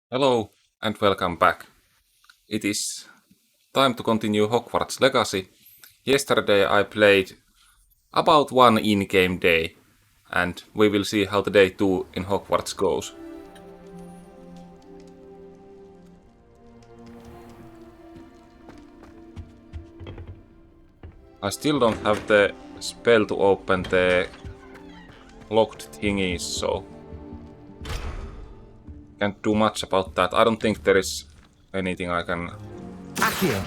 Hello and welcome back. It is time to continue Hogwarts Legacy. Yesterday I played about one in-game day, and we will see how the day 2 in Hogwarts goes. I still don't have the spell to open the locked thingies, so can't do much about that. I don't think there is anything I can... Accio.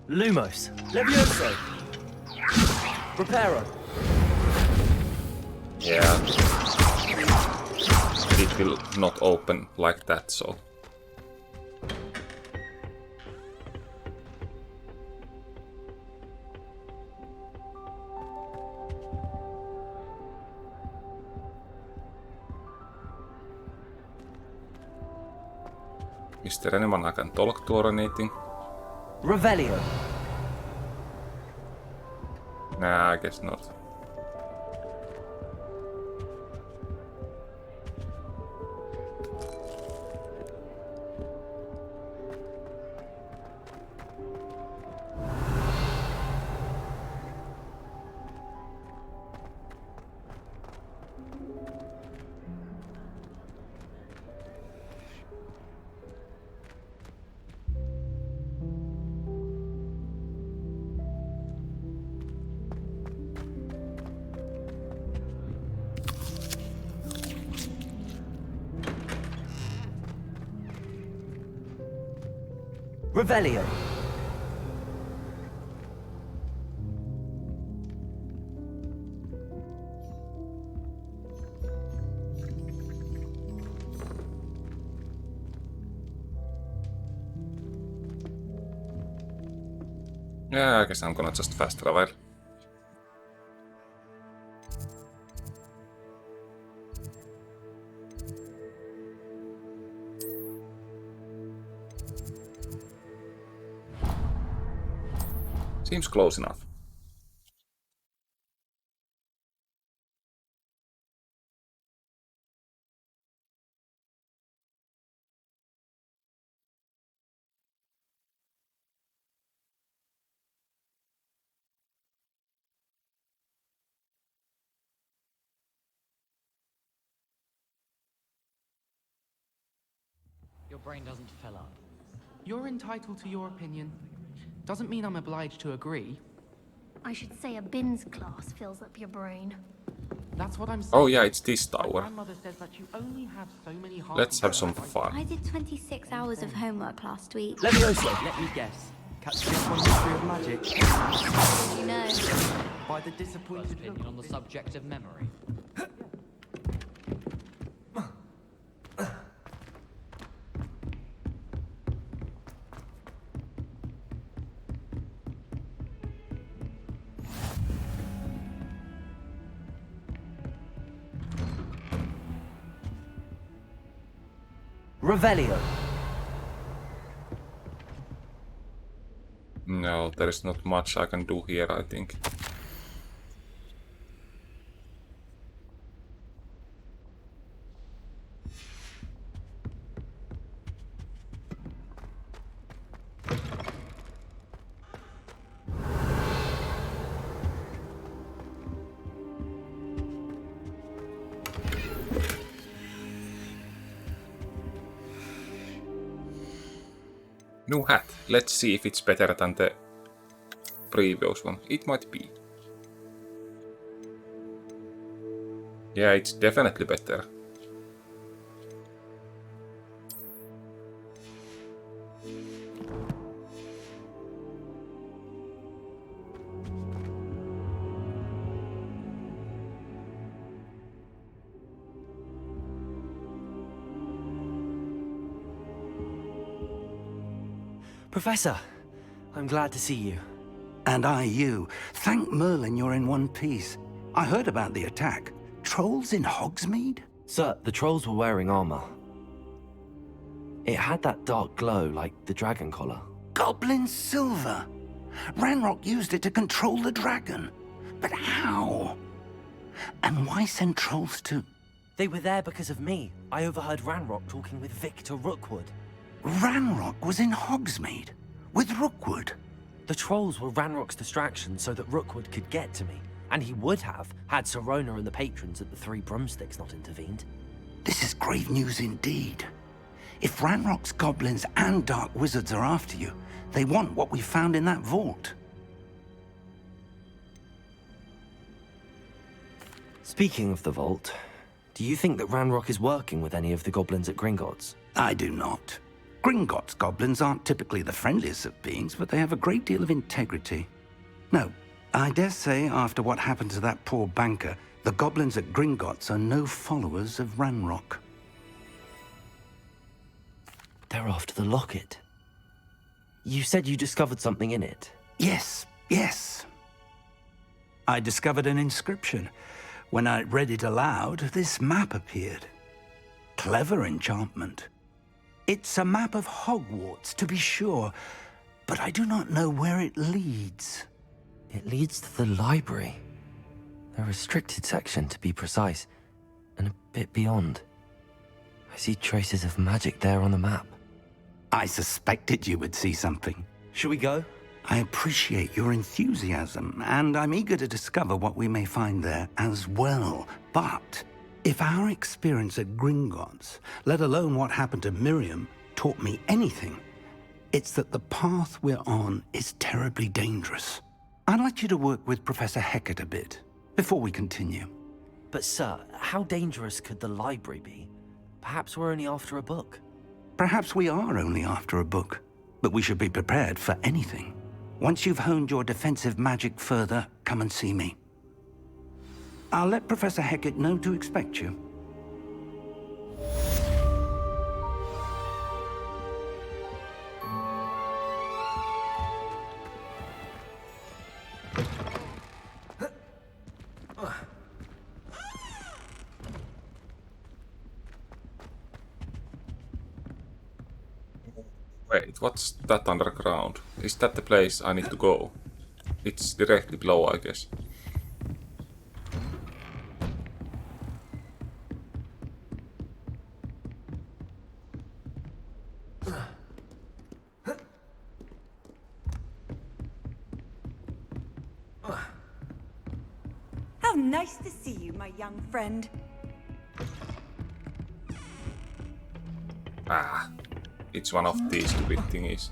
Lumos. Levioso. Reparo. Yeah. It will not open like that, so... Is there anyone I can talk to or anything? Revelio. Nah, I guess not. Revelio. Yeah, I guess I'm gonna just fast travel. Seems close enough. Your brain doesn't fill up. You're entitled to your opinion. Doesn't mean I'm obliged to agree. I should say a bins class fills up your brain. That's what I'm saying. Oh yeah, it's this My tower. grandmother says that you only have so many hearts. Let's have some fun. I did 26 hours of homework last week. Levioso. Let me guess. Catch me up on history of magic How did you know? by the First disappointed opinion on the subject of memory. Revelio. No, there is not much I can do here, I think. New hat. Let's see if it's better than the previous one. It might be. Yeah, it's definitely better. Professor, I'm glad to see you. And I you. Thank Merlin you're in one piece. I heard about the attack. Trolls in Hogsmeade? Sir, the trolls were wearing armor. It had that dark glow like the dragon collar. Goblin silver. Ranrock used it to control the dragon. But how? And why send trolls to They were there because of me. I overheard Ranrock talking with Victor Rookwood. Ranrock was in Hogsmeade with Rookwood. The trolls were Ranrock's distraction so that Rookwood could get to me. And he would have, had Sirona and the patrons at the Three Broomsticks not intervened. This is grave news indeed. If Ranrock's goblins and dark wizards are after you, they want what we found in that vault. Speaking of the vault, do you think that Ranrock is working with any of the goblins at Gringotts? I do not. Gringotts goblins aren't typically the friendliest of beings, but they have a great deal of integrity. No, I dare say after what happened to that poor banker, the goblins at Gringotts are no followers of Ranrock. They're after the locket. You said you discovered something in it. Yes. I discovered an inscription. When I read it aloud, this map appeared. Clever enchantment. It's a map of Hogwarts, to be sure, but I do not know where it leads. It leads to the library. A restricted section, to be precise, and a bit beyond. I see traces of magic there on the map. I suspected you would see something. Shall we go? I appreciate your enthusiasm, and I'm eager to discover what we may find there as well. But if our experience at Gringotts, let alone what happened to Miriam, taught me anything, it's that the path we're on is terribly dangerous. I'd like you to work with Professor Hecat a bit before we continue. But sir, how dangerous could the library be? Perhaps we're only after a book. Perhaps we are only after a book, but we should be prepared for anything. Once you've honed your defensive magic further, come and see me. I'll let Professor Hecat know to expect you. Wait, what's that underground? Is that the place I need to go? It's directly below, I guess. How nice to see you, my young friend. Ah, it's one of these stupid thingies.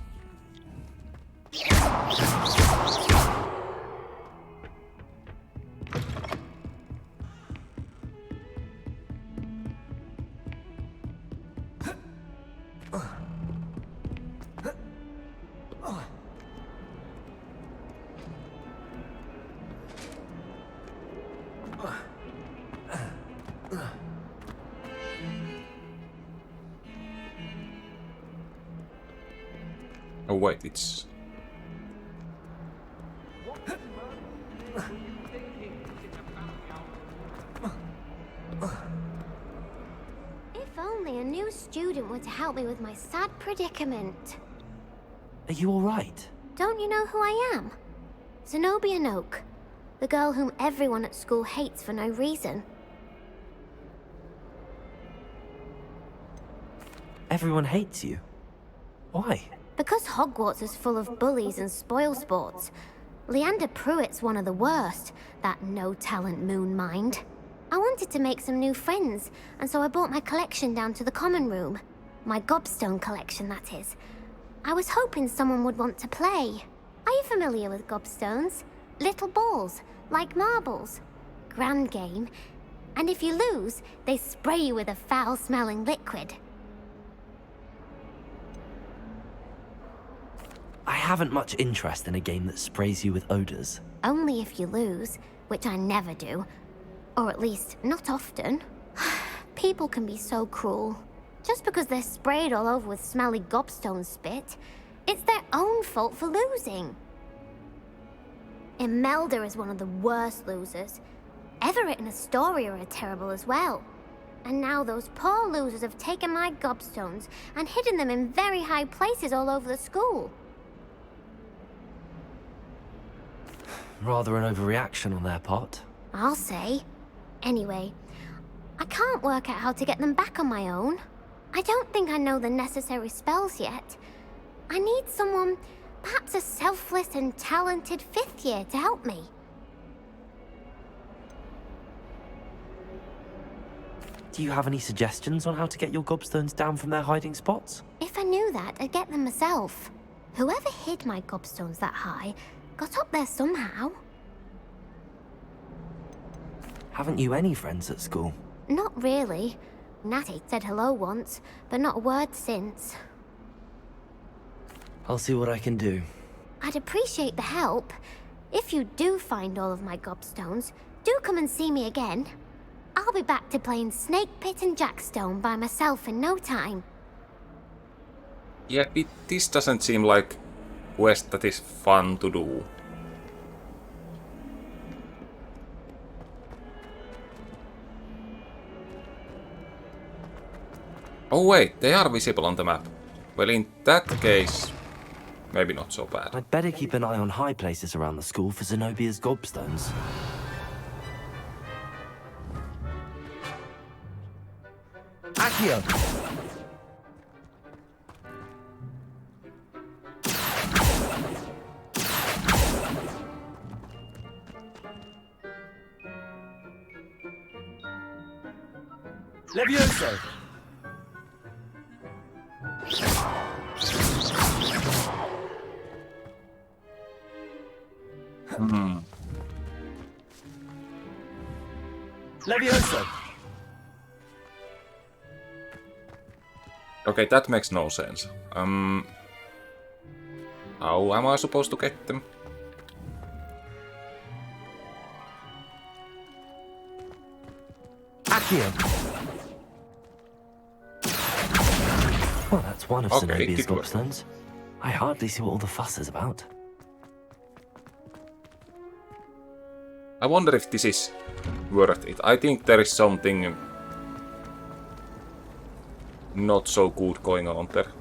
Oh wait, it's... If only a new student were to help me with my sad predicament. Are you alright? Don't you know who I am? Zenobia Noak, the girl whom everyone at school hates for no reason. Everyone hates you. Why? Because Hogwarts is full of bullies and spoilsports. Leander Pruitt's one of the worst, that no-talent moon mind. I wanted to make some new friends, and so I brought my collection down to the common room. My gobstone collection, that is. I was hoping someone would want to play. Are you familiar with gobstones? Little balls, like marbles. Grand game. And if you lose, they spray you with a foul-smelling liquid. I haven't much interest in a game that sprays you with odors. Only if you lose, which I never do. Or at least, not often. People can be so cruel. Just because they're sprayed all over with smelly gobstone spit, it's their own fault for losing. Imelda is one of the worst losers. Everett and Astoria are terrible as well. And now those poor losers have taken my gobstones and hidden them in very high places all over the school. Rather an overreaction on their part. I'll say. Anyway, I can't work out how to get them back on my own. I don't think I know the necessary spells yet. I need someone, perhaps a selfless and talented 5th year to help me. Do you have any suggestions on how to get your gobstones down from their hiding spots? If I knew that, I'd get them myself. Whoever hid my gobstones that high got up there somehow. Haven't you any friends at school? Not really. Natty said hello once, but not a word since. I'll see what I can do. I'd appreciate the help. If you do find all of my gobstones, do come and see me again. I'll be back to playing Snake Pit and Jackstone by myself in no time. Yeah, this doesn't seem like quest that is fun to do. Oh wait, they are visible on the map. Well, in that case, maybe not so bad. I'd better keep an eye on high places around the school for Zenobia's gobstones. Accio! Levioso! Levioso! Okay, that makes no sense. How am I supposed to get them? Accio! Well, that's one of Okay, Zenobia's it worked. gobstones. I hardly see what all the fuss is about. I wonder if this is worth it. I think there is something not so good going on there.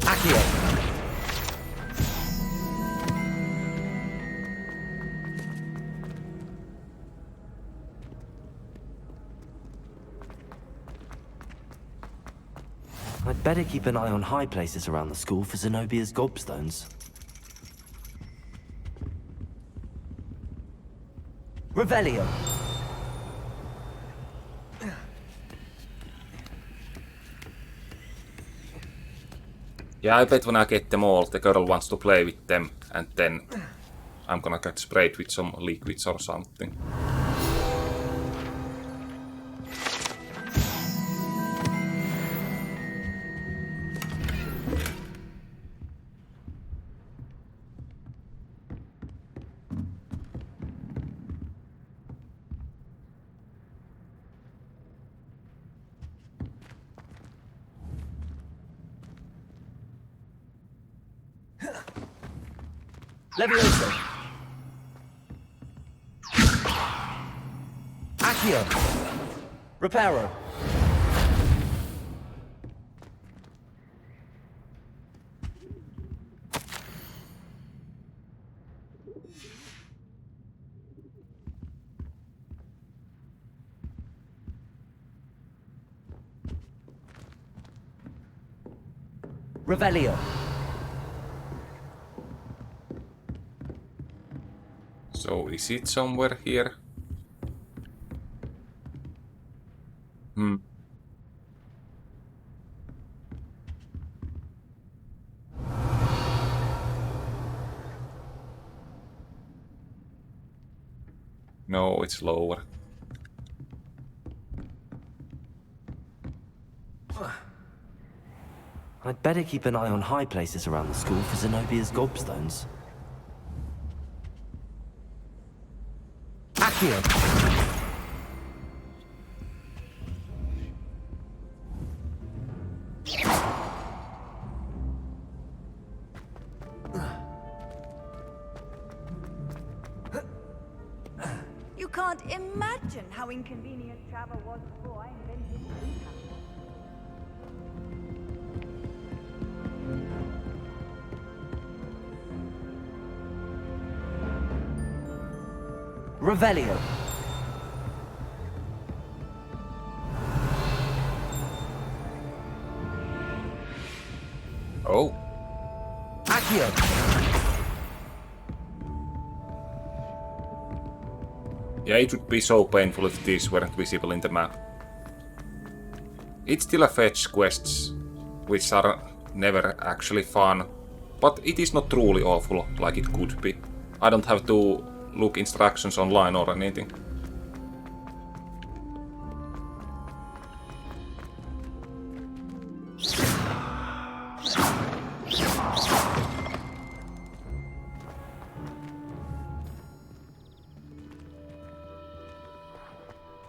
Accio! I'd better keep an eye on high places around the school for Zenobia's gobstones. Revelio! Yeah, I bet when I get them all, the girl wants to play with them, and then I'm gonna get sprayed with some liquids or something. Levioso! Accio! Reparo! Revelio! So is it somewhere here? No, it's lower. I'd better keep an eye on high places around the school for Zenobia's gobstones. Accio! You can't imagine how inconvenient travel was before I invented steam travel. Revelio. Oh. Accio. Yeah, it would be so painful if these weren't visible in the map. It's still a fetch quests, which are never actually fun, but it is not truly awful like it could be. I don't have to look instructions online or anything.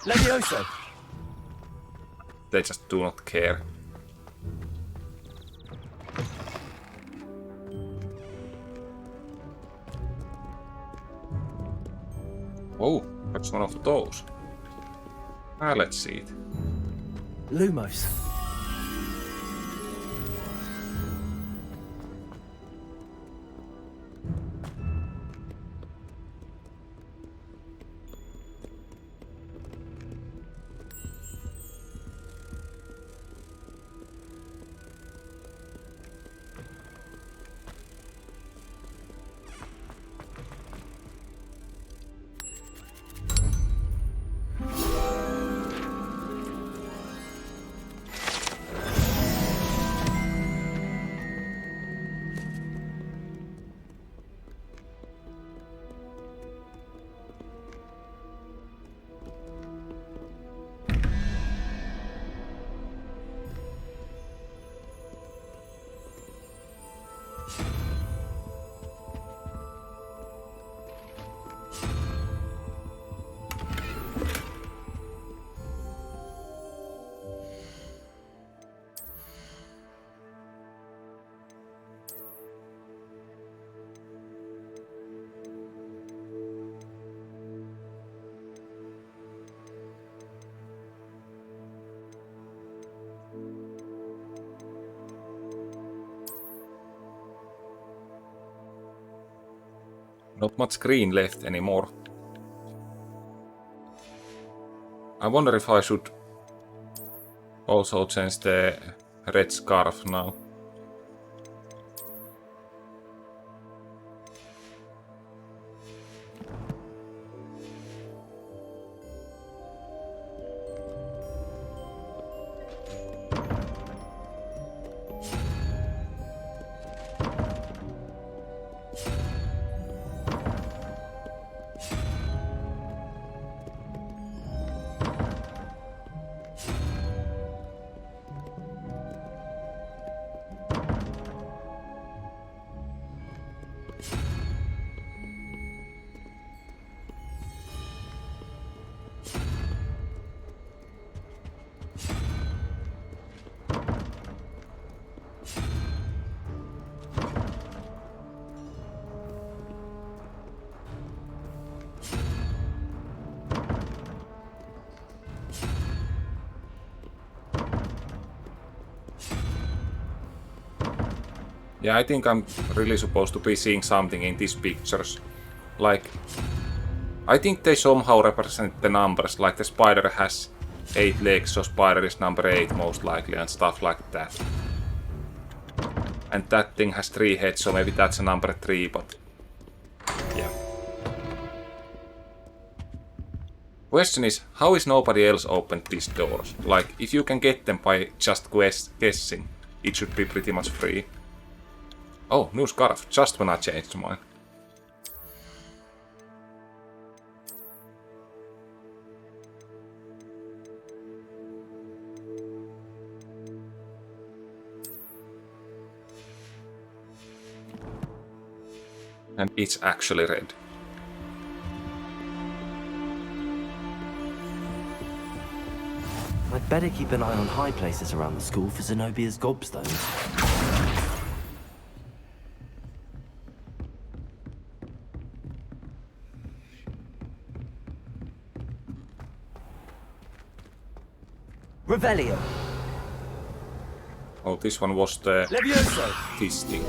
Levioso. They just do not care. Oh, that's one of those. Let's see it. Lumos. Not much green left anymore. I wonder if I should also change the red scarf now. Yeah, I think I'm really supposed to be seeing something in these pictures. Like, I think they somehow represent the numbers, like the spider has 8 legs, so spider is number 8 most likely, and stuff like that. And that thing has 3 heads, so maybe that's a number 3, but yeah. Question is, how is nobody else opened these doors? Like, if you can get them by just guessing, it should be pretty much free. Oh, new scarf, just when I changed mine. And it's actually red. I'd better keep an eye on high places around the school for Zenobia's gobstones. Revelio. Oh, this one was the Levioso. fisting.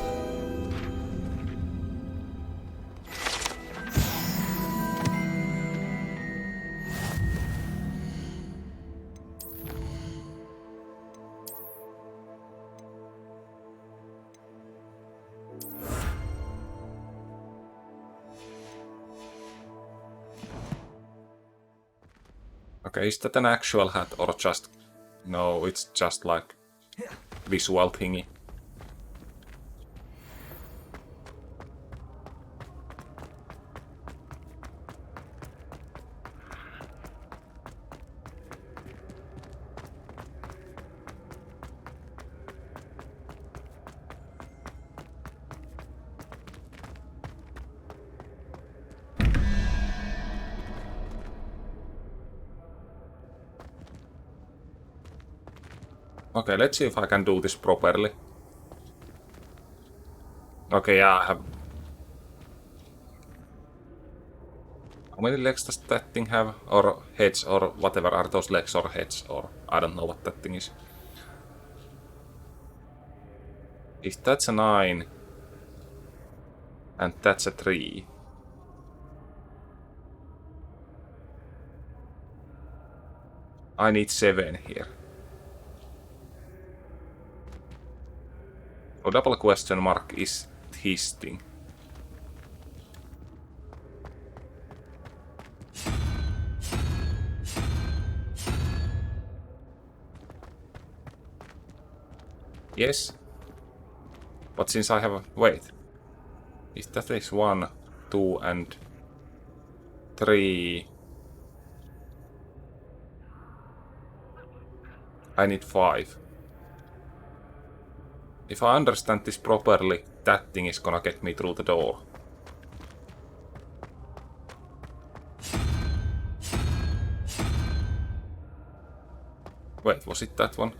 Okay, is that an actual hat or just... No, it's just like visual thingy. Okay, let's see if I can do this properly. Okay, yeah, I have... How many legs does that thing have? Or heads, or whatever. Are those legs or heads? Or I don't know what that thing is. If that's a 9... And that's a 3... I need 7 here. So double question mark is his thing. Yes. But since I have a... Wait. If that is 1, 2 and 3... I need 5. If I understand this properly, that thing is gonna get me through the door. Wait, was it that one?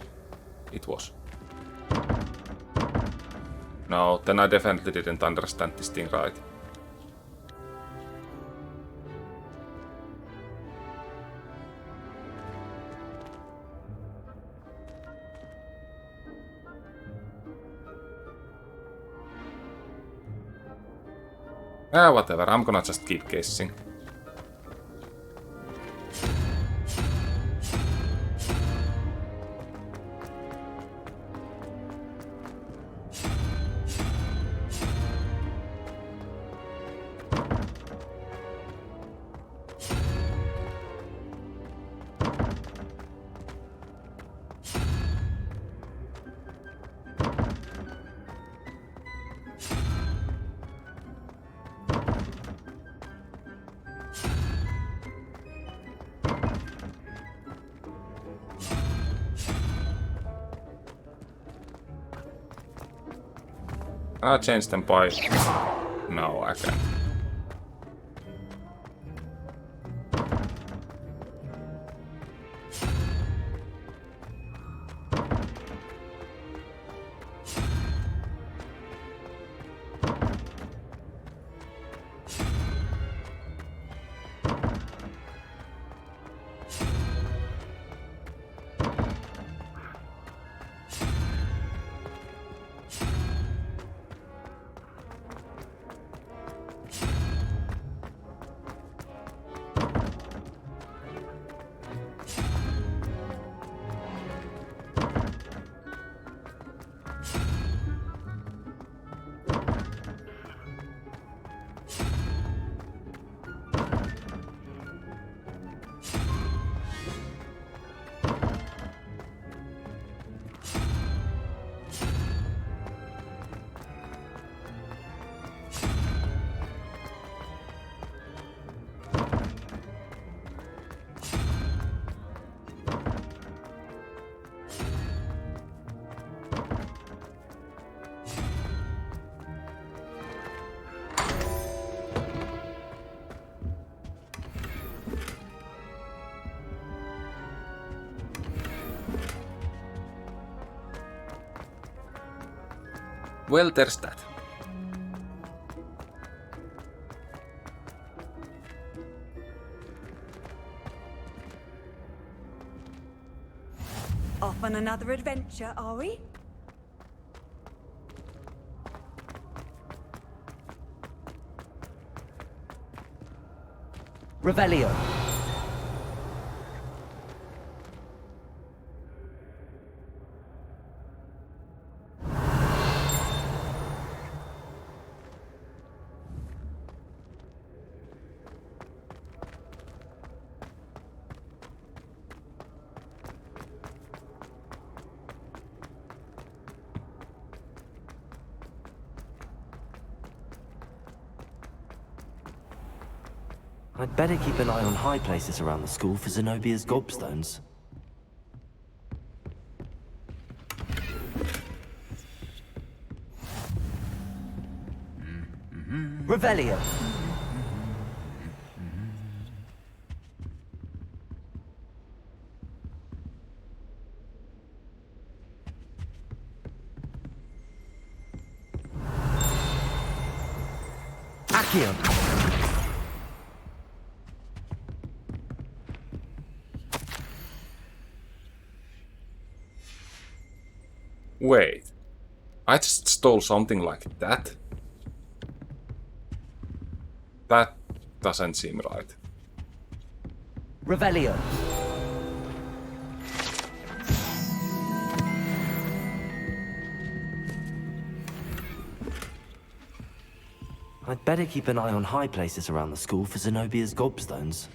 It was. No, then I definitely didn't understand this thing right. Whatever, I'm gonna just keep guessing. I'll change them by... No, I can't. Well, there's that. Off on another adventure, are we? Revelio. I'd better keep an eye on high places around the school for Zenobia's gobstones. Revelio! Accio! Wait. I just stole something like that? That doesn't seem right. Revelio! I'd better keep an eye on high places around the school for Zenobia's gobstones.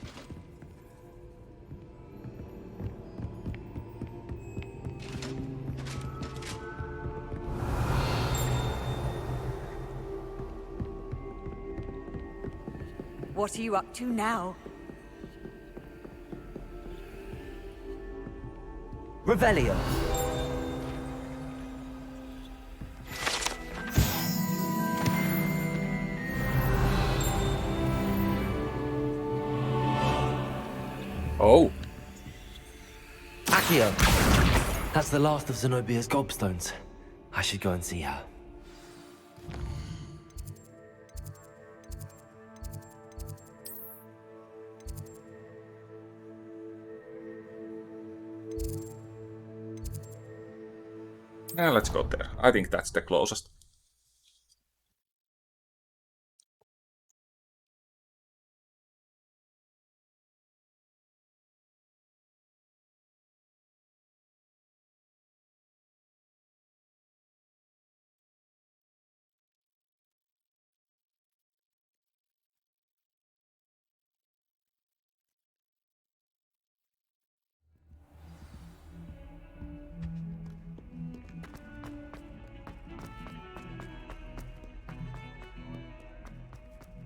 What are you up to now? Revelio! Oh, Accio! That's the last of Zenobia's gobstones. I should go and see her. yeah, let's go there. I think that's the closest.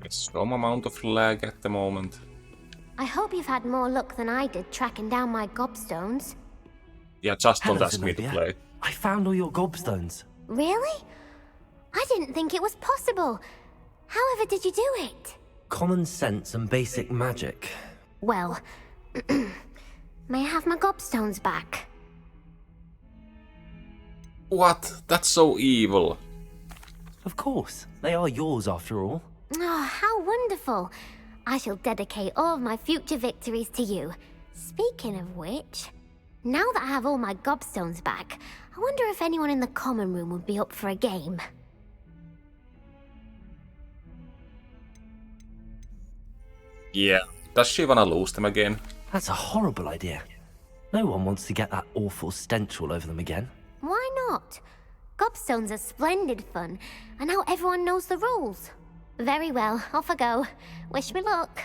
It's some amount of lag at the moment. I hope you've had more luck than I did tracking down my gobstones. Yeah, just don't Hello, ask me to Zenobia. play. I found all your gobstones. Really? I didn't think it was possible. However did you do it? Common sense and basic magic. Well, may I have my gobstones back? What? That's so evil. Of course, they are yours after all. Oh, how wonderful. I shall dedicate all of my future victories to you. Speaking of which, now that I have all my gobstones back, I wonder if anyone in the common room would be up for a game. Yeah. Does she wanna lose them again? That's a horrible idea. No one wants to get that awful stench all over them again. Why not? Gobstones are splendid fun, and now everyone knows the rules. Very well, off I go. Wish me luck.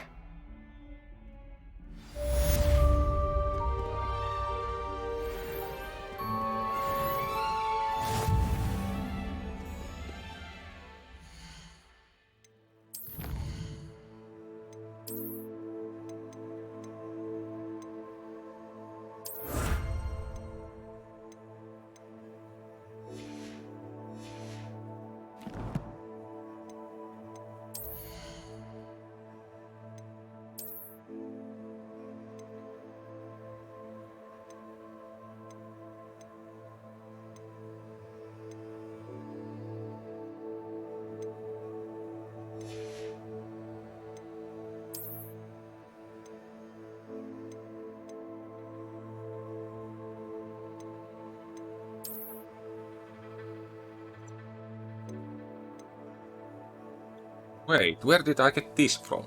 Wait, where did I get this from?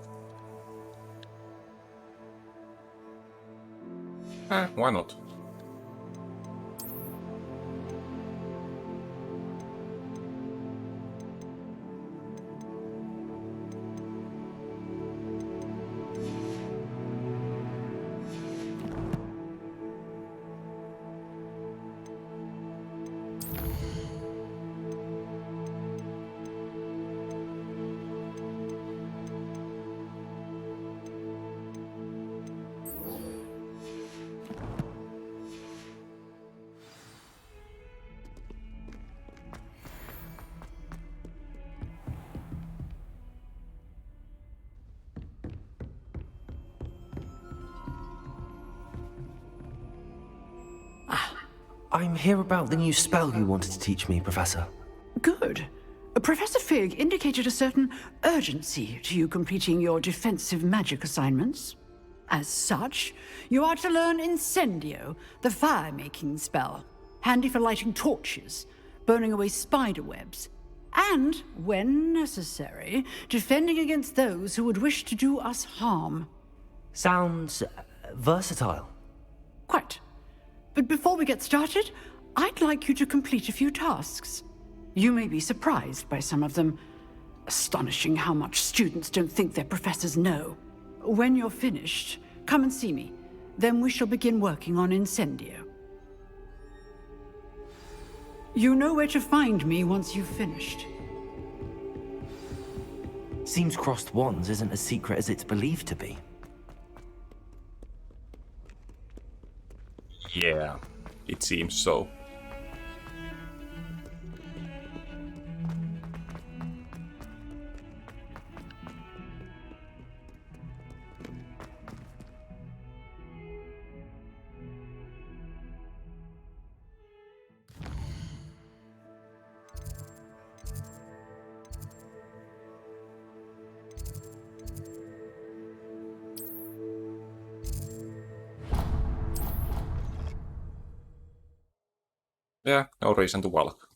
Why not? I'm here about the new spell you wanted to teach me, Professor. Good. Professor Fig indicated a certain urgency to you completing your defensive magic assignments. As such, you are to learn Incendio, the fire-making spell, handy for lighting torches, burning away spider webs, and, when necessary, defending against those who would wish to do us harm. Sounds versatile. Quite. But before we get started, I'd like you to complete a few tasks. You may be surprised by some of them. Astonishing how much students don't think their professors know. When you're finished, come and see me. Then we shall begin working on Incendio. You know where to find me once you've finished. Seems crossed wands isn't as secret as it's believed to be. Yeah, it seems so. Yeah, no reason to walk.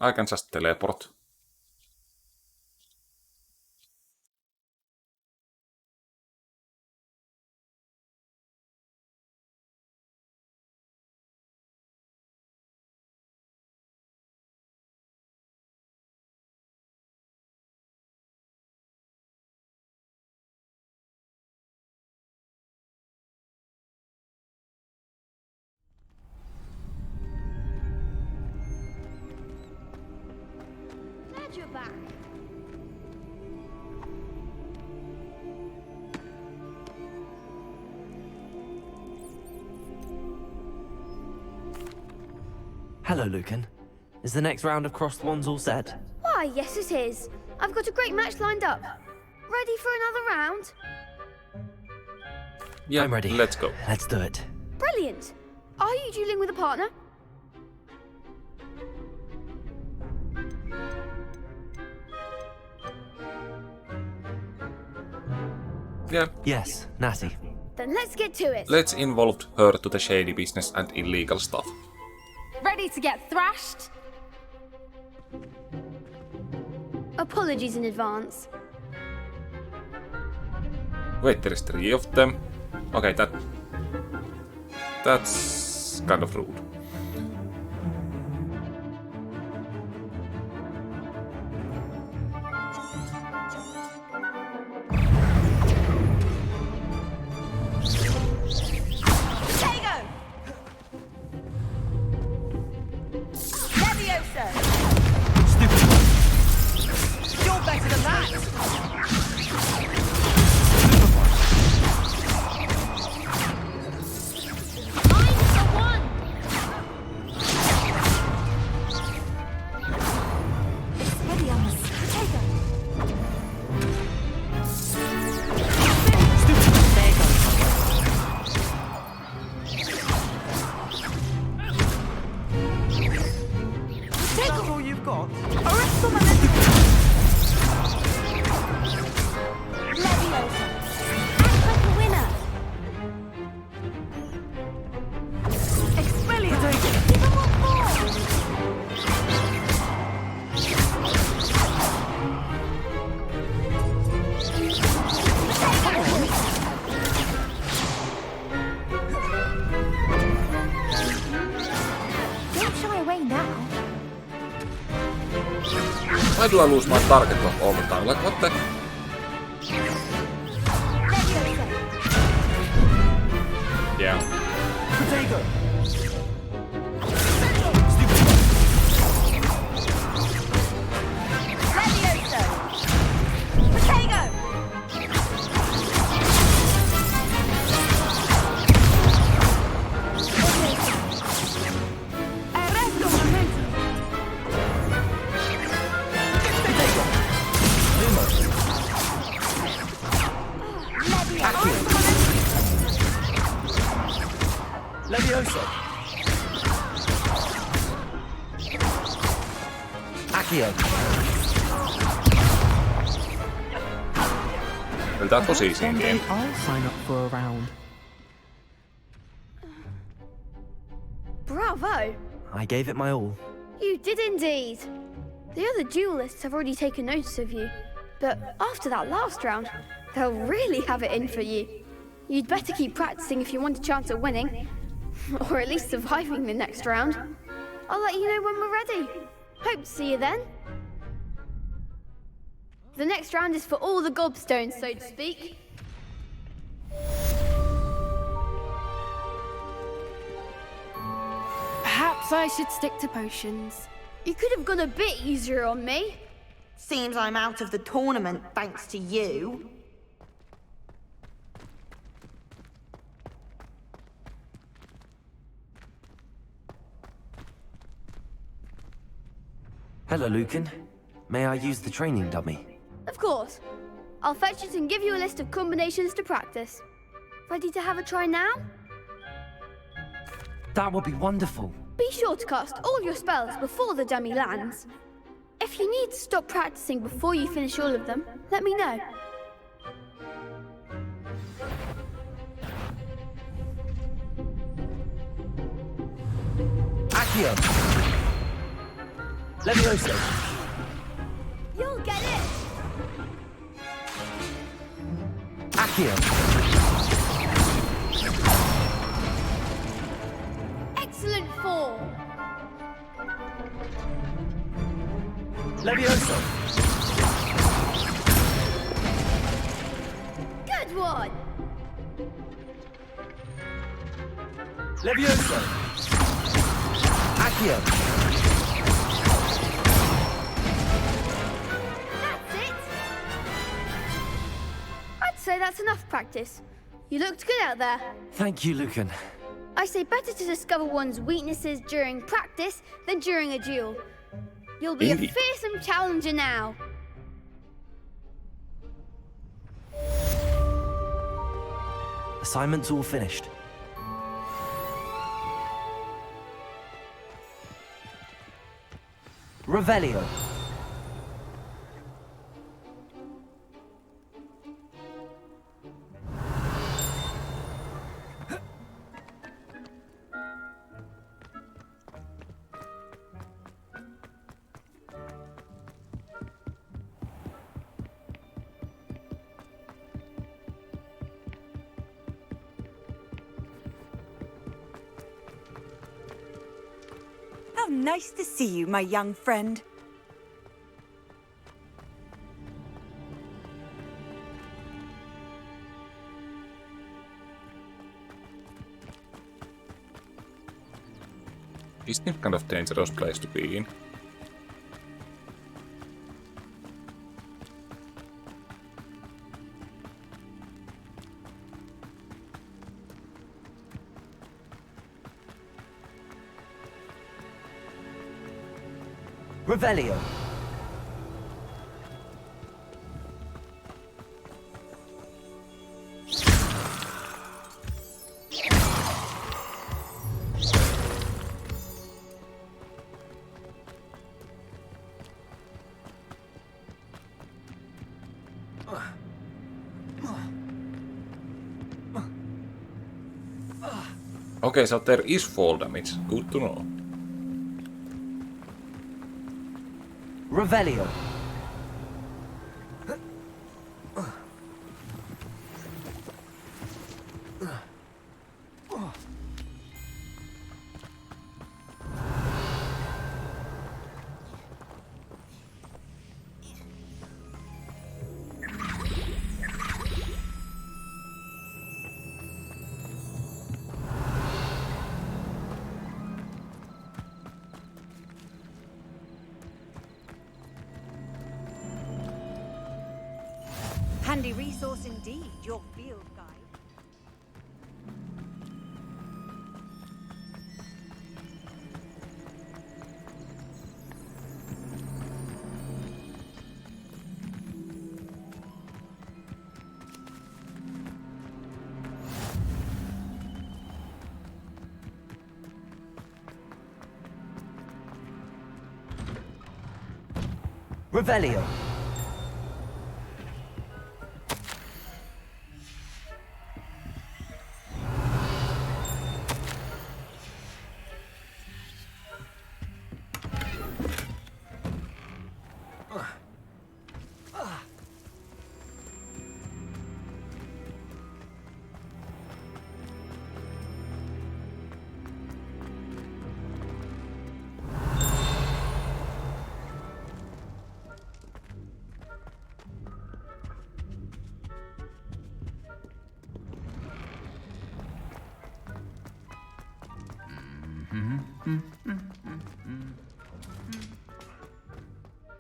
I can just teleport. Glad you're back. Hello, Lucan. Is the next round of crossed wands all set? Why, yes it is. I've got a great match lined up. Ready for another round? Yeah, I'm ready. Let's go. Let's do it. Brilliant. Are you dueling with a partner? Yeah, Yes, Natty. Then let's get to it. let's involve her to the shady business and illegal stuff. Ready to get thrashed? Apologies in advance. Wait, there is 3 of them. Okay, that's kind of rude. You're better than that! That's all you've got? Why do I lose my target lock all the time? Like, what the? Yeah. Potato! Accio. Well, that was easy in One day game. I'll sign up for a round. Bravo! I gave it my all. You did indeed. The other duelists have already taken notice of you, but after that last round, they'll really have it in for you. You'd better keep practicing if you want a chance at winning, or at least surviving the next round. I'll let you know when we're ready. Hope to see you then. The next round is for all the gobstones, so to speak. Perhaps I should stick to potions. You could have gone a bit easier on me. Seems I'm out of the tournament thanks to you. Hello, Lucan. May I use the training dummy? Of course. I'll fetch it and give you a list of combinations to practice. Ready to have a try now? That would be wonderful. Be sure to cast all your spells before the dummy lands. If you need to stop practicing before you finish all of them, let me know. Accio. Levioso. You'll get it! Accio. Excellent form! Levioso. Good one! Levioso. Accio. That's it! I'd say that's enough practice. You looked good out there. Thank you, Lucan. I say better to discover one's weaknesses during practice than during a duel. You'll be Indeed. a fearsome challenger now. Assignment's all finished. Revelio. How nice to see you, my young friend. Isn't it kind of dangerous place to be in? Revelio. Okay, so there is fall damage. Good to know. Revelio. Handy resource indeed, your field guide. Revelio.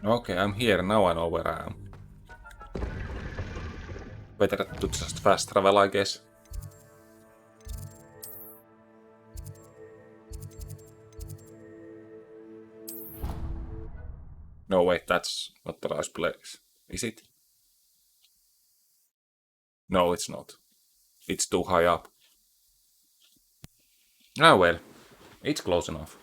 Okay, I'm here. Now I know where I am. Better to just fast travel, I guess. No, wait, that's not the right place. Is it? No, it's not. It's too high up. Ah, well. It's close enough.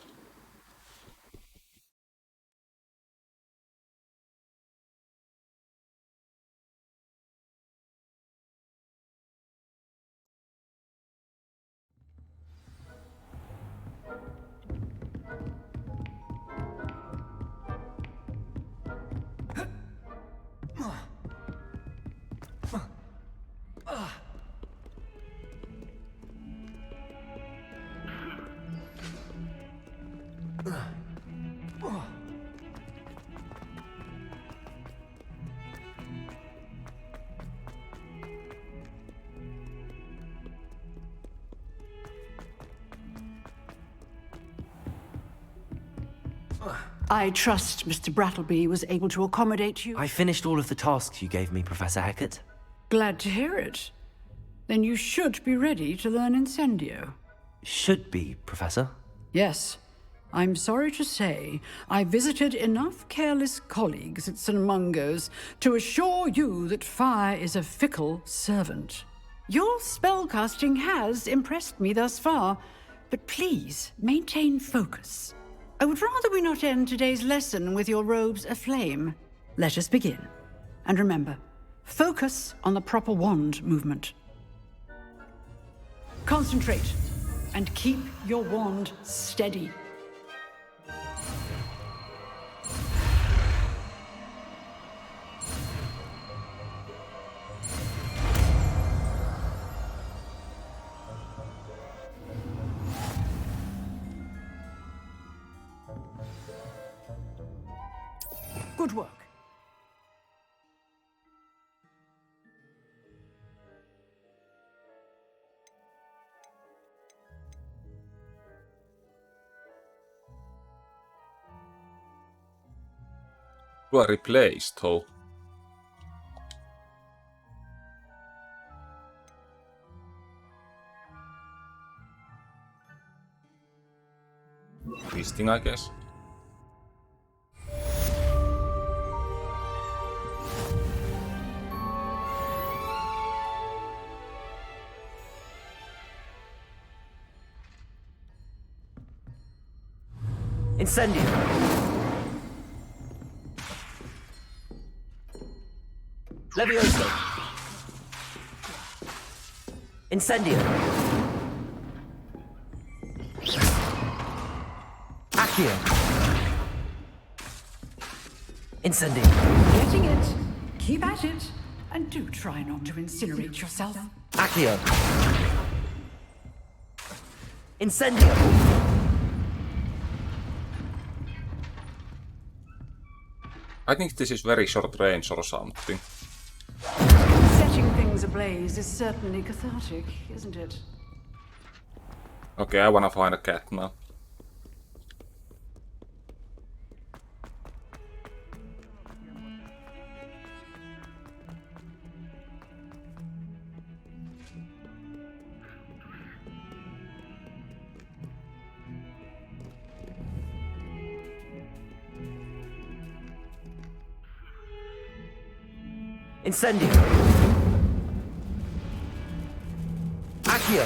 I trust Mr. Brattleby was able to accommodate you. I finished all of the tasks you gave me, Professor Hecat. Glad to hear it. Then you should be ready to learn Incendio. Should be, Professor. Yes. I'm sorry to say, I visited enough careless colleagues at St. Mungo's to assure you that fire is a fickle servant. Your spellcasting has impressed me thus far, but please maintain focus. I would rather we not end today's lesson with your robes aflame. Let us begin. And remember, focus on the proper wand movement. Concentrate, and keep your wand steady. Good work. You are replaced, though. This thing, I guess. Incendio. Levioso. Incendio. Accio. Incendio. Getting it. Keep at it. And do try not to incinerate yourself. Accio. Incendio. I think this is very short range or something. Setting things ablaze is certainly cathartic, isn't it? Okay, I wanna find a cat now. Incendio. Accio.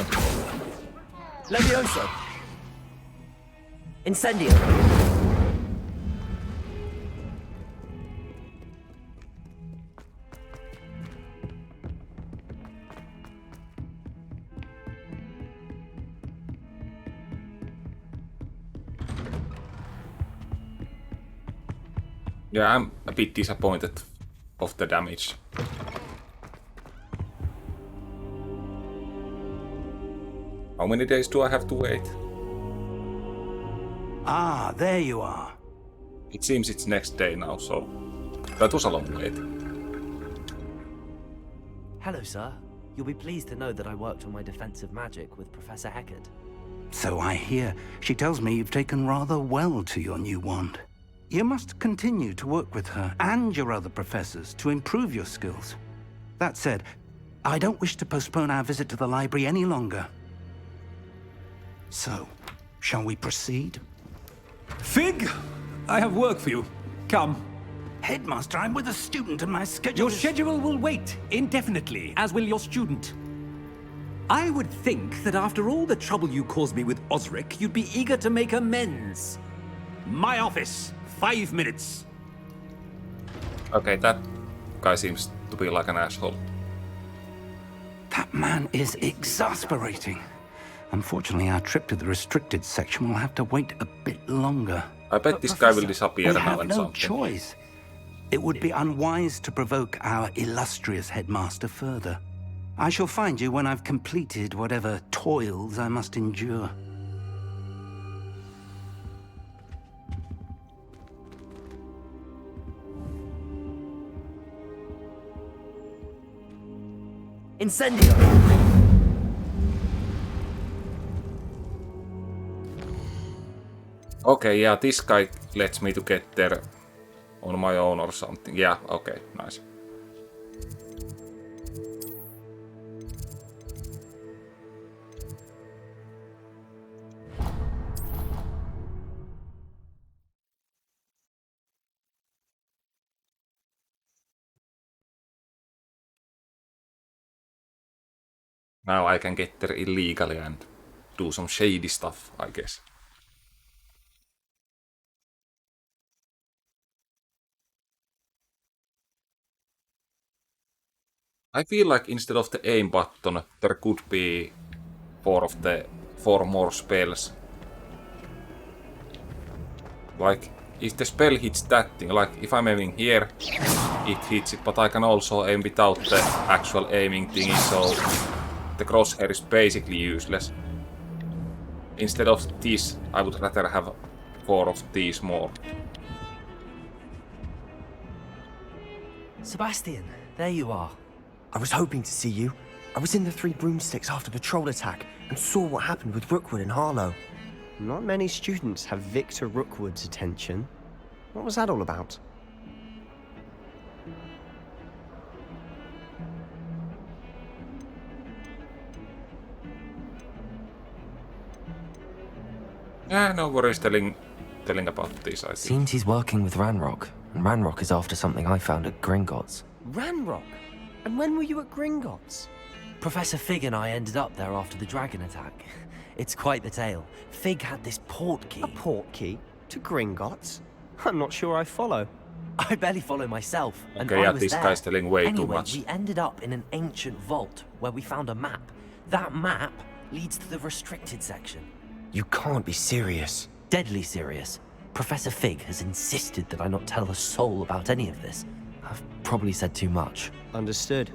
Levioso. Incendio. Yeah, I'm a bit disappointed of the damage. How many days do I have to wait? Ah, there you are. It seems it's next day now, so that was a long wait. Hello, sir. You'll be pleased to know that I worked on my defensive magic with Professor Heckard. So I hear. She tells me you've taken rather well to your new wand. You must continue to work with her and your other professors to improve your skills. That said, I don't wish to postpone our visit to the library any longer. So, shall we proceed? Fig! I have work for you. Come. Headmaster, I'm with a student and my schedule Your is... schedule will wait indefinitely, as will your student. I would think that after all the trouble you caused me with Osric, you'd be eager to make amends. My office, 5 minutes. Okay, that guy seems to be like an asshole. That man is exasperating. Unfortunately, our trip to the restricted section will have to wait a bit longer. I bet this guy will disappear We now have and no something. choice. It would be unwise to provoke our illustrious headmaster further. I shall find you when I've completed whatever toils I must endure. Incendio! Okay, yeah, this guy lets me to get there on my own or something. Yeah, okay, nice. Now I can get there illegally and do some shady stuff, I guess. I feel like instead of the aim button, there could be four more spells. Like, if the spell hits that thing, like if I'm aiming here, it hits it, but I can also aim without the actual aiming thingy, so the crosshair is basically useless. Instead of this, I would rather have 4 of these more. Sebastian, there you are. I was hoping to see you. I was in the Three Broomsticks after the troll attack and saw what happened with Rookwood and Harlow. Not many students have Victor Rookwood's attention. What was that all about? Yeah, no worries telling about this, I think. Seems he's working with Ranrock, and Ranrock is after something I found at Gringotts. Ranrock? And when were you at Gringotts? Professor Fig and I ended up there after the dragon attack. It's quite the tale. Fig had this port key. A port key? To Gringotts? I'm not sure I follow. I barely follow myself, and Okay, I yeah, was this there. guy's telling way too Anyway, much. we ended up in an ancient vault where we found a map. That map leads to the restricted section. You can't be serious. Deadly serious. Professor Fig has insisted that I not tell a soul about any of this. I've probably said too much. Understood.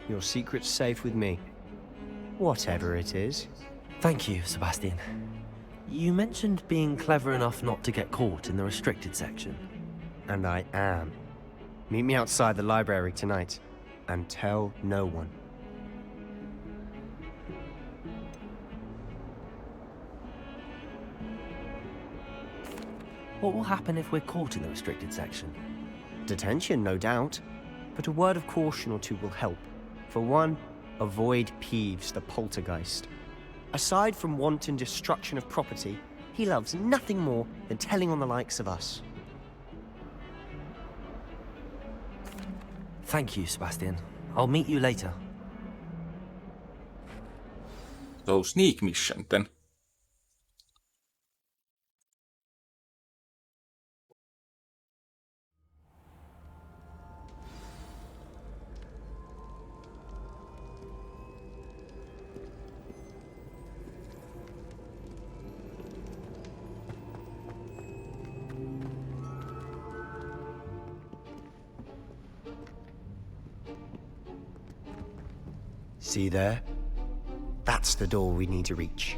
Your secret's safe with me. Whatever it is. Thank you, Sebastian. You mentioned being clever enough not to get caught in the restricted section. And I am. Meet me outside the library tonight, and tell no one. What will happen if we're caught in the restricted section? Detention, no doubt. But a word of caution or two will help. For one, avoid Peeves, the poltergeist. Aside from wanton destruction of property, he loves nothing more than telling on the likes of us. Thank you, Sebastian. I'll meet you later. So sneak mission then. See there? That's the door we need to reach.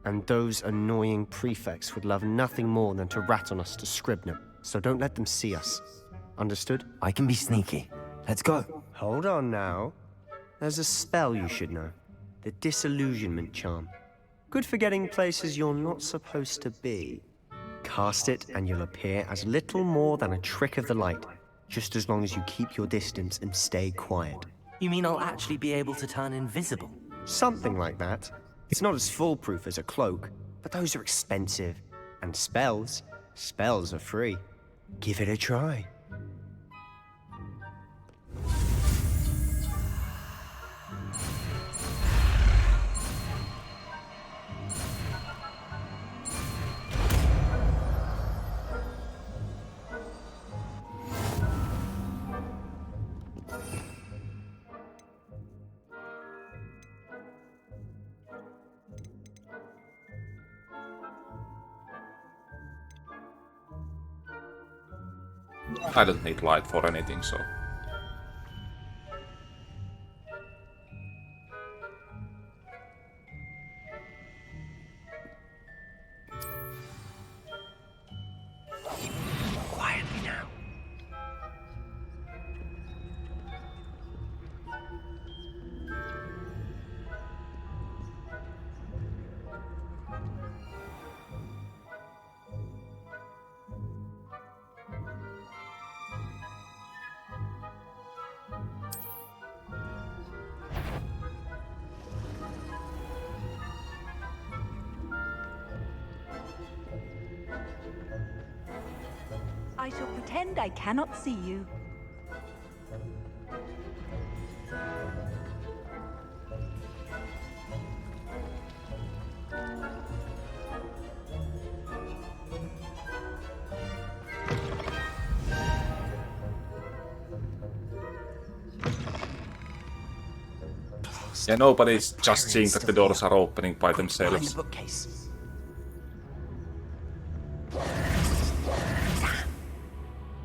And those annoying prefects would love nothing more than to rat on us to Scribner, so don't let them see us. Understood? I can be sneaky. Let's go. Hold on now. There's a spell you should know. The Disillusionment Charm. Good for getting places you're not supposed to be. Cast it and you'll appear as little more than a trick of the light, just as long as you keep your distance and stay quiet. You mean I'll actually be able to turn invisible? Something like that. It's not as foolproof as a cloak, but those are expensive. And spells are free. Give it a try. I don't need light for anything, so... Quietly now. I shall pretend I cannot see you. Yeah, nobody's just seeing that the doors are opening by Behind themselves. the bookcase.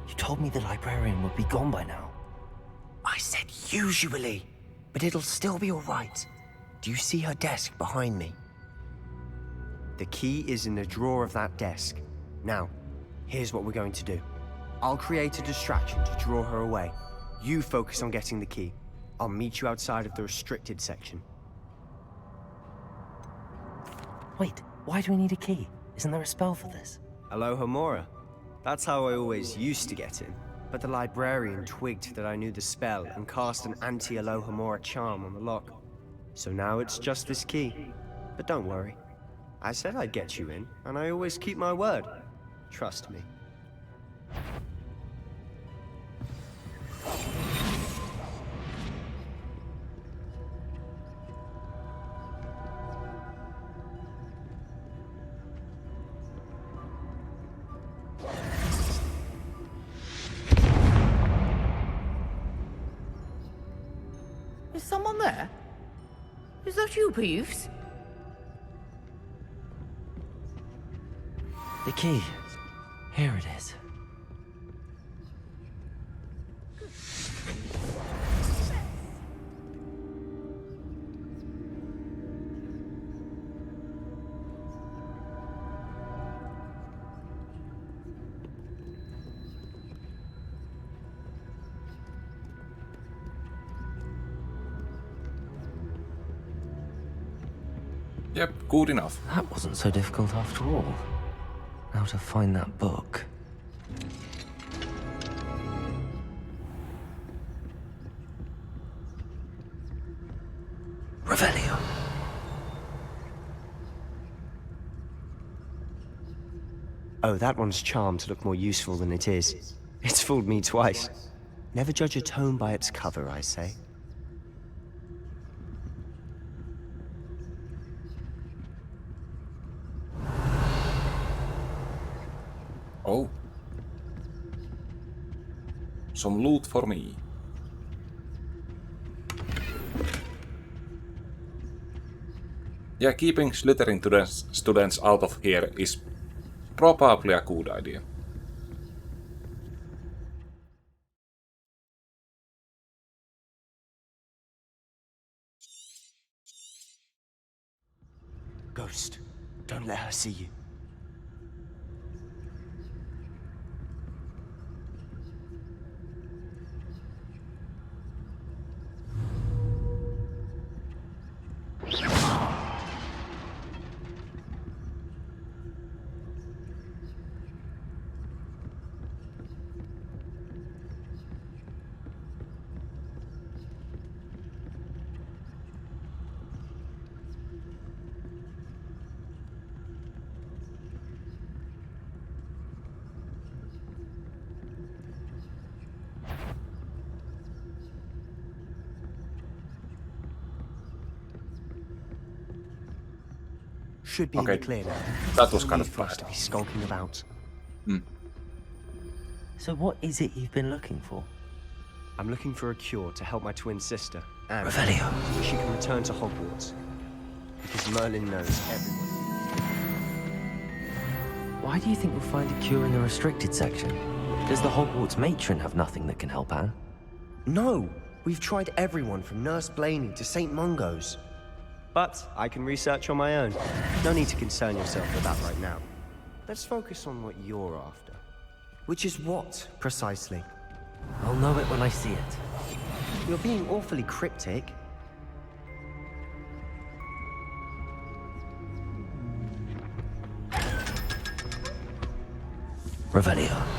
You told me the librarian would be gone by now. I said usually, but it'll still be all right. Do you see her desk behind me? The key is in the drawer of that desk. Now, here's what we're going to do. I'll create a distraction to draw her away. You focus on getting the key. I'll meet you outside of the restricted section. Wait, why do we need a key? Isn't there a spell for this? Alohomora. That's how I always used to get in. But the librarian twigged that I knew the spell and cast an anti-Alohomora charm on the lock. So now it's just this key. But don't worry. I said I'd get you in, and I always keep my word. Trust me. Is someone there? Is that you, Peeves? The key. Here it is. Yep, good enough. That wasn't so difficult after all. Now to find that book. Revelio. Oh, that one's charmed to look more useful than it is. It's fooled me twice. Never judge a tome by its cover, I say. Oh. Some loot for me. Yeah, keeping Slytherin students out of here is probably a good idea. let her see you. Should be in the clear now. That was kind No need of for us bad. to be skulking about. So what is it you've been looking for? I'm looking for a cure to help my twin sister, Anne, Revelio. so she can return to Hogwarts. Because Merlin knows everyone. Why do you think we'll find a cure in the restricted section? Does the Hogwarts matron have nothing that can help Anne? No! We've tried everyone from Nurse Blaney to St. Mungo's. But I can research on my own. No need to concern yourself with that right now. Let's focus on what you're after. Which is what, precisely? I'll know it when I see it. You're being awfully cryptic. Revelio.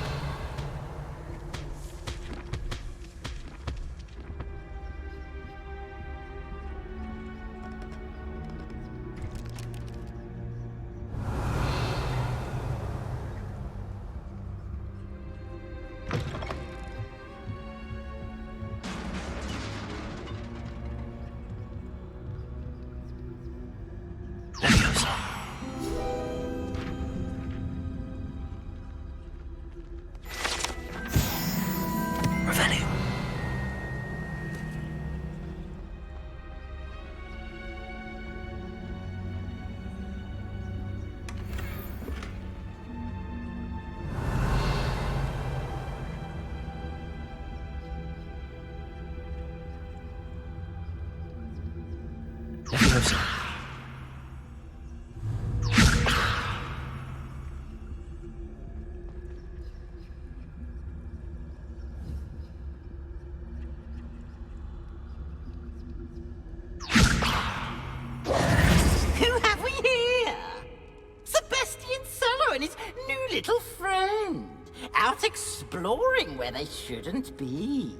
Who have we here? Sebastian Sallow and his new little friend. Out exploring where they shouldn't be.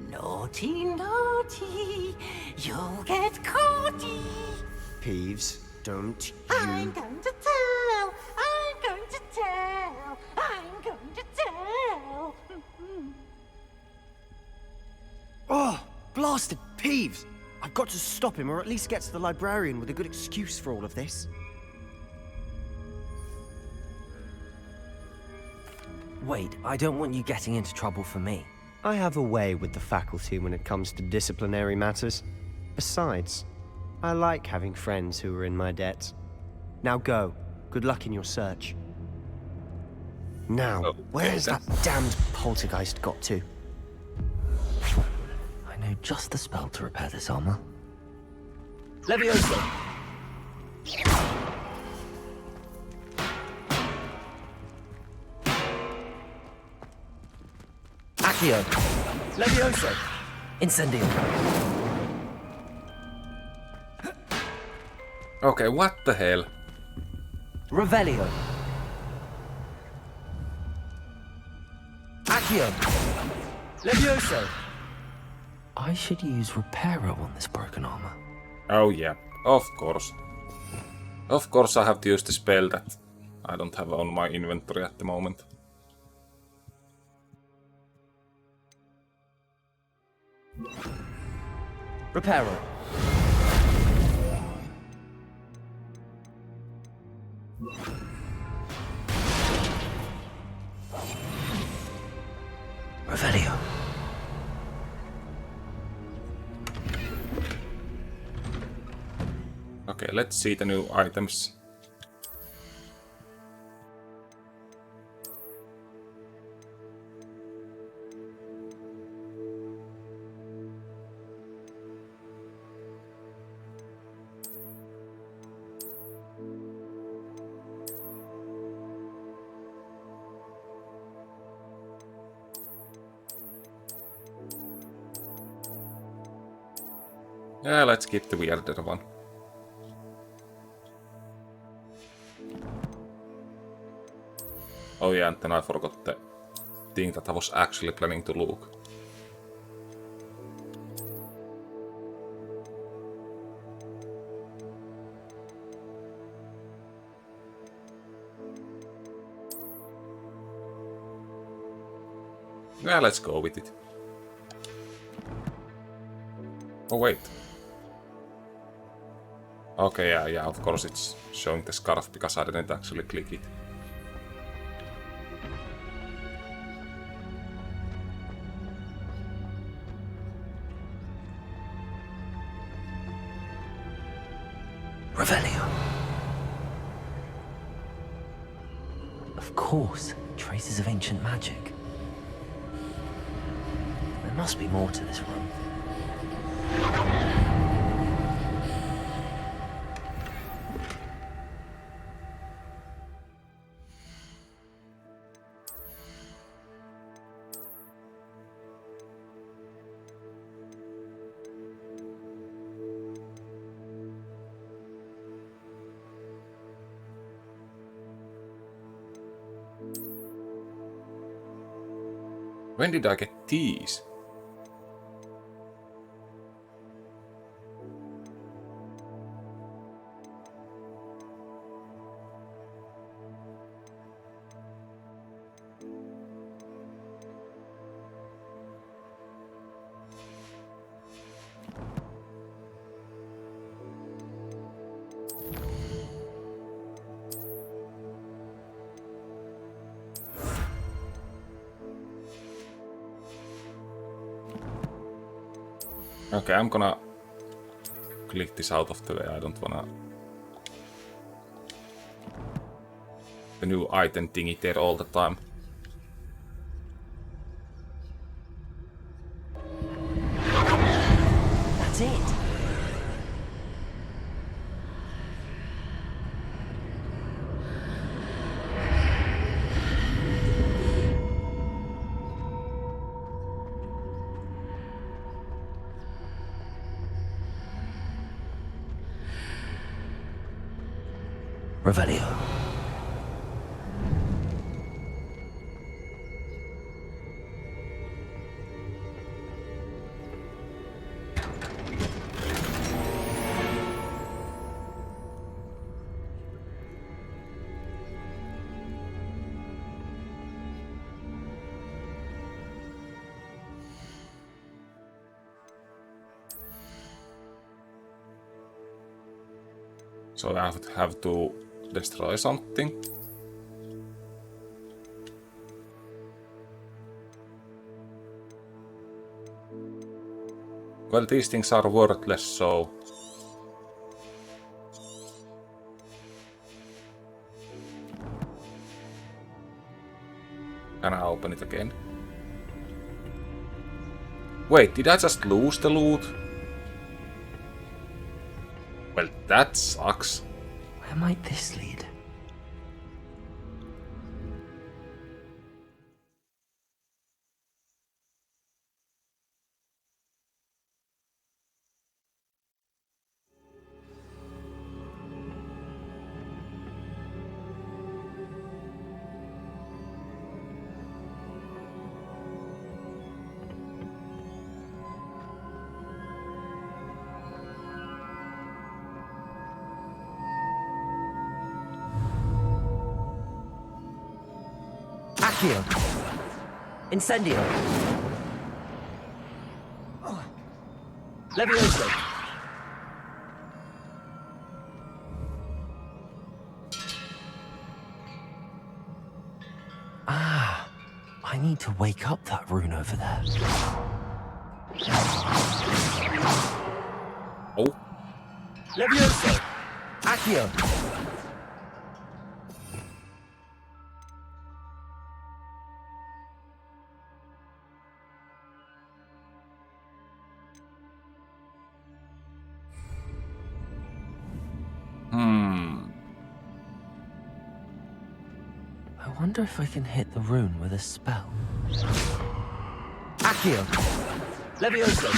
Naughty, naughty. You'll get caughty. Peeves, don't you... I'm going to tell. I'm going to tell. I'm going to tell. Oh, blasted Peeves! I've got to stop him, or at least get to the librarian with a good excuse for all of this. Wait, I don't want you getting into trouble for me. I have a way with the faculty when it comes to disciplinary matters. Besides, I like having friends who are in my debt. Now go. Good luck in your search. Now, where's that damned poltergeist got to? I know just the spell to repair this armor. Levioso! Accio! Levioso! Incendio! Okay, what the hell? Revelio! Accio! Levioso! I should use Reparo on this broken armor. Oh yeah, of course. Of course I have to use the spell that I don't have on my inventory at the moment. Reparo. Revelio. Okay, let's see the new items. Yeah, let's keep the weirder one. Oh yeah, and then I forgot the thing that I was actually planning to look. Yeah, let's go with it. Oh wait. Okay, yeah, of course it's showing the scarf because I didn't actually click it. Revelio. Of course, traces of ancient magic. There must be more to this room. When did I get these? Okay, I'm gonna click this out of the way. I don't wanna the new item thingy there all the time. That's it. Revelio. So I have to destroy something. Well, these things are worthless, so... Can I open it again? Wait, did I just lose the loot? Well, that sucks. Where might this lead? Accio. Incendio. Levioso. Ah, I need to wake up that rune over there. Oh. Levioso. Accio. I wonder if I can hit the rune with a spell. Accio. Levioso.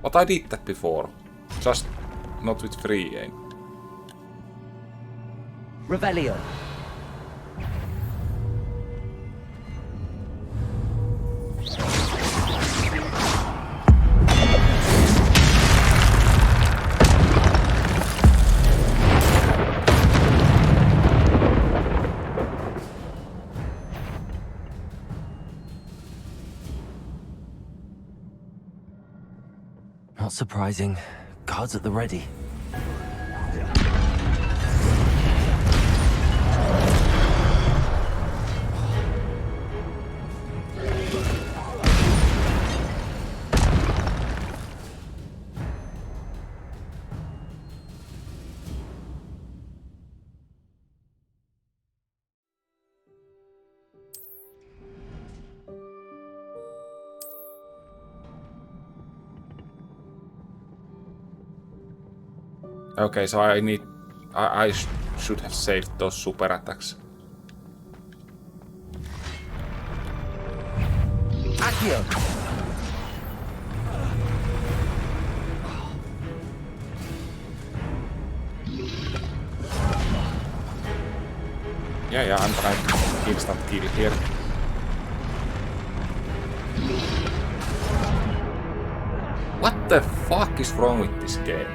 But I did that before. Just not with free aim. Revelio. Not surprising. Guards at the ready. Okay, so I should have saved those super attacks. Accio. Yeah, I'm trying to instant kill here. What the fuck is wrong with this game?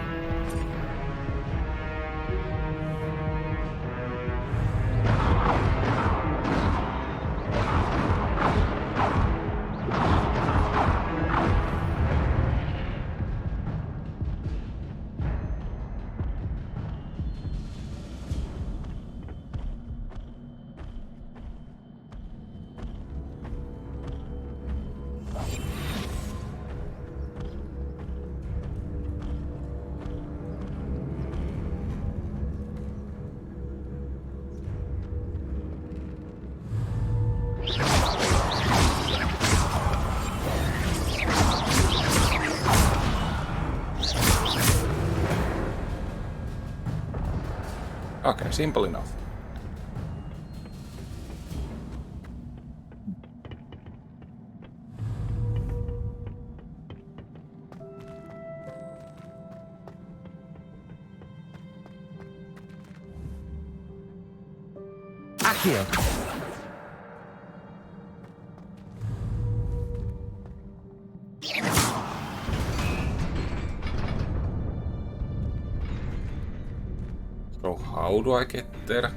Okay, simple enough. Accio. So how do I get there?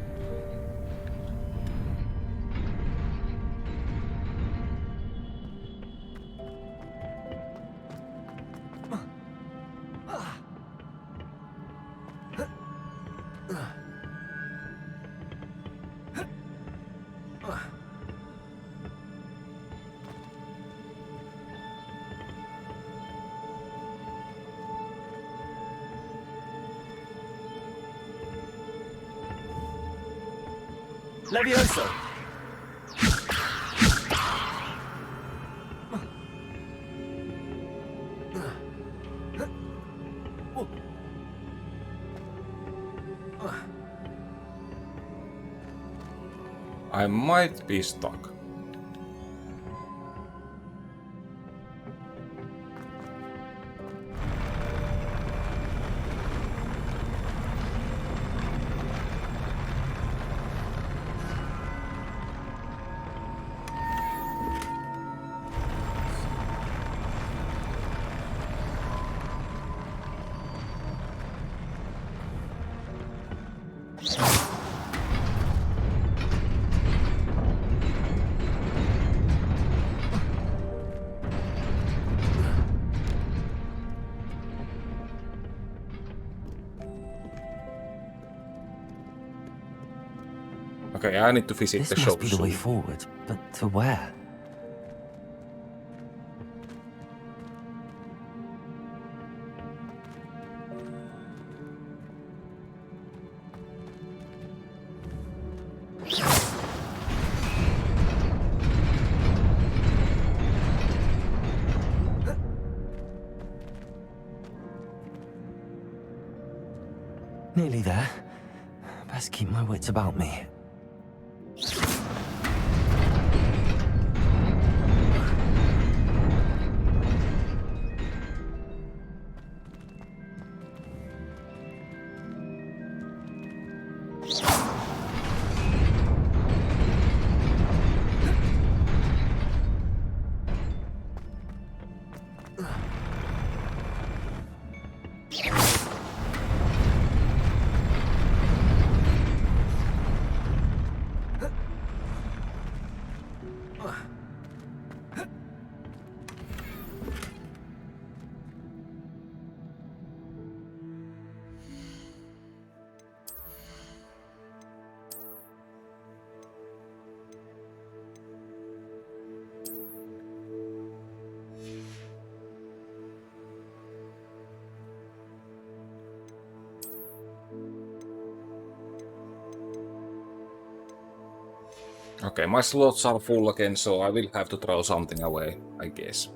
Levioso. I might be stuck. Okay, I need to visit This the must shop be the way soon. forward, but to where? Nearly there. Best keep my wits about me. Okay, my slots are full again, so I will have to throw something away, I guess.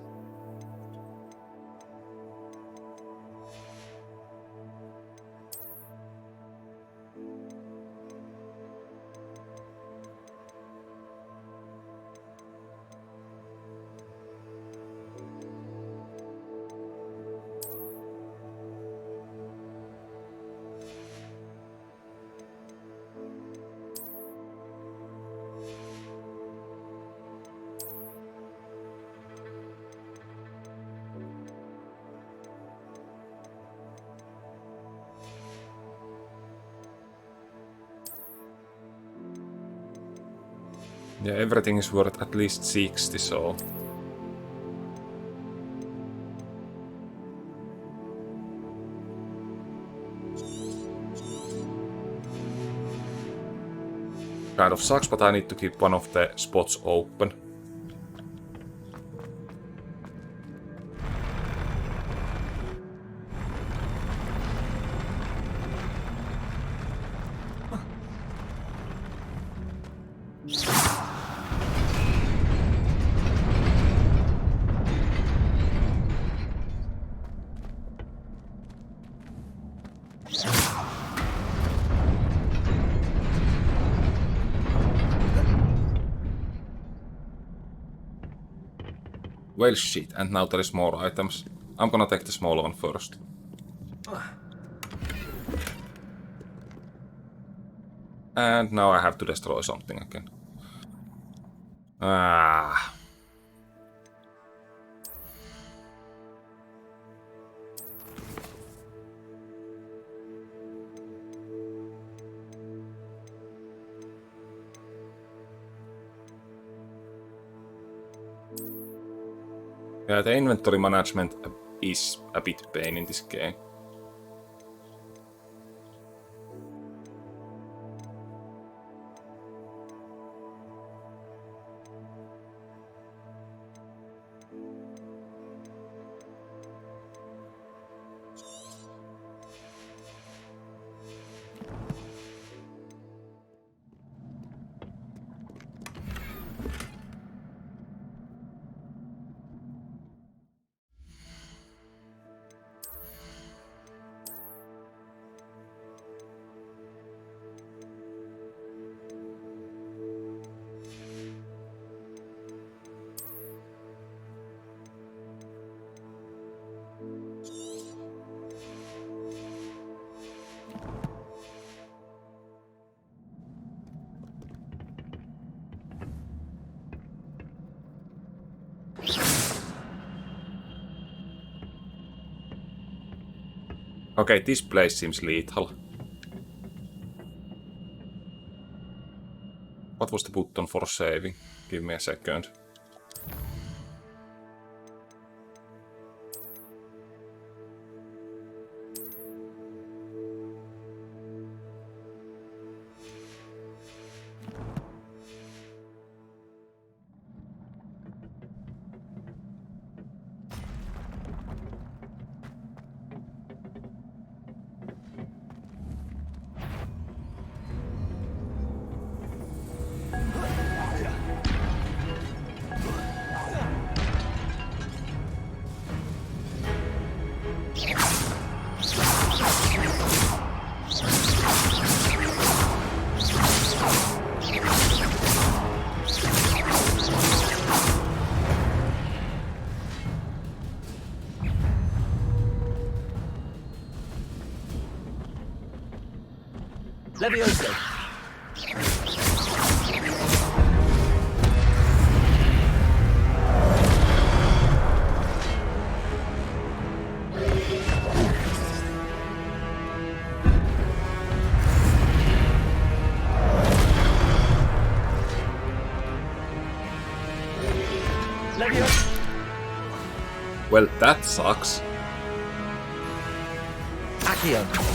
Yeah, everything is worth at least 60, so... Kind of sucks, but I need to keep one of the spots open. Well, shit, and now there is more items. I'm gonna take the small one first. And now I have to destroy something again. Ah. Yeah, the inventory management is a bit pain in this game. Okay, this place seems lethal. What was the button for saving? Give me a second. Levioso. Levioso. Well, that sucks. Accio.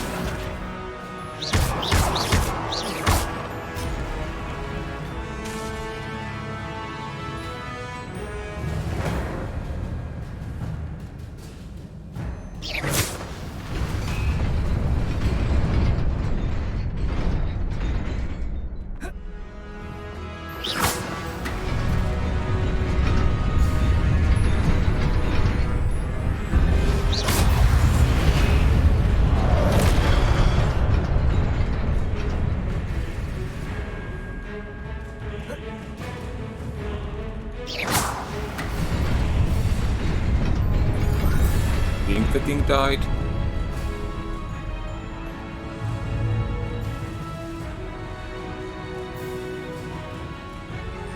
think the thing died.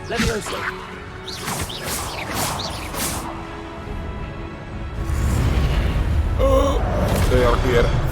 Levioso! Oh, they are here.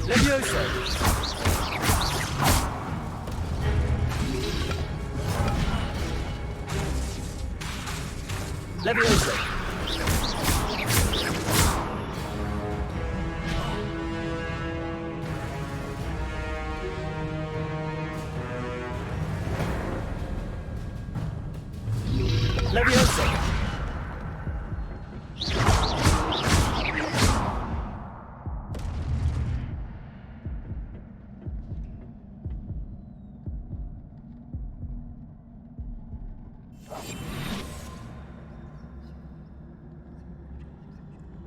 Levioso! Levioso! Levioso!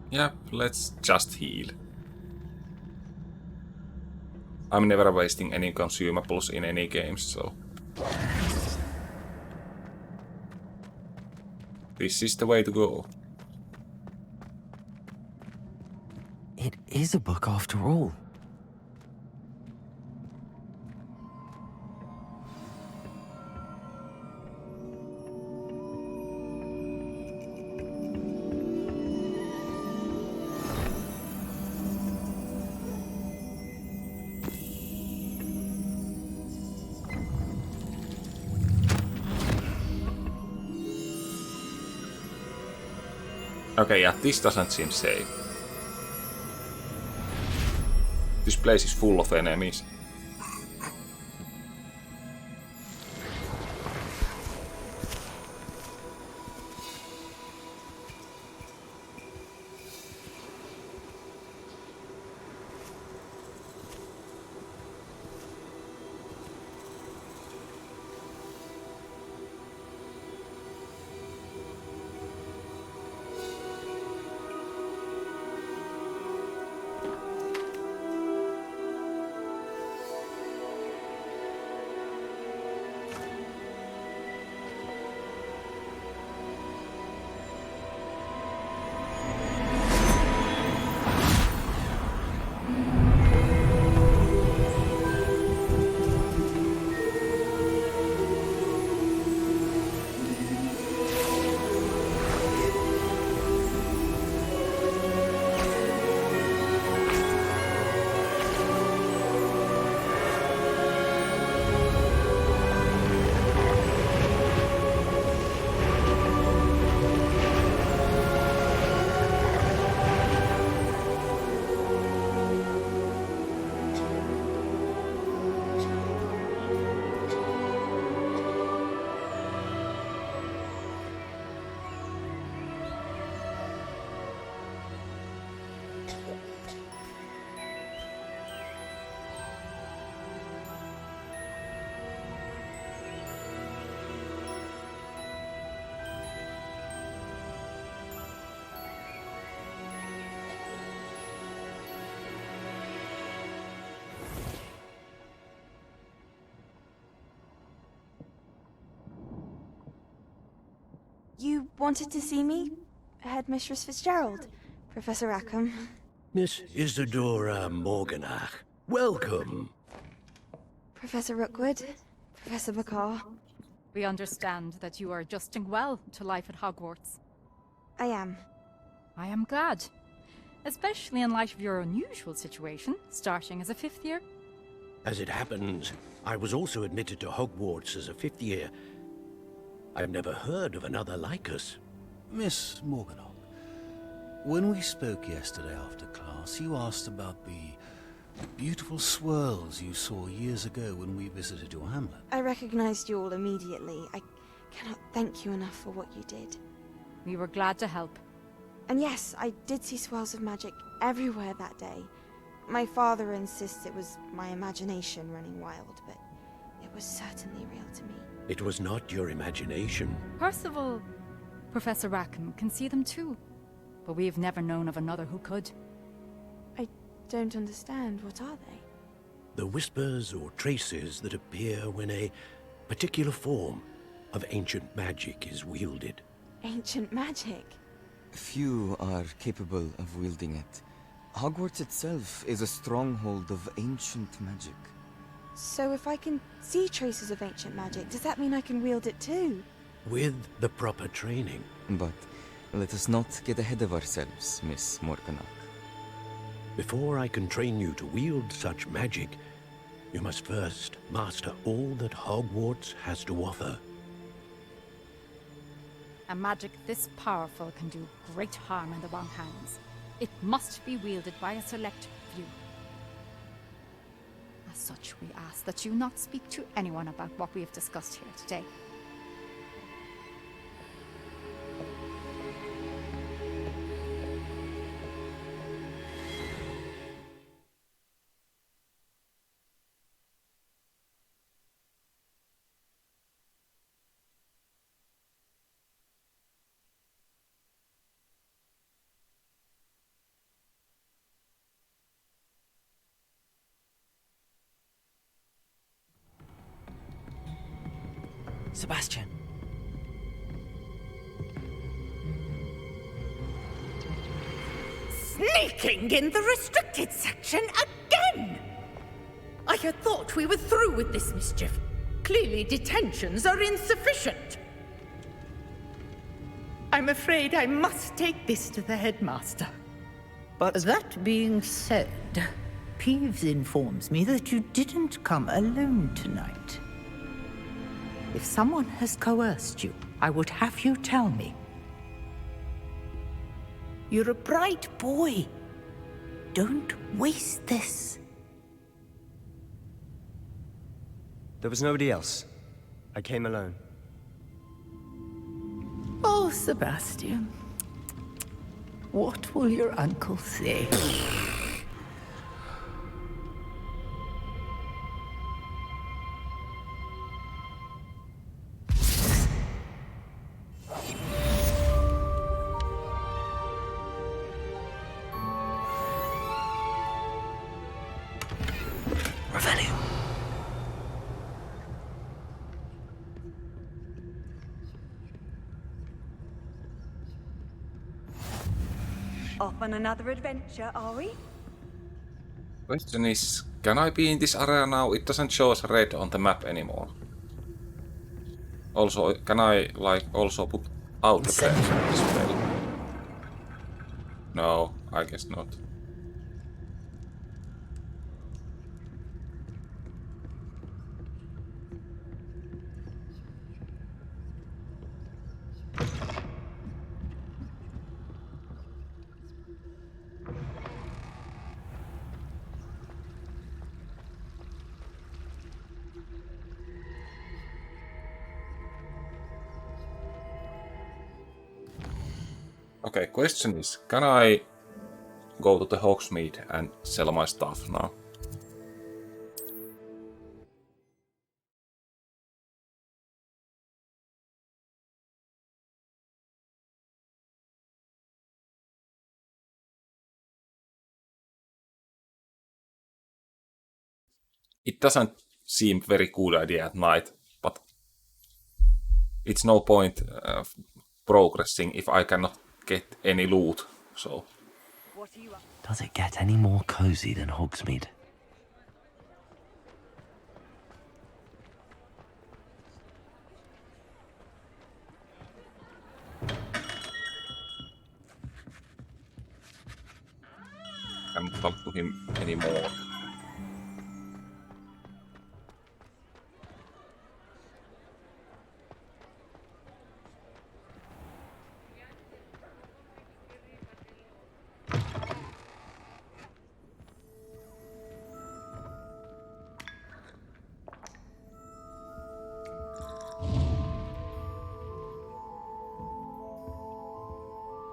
Yeah, let's just heal. I'm never wasting any consumables in any games, so... This is the way to go. It is a book after all. Okay, yeah, this doesn't seem safe. This place is full of enemies. You wanted to see me? Headmistress Fitzgerald? Professor Rackham? Miss Isadora Morganach, welcome. Professor Rookwood? Professor McCaw? We understand that you are adjusting well to life at Hogwarts. I am. I am glad. Especially in light of your unusual situation, starting as a 5th year. As it happens, I was also admitted to Hogwarts as a 5th year. I've never heard of another like us. Miss Morganach, when we spoke yesterday after class, you asked about the beautiful swirls you saw years ago when we visited your hamlet. I recognized you all immediately. I cannot thank you enough for what you did. We were glad to help. And yes, I did see swirls of magic everywhere that day. My father insists it was my imagination running wild, but it was certainly real to me. It was not your imagination. Percival, Professor Rackham can see them too. But we've never known of another who could. I don't understand. What are they? The whispers or traces that appear when a particular form of ancient magic is wielded. Ancient magic? Few are capable of wielding it. Hogwarts itself is a stronghold of ancient magic. So if I can see traces of ancient magic, does that mean I can wield it too? With the proper training. But let us not get ahead of ourselves, Miss Morganach. Before I can train you to wield such magic, you must first master all that Hogwarts has to offer. A magic this powerful can do great harm in the wrong hands. It must be wielded by a select few. As such, we ask that you not speak to anyone about what we have discussed here today. Sebastian. Sneaking in the restricted section again! I had thought we were through with this mischief. Clearly detentions are insufficient. I'm afraid I must take this to the headmaster. But that being said, Peeves informs me that you didn't come alone tonight. If someone has coerced you, I would have you tell me. You're a bright boy. Don't waste this. There was nobody else. I came alone. Oh, Sebastian. What will your uncle say? Off on another adventure, are we? Question is, can I be in this area now? It doesn't show us red on the map anymore. Also, can I also put out the spell? No, I guess not. Okay, question is, can I go to the Hogsmeade and sell my stuff now? It doesn't seem very good idea at night, but it's no point progressing if I cannot get any loot, so... Does it get any more cozy than Hogsmeade? Can't talk to him anymore.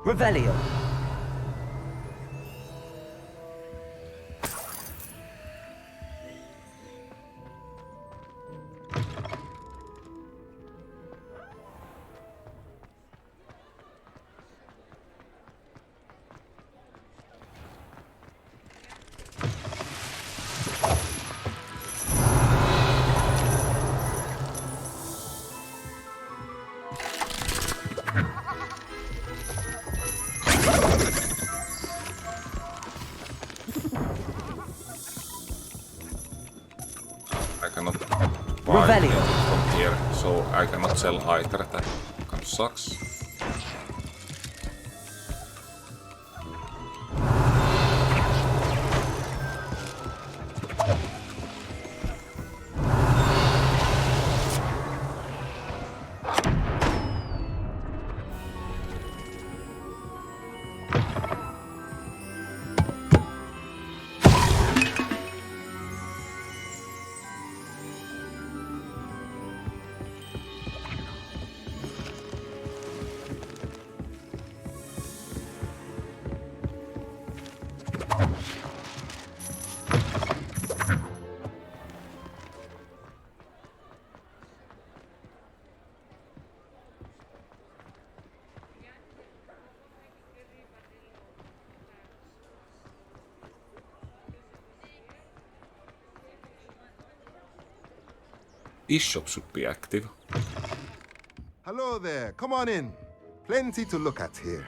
Revelio. cannot buy anything from here, so I cannot sell either. That kind of sucks. This shop should be active. Hello there, come on in. Plenty to look at here.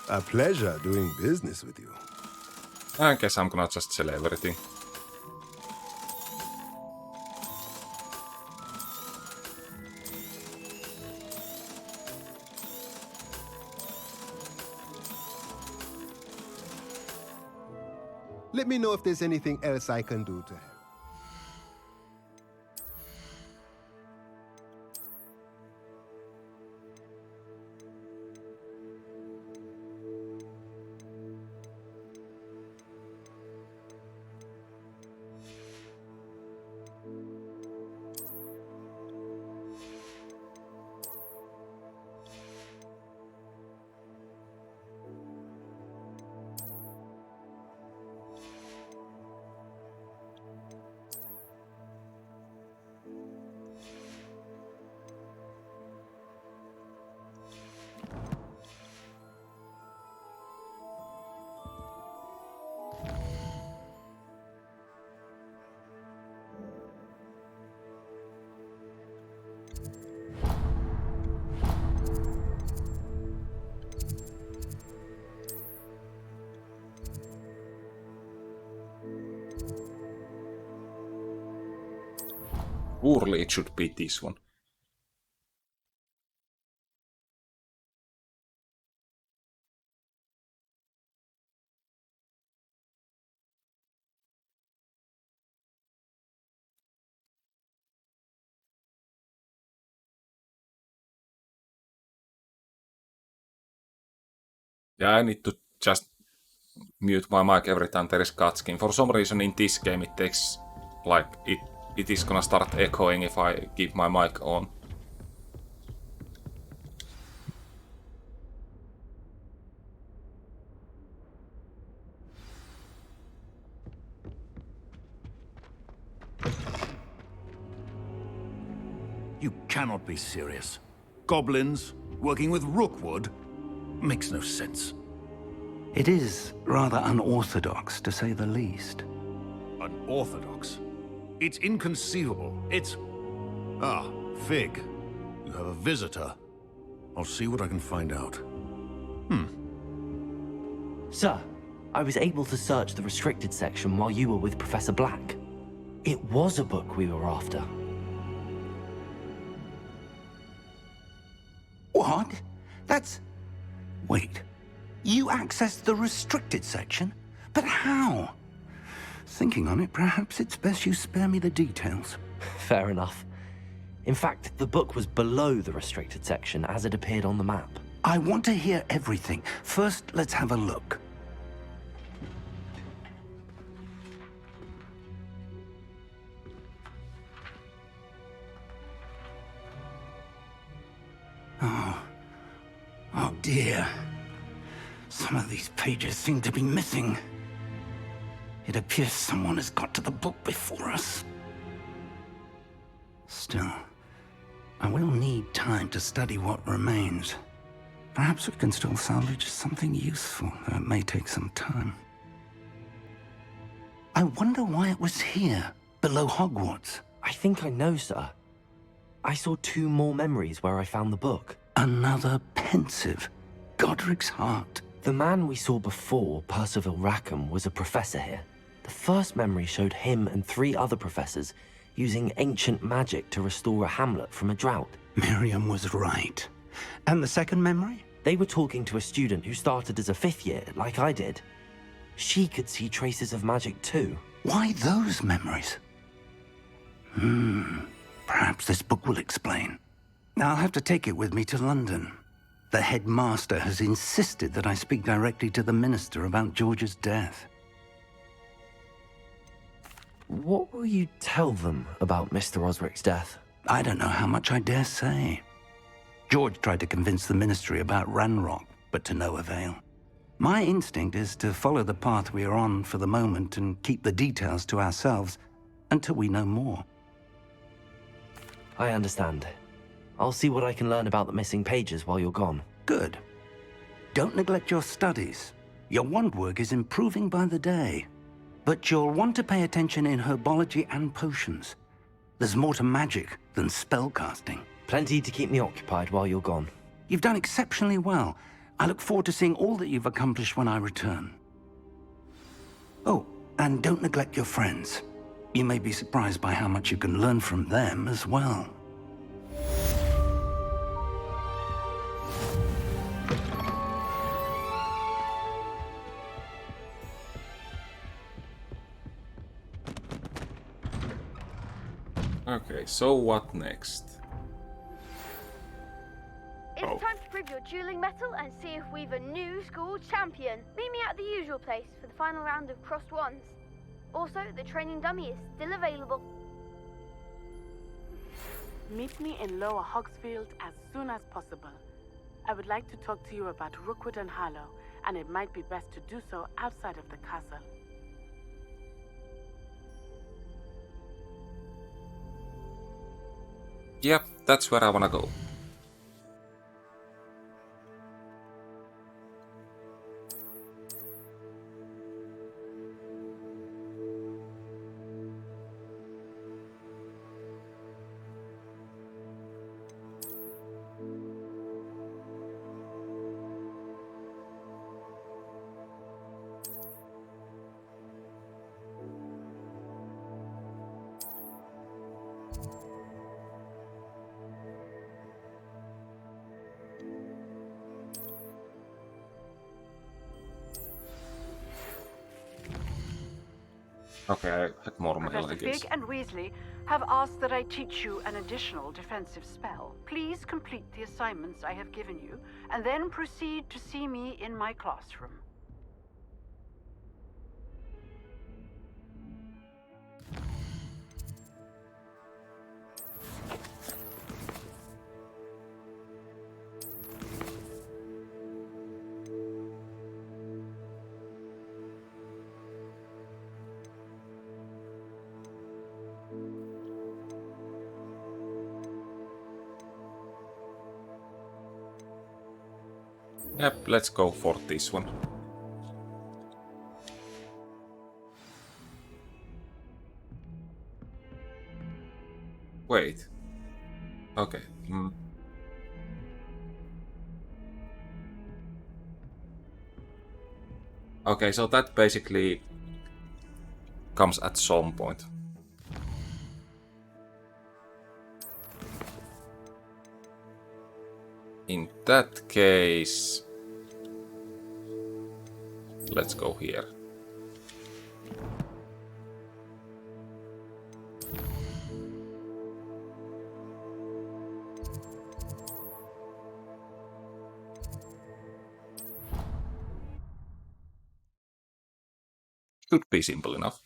A pleasure doing business with you. I guess I'm gonna just sell everything. Let me know if there's anything else I can do to help. Surely it should be this one. Yeah, I need to just mute my mic every time there is cutscene. For some reason in this game it takes like it is gonna start echoing if I keep my mic on. You cannot be serious. Goblins working with Rookwood makes no sense. It is rather unorthodox, to say the least. Unorthodox? It's inconceivable. It's... Ah, Fig. You have a visitor. I'll see what I can find out. Sir, I was able to search the restricted section while you were with Professor Black. It was a book we were after. What? That's... Wait. You accessed the restricted section? But how? Thinking on it, perhaps it's best you spare me the details. Fair enough. In fact, the book was below the restricted section as it appeared on the map. I want to hear everything. First, let's have a look. Oh dear. Some of these pages seem to be missing. It appears someone has got to the book before us. Still, I will need time to study what remains. Perhaps we can still salvage something useful, though it may take some time. I wonder why it was here, below Hogwarts. I think I know, sir. I saw 2 more memories where I found the book. Another pensive. Godric's heart. The man we saw before, Percival Rackham, was a professor here. The first memory showed him and 3 other professors using ancient magic to restore a hamlet from a drought. Miriam was right. And the second memory? They were talking to a student who started as a 5th year, like I did. She could see traces of magic too. Why those memories? Perhaps this book will explain. I'll have to take it with me to London. The headmaster has insisted that I speak directly to the minister about George's death. What will you tell them about Mr. Osric's death? I don't know how much I dare say. George tried to convince the ministry about Ranrock, but to no avail. My instinct is to follow the path we are on for the moment and keep the details to ourselves until we know more. I understand. I'll see what I can learn about the missing pages while you're gone. Good. Don't neglect your studies. Your wand work is improving by the day. But you'll want to pay attention in herbology and potions. There's more to magic than spellcasting. Plenty to keep me occupied while you're gone. You've done exceptionally well. I look forward to seeing all that you've accomplished when I return. Oh, and don't neglect your friends. You may be surprised by how much you can learn from them as well. Okay, so what next? It's time to prove your dueling mettle and see if we've a new school champion. Meet me at the usual place for the final round of crossed wands. Also, the training dummy is still available. Meet me in Lower Hogsfield as soon as possible. I would like to talk to you about Rookwood and Harlow, and it might be best to do so outside of the castle. Yep, that's where I wanna go. Okay, I had more mail, I Professor guess. Fig and Weasley have asked that I teach you an additional defensive spell. Please complete the assignments I have given you, and then proceed to see me in my classroom. Yep, let's go for this one. Wait. Okay. Okay, so that basically comes at some point. In that case, let's go here. Should be simple enough.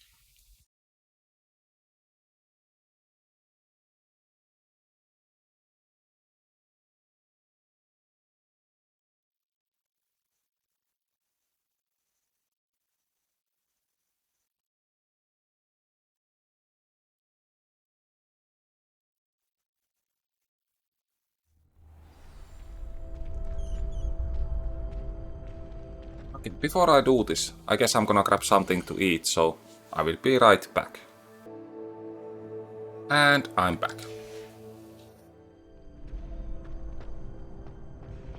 Okay, before I do this, I guess I'm gonna grab something to eat, so I will be right back. And I'm back.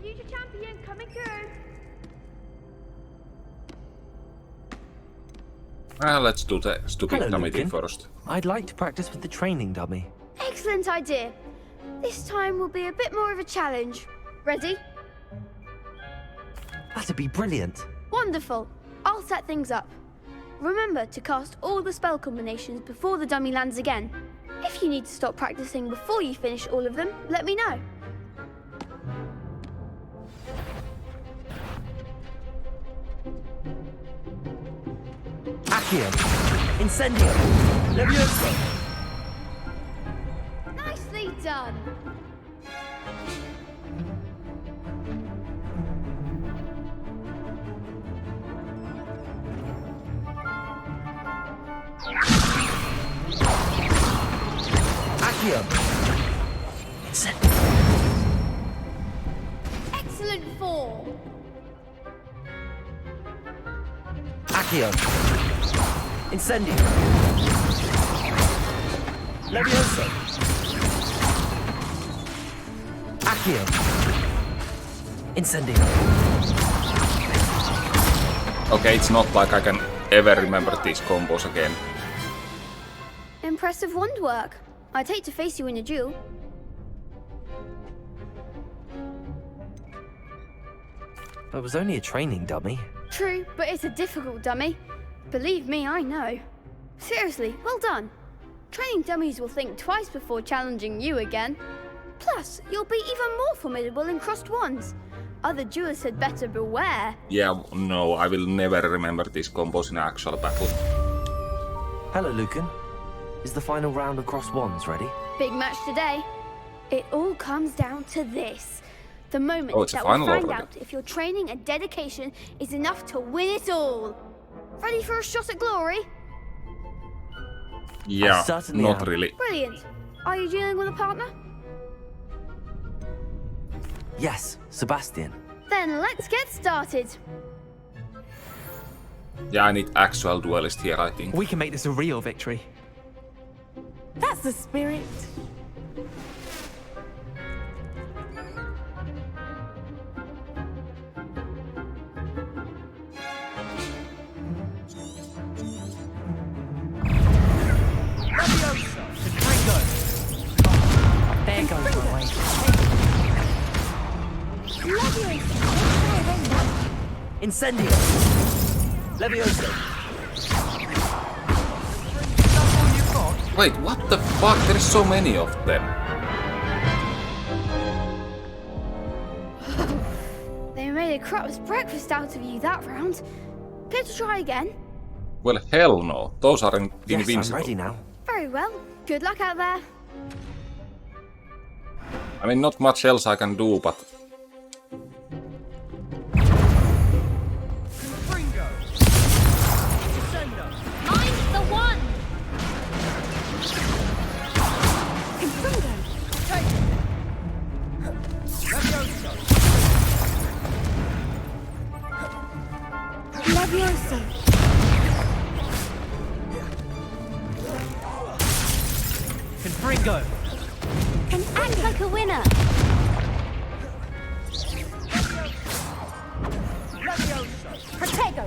Future champion coming through. Let's do the stupid Hello, dummy thing Lucan. first. I'd like to practice with the training dummy. Excellent idea. This time will be a bit more of a challenge. Ready? That'd be brilliant. Wonderful. I'll set things up. Remember to cast all the spell combinations before the dummy lands again. If you need to stop practicing before you finish all of them, let me know. Accio! Incendio! Levioso! Nicely done. Accio! Excellent form. Accio! Incendio! Levioso! Accio! Incendio! Okay, it's not like I can ever remember these combos again. Impressive wand work. I'd hate to face you in a duel. It was only a training dummy. True, but it's a difficult dummy. Believe me, I know. Seriously, well done. Training dummies will think twice before challenging you again. Plus, you'll be even more formidable in crossed wands. Other duelists had better beware. Yeah, no, I will never remember these combos in actual battle. Hello, Lucan. Is the final round of cross wands ready? Big match today. It all comes down to this. The moment Oh, it's a that final we'll find already. out if your training and dedication is enough to win it all. Ready for a shot at glory? Yeah, certainly not am. really. Brilliant. Are you dealing with a partner? Yes, Sebastian. Then let's get started. Yeah, I need actual duelist here, I think. We can make this a real victory. That's the spirit. There goes my way. Incendio! Levioso! Wait, what the fuck? There's so many of them. They made a crap's breakfast out of you that round. Care to try again? Well, hell no. Those aren't Yes, invincible. I'm ready now. Very well. Good luck out there. I mean, not much else I can do, but... I'm the one! Levioso. Confringo! Can act like a winner. Protego.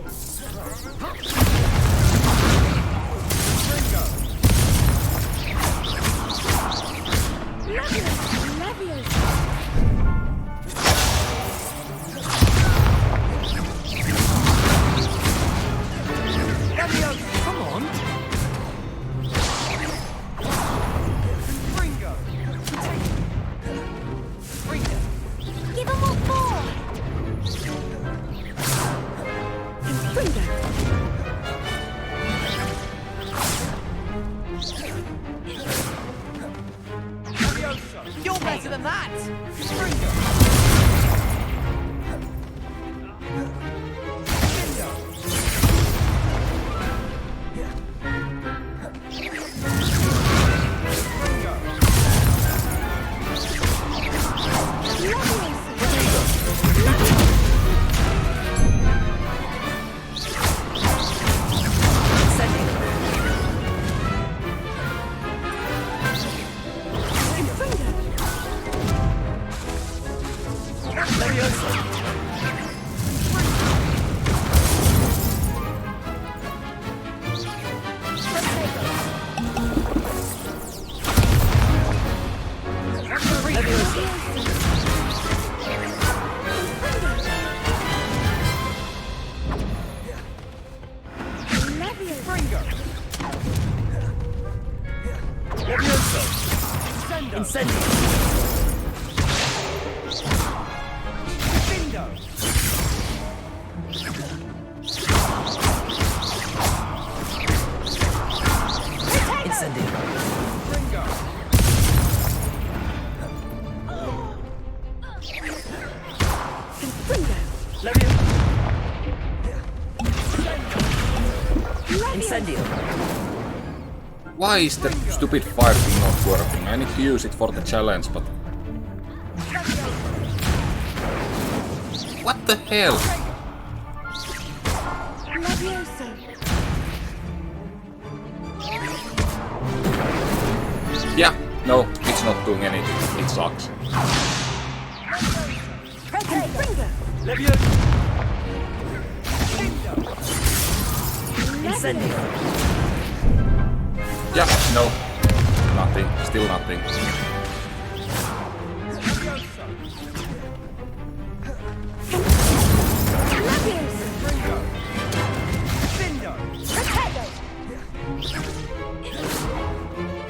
Come on! Give them what for. You're better than that! Levioso! Incendio! Bingo! Incendio! Ringo! Levio! Incendio! Why is the stupid fire thing not working? I need to use it for the challenge, but... What the hell? Yeah, no, it's not doing anything. It sucks. Levio! Incendio! Yeah, no. Nothing. Still nothing.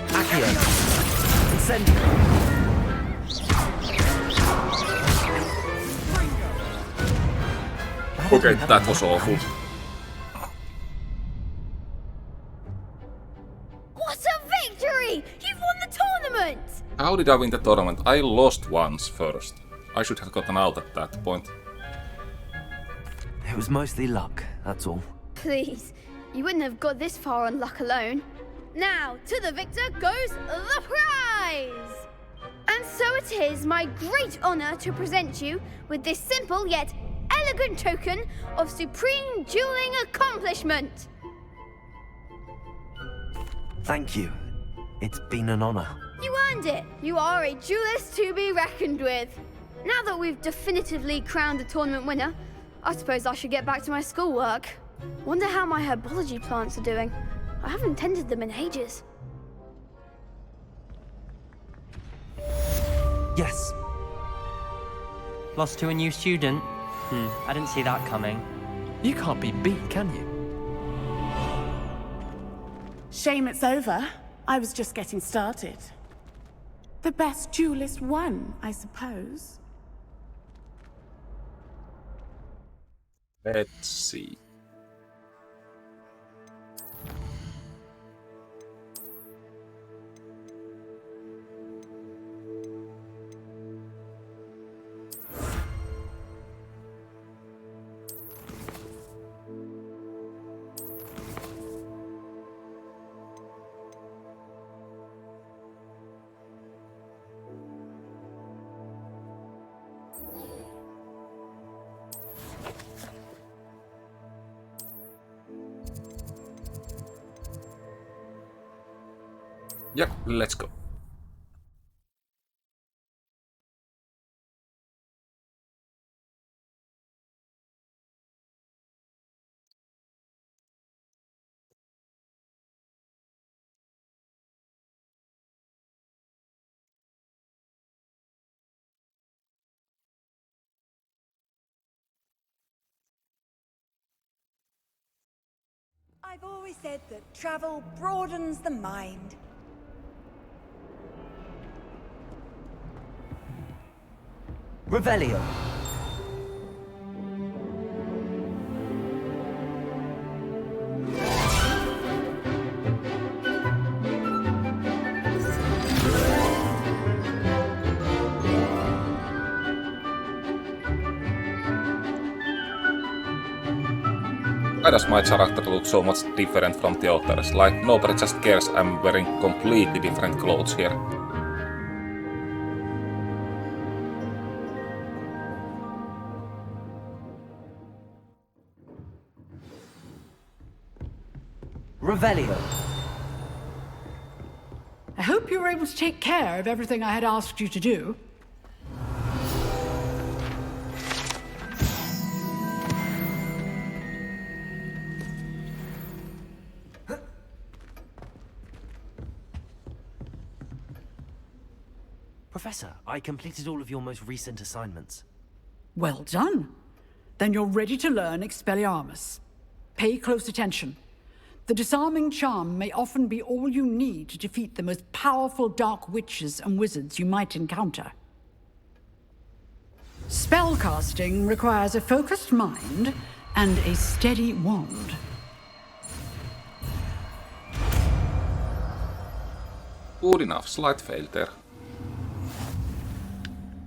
Accio! Incendio! Okay, that was awful. What a victory! You've won the tournament! How did I win the tournament? I lost once first. I should have gotten out at that point. It was mostly luck, that's all. Please, you wouldn't have got this far on luck alone. Now, to the victor goes the prize! And so it is my great honor to present you with this simple yet elegant token of supreme dueling accomplishment. Thank you. It's been an honor. You earned it. You are a duelist to be reckoned with. Now that we've definitively crowned the tournament winner, I suppose I should get back to my schoolwork. Wonder how my herbology plants are doing. I haven't tended them in ages. Yes. Lost to a new student? I didn't see that coming. You can't be beat, can you? Shame it's over. I was just getting started. The best duelist won, I suppose. Let's see. Yep, let's go. I've always said that travel broadens the mind. Revelio! Why does my character look so much different from the others? Like, nobody just cares I'm wearing completely different clothes here. Revelio! I hope you were able to take care of everything I had asked you to do. Professor, I completed all of your most recent assignments. Well done. Then you're ready to learn Expelliarmus. Pay close attention. The disarming charm may often be all you need to defeat the most powerful dark witches and wizards you might encounter. Spellcasting requires a focused mind and a steady wand. Good enough, slight fail there.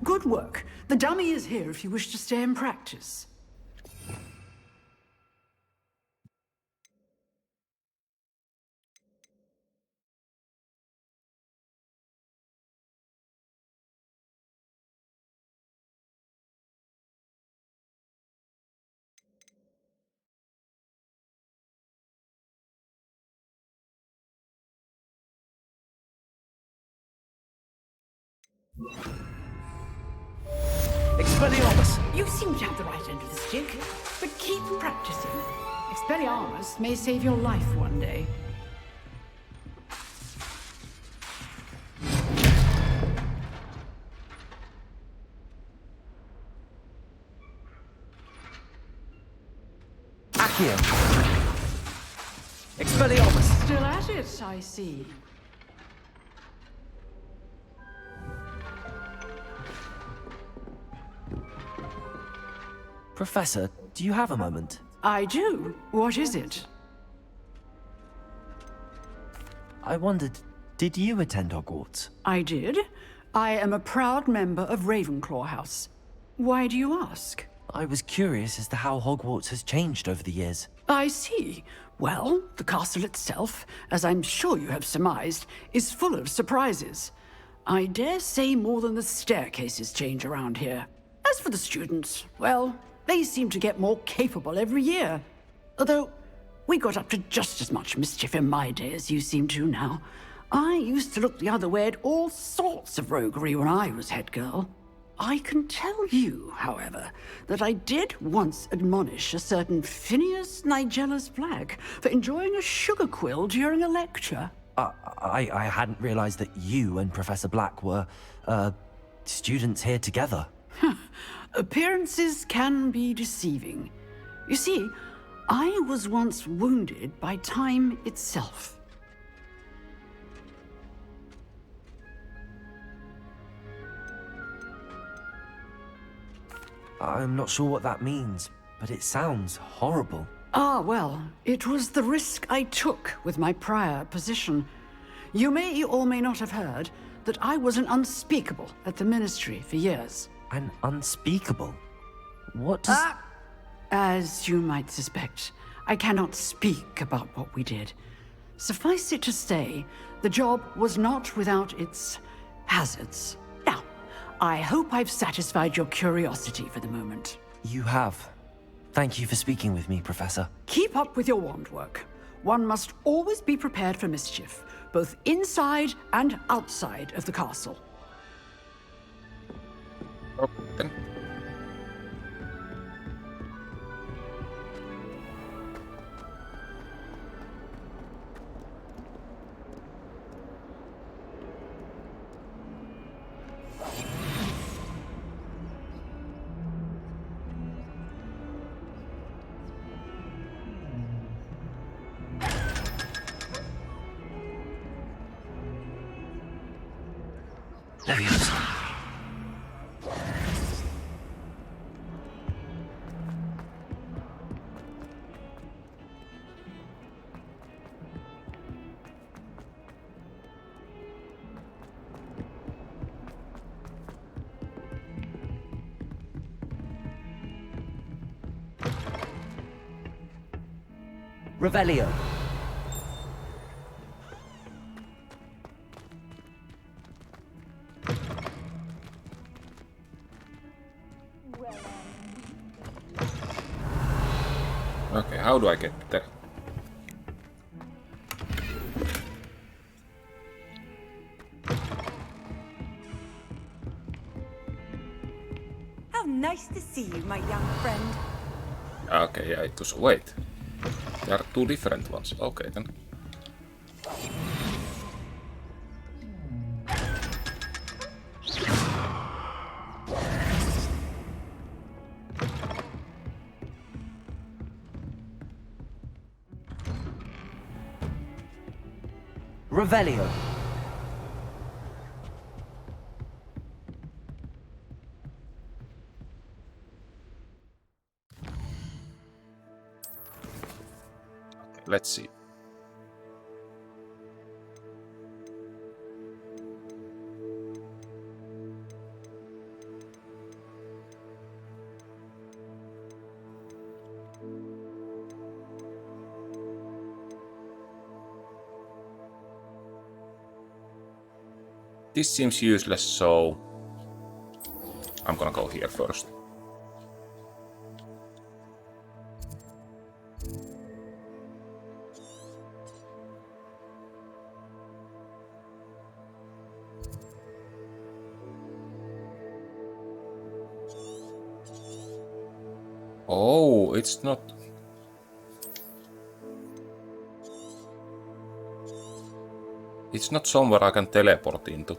Good work. The dummy is here if you wish to stay and practice. Expelliarmus! You seem to have the right end of the stick, but keep practicing. Expelliarmus may save your life one day. Accio! Expelliarmus! Still at it, I see. Professor, do you have a moment? I do. What is it? I wondered, did you attend Hogwarts? I did. I am a proud member of Ravenclaw House. Why do you ask? I was curious as to how Hogwarts has changed over the years. I see. Well, the castle itself, as I'm sure you have surmised, is full of surprises. I dare say more than the staircases change around here. As for the students, well, they seem to get more capable every year. Although, we got up to just as much mischief in my day as you seem to now. I used to look the other way at all sorts of roguery when I was head girl. I can tell you, however, that I did once admonish a certain Phineas Nigellus Black for enjoying a sugar quill during a lecture. I hadn't realized that you and Professor Black were, students here together. Appearances can be deceiving. You see, I was once wounded by time itself. I'm not sure what that means, but it sounds horrible. Ah, well, it was the risk I took with my prior position. You may or may not have heard that I was an unspeakable at the Ministry for years. An unspeakable? What does... As you might suspect, I cannot speak about what we did. Suffice it to say, the job was not without its hazards. Now, I hope I've satisfied your curiosity for the moment. You have. Thank you for speaking with me, Professor. Keep up with your wand work. One must always be prepared for mischief, both inside and outside of the castle. Okay. Leviosa. Revelio. Okay, how do I get there? How nice to see you, my young friend. Okay, yeah, it was... Wait. There are two different ones. Okay, then. Revelio. Let's see. This seems useless, so I'm gonna go here first. Oh, it's not... It's not somewhere I can teleport into.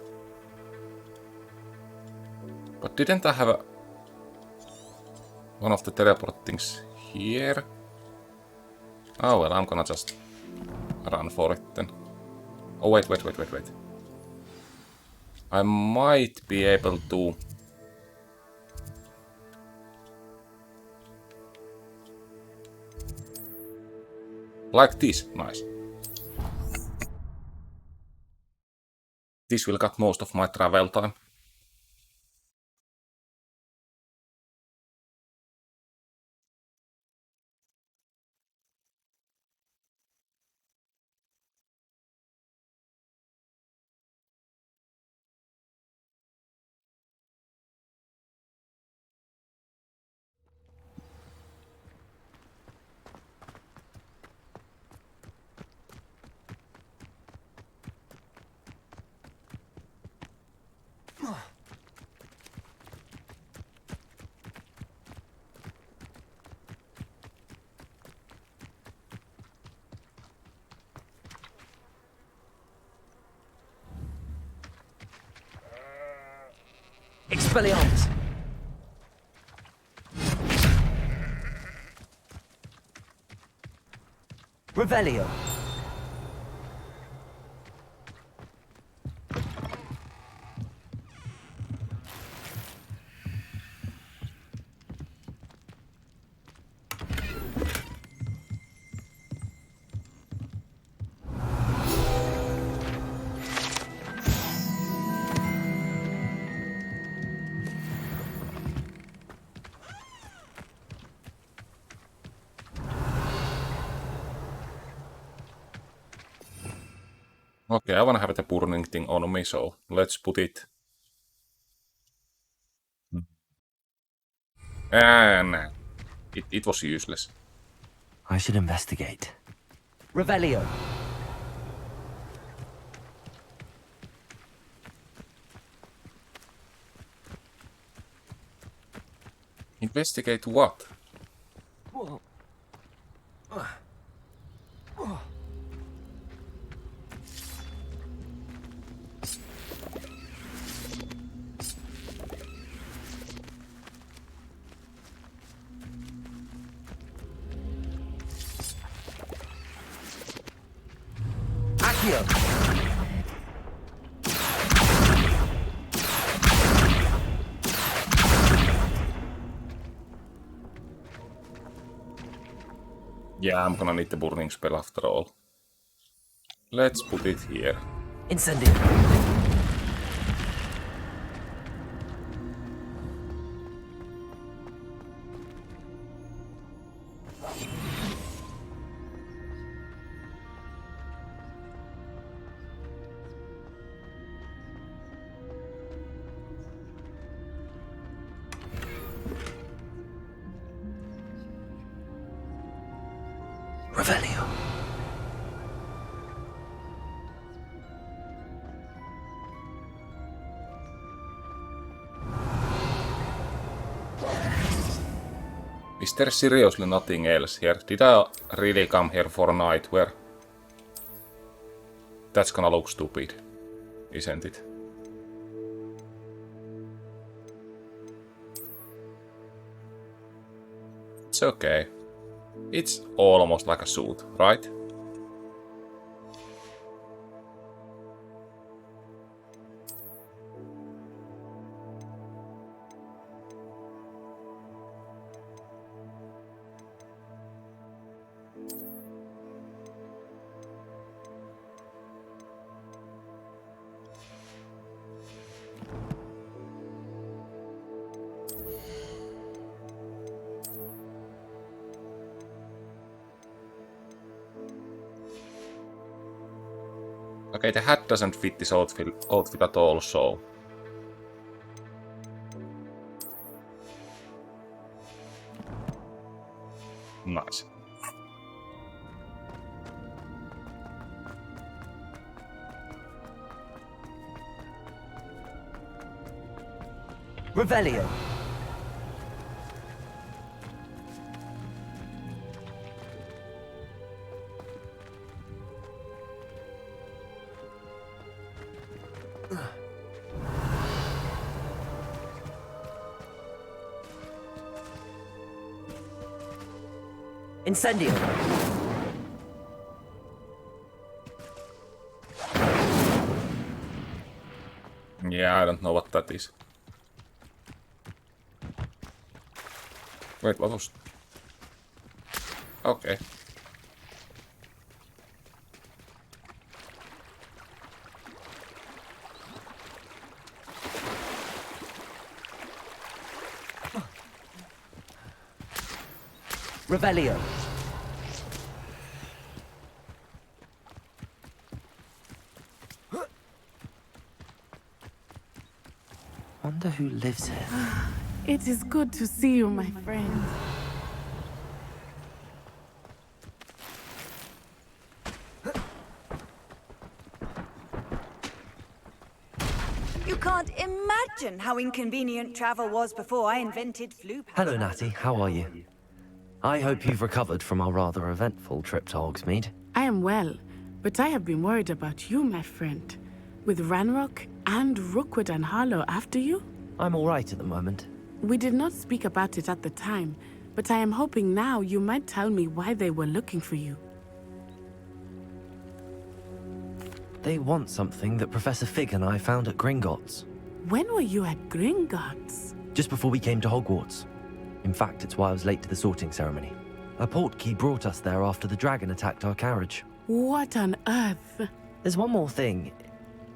But didn't I have one of the teleport things here? Oh well, I'm gonna just run for it then. Oh wait. I might be able to... Like this, nice. This will cut most of my travel time. Expelliarmus. Revelio. Okay, I wanna have the burning thing on me, so let's put it... Nah. It was useless. I should investigate. Revelio. Investigate what? Whoa. Accio. Yeah, I'm gonna need the burning spell after all. Let's put it here. Incendio. Revelio. Is there seriously nothing else here? Did I really come here for a night where... That's gonna look stupid, isn't it? It's okay. It's almost like a suit, right? Okay, the hat doesn't fit this outfit at all, so... Nice. Revelio. Incendio. Yeah, I don't know what that is. Wait, what was... Okay. Revelio. Wonder who lives here. It is good to see you, my friend. You can't imagine how inconvenient travel was before I invented flu. Hello, Natty. How are you? I hope you've recovered from our rather eventful trip to Hogsmeade. I am well, but I have been worried about you, my friend. With Ranrock and Rookwood and Harlow after you? I'm all right at the moment. We did not speak about it at the time, but I am hoping now you might tell me why they were looking for you. They want something that Professor Fig and I found at Gringotts. When were you at Gringotts? Just before we came to Hogwarts. In fact, it's why I was late to the sorting ceremony. A portkey brought us there after the dragon attacked our carriage. What on earth? There's one more thing.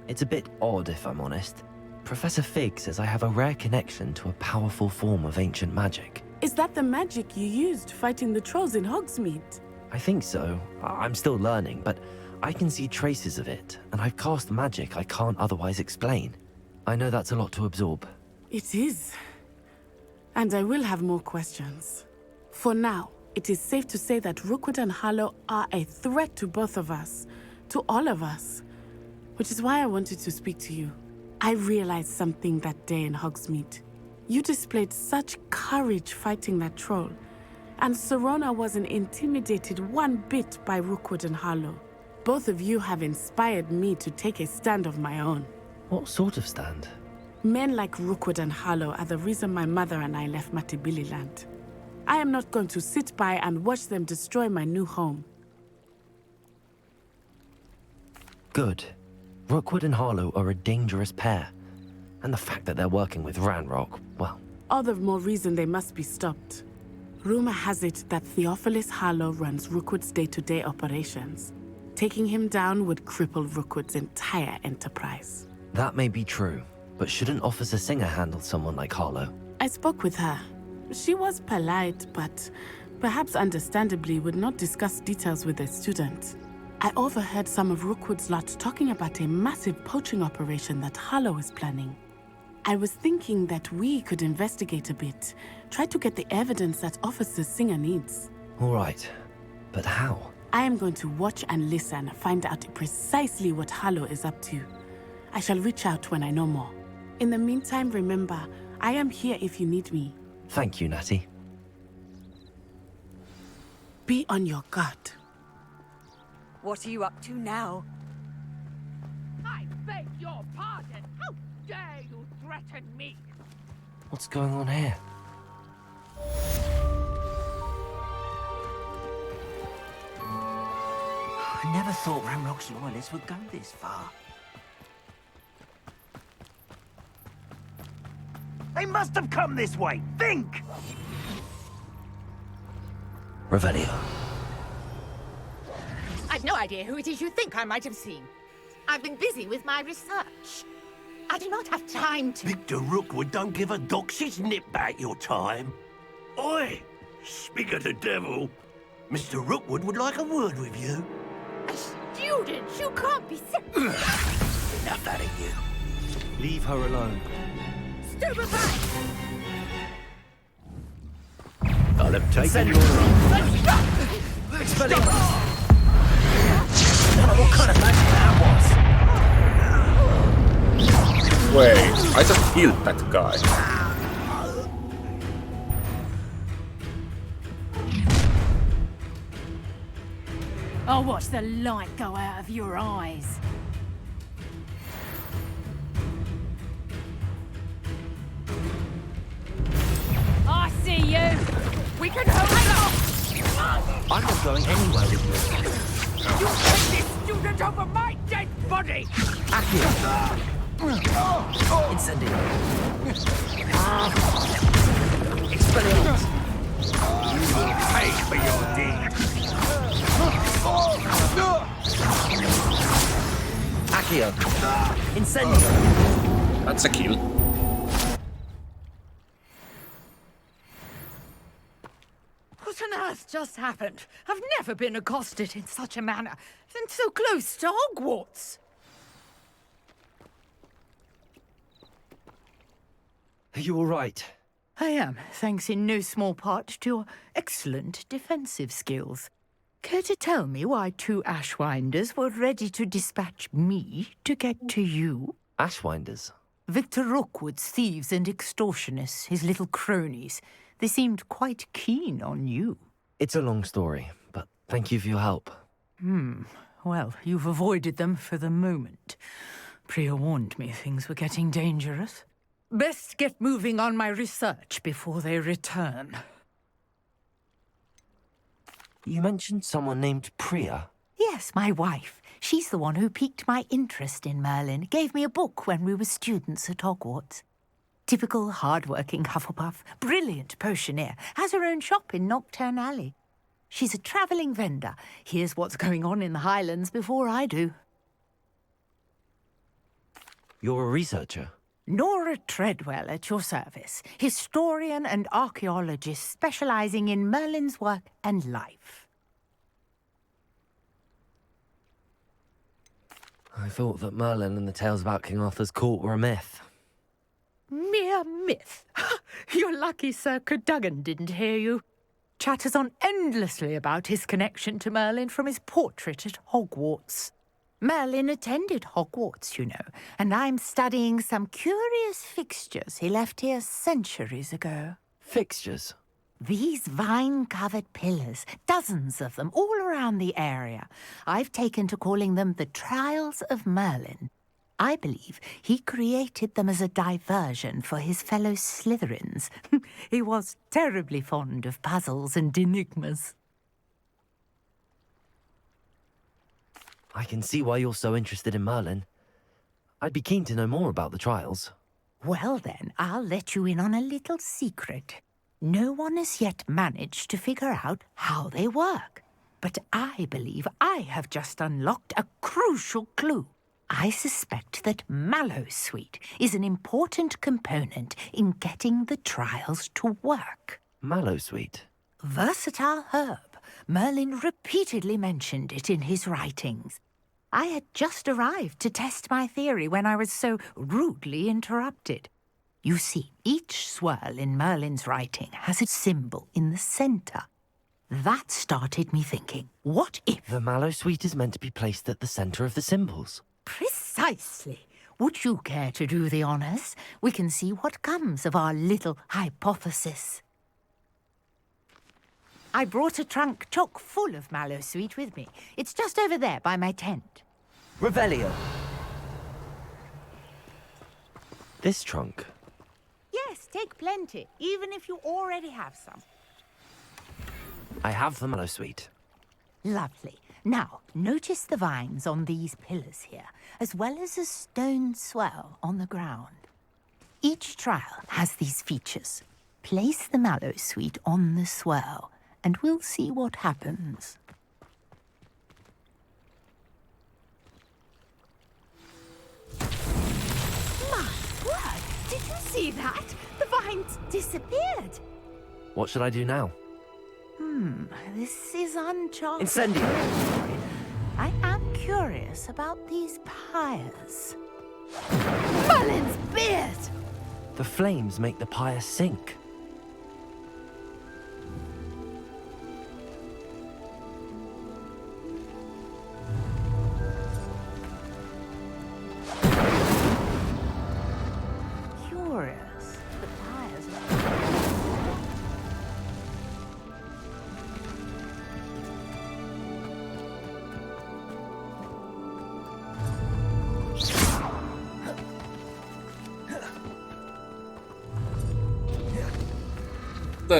It's a bit odd, if I'm honest. Professor Fig says I have a rare connection to a powerful form of ancient magic. Is that the magic you used fighting the trolls in Hogsmeade? I think so. I'm still learning, but I can see traces of it, and I've cast magic I can't otherwise explain. I know that's a lot to absorb. It is. And I will have more questions. For now, it is safe to say that Rookwood and Harlow are a threat to both of us, to all of us, which is why I wanted to speak to you. I realized something that day in Hogsmeade. You displayed such courage fighting that troll, and Serona wasn't intimidated one bit by Rookwood and Harlow. Both of you have inspired me to take a stand of my own. What sort of stand? Men like Rookwood and Harlow are the reason my mother and I left Matibili land. I am not going to sit by and watch them destroy my new home. Good. Rookwood and Harlow are a dangerous pair. And the fact that they're working with Ranrock, well... All the more reason they must be stopped. Rumor has it that Theophilus Harlow runs Rookwood's day-to-day operations. Taking him down would cripple Rookwood's entire enterprise. That may be true, but shouldn't Officer Singer handle someone like Harlow? I spoke with her. She was polite, but perhaps understandably would not discuss details with a student. I overheard some of Rookwood's lot talking about a massive poaching operation that Harlow is planning. I was thinking that we could investigate a bit, try to get the evidence that Officer Singer needs. All right, but how? I am going to watch and listen, find out precisely what Harlow is up to. I shall reach out when I know more. In the meantime, remember, I am here if you need me. Thank you, Natty. Be on your guard. What are you up to now? I beg your pardon. How dare you threaten me? What's going on here? I never thought Ranrock's loyalists would go this far. They must have come this way! Think! Revelio. I've no idea who it is you think I might have seen. I've been busy with my research. I do not have time to... Victor Rookwood don't give a doxy's nip back your time. Oi! Speak of the devil. Mr. Rookwood would like a word with you. A students! You can't be Enough out of you. Leave her alone. stupefied! I'll have taken your What kind of magic that Wait, I just killed that guy. I'll watch the light go out of your eyes. I see you! We can hold it off! I'm not going anywhere with you. You take this student over my dead body! Accio. Incendio. Expelliarmus. You will pay for your deeds. Accio. Incendio. That's a kill. What on earth just happened? I've never been accosted in such a manner, and so close to Hogwarts. Are you all right? I am, thanks in no small part to your excellent defensive skills. Care to tell me why 2 Ashwinders were ready to dispatch me to get to you? Ashwinders? Victor Rookwood's thieves and extortionists, his little cronies. They seemed quite keen on you. It's a long story, but thank you for your help. Well, you've avoided them for the moment. Priya warned me things were getting dangerous. Best get moving on my research before they return. You mentioned someone named Priya. Yes, my wife. She's the one who piqued my interest in Merlin, gave me a book when we were students at Hogwarts. Typical hard-working Hufflepuff, brilliant potioneer, has her own shop in Nocturne Alley. She's a travelling vendor, hears what's going on in the Highlands before I do. You're a researcher? Nora Treadwell at your service, historian and archaeologist specialising in Merlin's work and life. I thought that Merlin and the tales about King Arthur's court were a myth. Mere myth. You're lucky Sir Cadogan didn't hear you. Chatters on endlessly about his connection to Merlin from his portrait at Hogwarts. Merlin attended Hogwarts, you know, and I'm studying some curious fixtures he left here centuries ago. Fixtures? These vine-covered pillars, dozens of them, all around the area. I've taken to calling them the Trials of Merlin. I believe he created them as a diversion for his fellow Slytherins. He was terribly fond of puzzles and enigmas. I can see why you're so interested in Merlin. I'd be keen to know more about the trials. Well then, I'll let you in on a little secret. No one has yet managed to figure out how they work. But I believe I have just unlocked a crucial clue. I suspect that Mallowsweet is an important component in getting the trials to work. Mallowsweet? Versatile herb. Merlin repeatedly mentioned it in his writings. I had just arrived to test my theory when I was so rudely interrupted. You see, each swirl in Merlin's writing has a symbol in the centre. That started me thinking, what if... The Mallowsweet is meant to be placed at the centre of the symbols. Precisely. Would you care to do the honours? We can see what comes of our little hypothesis. I brought a trunk chock full of Mallowsweet with me. It's just over there by my tent. Revelio. This trunk? Yes, take plenty, even if you already have some. I have the Mallowsweet. Lovely. Now, notice the vines on these pillars here, as well as a stone swell on the ground. Each trial has these features. Place the Mallowsweet on the swell, and we'll see what happens. My word! Did you see that? The vines disappeared. What should I do now? This is uncharted. Incendio! I am curious curious about these pyres. Merlin's beard! The flames make the pyre sink. Curious. The pyres.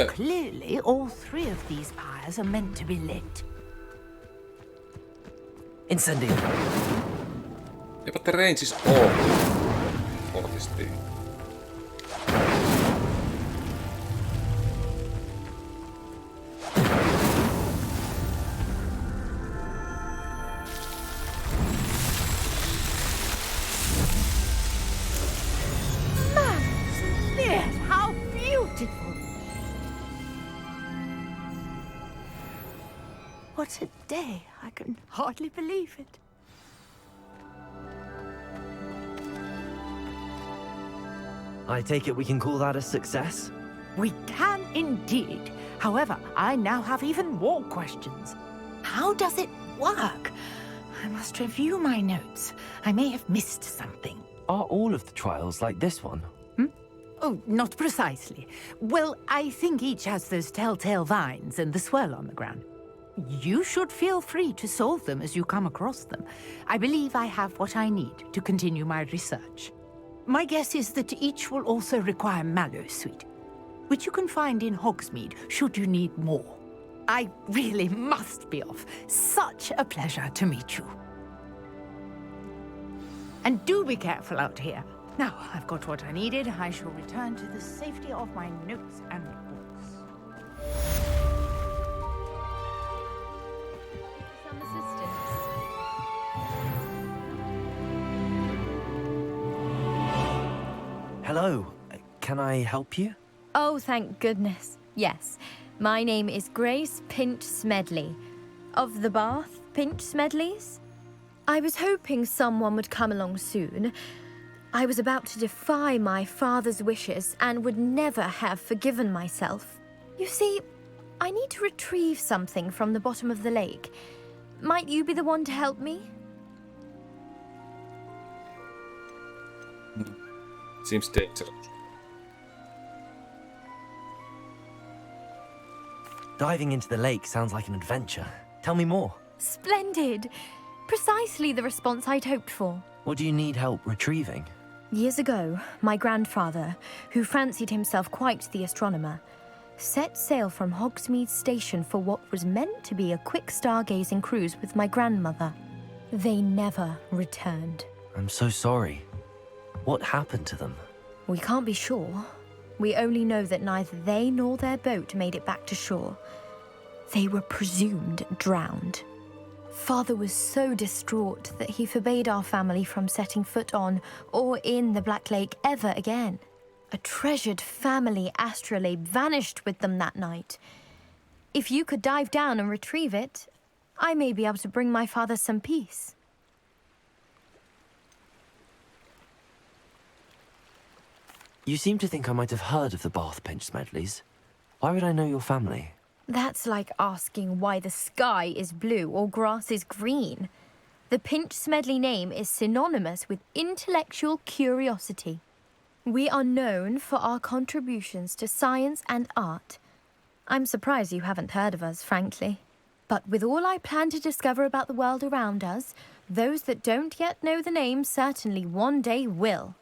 Clearly, all three of these pyres are meant to be lit. Incendio. Yeah, but the range is awful for this thing. Man's beard, how beautiful! What a day! I can hardly believe it. I take it we can call that a success? We can indeed. However, I now have even more questions. How does it work? I must review my notes. I may have missed something. Are all of the trials like this one? Oh, not precisely. Well, I think each has those telltale vines and the swirl on the ground. You should feel free to solve them as you come across them. I believe I have what I need to continue my research. My guess is that each will also require Mallowsweet, which you can find in Hogsmeade should you need more. I really must be off. Such a pleasure to meet you. And do be careful out here. Now, I've got what I needed. I shall return to the safety of my notes and books. Some assistance. Hello. Can I help you? Oh, thank goodness. Yes. My name is Grace Pinch Smedley. Of the Bath Pinch Smedleys? I was hoping someone would come along soon. I was about to defy my father's wishes and would never have forgiven myself. You see, I need to retrieve something from the bottom of the lake. Might you be the one to help me? Seems dangerous. Diving into the lake sounds like an adventure. Tell me more. Splendid! Precisely the response I'd hoped for. What do you need help retrieving? Years ago, my grandfather, who fancied himself quite the astronomer, set sail from Hogsmeade Station for what was meant to be a quick stargazing cruise with my grandmother. They never returned. I'm so sorry. What happened to them? We can't be sure. We only know that neither they nor their boat made it back to shore. They were presumed drowned. Father was so distraught that he forbade our family from setting foot on or in the Black Lake ever again. A treasured family astrolabe vanished with them that night. If you could dive down and retrieve it, I may be able to bring my father some peace. You seem to think I might have heard of the Bath Pinch Smedleys. Why would I know your family? That's like asking why the sky is blue or grass is green. The Pinch Smedley name is synonymous with intellectual curiosity. We are known for our contributions to science and art. I'm surprised you haven't heard of us, frankly. But with all I plan to discover about the world around us, those that don't yet know the name certainly one day will.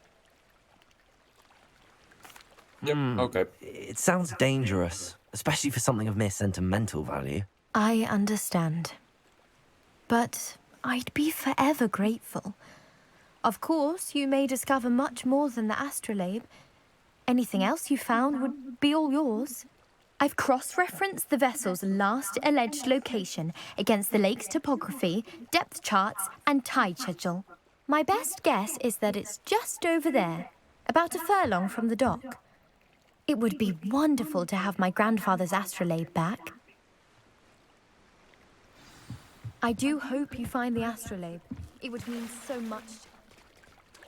Yep, okay. It sounds dangerous, especially for something of mere sentimental value. I understand. But I'd be forever grateful. Of course, you may discover much more than the astrolabe. Anything else you found would be all yours. I've cross-referenced the vessel's last alleged location against the lake's topography, depth charts, and tide schedule. My best guess is that it's just over there, about a furlong from the dock. It would be wonderful to have my grandfather's astrolabe back. I do hope you find the astrolabe. It would mean so much.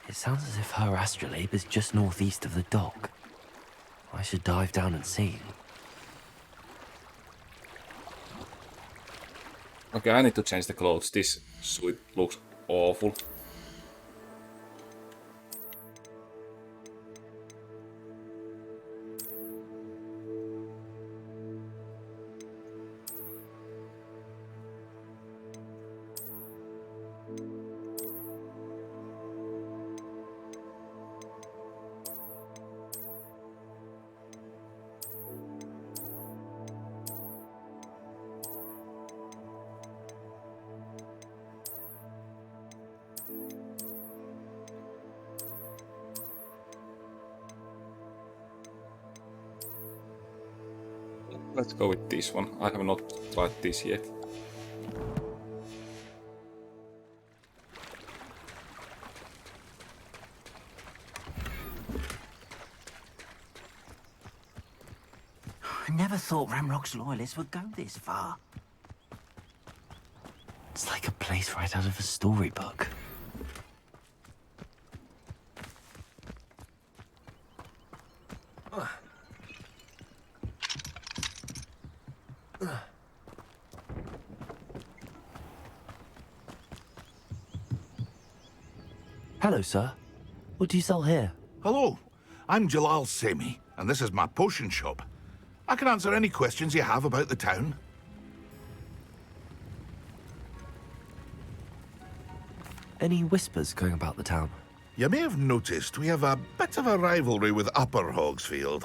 It sounds as if her astrolabe is just northeast of the dock. I should dive down and see. Okay, I need to change the clothes. This suit looks awful. Let's go with this one. I have not tried this yet. I never thought Ramrock's loyalists would go this far. It's like a place right out of a storybook. Hello, sir. What do you sell here? Hello, I'm Jalal Semi, and this is my potion shop. I can answer any questions you have about the town. Any whispers going about the town? You may have noticed we have a bit of a rivalry with Upper Hogsfield.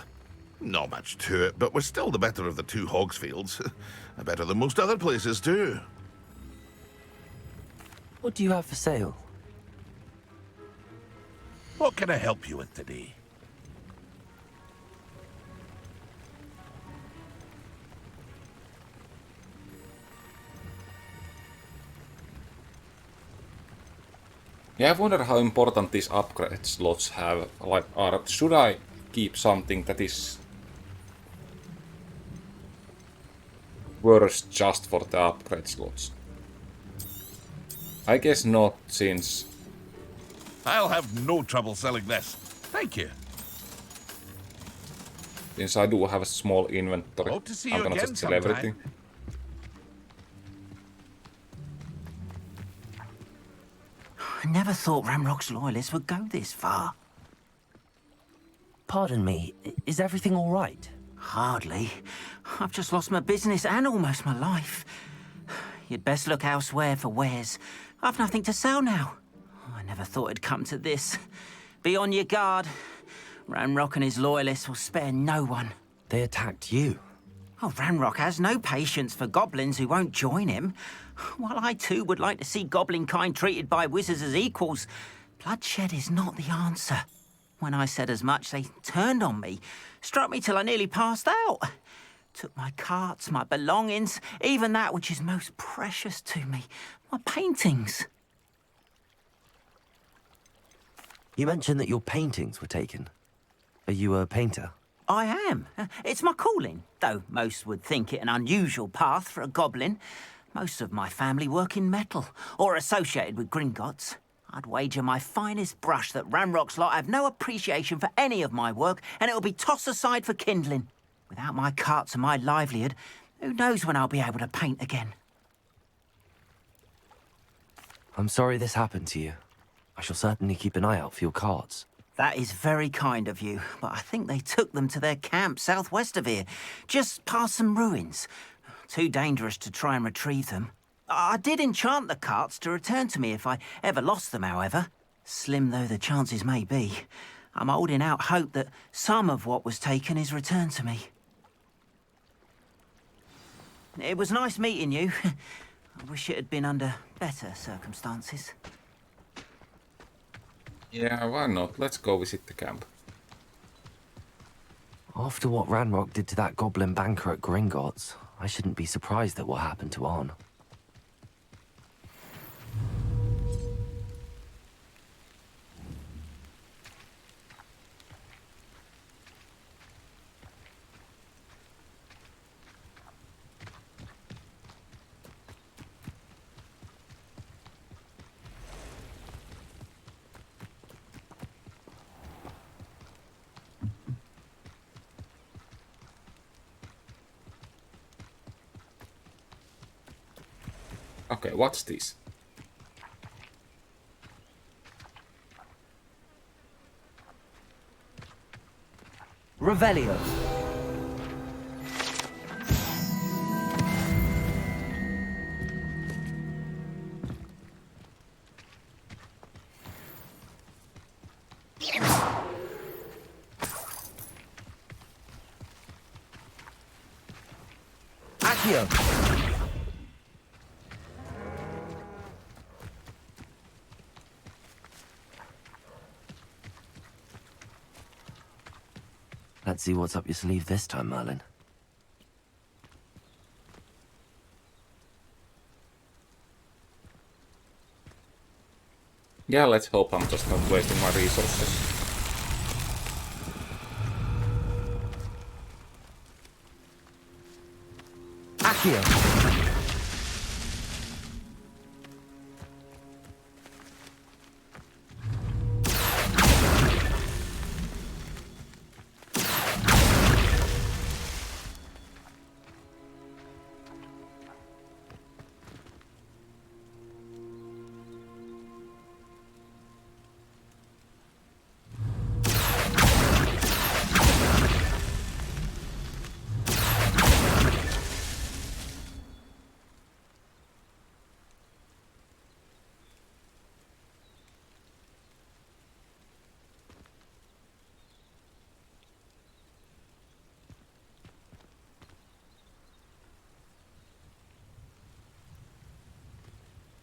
Not much to it, but we're still the better of the two Hogsfields. Better than most other places, too. What do you have for sale? What can I help you with today? Yeah, I wonder how important these upgrade slots have. Like, should I keep something that is worse just for the upgrade slots? I guess not, since I'll have no trouble selling this. Thank you. Since I do have a small inventory, Hope to see I'm you gonna again just sell sometime. everything. I never thought Ramrock's loyalists would go this far. Pardon me, is everything all right? Hardly. I've just lost my business and almost my life. You'd best look elsewhere for wares. I've nothing to sell now. I never thought it'd come to this. Be on your guard. Ranrock and his loyalists will spare no one. They attacked you. Oh, Ranrock has no patience for goblins who won't join him. While I too would like to see goblin kind treated by wizards as equals, bloodshed is not the answer. When I said as much, they turned on me, struck me till I nearly passed out. Took my carts, my belongings, even that which is most precious to me, my paintings. You mentioned that your paintings were taken. Are you a painter? I am. It's my calling, though most would think it an unusual path for a goblin. Most of my family work in metal, or associated with Gringotts. I'd wager my finest brush that Ranrock's lot have no appreciation for any of my work, and it'll be tossed aside for kindling. Without my carts and my livelihood, who knows when I'll be able to paint again? I'm sorry this happened to you. I shall certainly keep an eye out for your carts. That is very kind of you, but I think they took them to their camp southwest of here, just past some ruins. Too dangerous to try and retrieve them. I did enchant the carts to return to me if I ever lost them, however. Slim though the chances may be, I'm holding out hope that some of what was taken is returned to me. It was nice meeting you. I wish it had been under better circumstances. Yeah, why not? Let's go visit the camp. After what Ranrock did to that goblin banker at Gringotts, I shouldn't be surprised at what happened to Arn. Okay, what's this? Revelio. Accio. Let's see what's up your sleeve this time, Merlin. Yeah, let's hope I'm just not wasting my resources. Accio.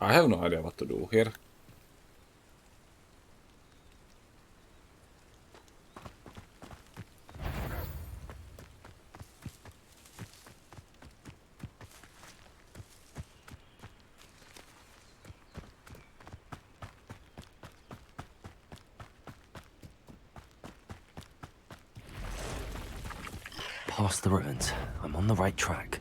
I have no idea what to do here. Past the ruins. I'm on the right track.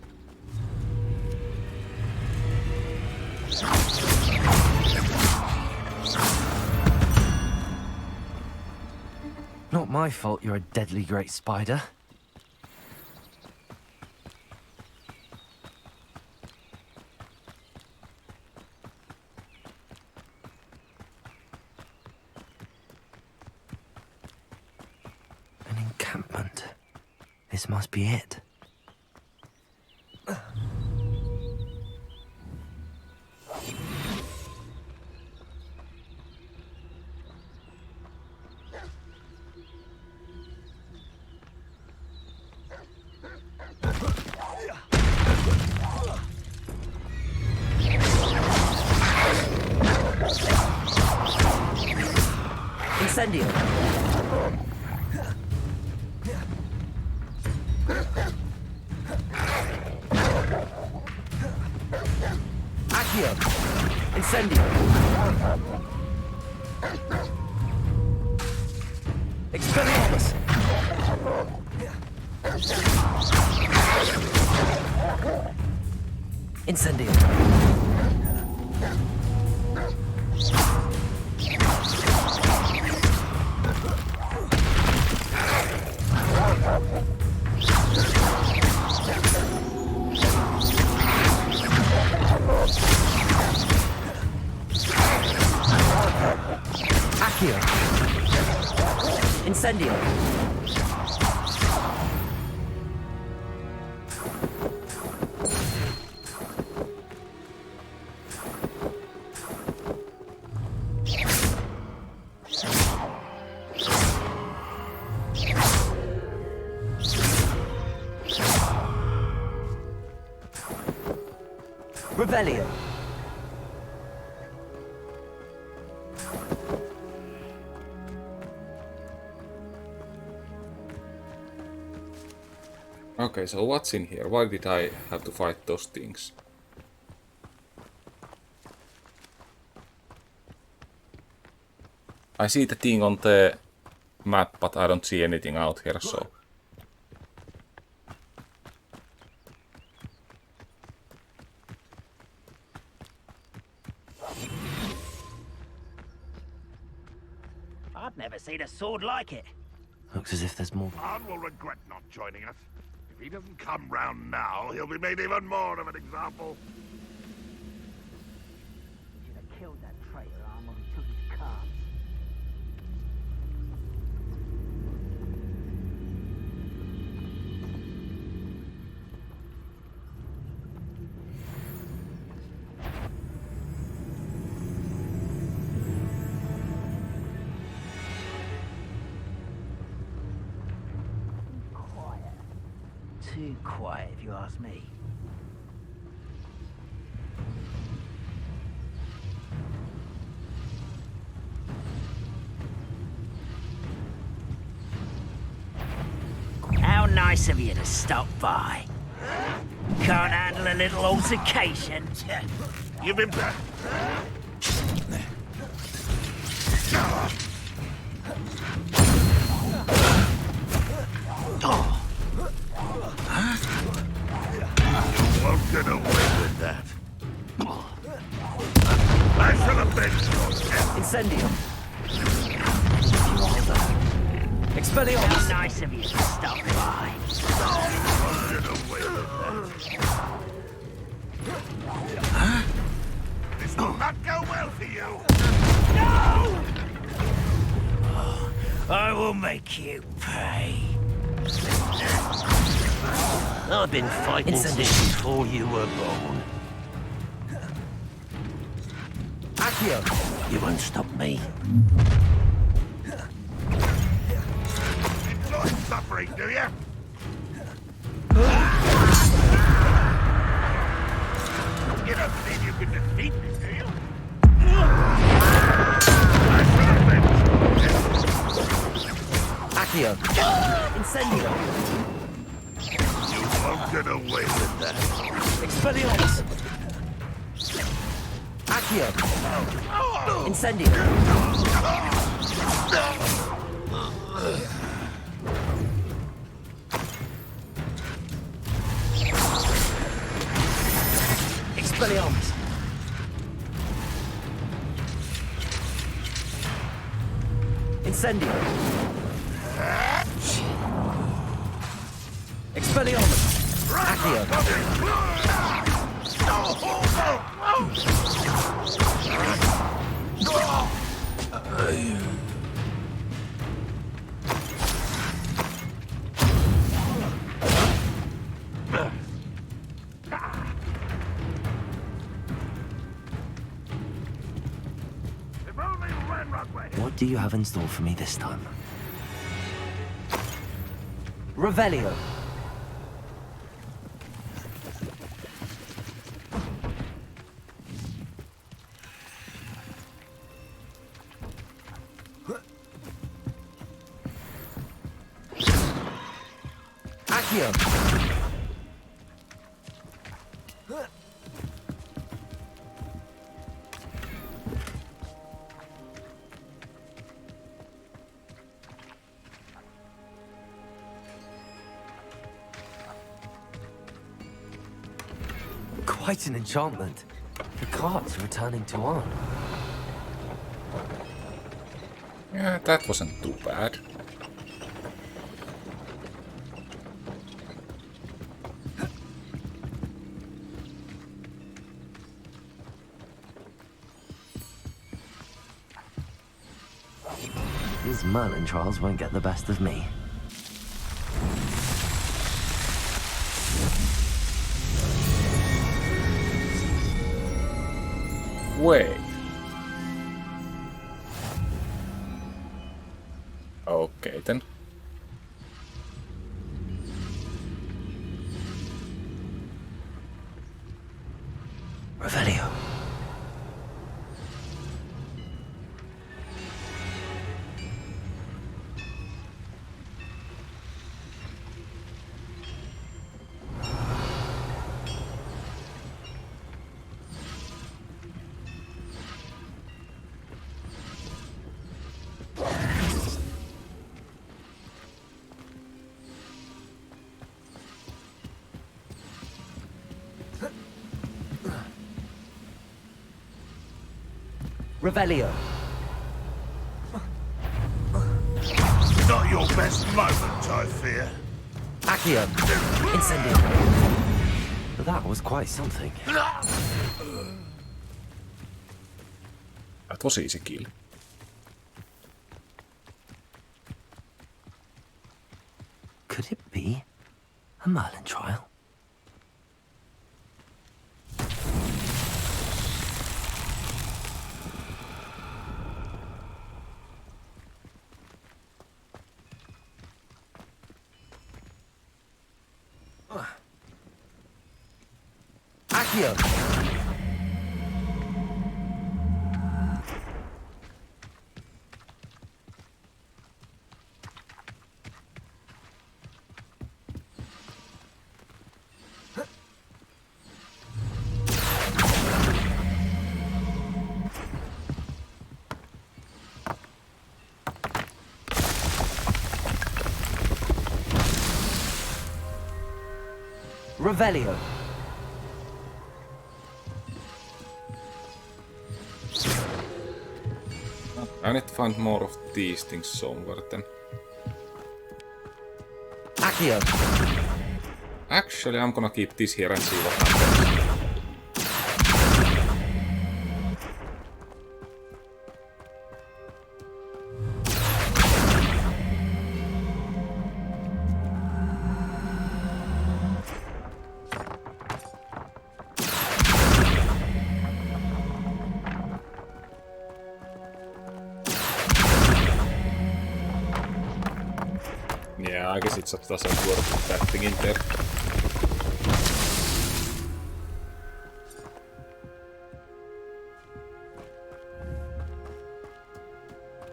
Not my fault you're a deadly great spider. An encampment. This must be it. Incendio. Accio. Incendio. Expelliarmus. Incendio. Accio. Incendio. Rebellion. Okay, so what's in here? Why did I have to fight those things? I see the thing on the map, but I don't see anything out here, so... I've never seen a sword like it. Looks as if there's more. Arn will regret not joining us. If he doesn't come round now, he'll be made even more of an example. too quiet, if you ask me. How nice of you to stop by. Can't handle a little altercation. You've been back. You won't get away with that. I shall avenge your Incendio. Expelliarmus. How nice of you to stop by. Get away with that. This will not go well for you. No! I will make you pay. I've been fighting since before you were born. Accio! You won't stop me. Enjoy suffering, do you? You don't believe you can defeat me, do you? Accio. Incendio. You won't get away with that. Expelliarmus. Accio. Incendio. Expelliarmus. Incendio. Expelliarmus. Accio. What do you have in store for me this time? Revelio. Accio. Quite an enchantment. The cart's returning to on. Yeah, that wasn't too bad. These Merlin trials won't get the best of me. Wait. Okay then. Revelio. Revelio. Not your best moment, I fear. Accio. Incendio. That was quite something. That was easy kill. Could it be a Merlin trial? Accio! Revelio. I need to find more of these things somewhere then. Accio. Actually, I'm gonna keep this here and see what happens. Yeah, I guess it just doesn't work with that thing in there.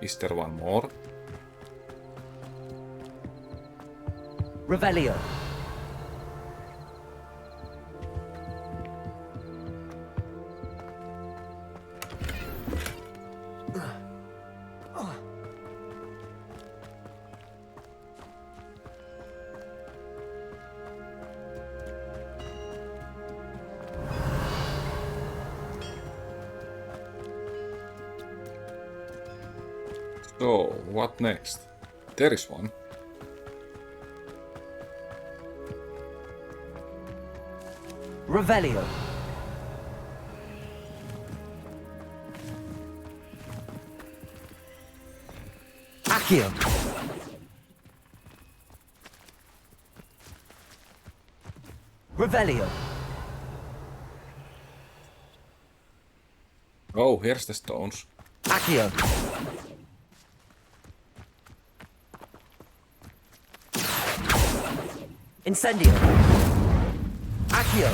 Is there one more? Revelio. So, what next? There is one. Revelio. Accio. Revelio. Oh, here's the stones. Accio. Incendio. Accio.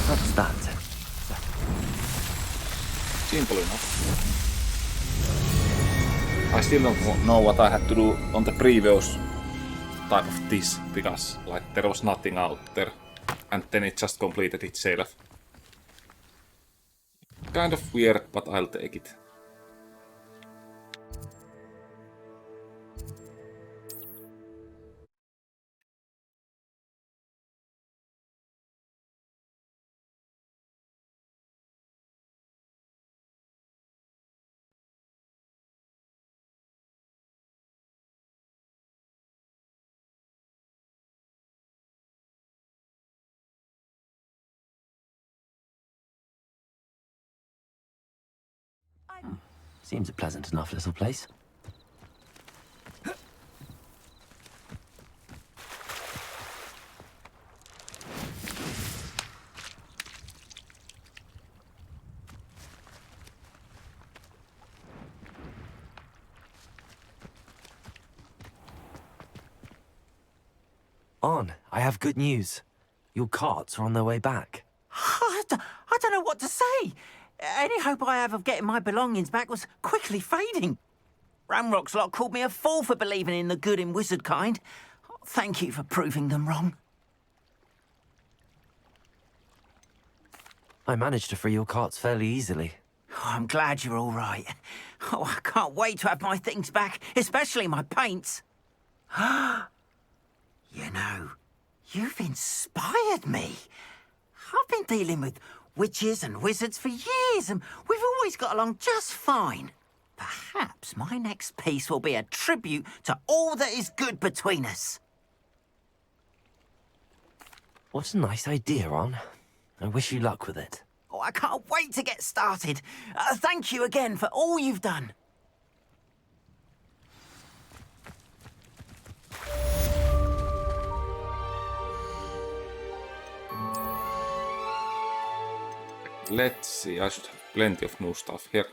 What's that? Simple enough. I still don't know what I had to do on the previous type of this, because like there was nothing out there and then it just completed itself. Kind of weird, but I'll take it. Seems a pleasant enough little place. On, I have good news. Your carts are on their way back. I don't know what to say. Any hope I have of getting my belongings back was quickly fading. Ramrock's lot called me a fool for believing in the good in wizard kind. Thank you for proving them wrong. I managed to free your carts fairly easily. Oh, I'm glad you're all right. Oh, I can't wait to have my things back, especially my paints. You know, you've inspired me. I've been dealing with witches and wizards for years, and we've always got along just fine. Perhaps my next piece will be a tribute to all that is good between us. What a nice idea, On. I wish you luck with it. Oh, I can't wait to get started. Thank you again for all you've done. Let's see, I should have plenty of new stuff here.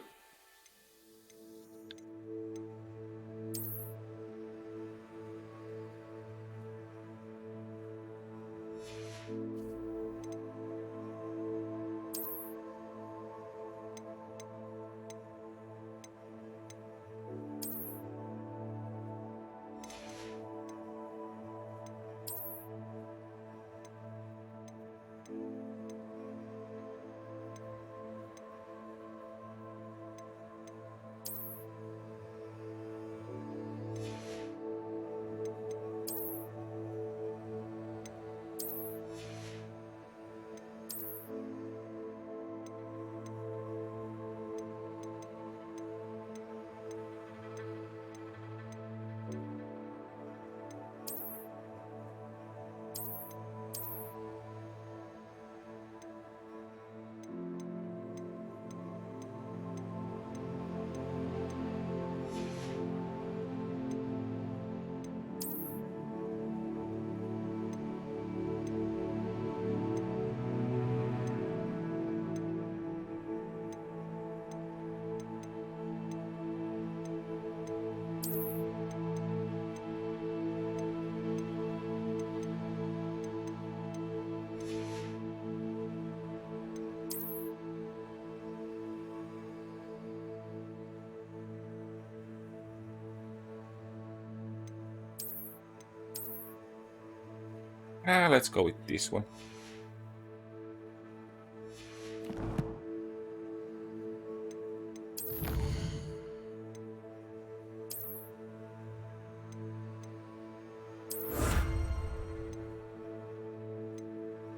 Let's go with this one.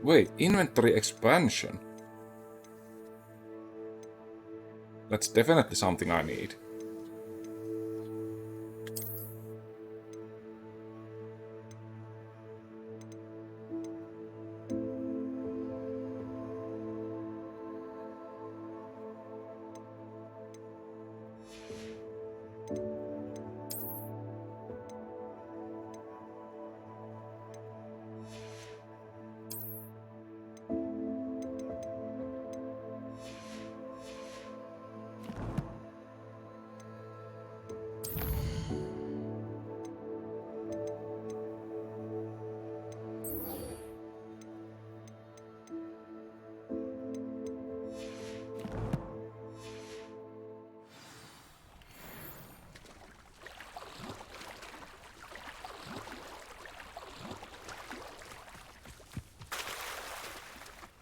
Wait, inventory expansion. That's definitely something I need.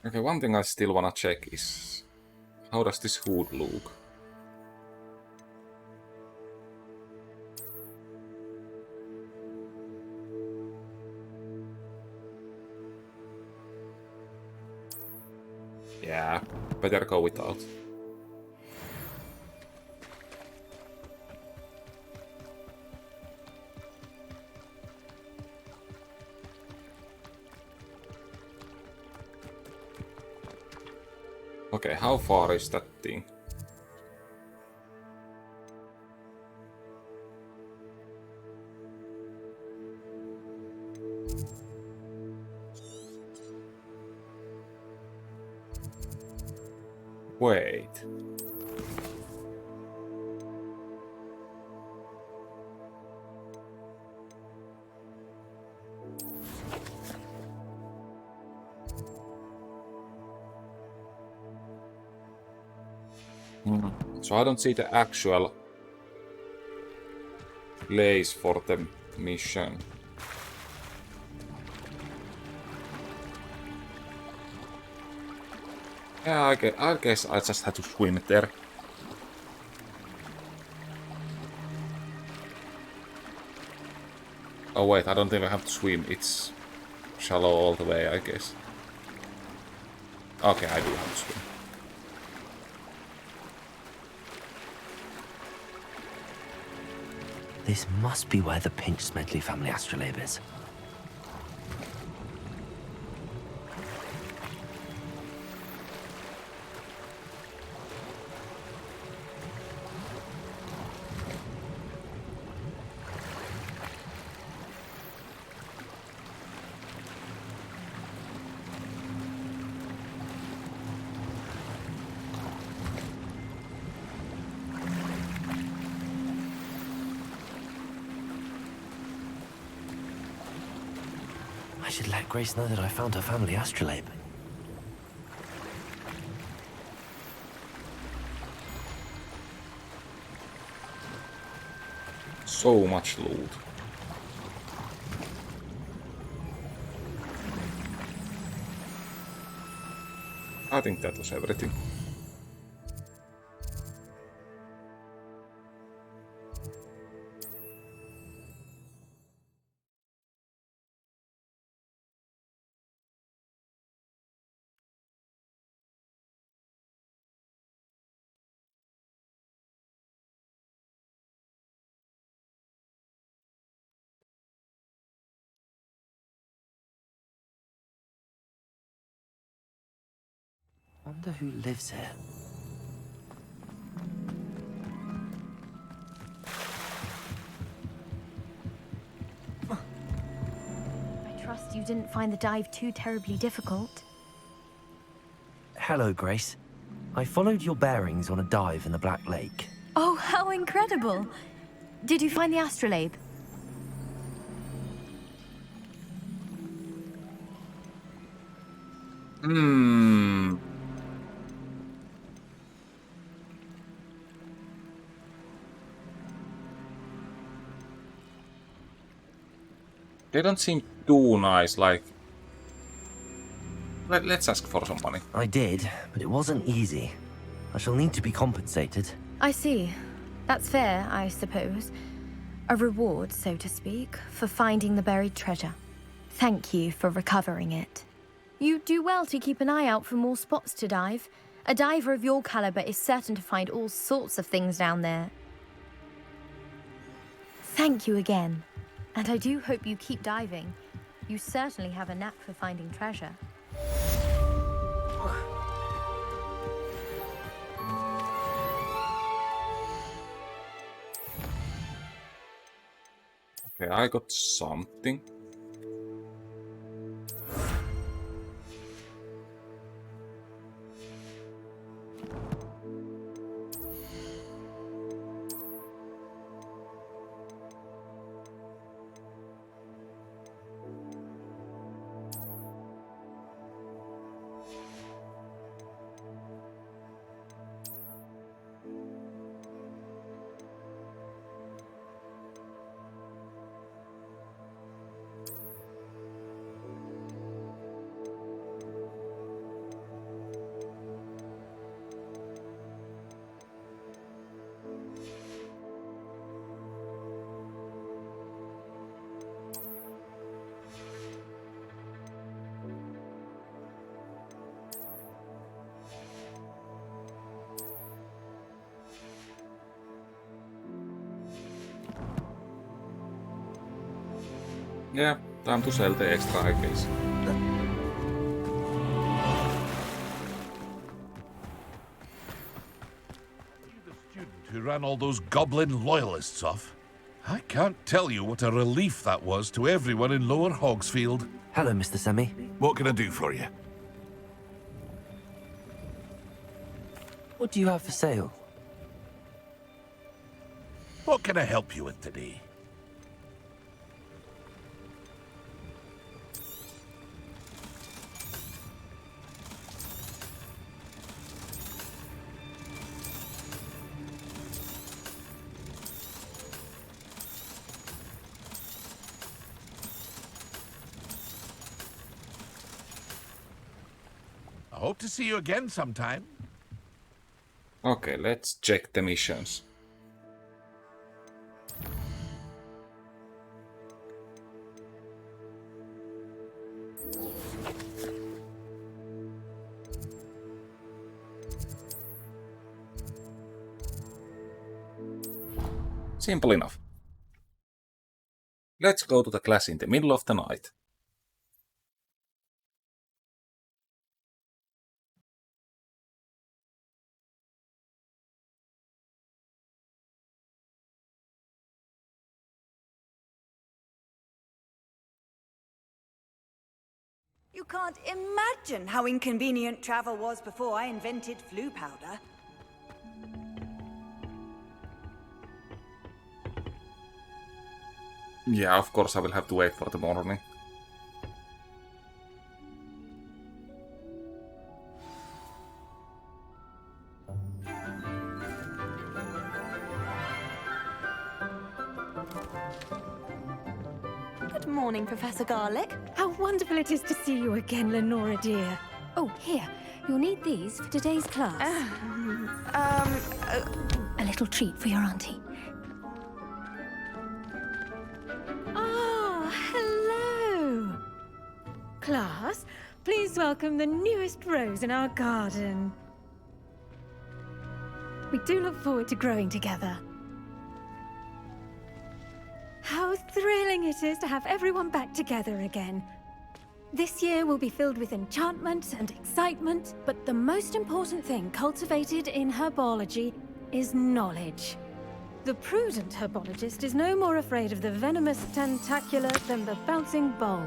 Okay, one thing I still wanna check is how does this hood look? Yeah, better go without. Okay, how far is that thing? Wait. So I don't see the actual place for the mission. Yeah, I guess I just had to swim there. Oh wait, I don't even have to swim. It's shallow all the way, I guess. Okay, I do have to swim. This must be where the Pinch Smedley family astrolabe is. should let Grace know that I found her family astrolabe. So much loot. I think that was everything. Wonder who lives here. I trust you didn't find the dive too terribly difficult. Hello, Grace. I followed your bearings on a dive in the Black Lake. Oh, how incredible! Did you find the astrolabe? They don't seem too nice, like... Let's ask for some money. I did, but it wasn't easy. I shall need to be compensated. I see. That's fair, I suppose. A reward, so to speak, for finding the buried treasure. Thank you for recovering it. You do well to keep an eye out for more spots to dive. A diver of your caliber is certain to find all sorts of things down there. Thank you again. And I do hope you keep diving. You certainly have a knack for finding treasure. Okay, I got something. Yeah, time to sell the extra, I guess. Who ran all those goblin loyalists off? I can't tell you what a relief that was to everyone in Lower Hogsfield. Hello, Mr. Semi. What can I do for you? What do you have for sale? What can I help you with today? I hope to see you again sometime. Okay, let's check the missions. Simple enough. Let's go to the class in the middle of the night. You can't imagine how inconvenient travel was before I invented flu powder. Yeah, of course I will have to wait for the morning. Good morning, Professor Garlick. How wonderful it is to see you again, Lenora dear. Oh, here. You'll need these for today's class. A little treat for your auntie. Ah, hello. Class, please welcome the newest rose in our garden. We do look forward to growing together. How thrilling it is to have everyone back together again. This year will be filled with enchantment and excitement, but the most important thing cultivated in herbology is knowledge. The prudent herbologist is no more afraid of the venomous tentacula than the bouncing bowl.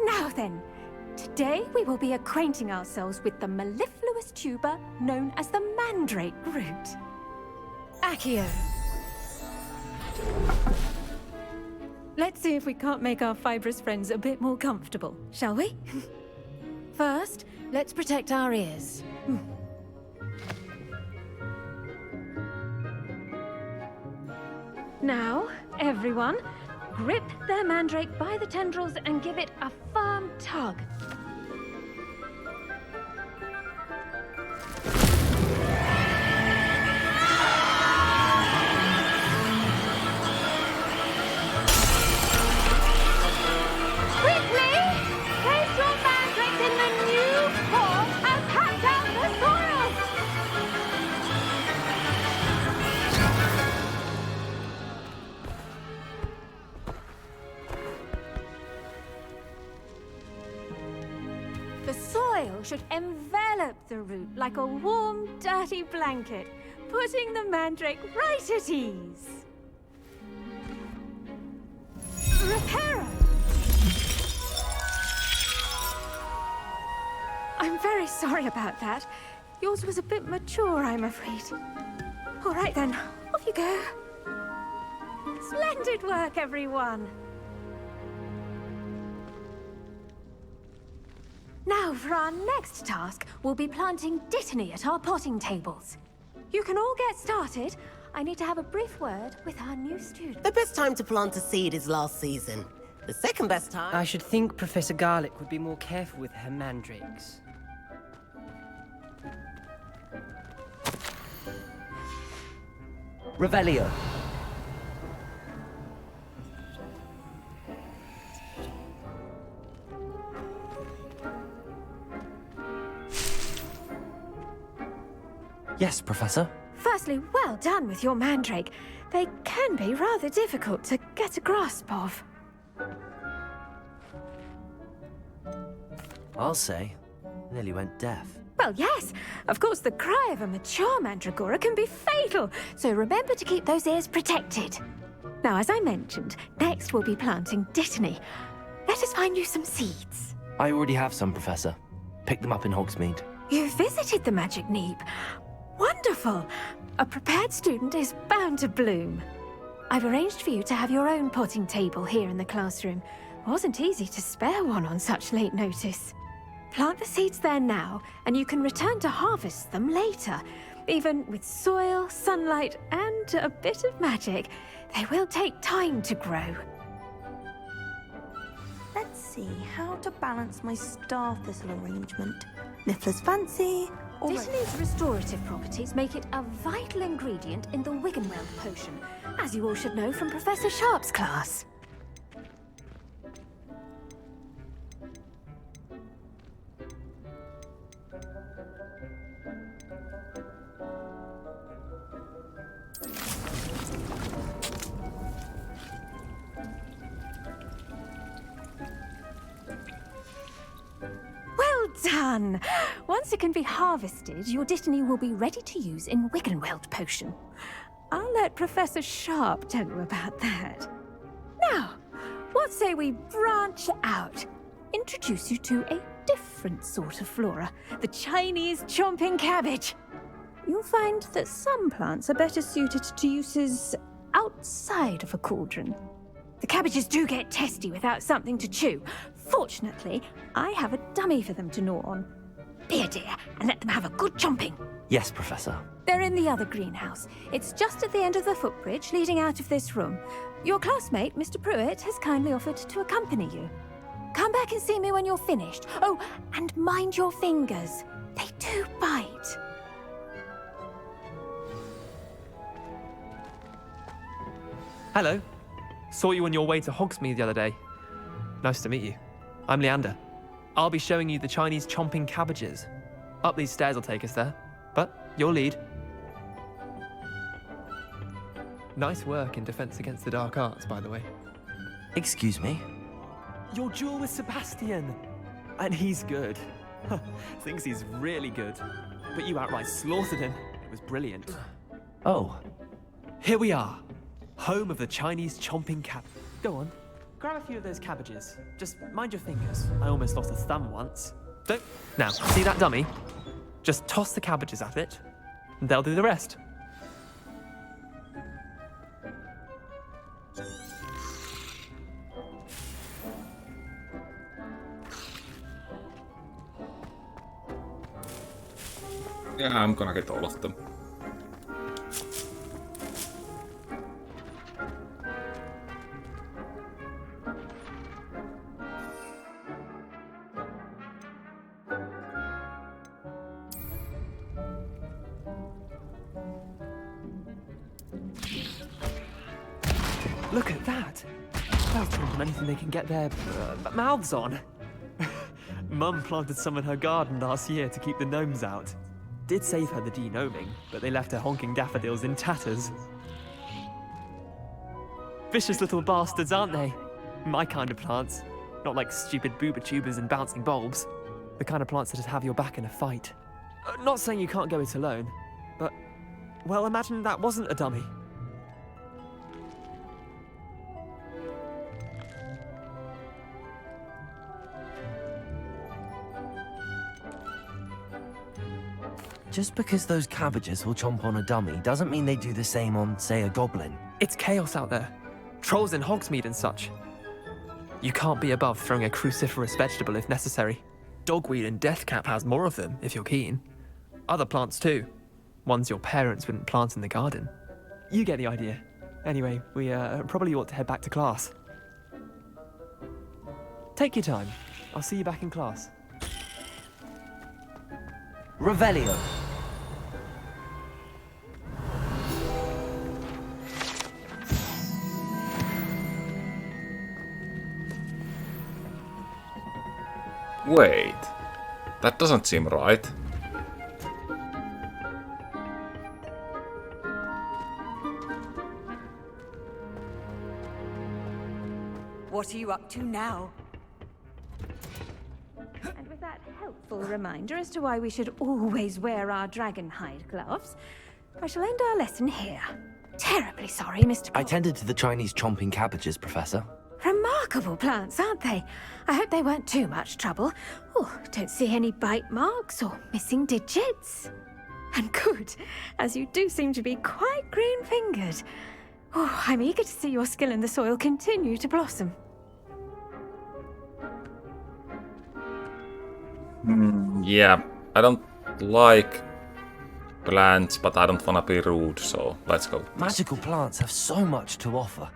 Now then, today we will be acquainting ourselves with the mellifluous tuber known as the mandrake root. Accio. Let's see if we can't make our fibrous friends a bit more comfortable, shall we? First, let's protect our ears. Now, everyone, grip their mandrake by the tendrils and give it a firm tug. Should envelop the root like a warm, dirty blanket, putting the mandrake right at ease. Reparo! I'm very sorry about that. Yours was a bit mature, I'm afraid. All right then, off you go. Splendid work, everyone. Now, for our next task, we'll be planting dittany at our potting tables. You can all get started. I need to have a brief word with our new student. The best time to plant a seed is last season. The second best time... I should think Professor Garlick would be more careful with her mandrakes. Revelio. Yes, Professor? Firstly, well done with your mandrake. They can be rather difficult to get a grasp of. I'll say. Nearly went deaf. Well, yes. Of course, the cry of a mature mandragora can be fatal, so remember to keep those ears protected. Now, as I mentioned, next we'll be planting dittany. Let us find you some seeds. I already have some, Professor. Picked them up in Hogsmeade. You visited the Magic Neep. Wonderful! A prepared student is bound to bloom. I've arranged for you to have your own potting table here in the classroom. Wasn't easy to spare one on such late notice. Plant the seeds there now, and you can return to harvest them later. Even with soil, sunlight, and a bit of magic, they will take time to grow. Let's see how to balance my star thistle arrangement. Niffler's fancy. Dittany's restorative properties make it a vital ingredient in the Wiggenweld potion, as you all should know from Professor Sharp's class. Done! Once it can be harvested, your dittany will be ready to use in Wiggenweld potion. I'll let Professor Sharp tell you about that. Now, what say we branch out? Introduce you to a different sort of flora, the Chinese chomping cabbage. You'll find that some plants are better suited to uses outside of a cauldron. The cabbages do get testy without something to chew. Fortunately, I have a dummy for them to gnaw on. here, dear, and let them have a good chomping. Yes, Professor. They're in the other greenhouse. It's just at the end of the footbridge leading out of this room. Your classmate, Mr. Pruitt, has kindly offered to accompany you. Come back and see me when you're finished. Oh, and mind your fingers. They do bite. Hello. Saw you on your way to Hogsmeade the other day. Nice to meet you. I'm Leander. I'll be showing you the Chinese chomping cabbages. Up these stairs will take us there. But your lead. Nice work in Defense Against the Dark Arts, by the way. Excuse me? Your duel with Sebastian. And he's good. Thinks he's really good. But you outright slaughtered him. It was brilliant. Oh. Here we are. Home of the Chinese chomping cab. Go on. Grab a few of those cabbages. Just mind your fingers. I almost lost a thumb once. Don't. Now, see that dummy? Just toss the cabbages at it, and they'll do the rest. Yeah, I'm gonna get all of them. Look at that! They'll chomp on anything they can get their mouths on. Mum planted some in her garden last year to keep the gnomes out. Did save her the de-gnoming, but they left her honking daffodils in tatters. Vicious little bastards, aren't they? My kind of plants. Not like stupid booba tubers and bouncing bulbs. The kind of plants that just have your back in a fight. Not saying you can't go it alone, but, well, imagine that wasn't a dummy. Just because those cabbages will chomp on a dummy doesn't mean they do the same on, say, a goblin. It's chaos out there. Trolls in Hogsmeade and such. You can't be above throwing a cruciferous vegetable if necessary. Dogweed and deathcap has more of them, if you're keen. Other plants too. Ones your parents wouldn't plant in the garden. You get the idea. Anyway, we probably ought to head back to class. Take your time. I'll see you back in class. Revelio. Wait, that doesn't seem right. What are you up to now? And with that helpful reminder as to why we should always wear our dragon hide gloves, I shall end our lesson here. Terribly sorry, Mr. I tended to the Chinese chomping cabbages, Professor. Remarkable plants, aren't they? I hope they weren't too much trouble. Oh, don't see any bite marks or missing digits. And good, as you do seem to be quite green-fingered. Oh, I'm eager to see your skill in the soil continue to blossom. Yeah, I don't like plants, but I don't wanna be rude, so let's go. Magical plants have so much to offer.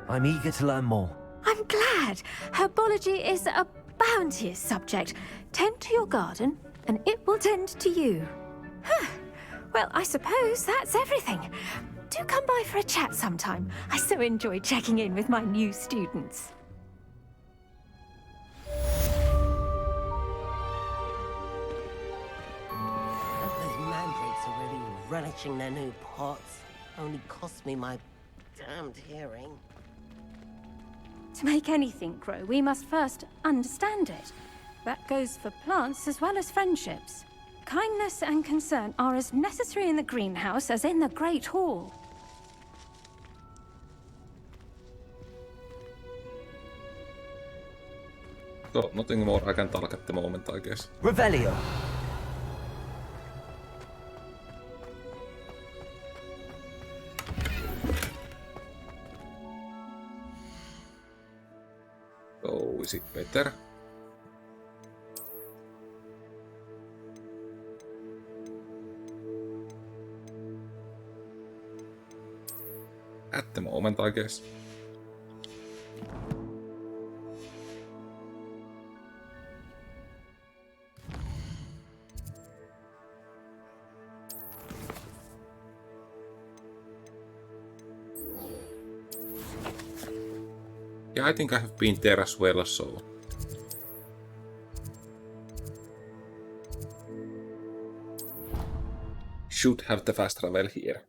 I'm eager to learn more. I'm glad. Herbology is a bounteous subject. Tend to your garden, and it will tend to you. Well, I suppose that's everything. Do come by for a chat sometime. I so enjoy checking in with my new students. Those mandrakes are really relishing their new pots. Only cost me my damned hearing. To make anything grow, we must first understand it. That goes for plants as well as friendships. Kindness and concern are as necessary in the greenhouse as in the Great Hall. So, nothing more I can talk at the moment, I guess. Revelio. So, is it better? at the moment, I guess. Yeah, I think I have been there as well, so... should have the fast travel here.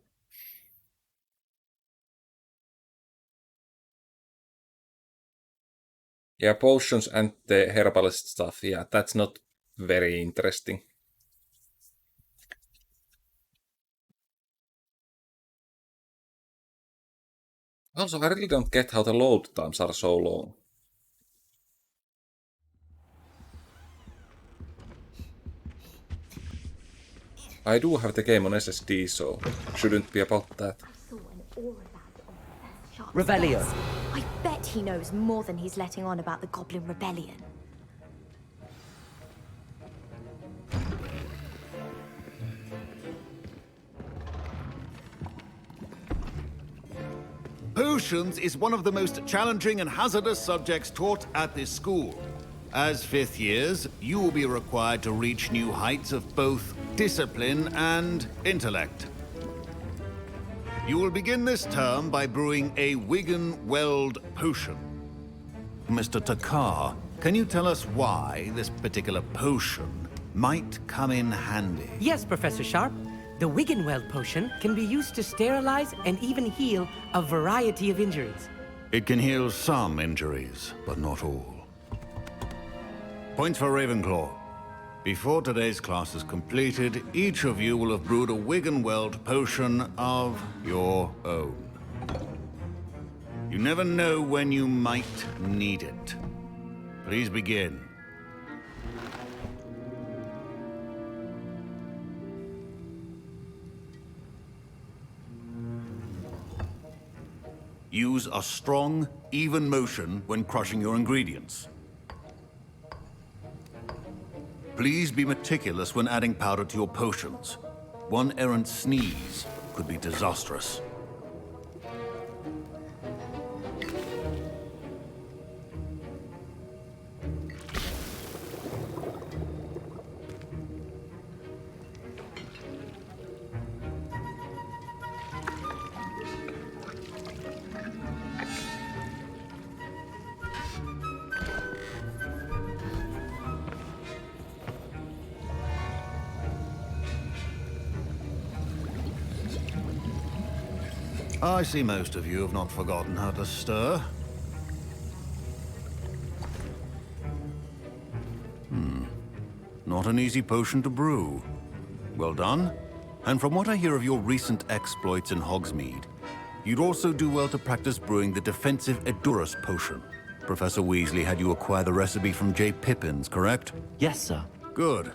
Yeah, potions and the herbalist stuff, yeah, that's not very interesting. Also, I really don't get how the load times are so long. I do have the game on SSD, so shouldn't be about that. Revelio. I bet he knows more than he's letting on about the Goblin Rebellion. Potions is one of the most challenging and hazardous subjects taught at this school. As fifth years, you will be required to reach new heights of both discipline and intellect. You will begin this term by brewing a Wiggenweld potion. Mr. Takar, can you tell us why this particular potion might come in handy? Yes, Professor Sharp. The Wiggenweld potion can be used to sterilize and even heal a variety of injuries. It can heal some injuries, but not all. Points for Ravenclaw. Before today's class is completed, each of you will have brewed a Wiggenweld potion of your own. You never know when you might need it. Please begin. Use a strong, even motion when crushing your ingredients. Please be meticulous when adding powder to your potions. One errant sneeze could be disastrous. I see most of you have not forgotten how to stir. Not an easy potion to brew. Well done. And from what I hear of your recent exploits in Hogsmeade, you'd also do well to practice brewing the defensive Edurus potion. Professor Weasley had you acquire the recipe from J. Pippins, correct? Yes, sir. Good.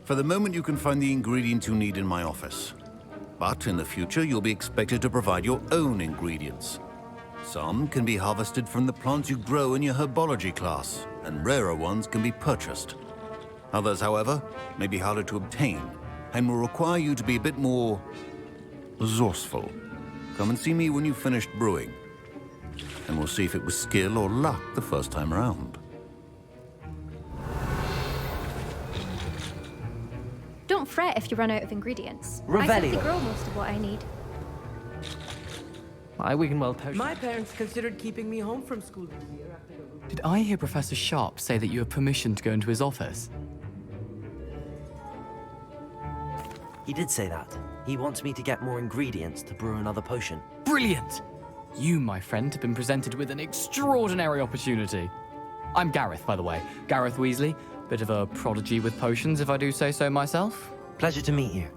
For the moment, you can find the ingredients you need in my office. But in the future, you'll be expected to provide your own ingredients. Some can be harvested from the plants you grow in your herbology class, and rarer ones can be purchased. Others, however, may be harder to obtain, and will require you to be a bit more resourceful. Come and see me when you've finished brewing, and we'll see if it was skill or luck the first time around. Don't fret if you run out of ingredients. Revelio. I simply grow most of what I need. My Wiggenweld potion. My parents considered keeping me home from school this year after the... Did I hear Professor Sharp say that you have permission to go into his office? He did say that. He wants me to get more ingredients to brew another potion. Brilliant! You, my friend, have been presented with an extraordinary opportunity. I'm Gareth, by the way. Gareth Weasley. Bit of a prodigy with potions, if I do say so myself. Pleasure to meet you.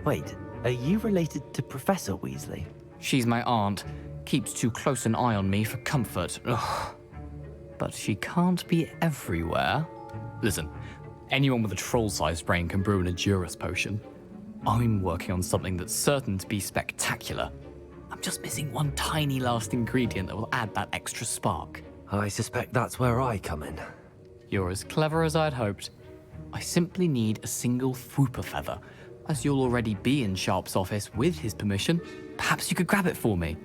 Wait, are you related to Professor Weasley? She's my aunt. Keeps too close an eye on me for comfort. Ugh. But she can't be everywhere. Listen, anyone with a troll-sized brain can brew an Edurus potion. I'm working on something that's certain to be spectacular. I'm just missing one tiny last ingredient that will add that extra spark. I suspect that's where I come in. You're as clever as I'd hoped. I simply need a single Fwooper feather. As you'll already be in Sharp's office with his permission, perhaps you could grab it for me.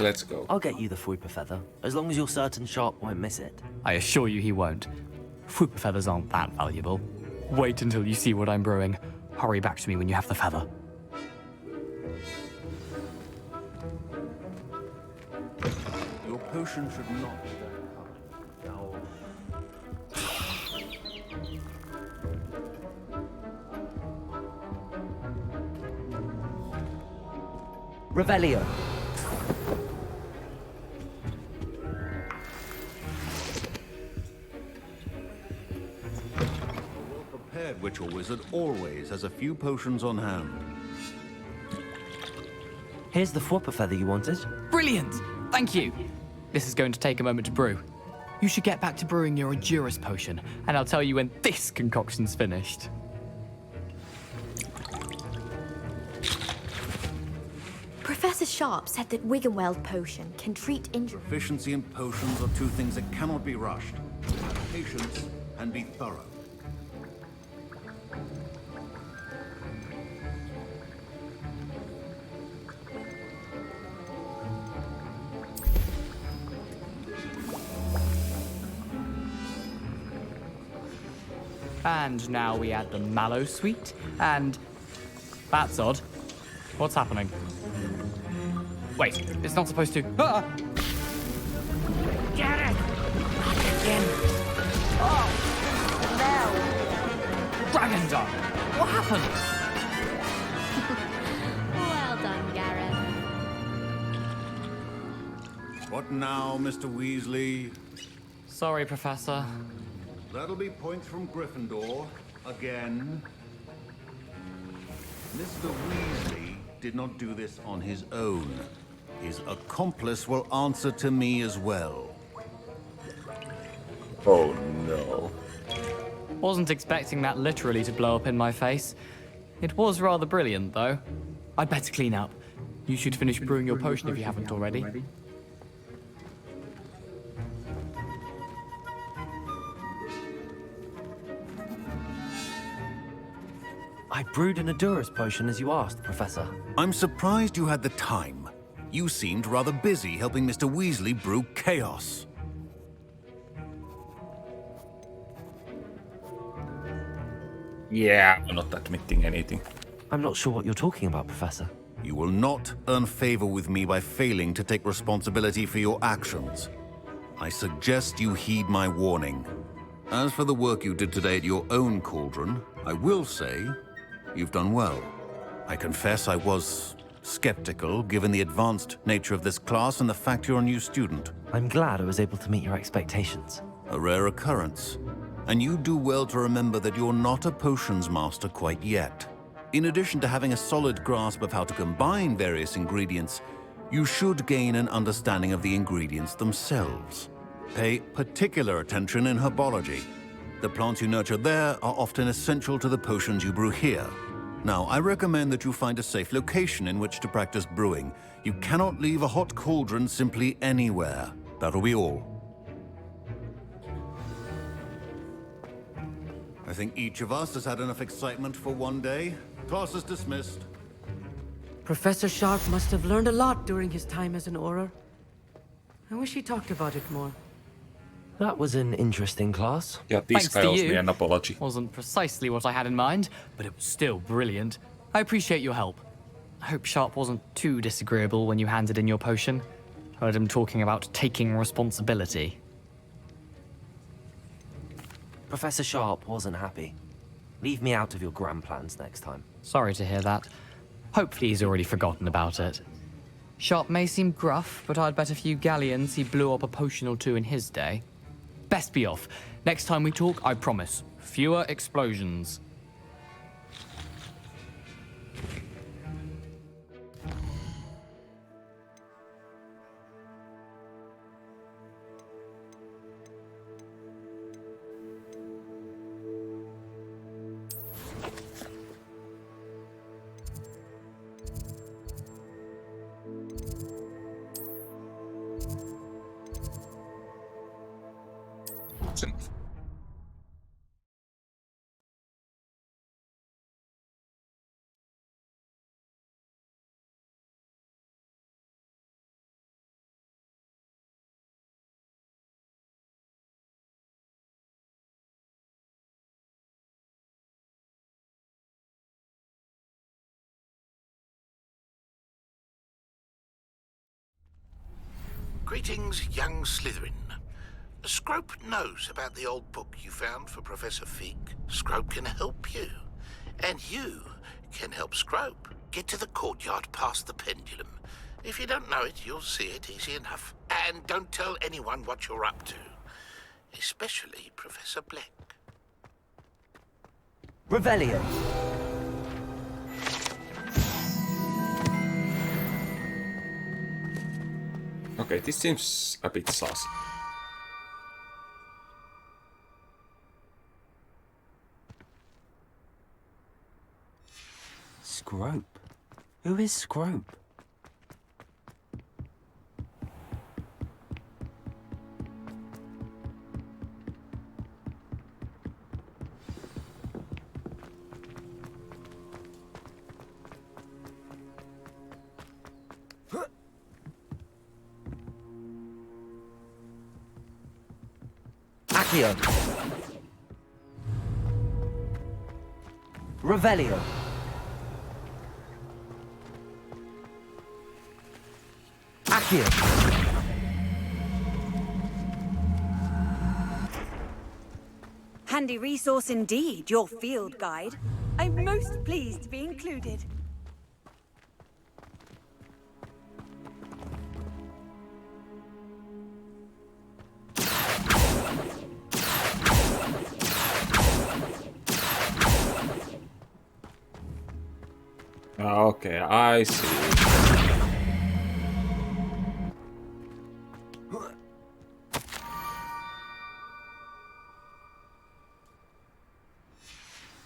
Let's go. I'll get you the Fwooper feather, as long as you're certain Sharp won't miss it. I assure you he won't. Fwooper feathers aren't that valuable. Wait until you see what I'm brewing. Hurry back to me when you have the feather. Your potion should not be that hard. Now... Revelio. Prepared witch or wizard always has a few potions on hand. Here's the Fwooper feather you wanted. Brilliant! Thank you! This is going to take a moment to brew. You should get back to brewing your Endurus potion, and I'll tell you when this concoction's finished. Professor Sharp said that Wiggenweld potion can treat injury. Proficiency and potions are two things that cannot be rushed. Have patience and be thorough. And now we add the mallow sweet, and... That's odd. What's happening? Wait, it's not supposed to... Ah! Get it! Not again. Oh, no. Dragon Dung! What happened? Well done, Gareth. What now, Mr. Weasley? Sorry, Professor. That'll be points from Gryffindor. Again. Mr. Weasley did not do this on his own. His accomplice will answer to me as well. Oh no. Wasn't expecting that literally to blow up in my face. It was rather brilliant, though. I'd better clean up. You should finish brewing your potion if you haven't already. I brewed an Endurus potion as you asked, Professor. I'm surprised you had the time. You seemed rather busy helping Mr. Weasley brew chaos. Yeah, I'm not admitting anything. I'm not sure what you're talking about, Professor. You will not earn favor with me by failing to take responsibility for your actions. I suggest you heed my warning. As for the work you did today at your own cauldron, I will say you've done well. I confess I was skeptical, given the advanced nature of this class and the fact you're a new student. I'm glad I was able to meet your expectations. A rare occurrence. And you do well to remember that you're not a potions master quite yet. In addition to having a solid grasp of how to combine various ingredients, you should gain an understanding of the ingredients themselves. Pay particular attention in herbology. The plants you nurture there are often essential to the potions you brew here. Now, I recommend that you find a safe location in which to practice brewing. You cannot leave a hot cauldron simply anywhere. That'll be all. I think each of us has had enough excitement for one day. Class is dismissed. Professor Sharp must have learned a lot during his time as an Auror. I wish he talked about it more. That was an interesting class. Yeah, this Thanks guy to owes you. me an apology. Wasn't precisely what I had in mind, but it was still brilliant. I appreciate your help. I hope Sharp wasn't too disagreeable when you handed in your potion. Heard him talking about taking responsibility. Professor Sharp wasn't happy. Leave me out of your grand plans next time. Sorry to hear that. Hopefully he's already forgotten about it. Sharp may seem gruff, but I'd bet a few galleons he blew up a potion or two in his day. Best be off. Next time we talk, I promise, fewer explosions. That's enough. Greetings, young Slytherin. Scrope knows about the old book you found for Professor Fig. Scrope can help you. And you can help Scrope. Get to the courtyard past the pendulum. If you don't know it, you'll see it easy enough. And don't tell anyone what you're up to. Especially Professor Black. Revelio. Okay, this seems a bit saucy. Scrope? Who is Scrope? Accio. Revelio. Accio. Handy resource indeed, your field guide. I'm most pleased to be included. Okay, I see.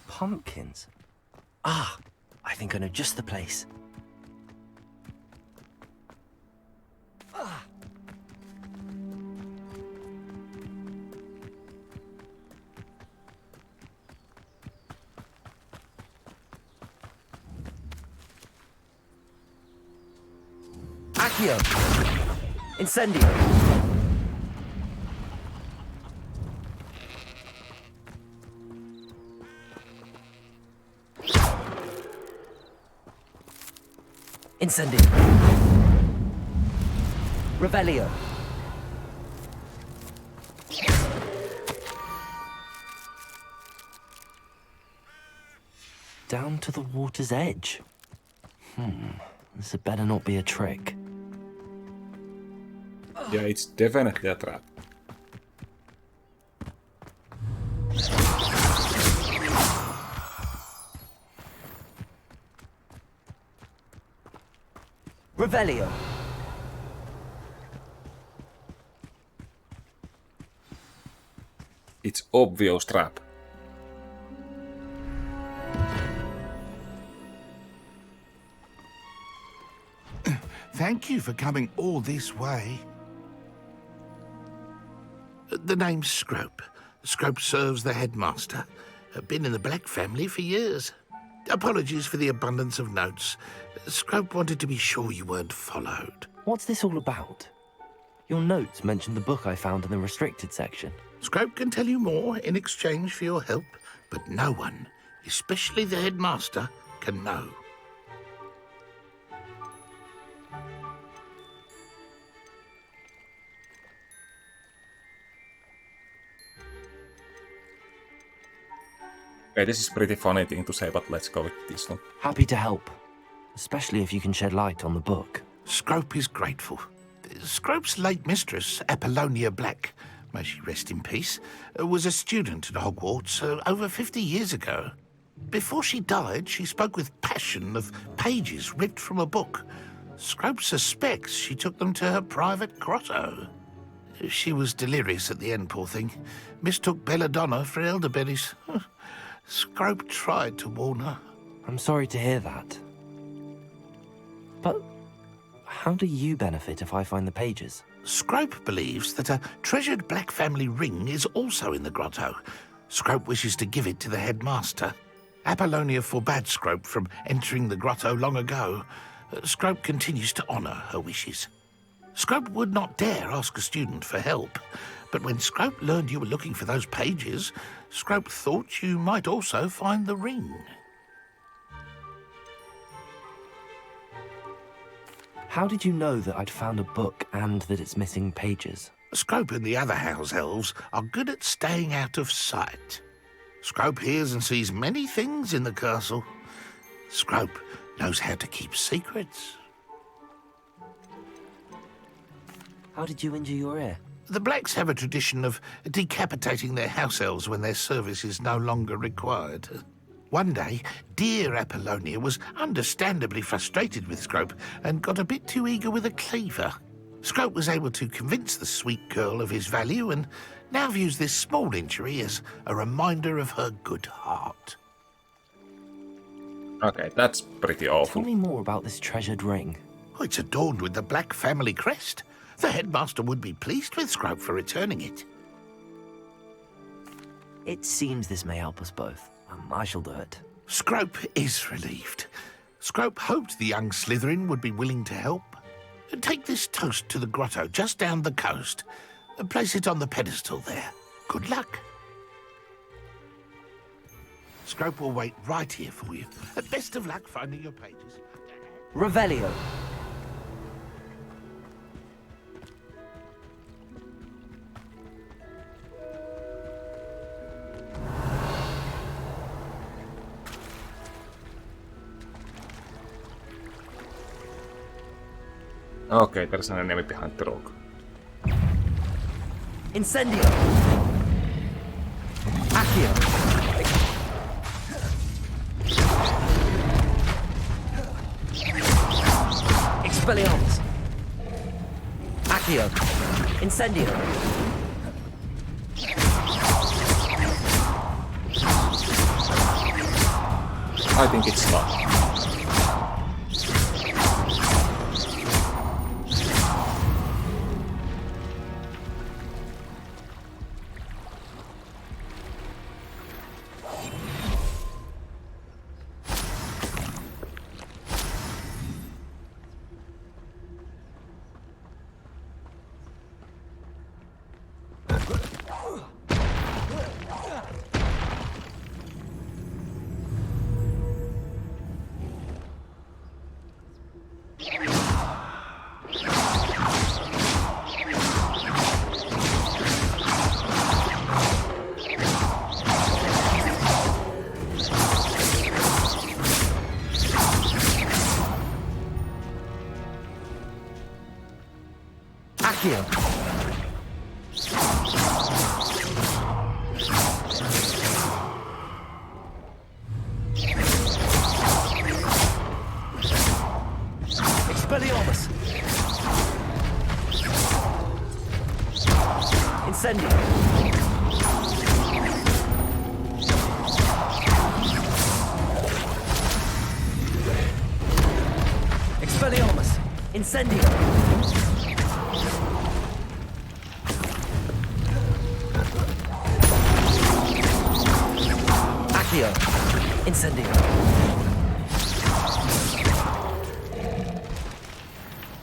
Pumpkins? Ah, I think I know just the place. Accio! Incendio! Incendio! Revelio! Down to the water's edge. This had better not be a trick. Yeah, it's definitely a trap. Revelio. It's obvious trap. Thank you for coming all this way. The name's Scrope. Scrope serves the headmaster. Been in the Black family for years. Apologies for the abundance of notes. Scrope wanted to be sure you weren't followed. What's this all about? Your notes mentioned the book I found in the restricted section. Scrope can tell you more in exchange for your help, but no one, especially the headmaster, can know. Okay, this is pretty funny thing to say, but let's go with this one. Happy to help, especially if you can shed light on the book. Scrope is grateful. Scrope's late mistress, Apollonia Black, may she rest in peace, was a student at Hogwarts over 50 years ago. Before she died, she spoke with passion of pages ripped from a book. Scrope suspects she took them to her private grotto. She was delirious at the end, poor thing. Mistook belladonna for elderberries. Scrope tried to warn her. I'm sorry to hear that. But how do you benefit if I find the pages? Scrope believes that a treasured black family ring is also in the grotto. Scrope wishes to give it to the headmaster. Apollonia forbade Scrope from entering the grotto long ago. Scrope continues to honour her wishes. Scrope would not dare ask a student for help, but when Scrope learned you were looking for those pages, Scrope thought you might also find the ring. How did you know that I'd found a book and that it's missing pages? Scrope and the other house elves are good at staying out of sight. Scrope hears and sees many things in the castle. Scrope knows how to keep secrets. How did you injure your ear? The Blacks have a tradition of decapitating their house elves when their service is no longer required. One day, dear Apollonia was understandably frustrated with Scrope and got a bit too eager with a cleaver. Scrope was able to convince the sweet girl of his value and now views this small injury as a reminder of her good heart. Okay, that's pretty awful. Tell me more about this treasured ring. Oh, it's adorned with the Black family crest. The headmaster would be pleased with Scrope for returning it. It seems this may help us both. I shall do it. Scrope is relieved. Scrope hoped the young Slytherin would be willing to help. Take this toast to the grotto just down the coast. Place it on the pedestal there. Good luck. Scrope will wait right here for you. Best of luck finding your pages. Revelio. Okay, there's an enemy behind the rock. Incendio. Accio. Expelliarmus. Accio. Incendio. I think it's not. Accio. Expelliarmus. Incendio. Expelliarmus. Incendio. Accio. Incendio.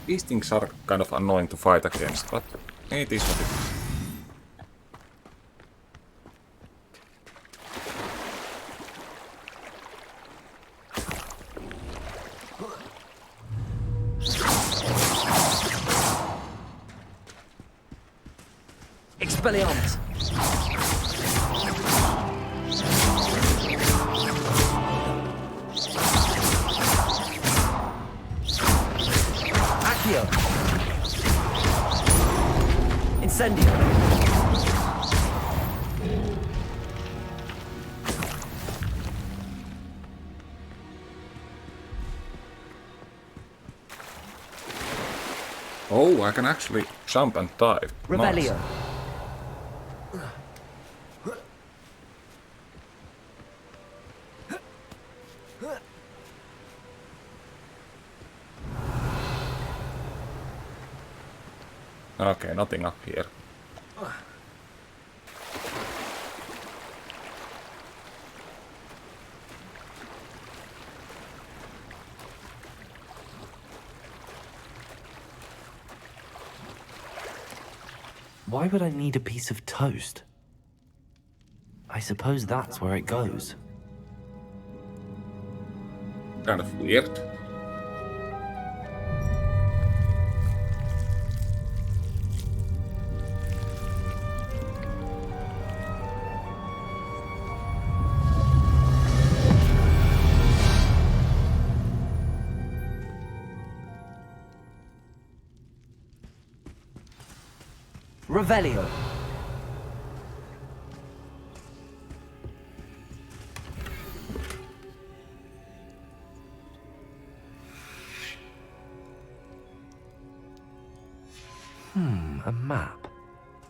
These things are kind of annoying to fight against, but it is what it is. Expelliarmus. Accio. Incendio. Oh, I can actually jump and dive. Revelio. Nice. Okay, nothing up here. Why would I need a piece of toast? I suppose that's where it goes. Kind of weird. Revelio. A map.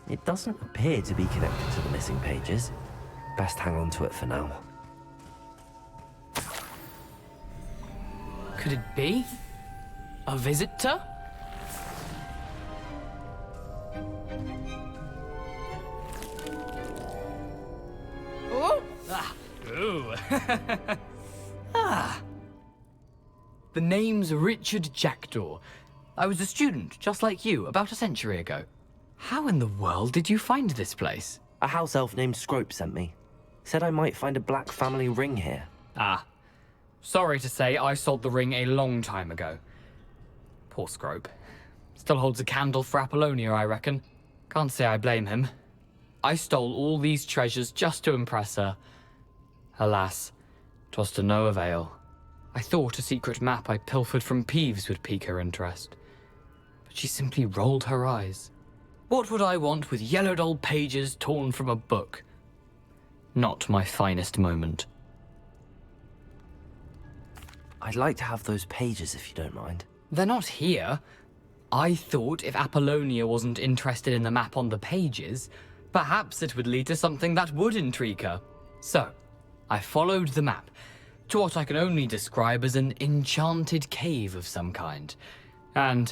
It doesn't appear to be connected to the missing pages. Best hang on to it for now. Could it be? A visitor? Oh! Ah. Ooh. Ah. The name's Richard Jackdaw. I was a student, just like you, about a century ago. How in the world did you find this place? A house elf named Scrope sent me. Said I might find a black family ring here. Ah. Sorry to say, I sold the ring a long time ago. Poor Scrope. Still holds a candle for Apollonia, I reckon. Can't say I blame him. I stole all these treasures just to impress her. Alas, 'twas to no avail. I thought a secret map I pilfered from Peeves would pique her interest. But she simply rolled her eyes. What would I want with yellowed old pages torn from a book? Not my finest moment. I'd like to have those pages if you don't mind. They're not here. I thought if Apollonia wasn't interested in the map on the pages, perhaps it would lead to something that would intrigue her. So, I followed the map to what I can only describe as an enchanted cave of some kind. And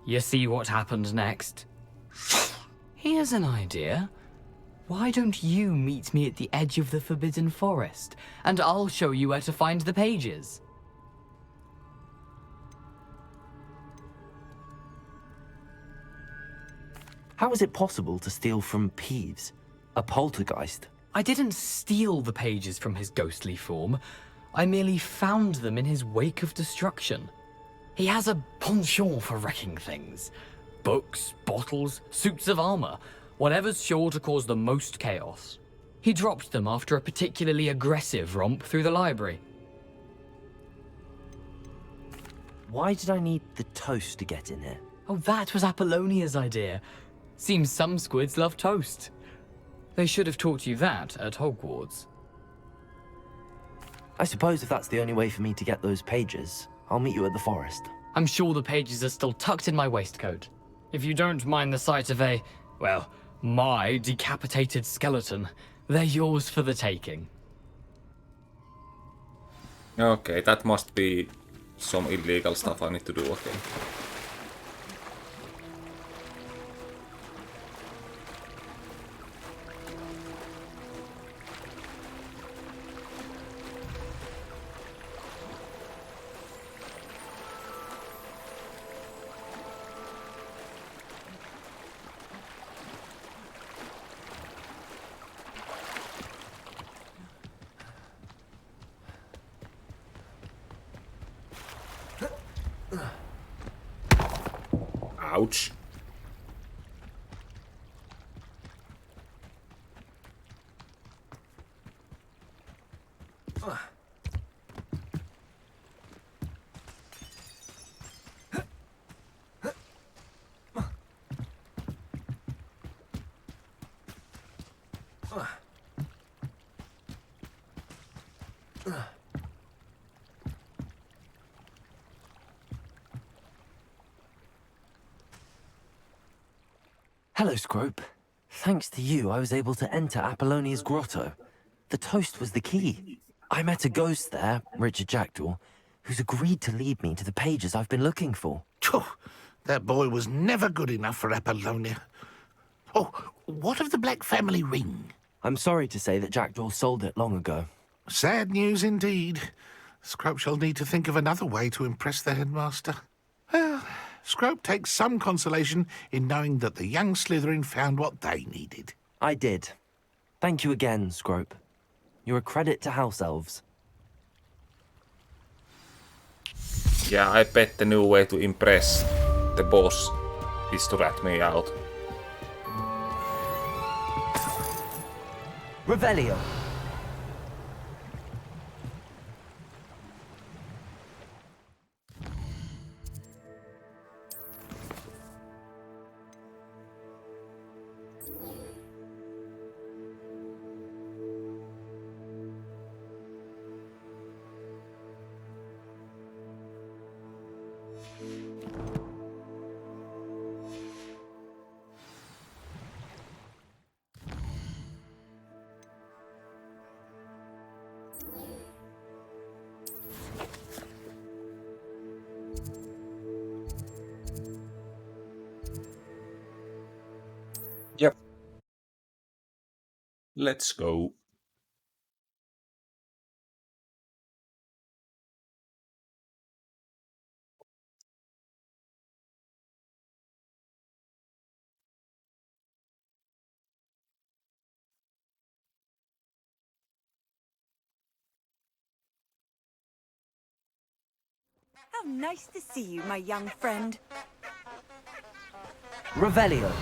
you see what happened next? Here's an idea. Why don't you meet me at the edge of the Forbidden Forest, and I'll show you where to find the pages? How is it possible to steal from Peeves? A poltergeist? I didn't steal the pages from his ghostly form. I merely found them in his wake of destruction. He has a penchant for wrecking things. Books, bottles, suits of armor, whatever's sure to cause the most chaos. He dropped them after a particularly aggressive romp through the library. Why did I need the toast to get in here? Oh, that was Apollonia's idea. Seems some squids love toast. They should have taught you that at Hogwarts. I suppose if that's the only way for me to get those pages, I'll meet you at the forest. I'm sure the pages are still tucked in my waistcoat. If you don't mind the sight of my decapitated skeleton, they're yours for the taking. Okay, that must be some illegal stuff I need to do, okay. Ouch. Hello, Scrope. Thanks to you, I was able to enter Apollonia's grotto. The toast was the key. I met a ghost there, Richard Jackdaw, who's agreed to lead me to the pages I've been looking for. That boy was never good enough for Apollonia. Oh, what of the Black family ring? I'm sorry to say that Jackdaw sold it long ago. Sad news indeed. Scrope shall need to think of another way to impress the headmaster. Well, Scrope takes some consolation in knowing that the young Slytherin found what they needed. I did. Thank you again, Scrope. You're a credit to House Elves. Yeah, I bet the new way to impress the boss is to rat me out. Revelio. Yep. Let's go. How nice to see you, my young friend. Revelio.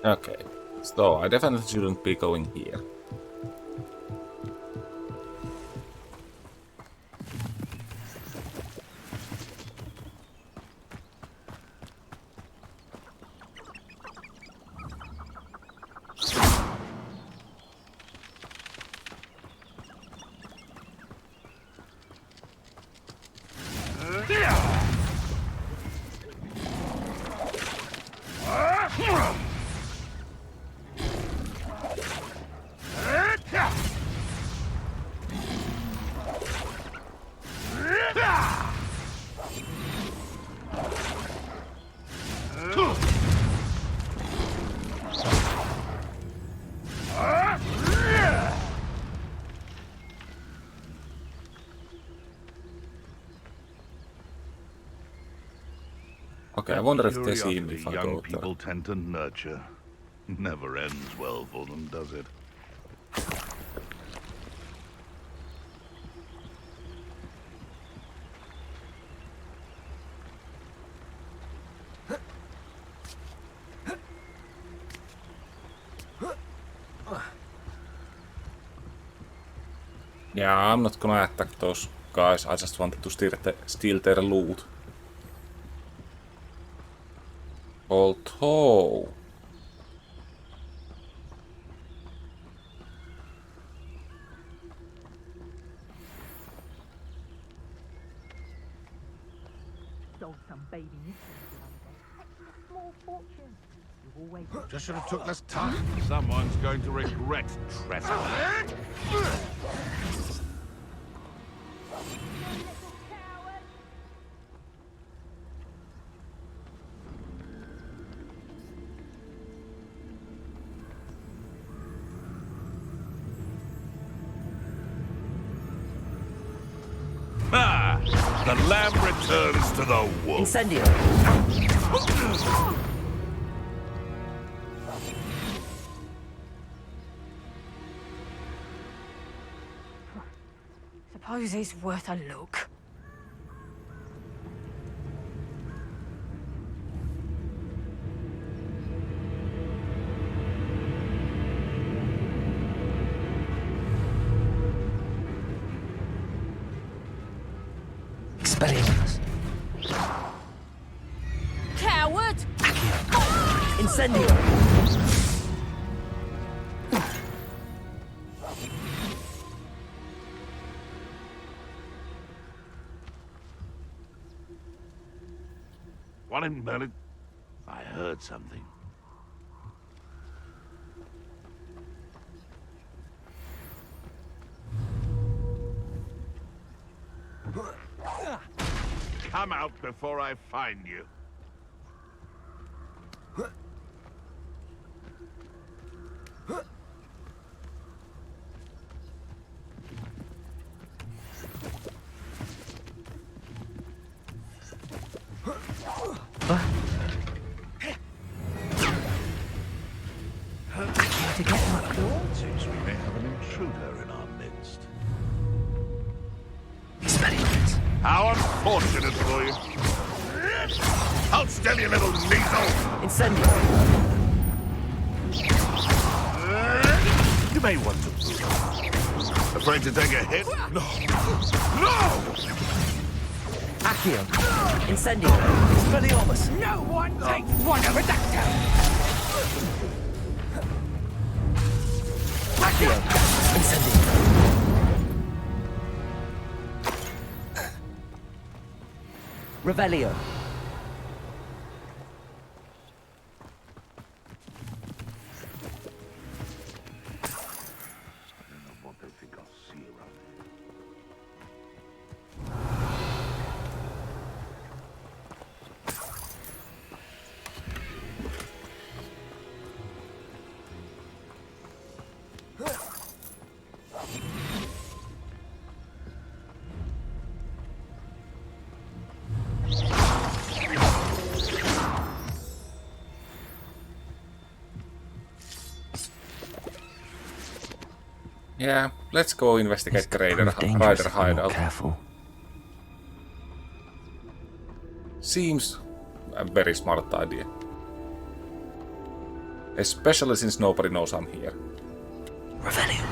Okay, so I definitely shouldn't be going here. Okay, I wonder if they see me if I young go people tend to nurture. Never ends well for them, does it? Yeah, I'm not gonna attack those guys. I just wanted to steal their loot. Although... Just should have took less time. Someone's going to regret trespassing. Ah! The lamb returns to the wolf. Incendio. Suppose it's worth a look. Expelliarmus. Coward! Incendio. One in Merlin. I heard something. Come out before I find you. To get my claw? Seems we may have an intruder in our midst. Experiments. How unfortunate for you. Hold still, you little needle! Incendio. You may want to move. Afraid to take a hit? No! No! Accio. Incendio. Expelliarmus. No one takes one of a doctor! Accio. Incendio. Revelio. What they think I'll see around Yeah, let's go investigate the Rider hideout. Careful. Seems a very smart idea. Especially since nobody knows I'm here. Revelio.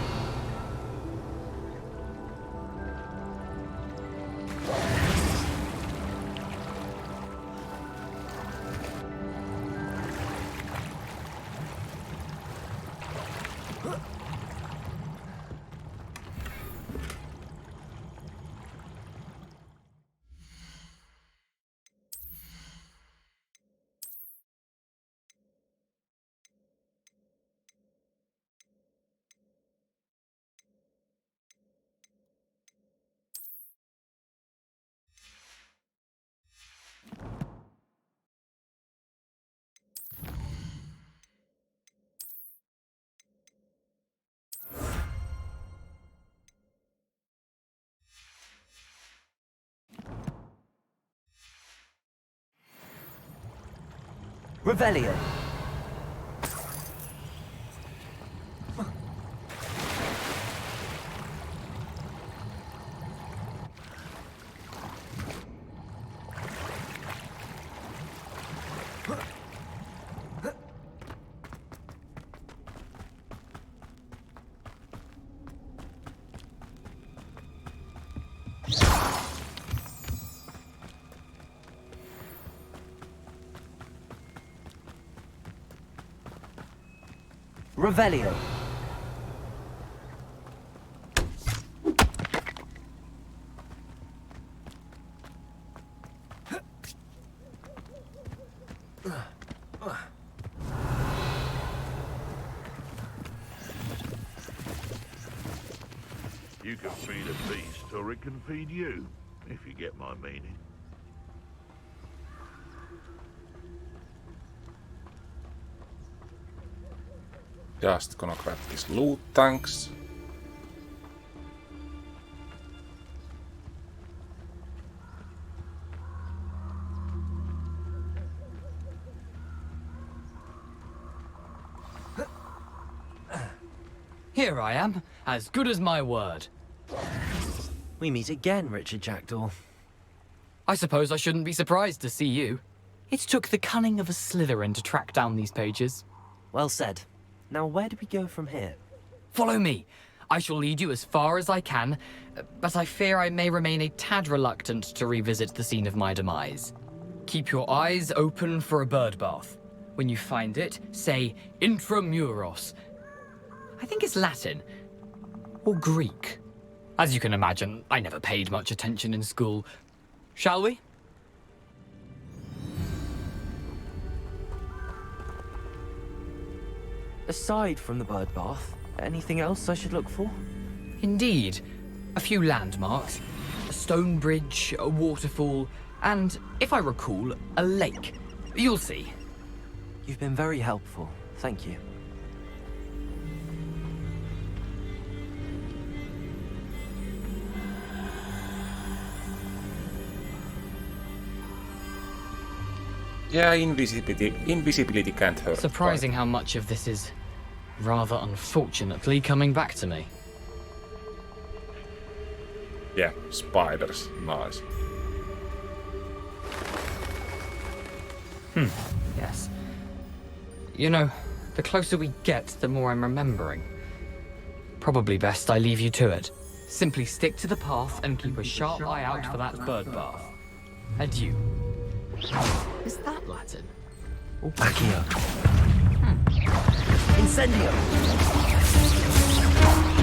Revelio. Revelio. You can feed a beast, or it can feed you, if you get my meaning. Just gonna grab these loot tanks. Here I am, as good as my word. We meet again, Richard Jackdaw. I suppose I shouldn't be surprised to see you. It took the cunning of a Slytherin to track down these pages. Well said. Now where do we go from here? Follow me. I shall lead you as far as I can, but I fear I may remain a tad reluctant to revisit the scene of my demise. Keep your eyes open for a bird bath. When you find it, say Intramuros. I think it's Latin. Or Greek. As you can imagine, I never paid much attention in school. Shall we? Aside from the bird bath, anything else I should look for? Indeed. A few landmarks. stone bridge, a waterfall, and, if I recall, a lake. You'll see. You've been very helpful. Thank you. Yeah, invisibility can't hurt. Surprising how much of this is, rather unfortunately, coming back to me. Yeah, spiders. Nice. Yes. You know, the closer we get, the more I'm remembering. Probably best I leave you to it. Simply stick to the path and keep a sharp eye out for that bird bath. Adieu. Is that Latin? Accio. Incendio.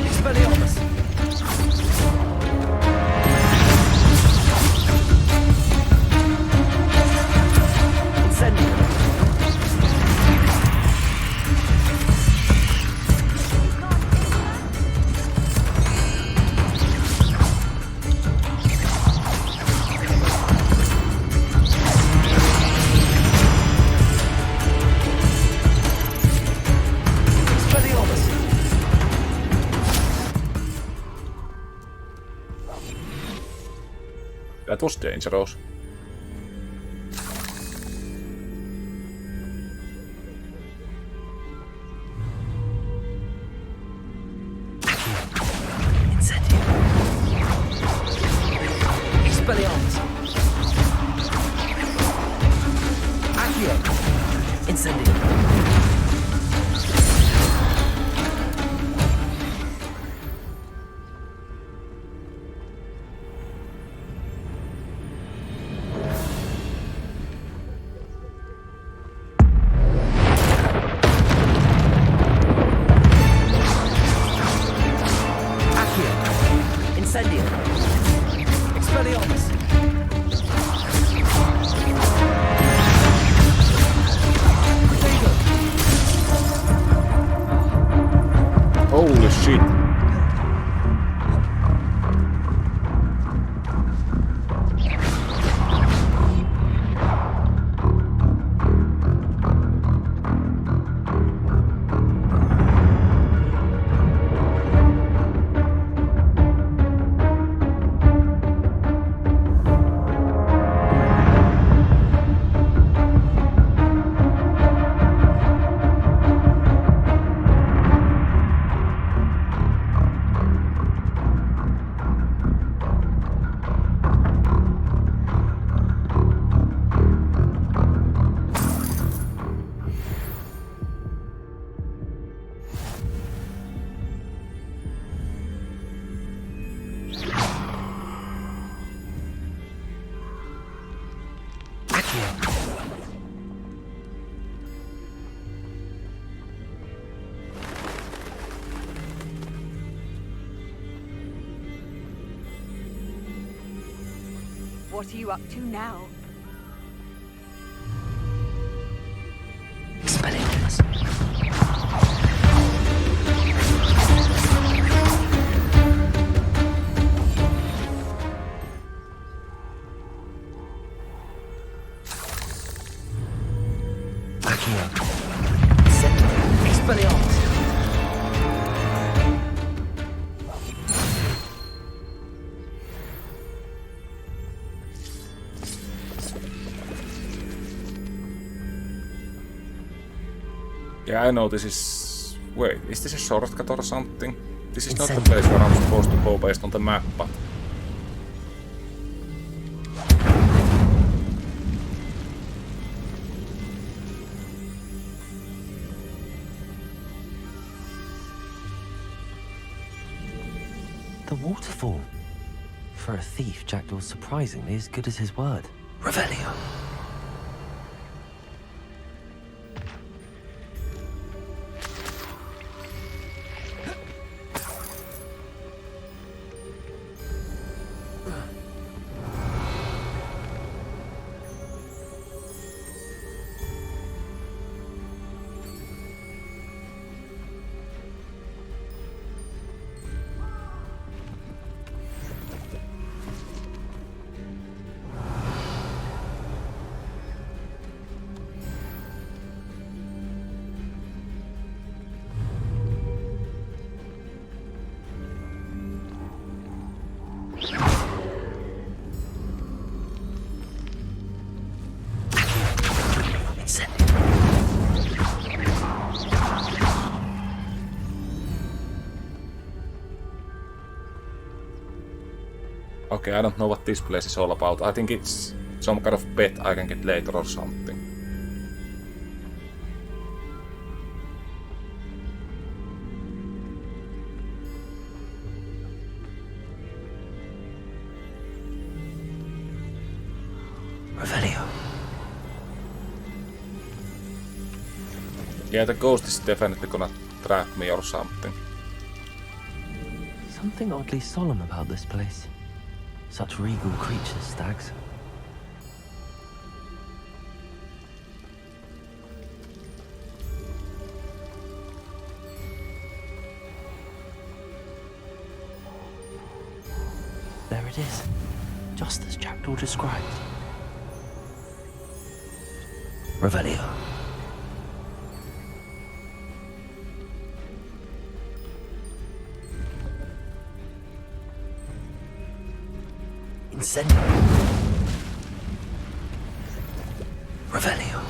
Expelliarmus. Incendio. That was dangerous. Incendio. Expelliarmus. Accio. Incendio. Incendio. Expelliarmus. Holy shit. What are you up to now? Expelliarmus. Accio. Incendio. Expelliarmus. Yeah, I know this is... Wait, is this a shortcut or something? This is not the place where I'm supposed to go based on the map, but... The waterfall. For a thief, Jackdaw's surprisingly as good as his word. Revelio. Okay, I don't know what this place is all about. I think it's some kind of pet I can get later or something. Revelio. Yeah, the ghost is definitely gonna trap me or something. Something oddly solemn about this place. Such regal creatures, stags. There it is, just as Jackdaw described. Revelio. Incendio. Revelio.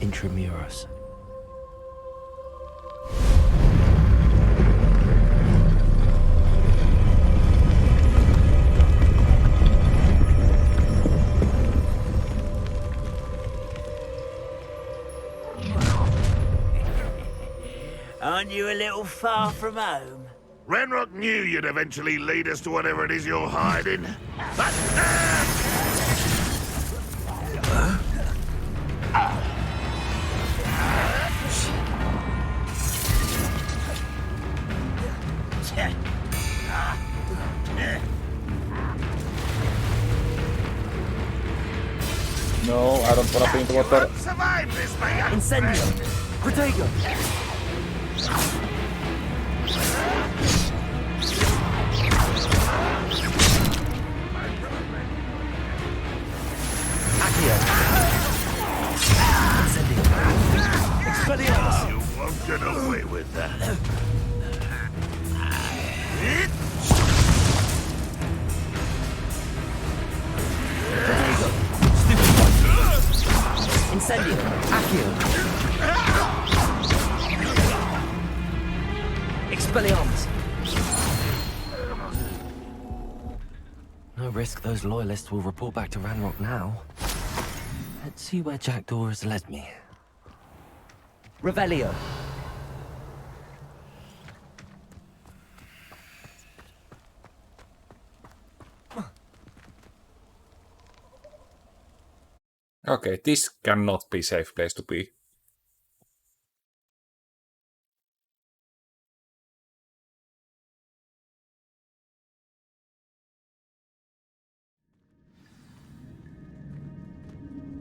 Intramuros. Aren't you a little far from home? Ranrock knew you'd eventually lead us to whatever it is you're hiding. But No, I don't wanna be in the water. survive this, my young Incendio. Protego. Accio. Incendio. Expelliarmus. You won't get away with that. Incendio. Accio. Expelliarmus. No risk those loyalists will report back to Ranrock now. Let's see where Jackdaw has led me. Revelio. Okay, this cannot be a safe place to be.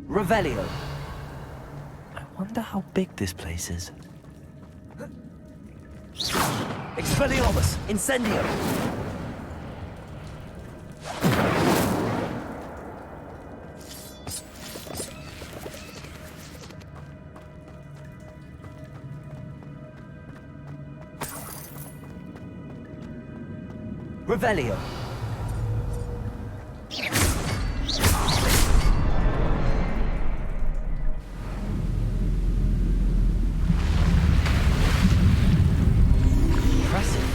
Revelio. I wonder how big this place is. Expelliarmus. Incendio. Revelio. Impressive.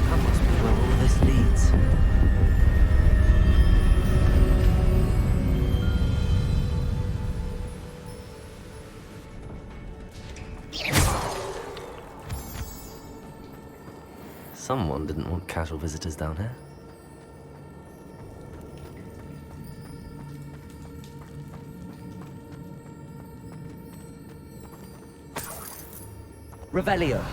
That must be where all this leads. Someone didn't want casual visitors down here. Revelio.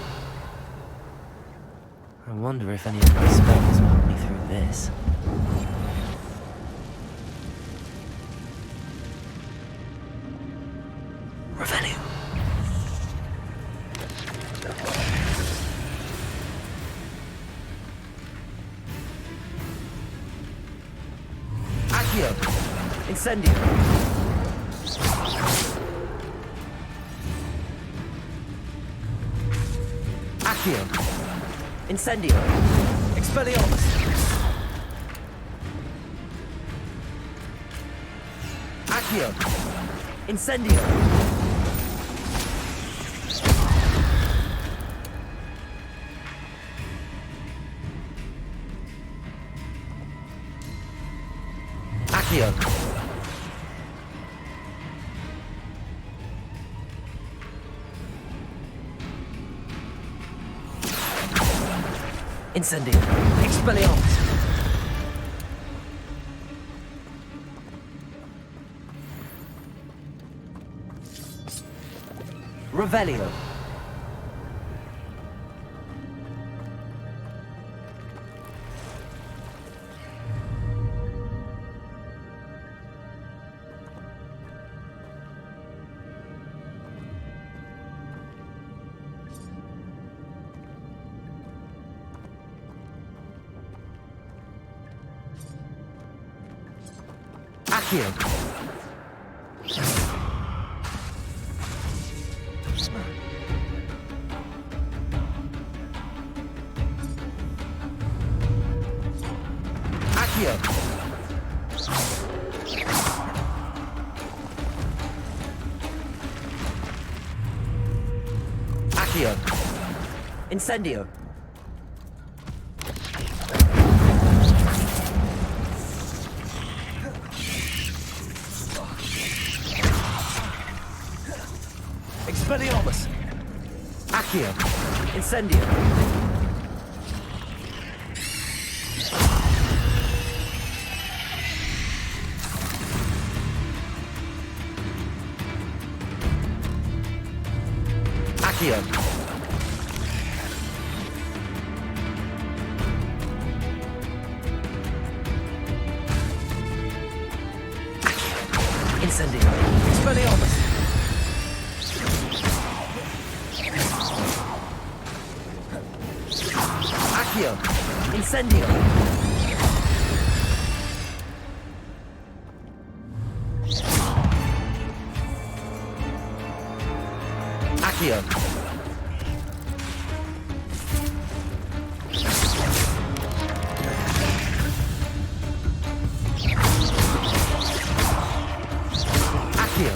I wonder if any of my spells put me through this. Revelio. Accio. Incendio. Accio. Incendio. Expelliarmus. Accio! Incendio! Accio! Incendio! Expelliarmus! Revelio! Accio! Accio! Accio! Incendio! Expelliarmus! Accio! Incendio! Accio! Incendio! Expelliarmus! Accio! Incendio! Accio! Accio!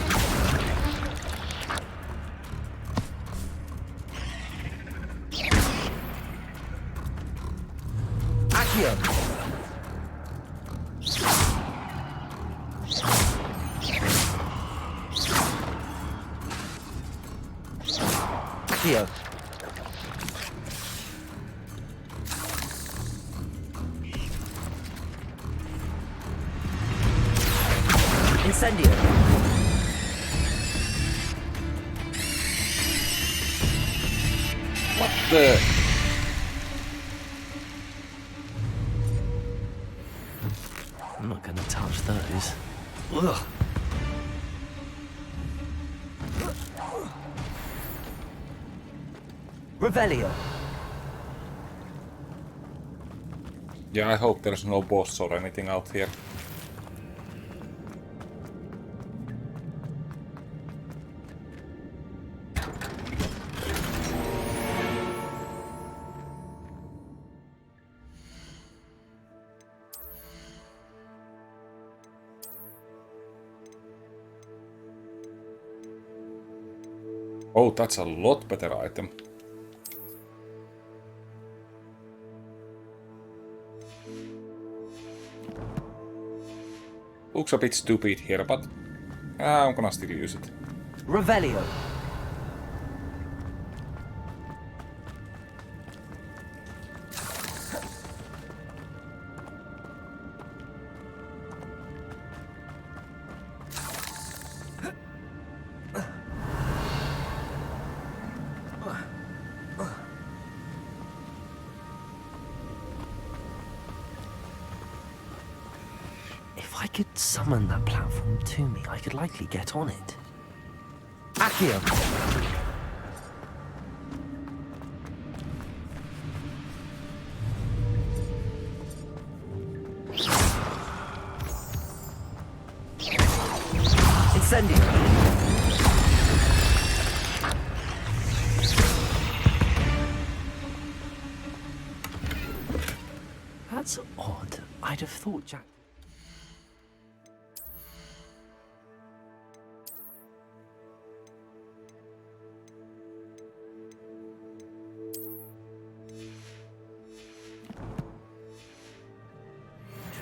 Accio! Accio! Incendio! What the? I'm not gonna touch those. Ugh. Revelio! Yeah, I hope there's no boss or anything out here. Oh, that's a lot better item. Looks a bit stupid here, but I'm gonna still use it. Revelio! If I could summon that platform to me, I could likely get on it. Accio! Incendio! That's odd. I'd have thought Jack...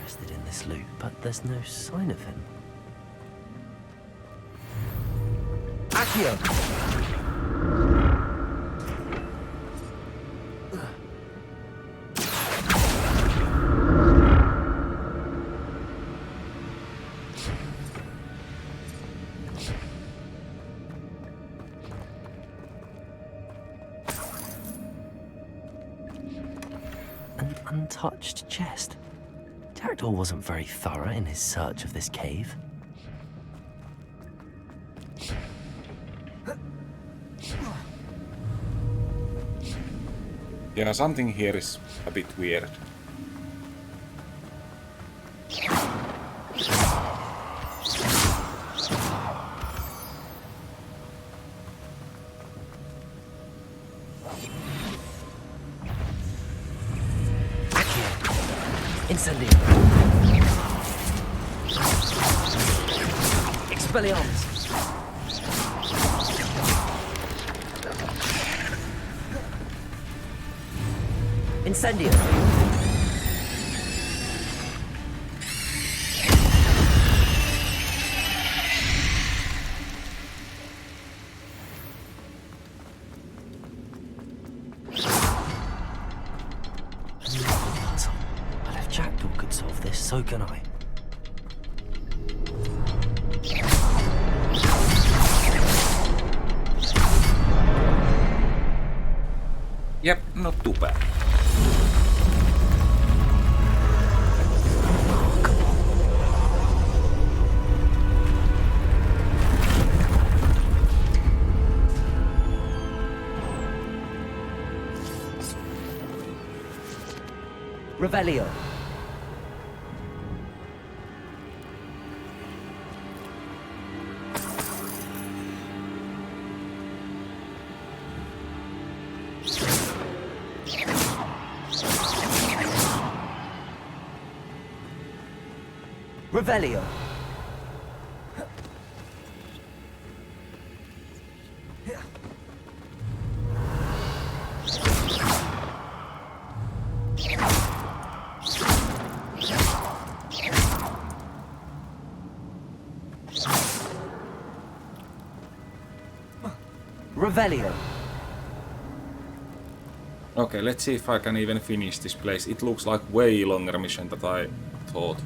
interested in this loot, but there's no sign of him. Accio! An untouched chest. Jackdaw wasn't very thorough in his search of this cave. Yeah, something here is a bit weird. Incendio! Expelliarmus! Incendio! But if Jackdaw could solve this, so can I. Yep, not too bad. Revelio. Revelio. Revelio. Okay, let's see if I can even finish this place. It looks like way longer mission than I thought.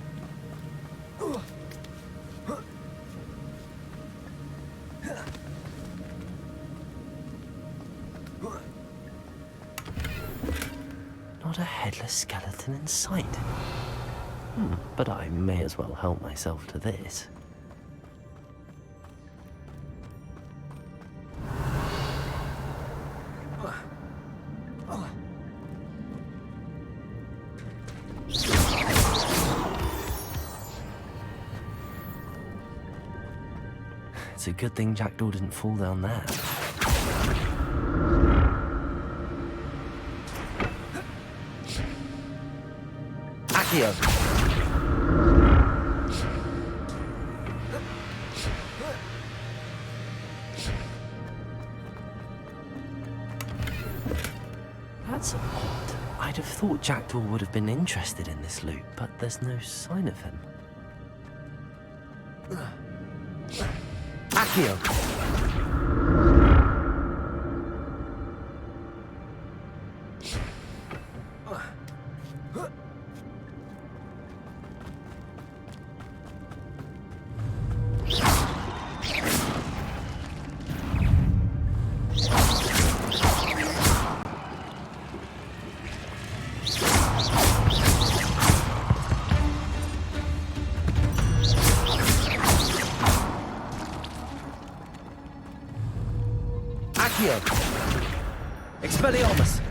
Not a headless skeleton in sight. But I may as well help myself to this. It's a good thing Jackdaw didn't fall down there. Accio! That's odd. I'd have thought Jackdaw would have been interested in this loot, but there's no sign of him. Accio! Expelliarmus!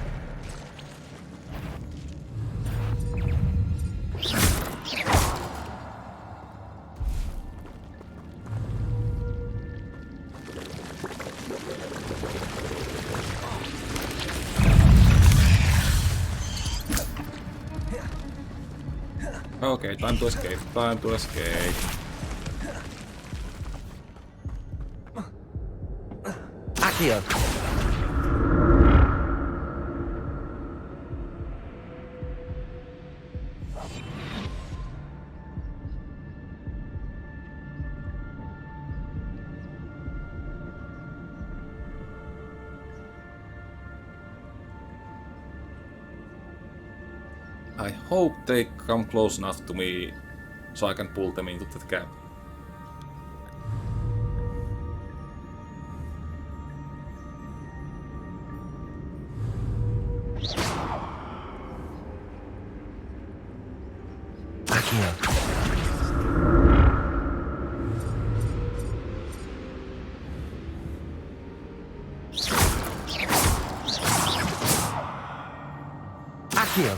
Okay, time to escape, time to escape. Accio! I hope they come close enough to me so I can pull them into the gap. Accio. Accio.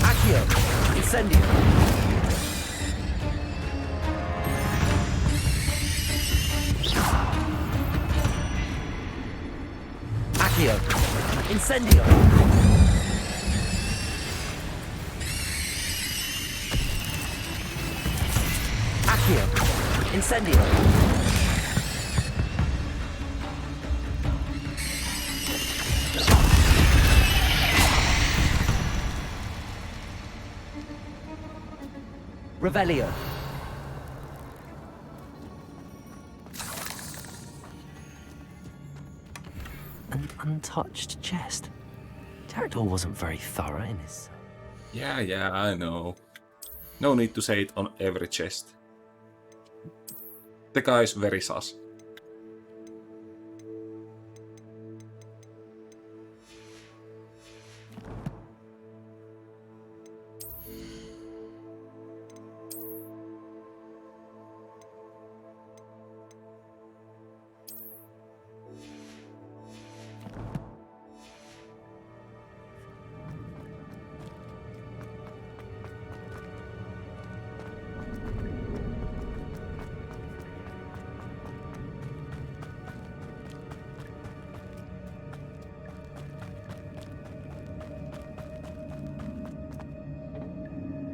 Accio. Incendio. Accio. Incendio. Accio. Incendio. Revelio. An untouched chest. Jackdaw wasn't very thorough in his... Yeah, I know. No need to say it on every chest. The guy's very sus.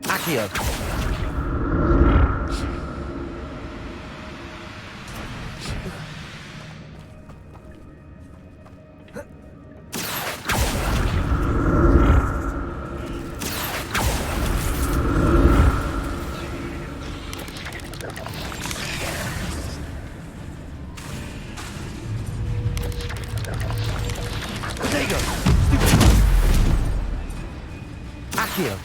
Accio. Protego. Accio.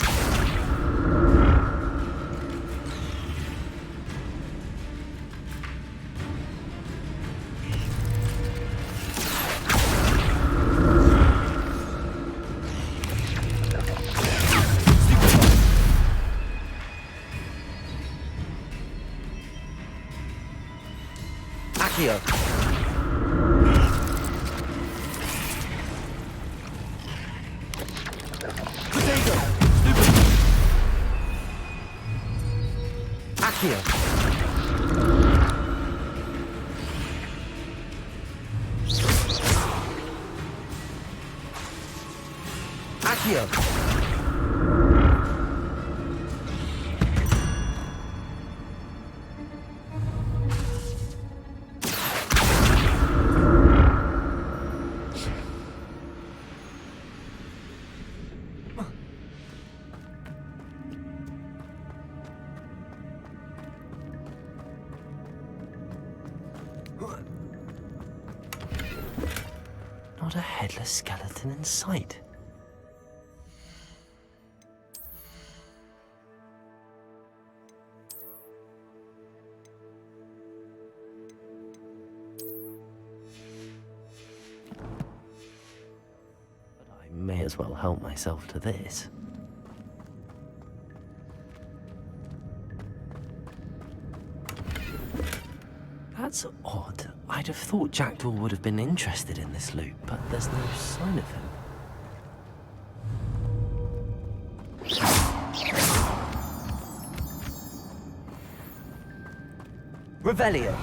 Accio. Protego. Accio. Accio. Not a headless skeleton in sight. But I may as well help myself to this. That's odd. I'd have thought Jackdaw would have been interested in this loot, but there's no sign of him. Revelio.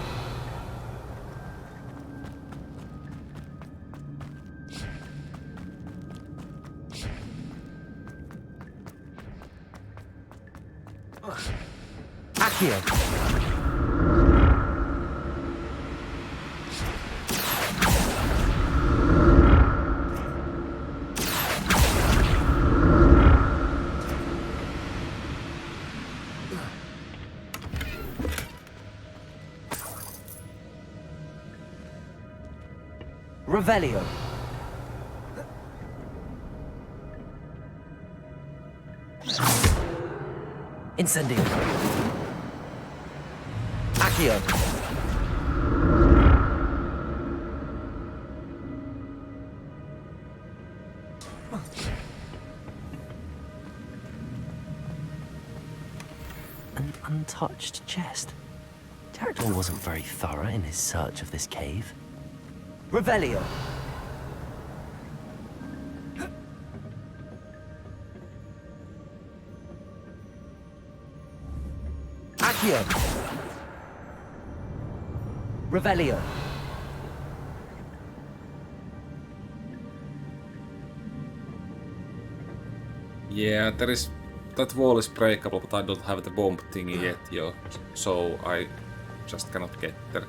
Accio! Revelio. Incendio. Accio. An untouched chest. Jackdaw wasn't very thorough in his search of this cave. Revelio. Accio. Revelio. Yeah, that wall is breakable, but I don't have the bomb thingy yet, so I just cannot get there.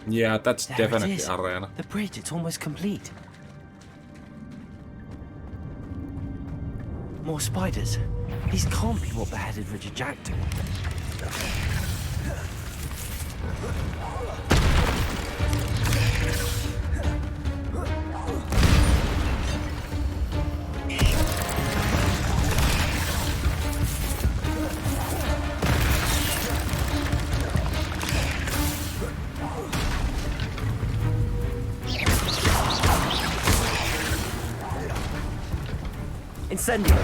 Yeah, that's There definitely it is. arena. The bridge, it's almost complete. More spiders. These can't be what beheaded Richard Jackdaw. Incendio.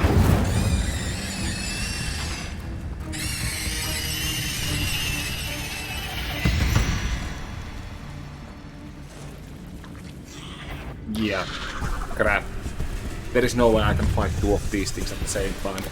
Yeah. Crap. There is no way I can fight two of these things at the same time.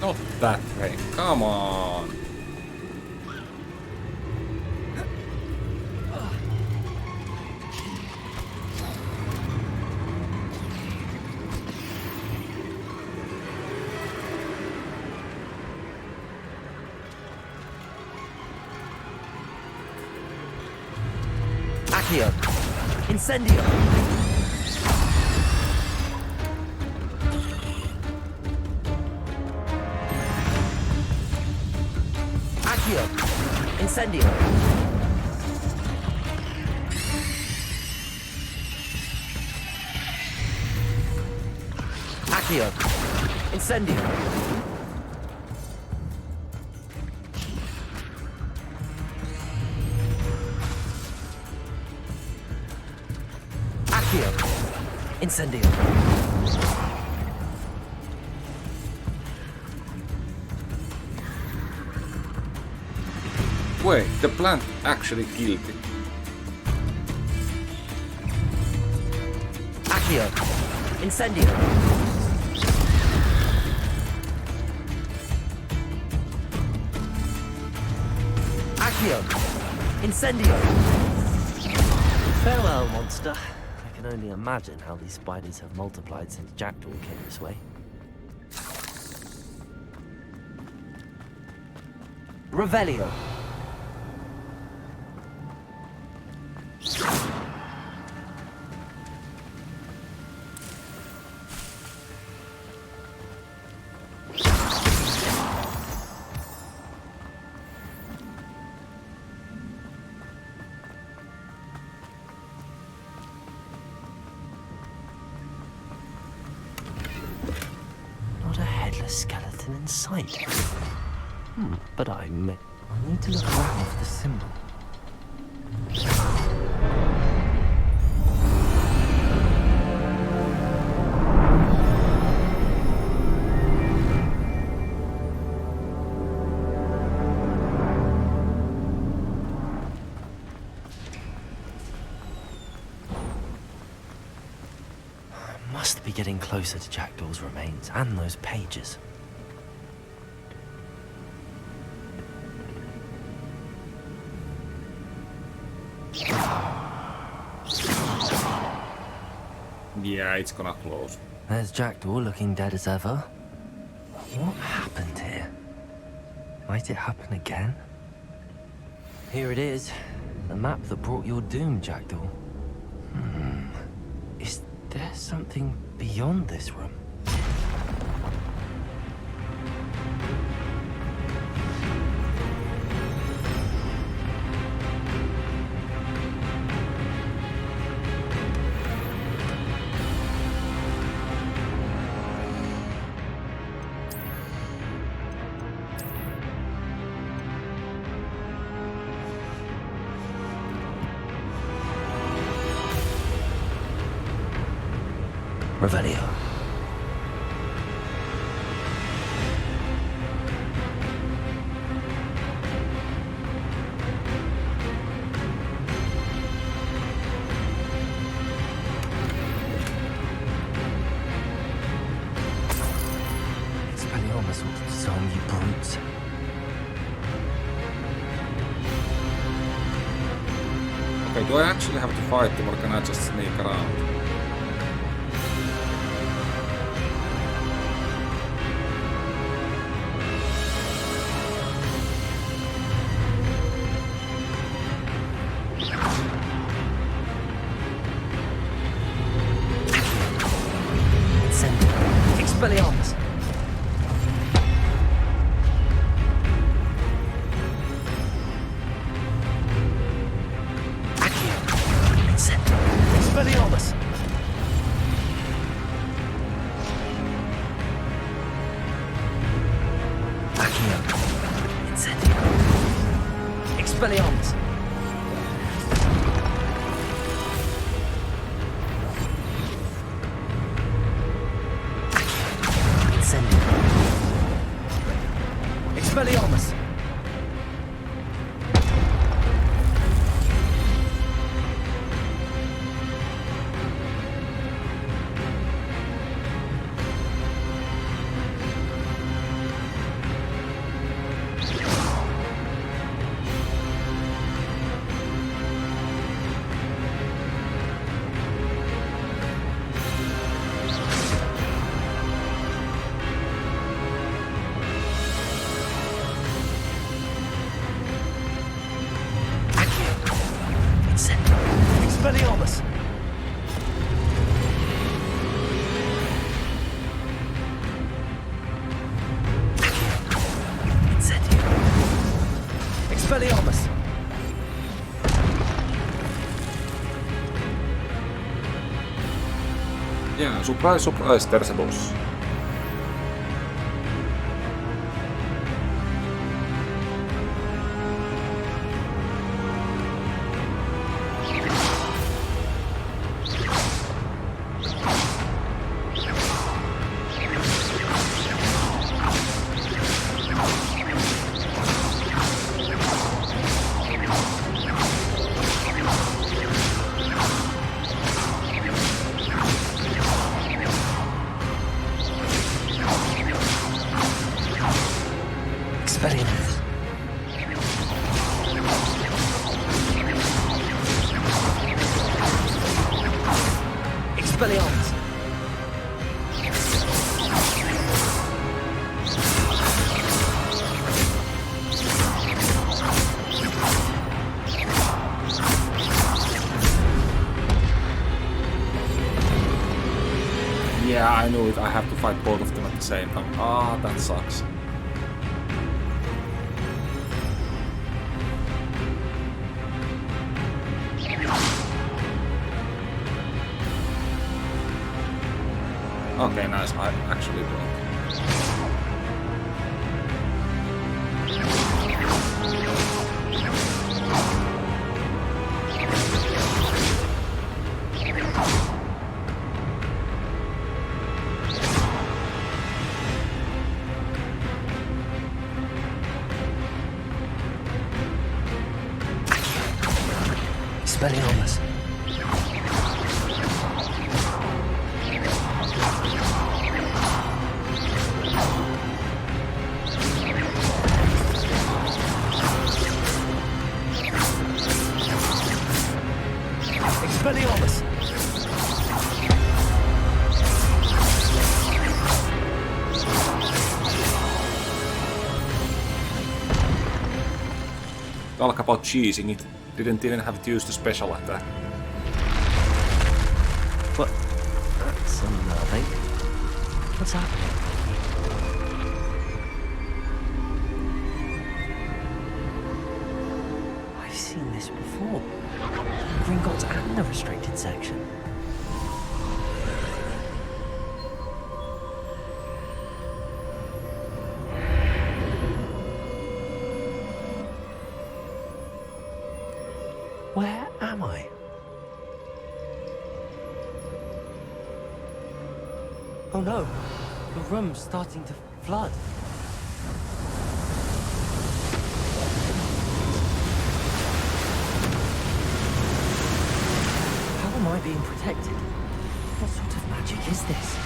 Not that way. Come on. Accio. Incendio. Accio. Incendio. Accio. Incendio. Accio. Incendio. Wait, the plant actually killed it. Accio. Incendio. Accio. Incendio. Farewell, monster. I can only imagine how these spiders have multiplied since Jackdaw came this way. Revelio. skeleton inside. But I need to look around for the symbol. Must be getting closer to Jackdaw's remains and those pages. Yeah, it's gonna close. There's Jackdaw looking dead as ever. What happened here? Might it happen again? Here it is. The map that brought your doom, Jackdaw. Is there something beyond this room? Revelio. Expelliarmus will disarm you brutes. Okay, do I actually have to fight them or can I just sneak around? Expelliarmus. Expelliarmus. Accio. Incendio. Expelliarmus. Expelliarmus! Expelliarmus! Incendio. Expelliarmus! Yeah, surprise, surprise, there's a boss. Expelliarmus. Expelliarmus. Yeah, I knew it. I have to fight both of them at the same time. Ah, that sucks. Okay, nice. I actually don't. Expelliarmus! Expelliarmus! Talk about cheesing, it didn't even have to use the special attack. What? That's unnerving. What's happening? I've seen this before. Gringotts and the restricted section. Where am I? Oh no, the room's starting to flood. How am I being protected? What sort of magic is this?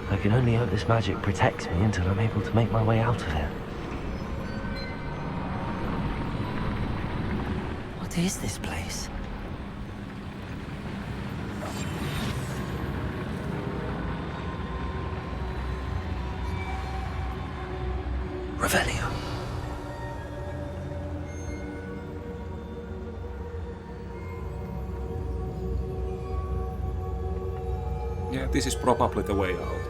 I can only hope this magic protects me until I'm able to make my way out of here. What is this place? Revelio. Yeah, this is probably the way out.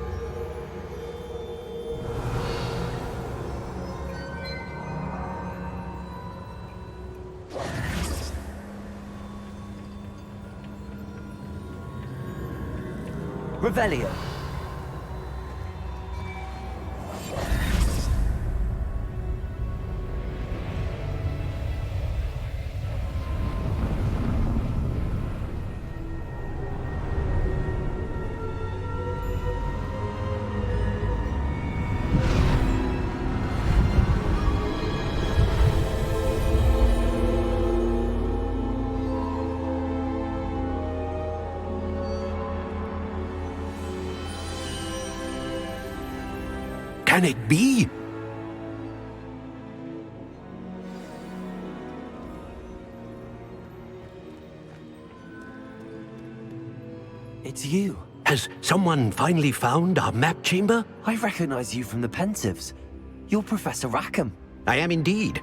Revelio. Can it be? It's you. Has someone finally found our map chamber? I recognize you from the Pensives. You're Professor Rackham. I am indeed.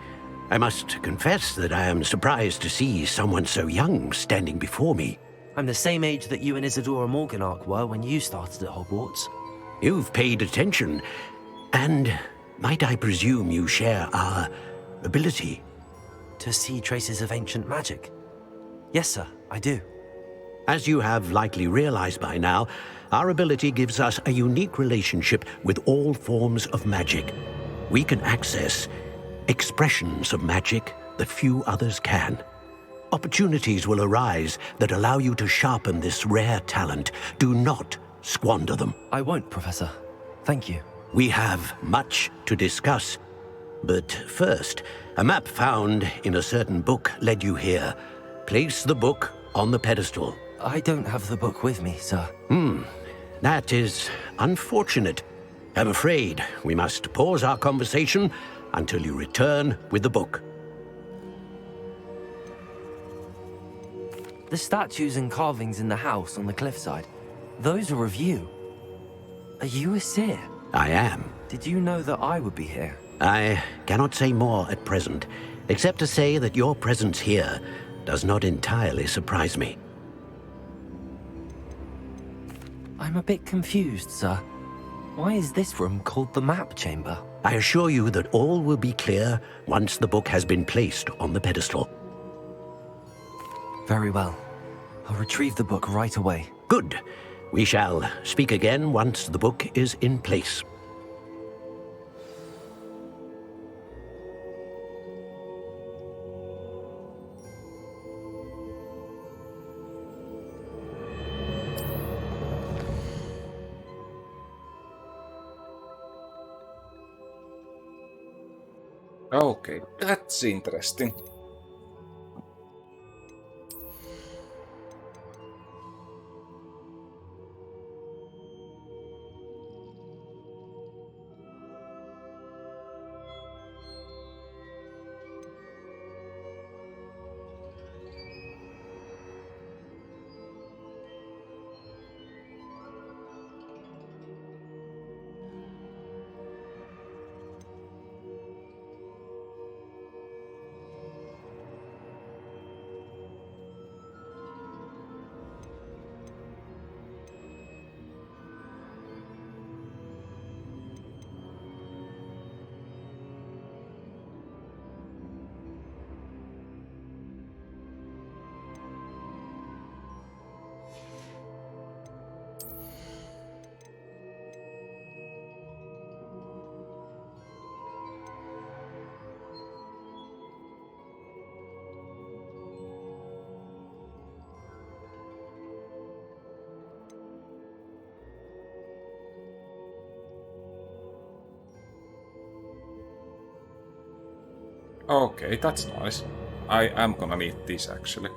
I must confess that I am surprised to see someone so young standing before me. I'm the same age that you and Isadora Morganach were when you started at Hogwarts. You've paid attention. And might I presume you share our ability? To see traces of ancient magic? Yes, sir, I do. As you have likely realized by now, our ability gives us a unique relationship with all forms of magic. We can access expressions of magic that few others can. Opportunities will arise that allow you to sharpen this rare talent. Do not squander them. I won't, Professor. Thank you. We have much to discuss. But first, a map found in a certain book led you here. Place the book on the pedestal. I don't have the book with me, sir. That is unfortunate. I'm afraid we must pause our conversation until you return with the book. The statues and carvings in the house on the cliffside, those are of you. Are you a seer? I am. Did you know that I would be here? I cannot say more at present, except to say that your presence here does not entirely surprise me. I'm a bit confused, sir. Why is this room called the map chamber? I assure you that all will be clear once the book has been placed on the pedestal. Very well. I'll retrieve the book right away. Good. We shall speak again once the book is in place. Okay, that's interesting. Okay, that's nice. I am gonna need this actually.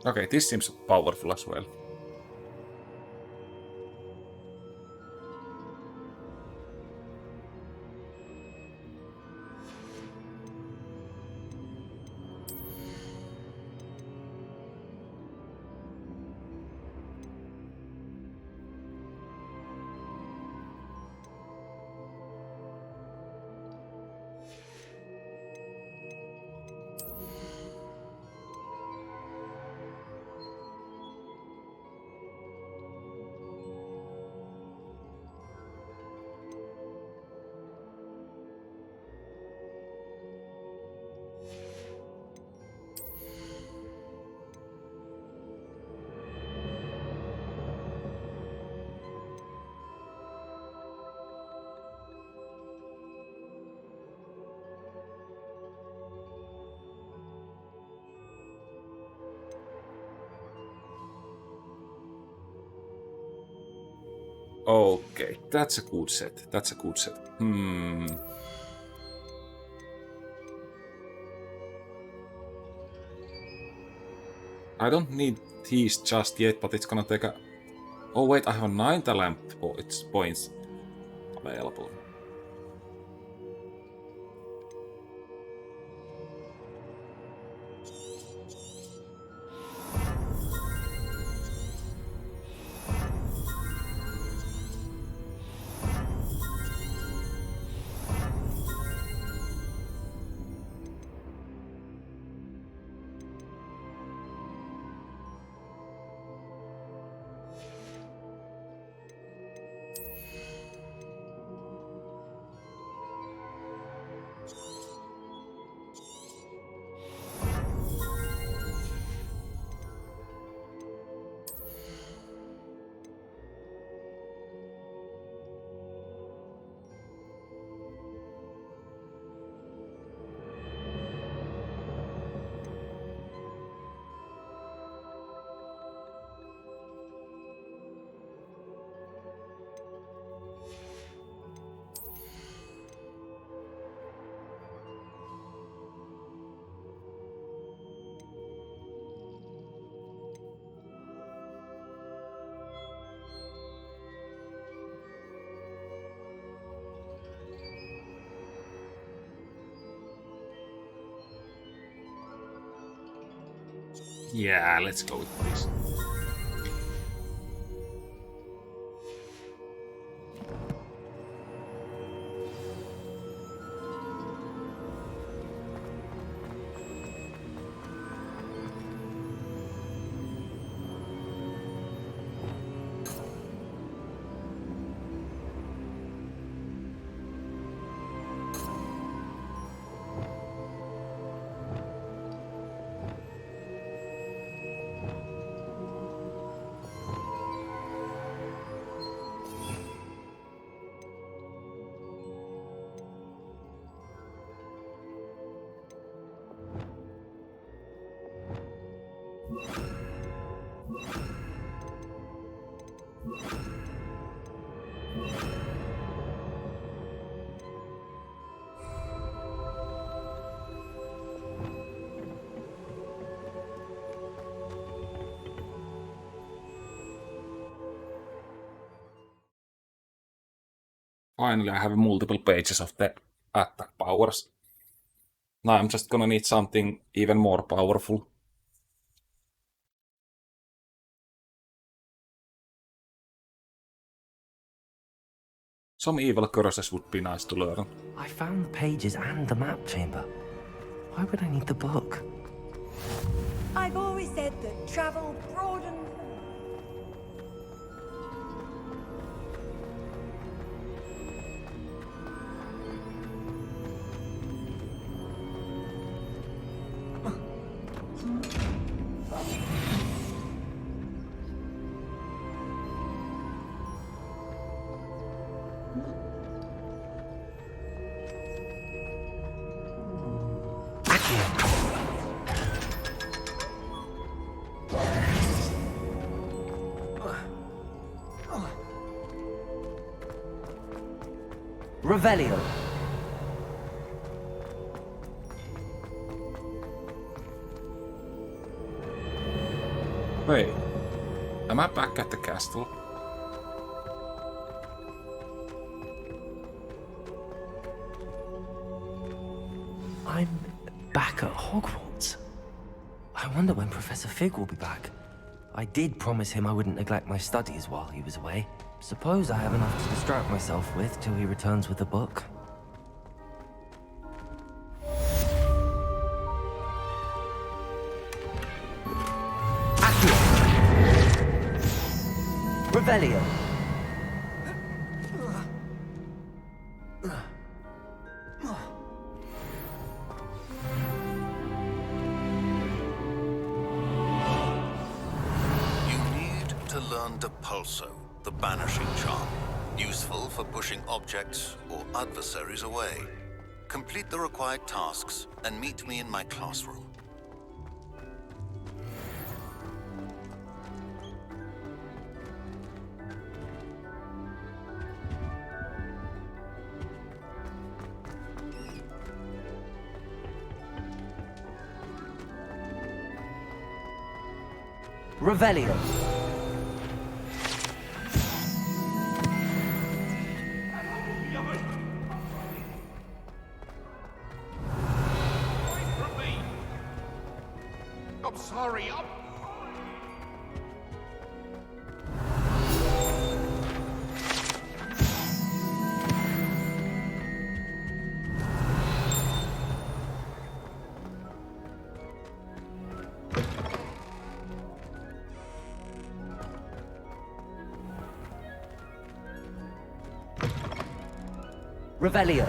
Okay, this seems powerful as well. Okay, that's a good set. That's a good set. I don't need these just yet, but it's gonna take a... Oh wait, I have 9 talent points available. Yeah, let's go with this. Finally, I have multiple pages of the attack powers. Now I'm just gonna need something even more powerful. Some evil curses would be nice to learn. I found the pages and the map chamber. Why would I need the book? I've always said that travel broadens. Revelio. Wait, am I back at the castle? I'm back at Hogwarts. I wonder when Professor Fig will be back. I did promise him I wouldn't neglect my studies while he was away. Suppose I have enough to distract myself with till he returns with the book. Revelio. Depulso, the banishing charm, useful for pushing objects or adversaries away. Complete the required tasks and meet me in my classroom. Revelio. I'm sorry, Revelio.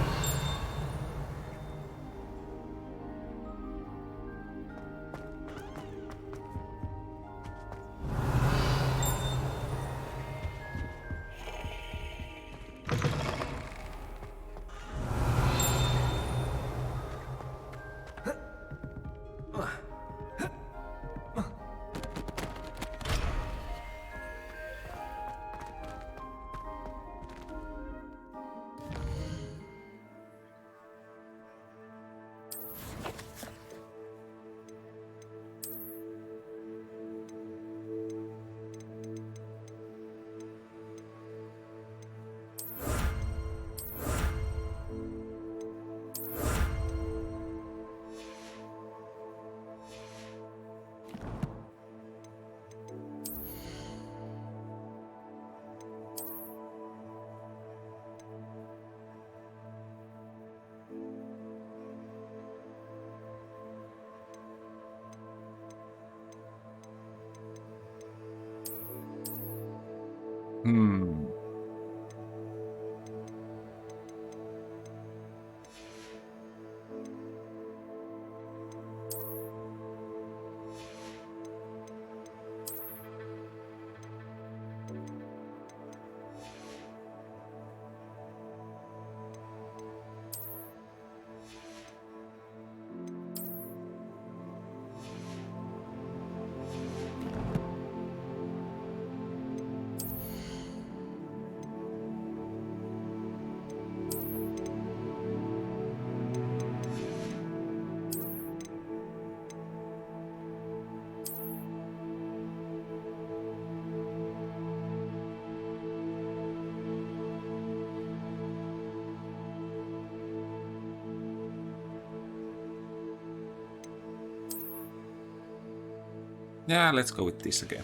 Yeah, let's go with this again.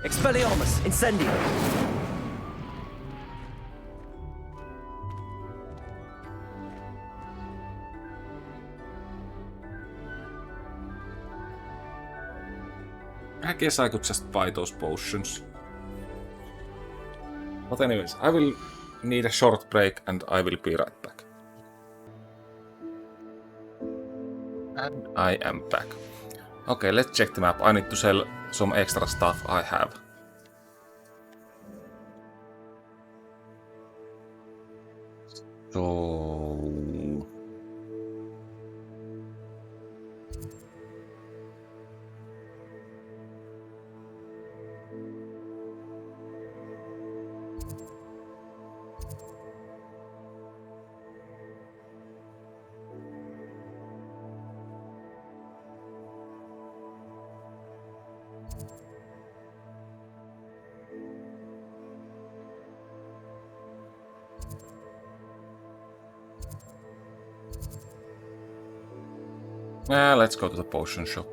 Expelliarmus, incendio! I guess I could just buy those potions. But anyways, I will need a short break and I will be right back. And I am back. Okay, let's check the map. I need to sell some extra stuff I have. So... let's go to the potion shop.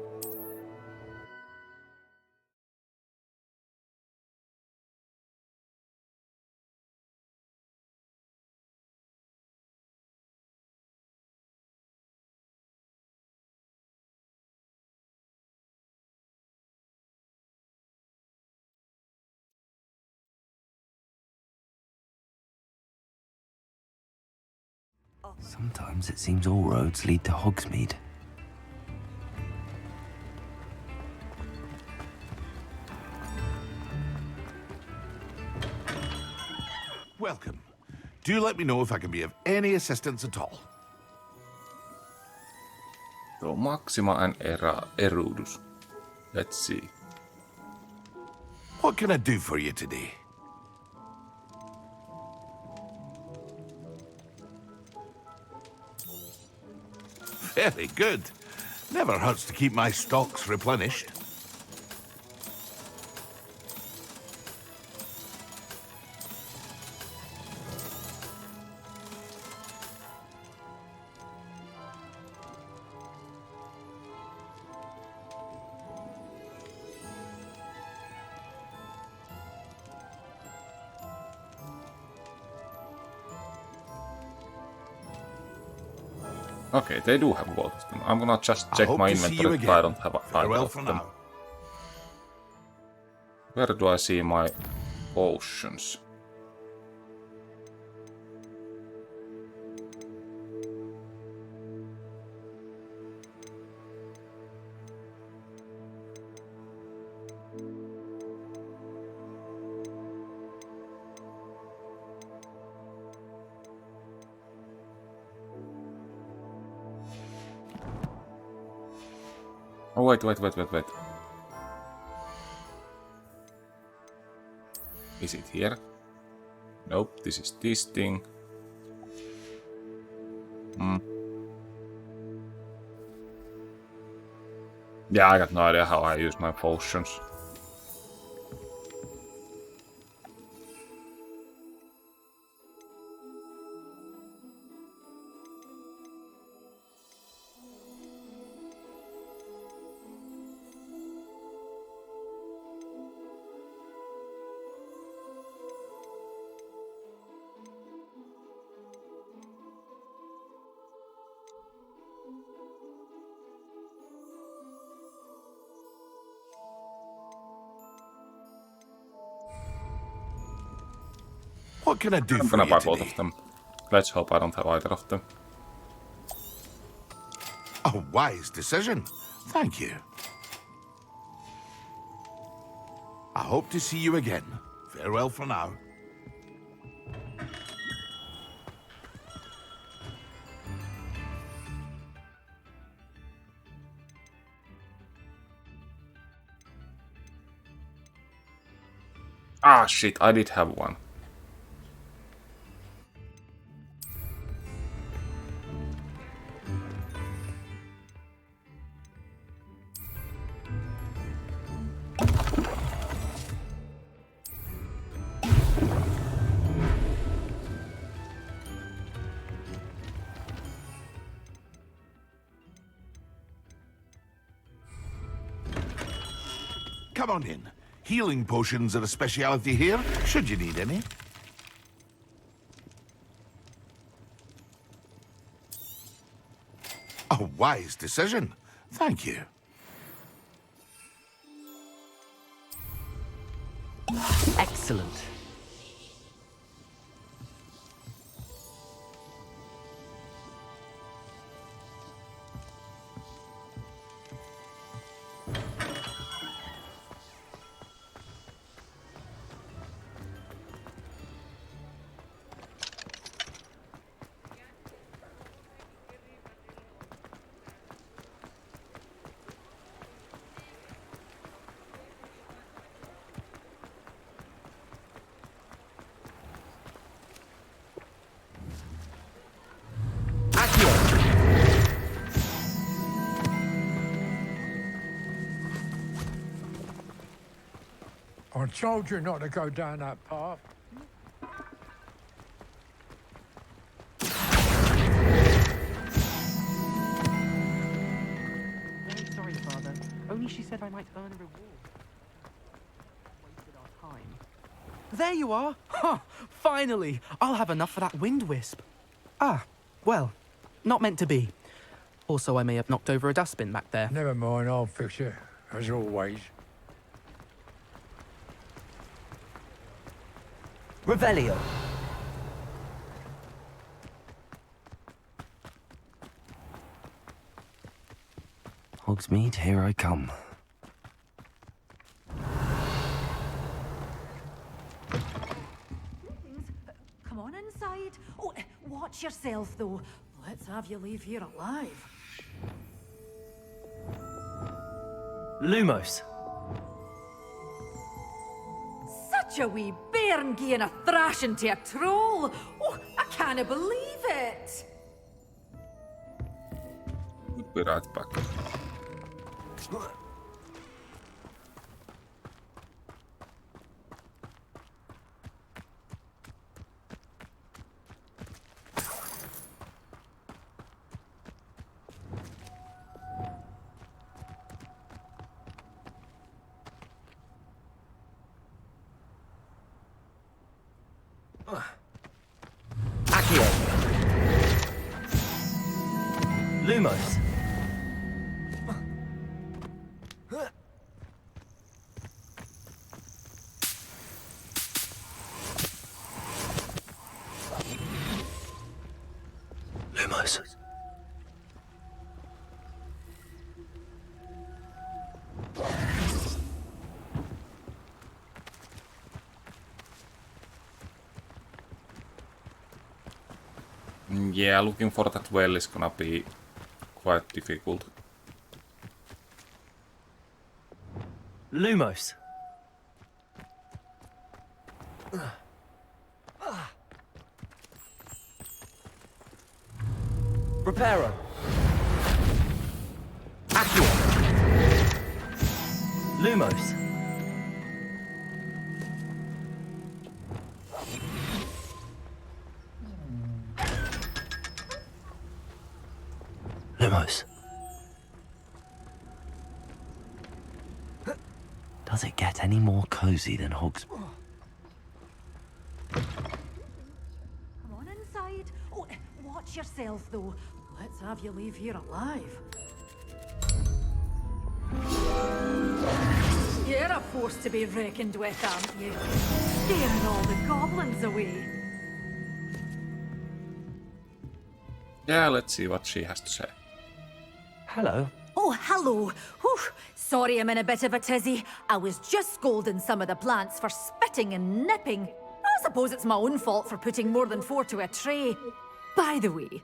Sometimes it seems all roads lead to Hogsmeade. Welcome. Do let me know if I can be of any assistance at all. So Maxima and Erudus. Let's see. What can I do for you today? Very good. Never hurts to keep my stocks replenished. Okay, they do have both of them. I'm gonna just check my inventory if I don't have either of them. Where do I see my potions? Oh, wait. Is it here? Nope, this is this thing. Yeah, I got no idea how I use my potions. What can I do I'm for gonna you buy both today? of them. Let's hope I don't have either of them. A wise decision. Thank you. I hope to see you again. Farewell for now. Ah, shit, I did have one. Come on in. Healing potions are a speciality here, should you need any. A wise decision. Thank you. Excellent. I told you not to go down that path. Very sorry, Father. Only she said I might earn a reward. Wasted our time. There you are! Huh! Finally! I'll have enough for that wind wisp. Ah, well, not meant to be. Also, I may have knocked over a dustbin back there. Never mind, I'll fix it, as always. Revelio. Hogsmeade, here I come. Come on inside. Oh, watch yourself, though. Let's have you leave here alive. Lumos. Such a wee bairn gieing a thrashing to a troll. Oh, I can't believe it. We'll be right back. Accio. Lumos. Lumos. Yeah, looking for that well is gonna be quite difficult. Lumos. Reparo. Accio. Lumos. Lumos. Does it get any more cozy than Hogs? Come on inside. Oh, watch yourself, though. Let's have you leave here alive. You're a force to be reckoned with, aren't you? Scaring all the goblins away. Yeah, let's see what she has to say. Hello. Oh, hello. Whew. Sorry I'm in a bit of a tizzy. I was just scolding some of the plants for spitting and nipping. I suppose it's my own fault for putting more than 4 to a tray. By the way,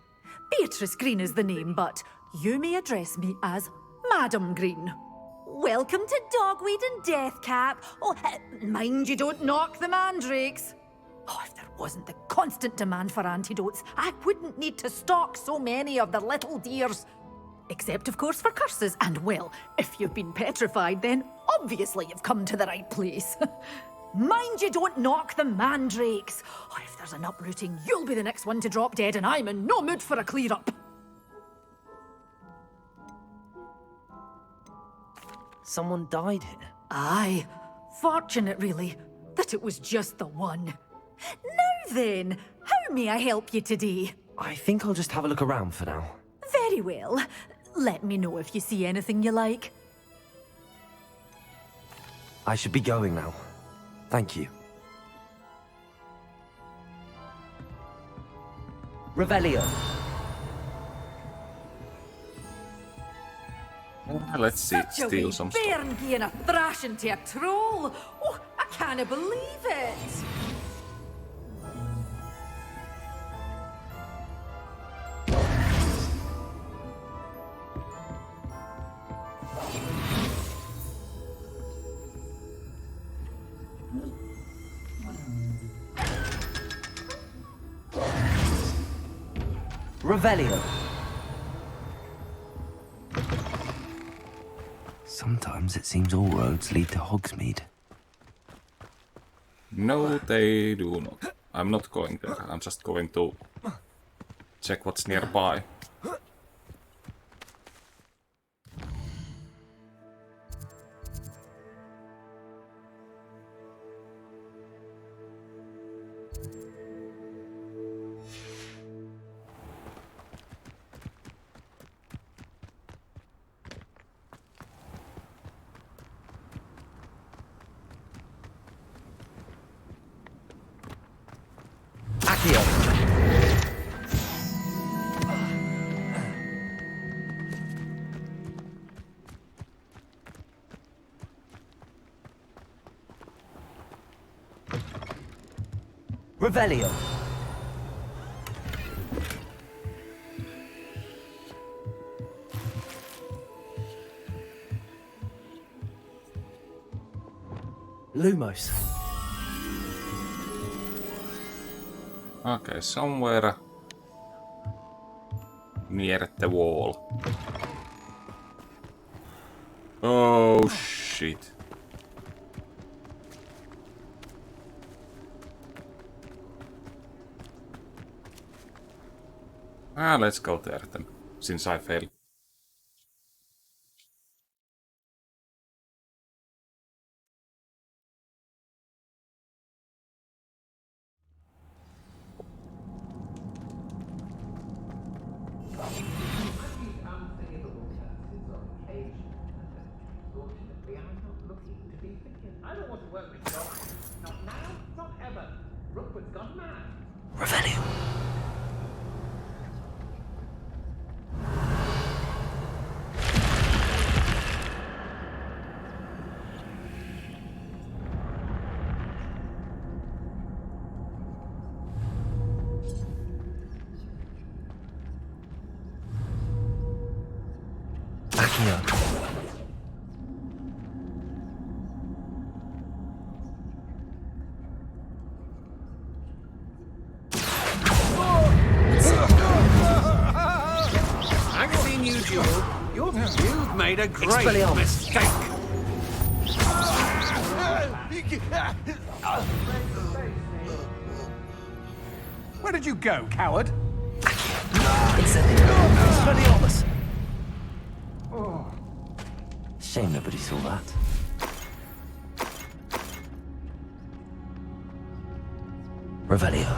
Beatrice Green is the name, but you may address me as Madam Green. Welcome to Dogweed and Deathcap. Oh, mind you don't knock the mandrakes. Oh, if there wasn't the constant demand for antidotes, I wouldn't need to stock so many of the little dears. Except, of course, for curses. And, well, if you've been petrified, then obviously you've come to the right place. Mind you don't knock the mandrakes. Oh, if there's an uprooting, you'll be the next one to drop dead, and I'm in no mood for a clear-up. Someone died here. Aye. Fortunate, really, that it was just the one. Now then, how may I help you today? I think I'll just have a look around for now. Very well. Let me know if you see anything you like. I should be going now. Thank you. Revelio. Let's see, Such a steal wee some stuff. bairn being a thrashing to a troll. Oh, I can't believe it. Revelio. Sometimes it seems all roads lead to Hogsmeade. No, they do not. I'm not going there. I'm just going to check what's nearby. Revelio. Lumos. Okay, somewhere near the wall. Oh shit. Let's go there then, since I failed. I don't want to work with dogs. Not now, not ever. Rookwood's gone mad. Revelio. I've seen you duel. You've made a great Expelliarmus. mistake. Where did you go, coward? Expelliarmus. Shame nobody saw that. Revelio.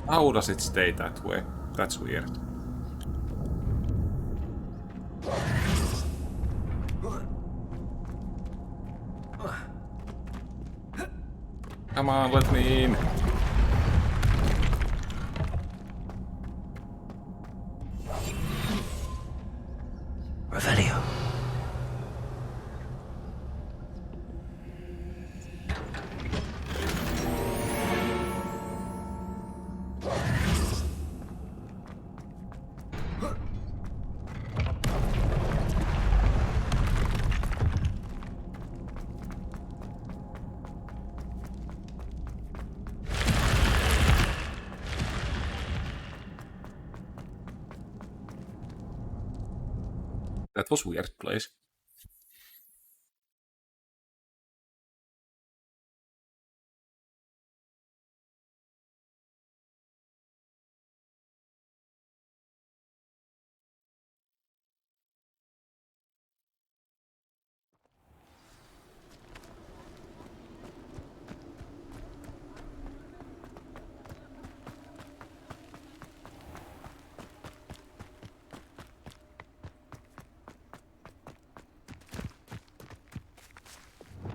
How does it stay that way? That's weird. Come on, let me in. Revelio. That was weird place.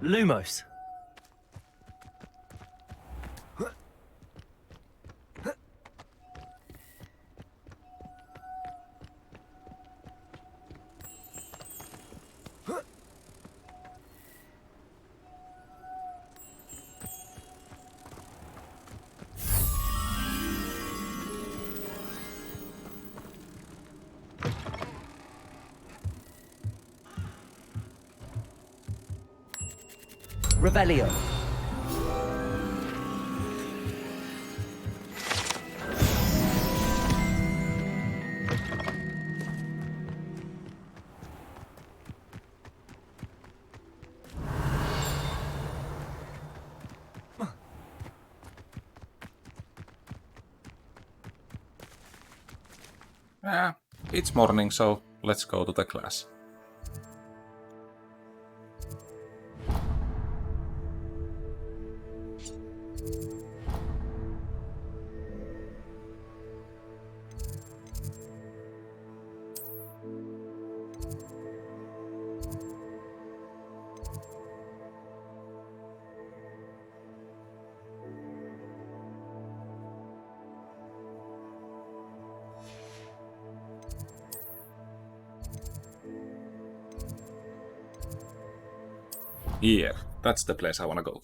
Lumos. Revelio. It's morning, so let's go to the class. Here, that's the place I wanna go.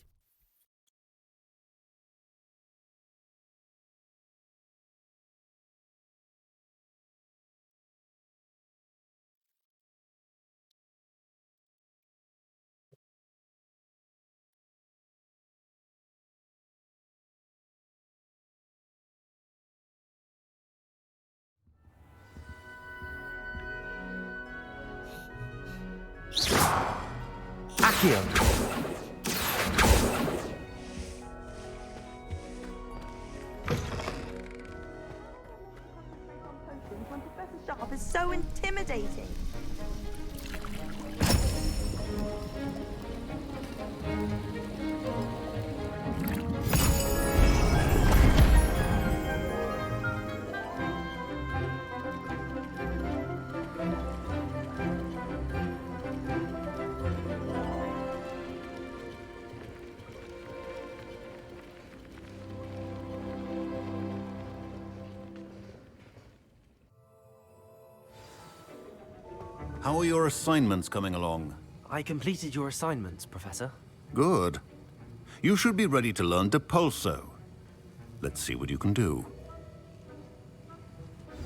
Accio. When Professor Sharp is so intimidating. How are your assignments coming along? I completed your assignments, Professor. Good. You should be ready to learn Depulso. Let's see what you can do.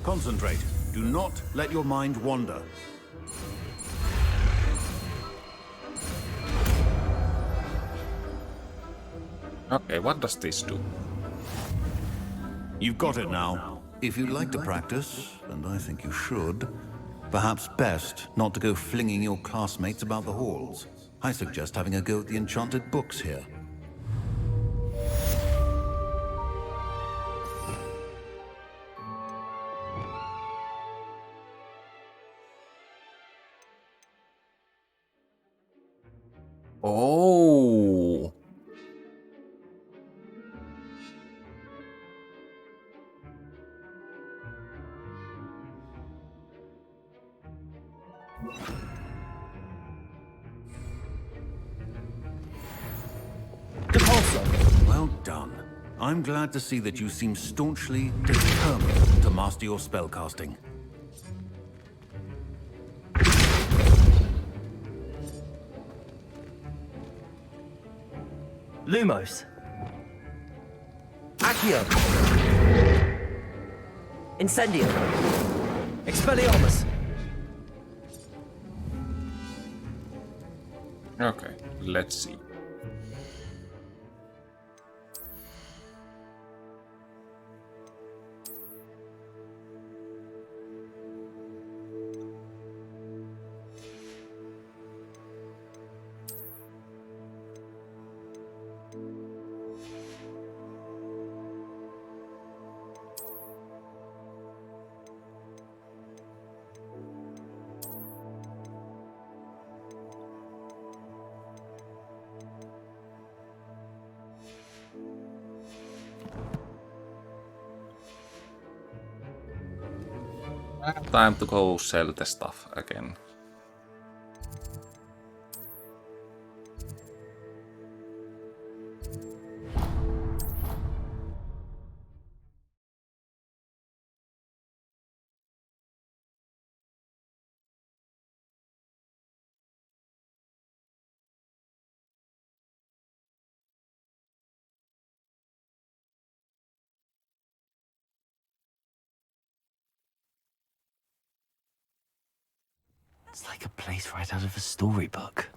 Concentrate. Do not let your mind wander. Okay, what does this do? You've got it now. If you'd like to practice, and I think you should, perhaps best not to go flinging your classmates about the halls. I suggest having a go at the enchanted books here. Oh. Well done. I'm glad to see that you seem staunchly determined to master your spellcasting. Lumos. Accio. Incendio. Expelliarmus. Okay, let's see. Time to go sell the stuff again. It's like a place right out of a storybook.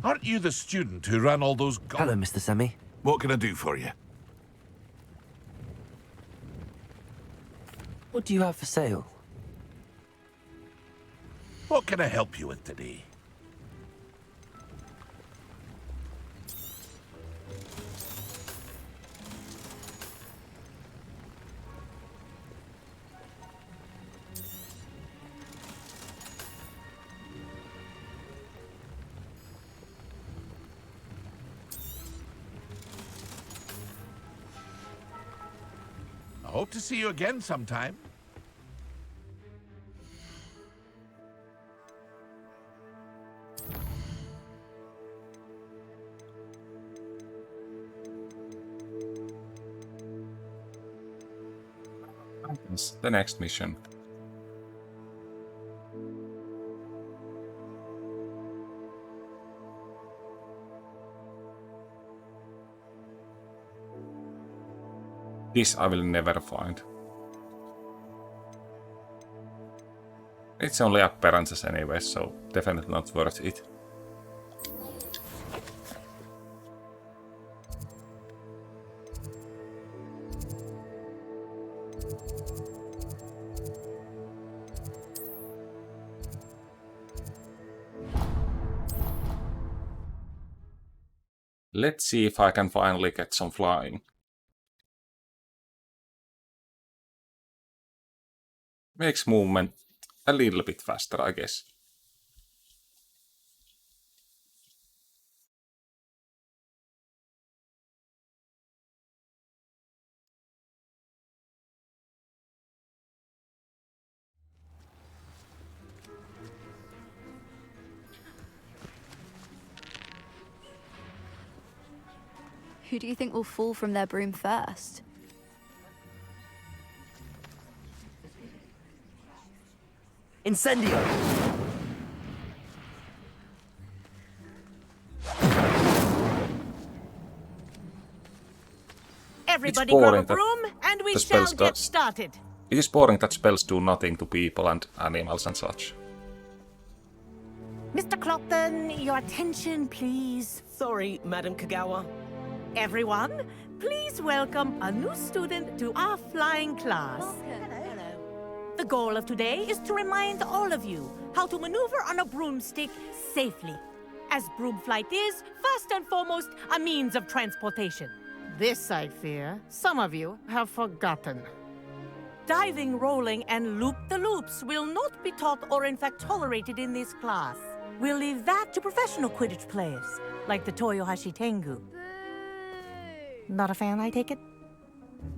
Aren't you the student who ran all those... Hello, Mr. Semi. What can I do for you? What do you have for sale? What can I help you with today? I hope to see you again sometime. It's the next mission. This I will never find. It's only appearances anyway, so definitely not worth it. Let's see if I can finally get some flying. Makes movement a little bit faster, I guess. Who do you think will fall from their broom first? Incendio! Everybody boring grab a that broom, and we the shall spells get do- started. It is boring that spells do nothing to people and animals and such. Mr. Clopton, your attention, please. Sorry, Madam Kagawa. Everyone, please welcome a new student to our flying class. The goal of today is to remind all of you how to maneuver on a broomstick safely, as broom flight is, first and foremost, a means of transportation. This, I fear, some of you have forgotten. Diving, rolling, and loop-the-loops will not be taught or in fact tolerated in this class. We'll leave that to professional Quidditch players, like the Toyohashi Tengu. Not a fan, I take it?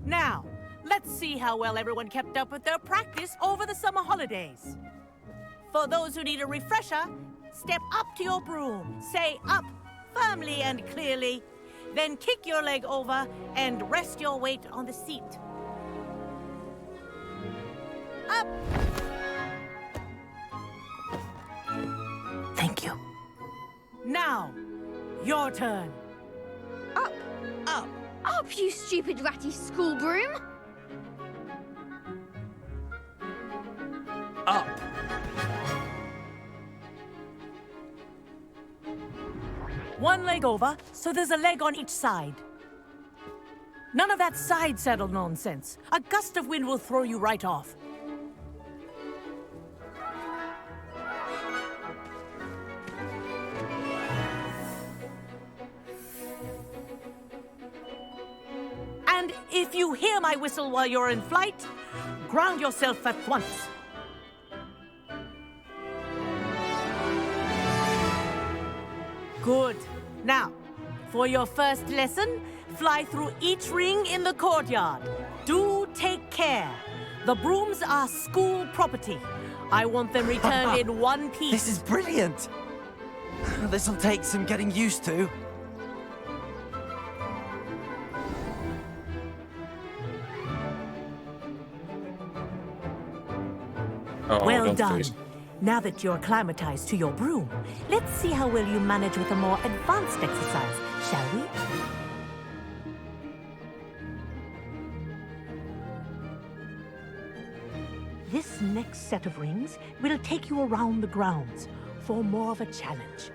Now, let's see how well everyone kept up with their practice over the summer holidays. For those who need a refresher, step up to your broom, say up firmly and clearly, then kick your leg over and rest your weight on the seat. Up! Thank you. Now, your turn. Up! Up! Up, you stupid ratty school broom! Up! One leg over, so there's a leg on each side. None of that side saddle nonsense. A gust of wind will throw you right off. And if you hear my whistle while you're in flight, ground yourself at once. Good. Now, for your first lesson, fly through each ring in the courtyard. Do take care. The brooms are school property. I want them returned in one piece. This is brilliant! This'll take some getting used to. Oh, Well don't done. freeze. Now that you're acclimatized to your broom, let's see how well you manage with a more advanced exercise, shall we? This next set of rings will take you around the grounds for more of a challenge.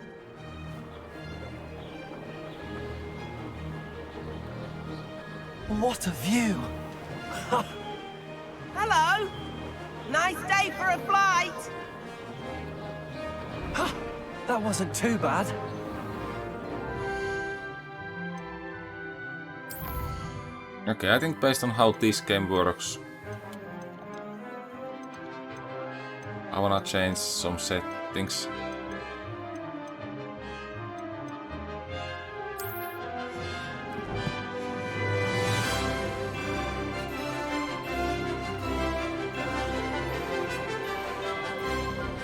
What a view! Hello! Nice day for a flight! That wasn't too bad. Okay, I think based on how this game works, I wanna change some settings.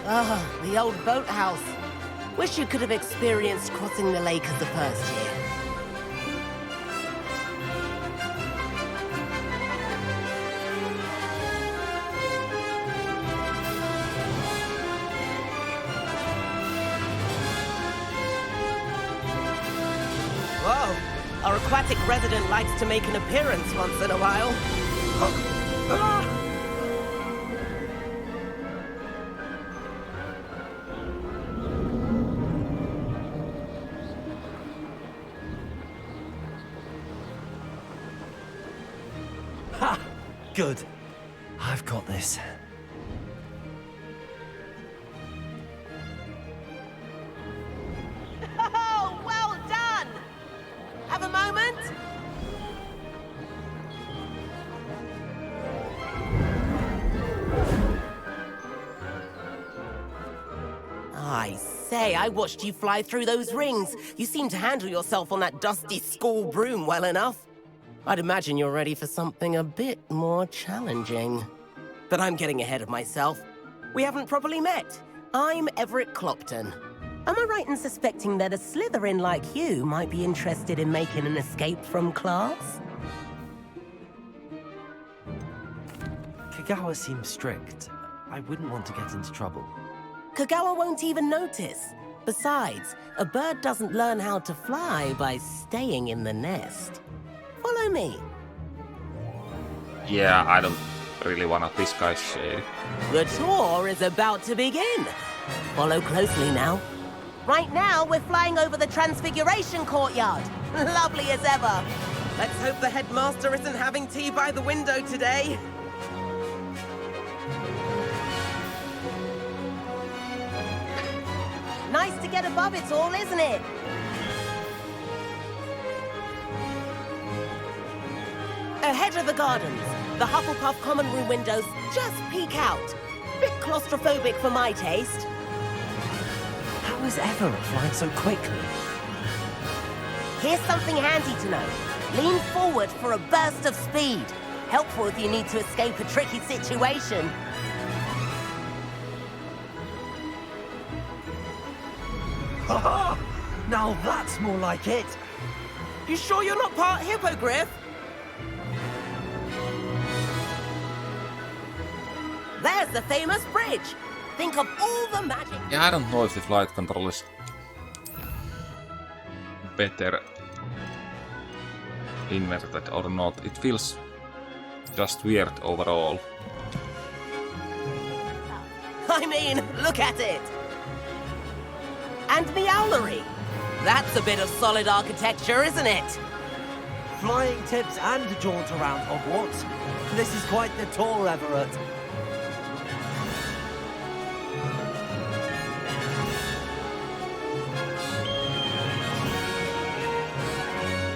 Ah, the old boathouse. Wish you could have experienced crossing the lake as the first year. Whoa, our aquatic resident likes to make an appearance once in a while. Ha! Good. I've got this. Oh, well done! Have a moment? I say, I watched you fly through those rings. You seem to handle yourself on that dusty school broom well enough. I'd imagine you're ready for something a bit more challenging. But I'm getting ahead of myself. We haven't properly met. I'm Everett Clopton. Am I right in suspecting that a Slytherin like you might be interested in making an escape from class? Kagawa seems strict. I wouldn't want to get into trouble. Kagawa won't even notice. Besides, a bird doesn't learn how to fly by staying in the nest. Follow me. Yeah, I don't really want this guy's shade. The tour is about to begin. Follow closely now. Right now, we're flying over the Transfiguration Courtyard. Lovely as ever. Let's hope the headmaster isn't having tea by the window today. Nice to get above it all, isn't it? Ahead of the gardens, the Hufflepuff common room windows just peek out. Bit claustrophobic for my taste. How is Everett flying so quickly? Here's something handy to know. Lean forward for a burst of speed. Helpful if you need to escape a tricky situation. Haha! Now that's more like it! You sure you're not part hippogriff? There's the famous bridge. Think of all the magic. Yeah, I don't know if the flight control is better inverted or not. It feels just weird overall. I mean, look at it. And Meowlery. That's a bit of solid architecture, isn't it? Flying tips and a jaunt around Hogwarts. This is quite the tour, Everett.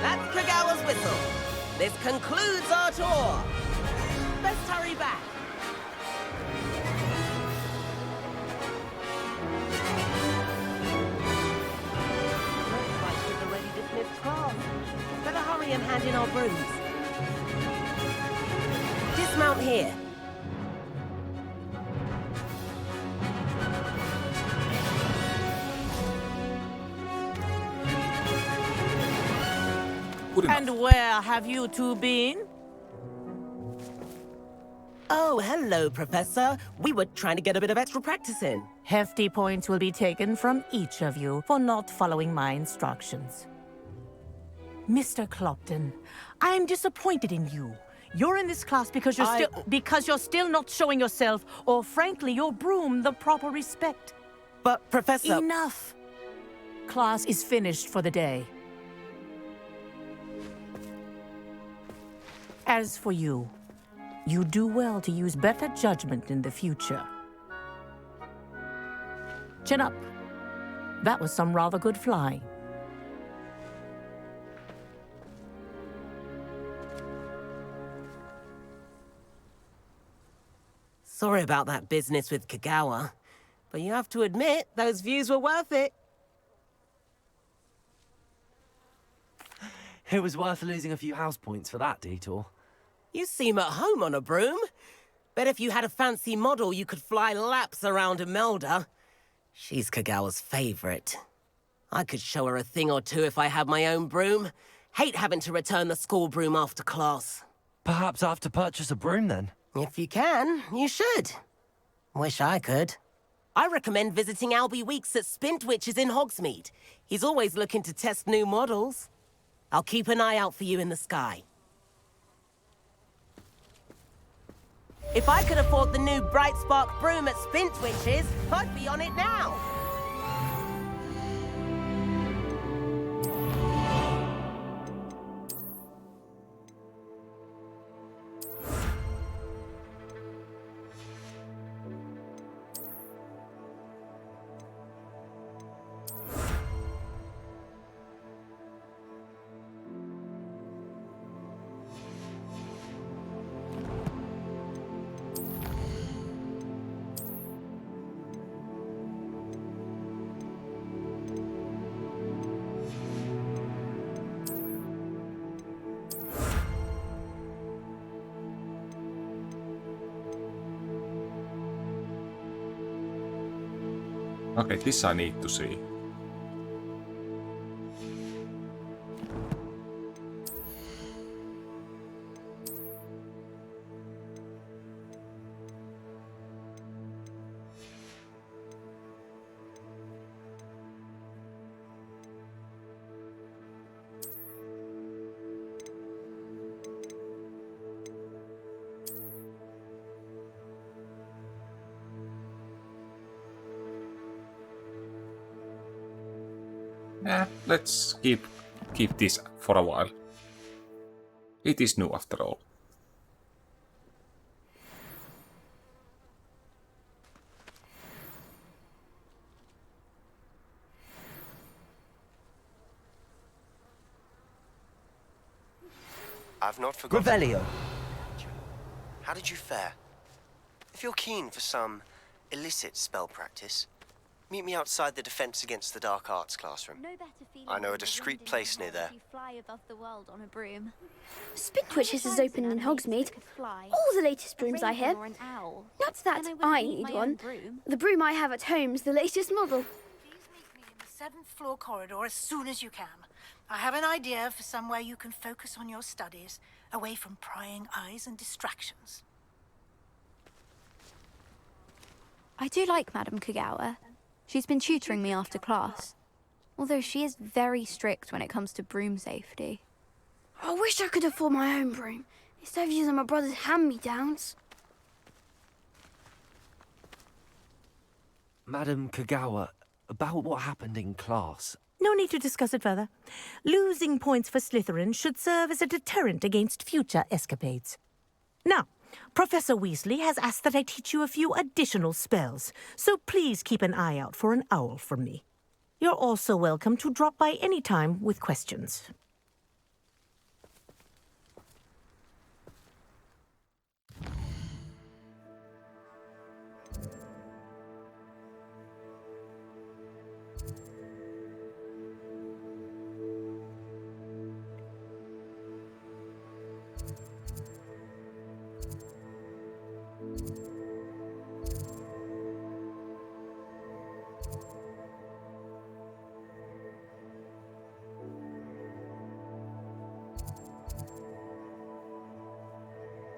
That's Kagawa's whistle. This concludes our tour. Let's hurry back. Better hurry and hand in our brooms. Dismount here. And where have you two been? Oh, hello, Professor. We were trying to get a bit of extra practice in. Hefty points will be taken from each of you for not following my instructions. Mr. Clopton, I am disappointed in you. You're in this class because you're still not showing yourself, or frankly, your broom the proper respect. But, Professor... Enough! Class is finished for the day. As for you, you do well to use better judgment in the future. Chin up. That was some rather good flying. Sorry about that business with Kagawa, but you have to admit, those views were worth it. It was worth losing a few house points for that detour. You seem at home on a broom. Bet if you had a fancy model, you could fly laps around Imelda. She's Kagawa's favorite. I could show her a thing or two if I had my own broom. Hate having to return the school broom after class. Perhaps I have to purchase a broom then? If you can, you should. Wish I could. I recommend visiting Albie Weeks at Spintwitches in Hogsmeade. He's always looking to test new models. I'll keep an eye out for you in the sky. If I could afford the new Bright Spark broom at Spintwitches, I'd be on it now. Okay, this I need to see. Let's keep this for a while. It is new after all. I've not forgotten. Revelio. How did you fare? If you're keen for some illicit spell practice, meet me outside the Defense Against the Dark Arts classroom. I know a discreet place near there. Fly above the world on a broom. Spintwitches is open in Hogsmeade. All the latest brooms, I hear. Not that I need one. The broom I have at home's the latest model. The 7th floor corridor as soon as you can. I have an idea for somewhere you can focus on your studies, away from prying eyes and distractions. I do like Madame Kagawa. She's been tutoring me after class. Although she is very strict when it comes to broom safety. I wish I could afford my own broom, instead of using my brother's hand-me-downs. Madam Kagawa, about what happened in class. No need to discuss it further. Losing points for Slytherin should serve as a deterrent against future escapades. Now, Professor Weasley has asked that I teach you a few additional spells, so please keep an eye out for an owl from me. You're also welcome to drop by any time with questions.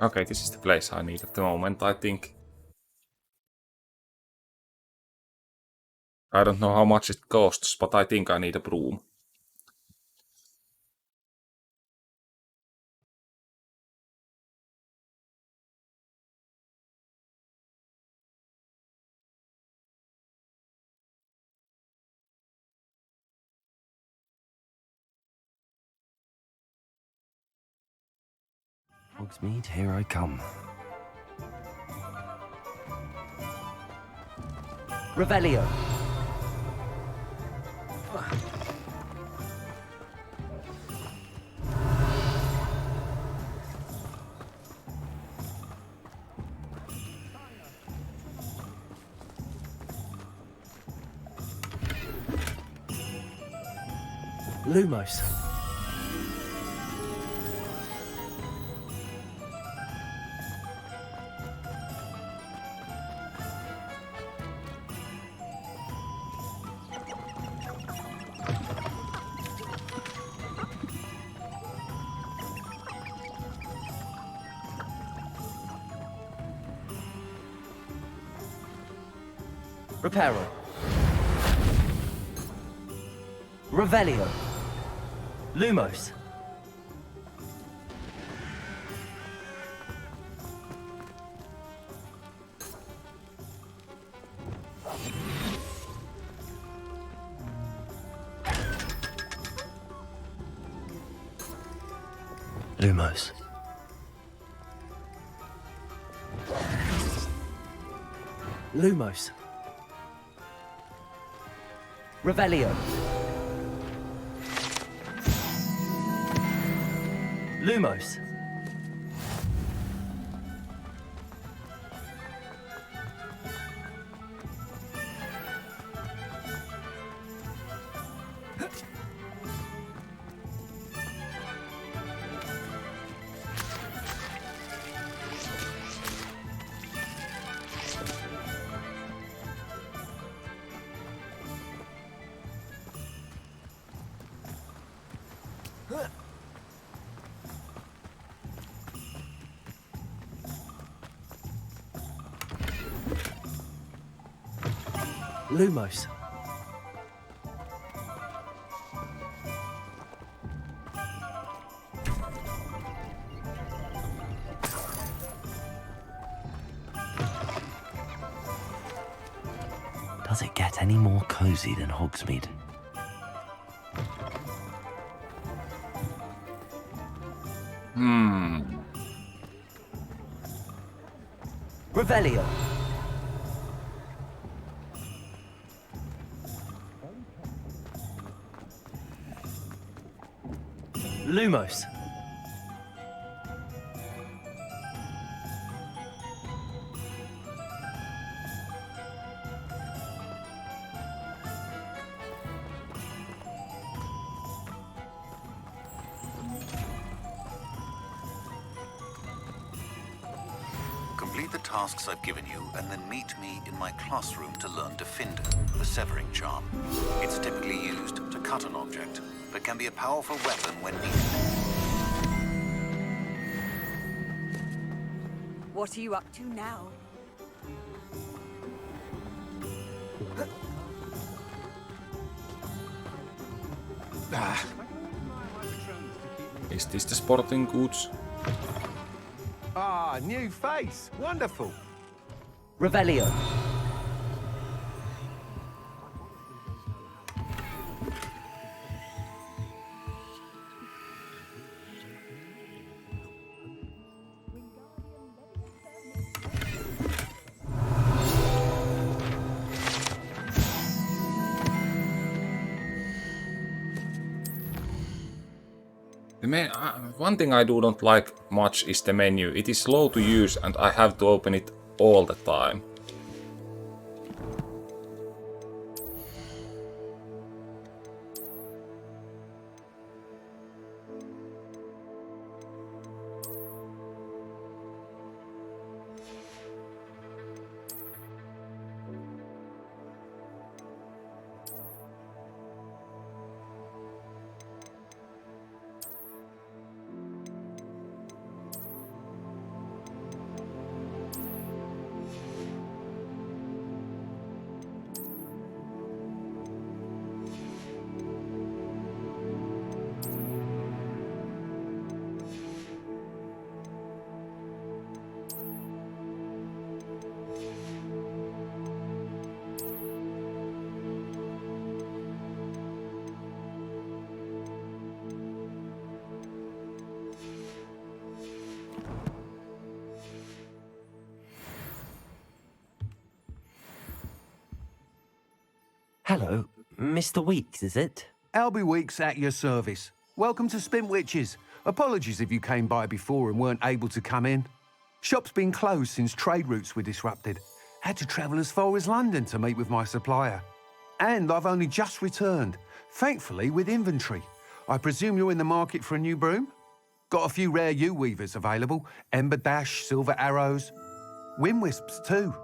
Okay, this is the place I need at the moment, I think. I don't know how much it costs, but I think I need a broom. Hogsmeade, here I come. Revelio. Lumos. Reparo. Revelio. Lumos. Lumos. Lumos. Revelio. Lumos. Lumos. Does it get any more cozy than Hogsmeade? Revelio. Lumos. Complete the tasks I've given you, and then meet me in my classroom to learn Defender, the severing charm. It's typically used to cut an object, but can be a powerful weapon when needed. What are you up to now? Is this the sporting goods? Ah, new face. Wonderful. Revelio. One thing I do not like much is the menu. It is slow to use and I have to open it all the time. Hello, Mr. Weeks, is it? Albie Weeks at your service. Welcome to Spintwitches. Apologies if you came by before and weren't able to come in. Shop's been closed since trade routes were disrupted. Had to travel as far as London to meet with my supplier. And I've only just returned, thankfully with inventory. I presume you're in the market for a new broom? Got a few rare U-weavers available. Ember Dash, Silver Arrows. Wind Wisps too.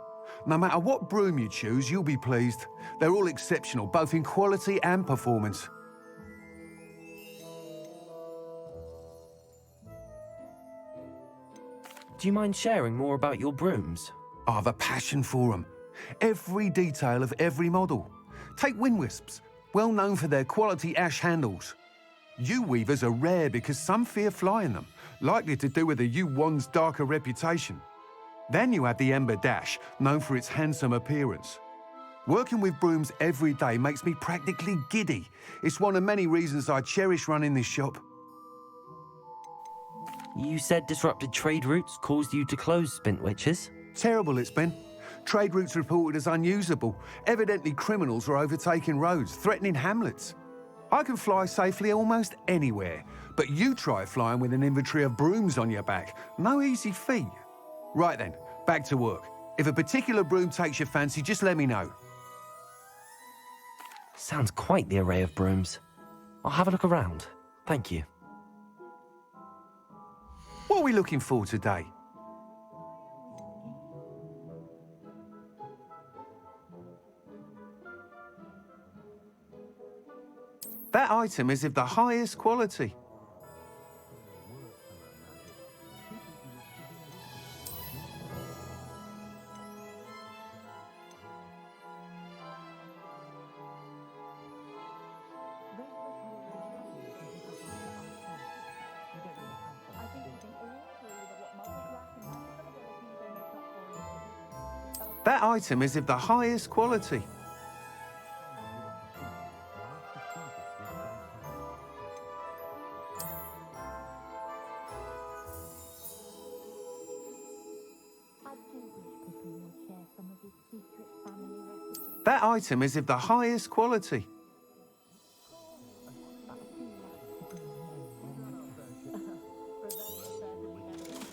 No matter what broom you choose, you'll be pleased. They're all exceptional, both in quality and performance. Do you mind sharing more about your brooms? I've a passion for them. Every detail of every model. Take Wind Wisps, well known for their quality ash handles. U-weavers are rare because some fear flying them, likely to do with the U-wand's darker reputation. Then you have the Ember Dash, known for its handsome appearance. Working with brooms every day makes me practically giddy. It's one of many reasons I cherish running this shop. You said disrupted trade routes caused you to close Spintwitches? Terrible it's been. Trade routes reported as unusable. Evidently criminals were overtaking roads, threatening hamlets. I can fly safely almost anywhere, but you try flying with an inventory of brooms on your back. No easy feat. Right then, back to work. If a particular broom takes your fancy, just let me know. Sounds quite the array of brooms. I'll have a look around. Thank you. What are we looking for today? That item is of the highest quality. That item is of the highest quality. That item is of the highest quality.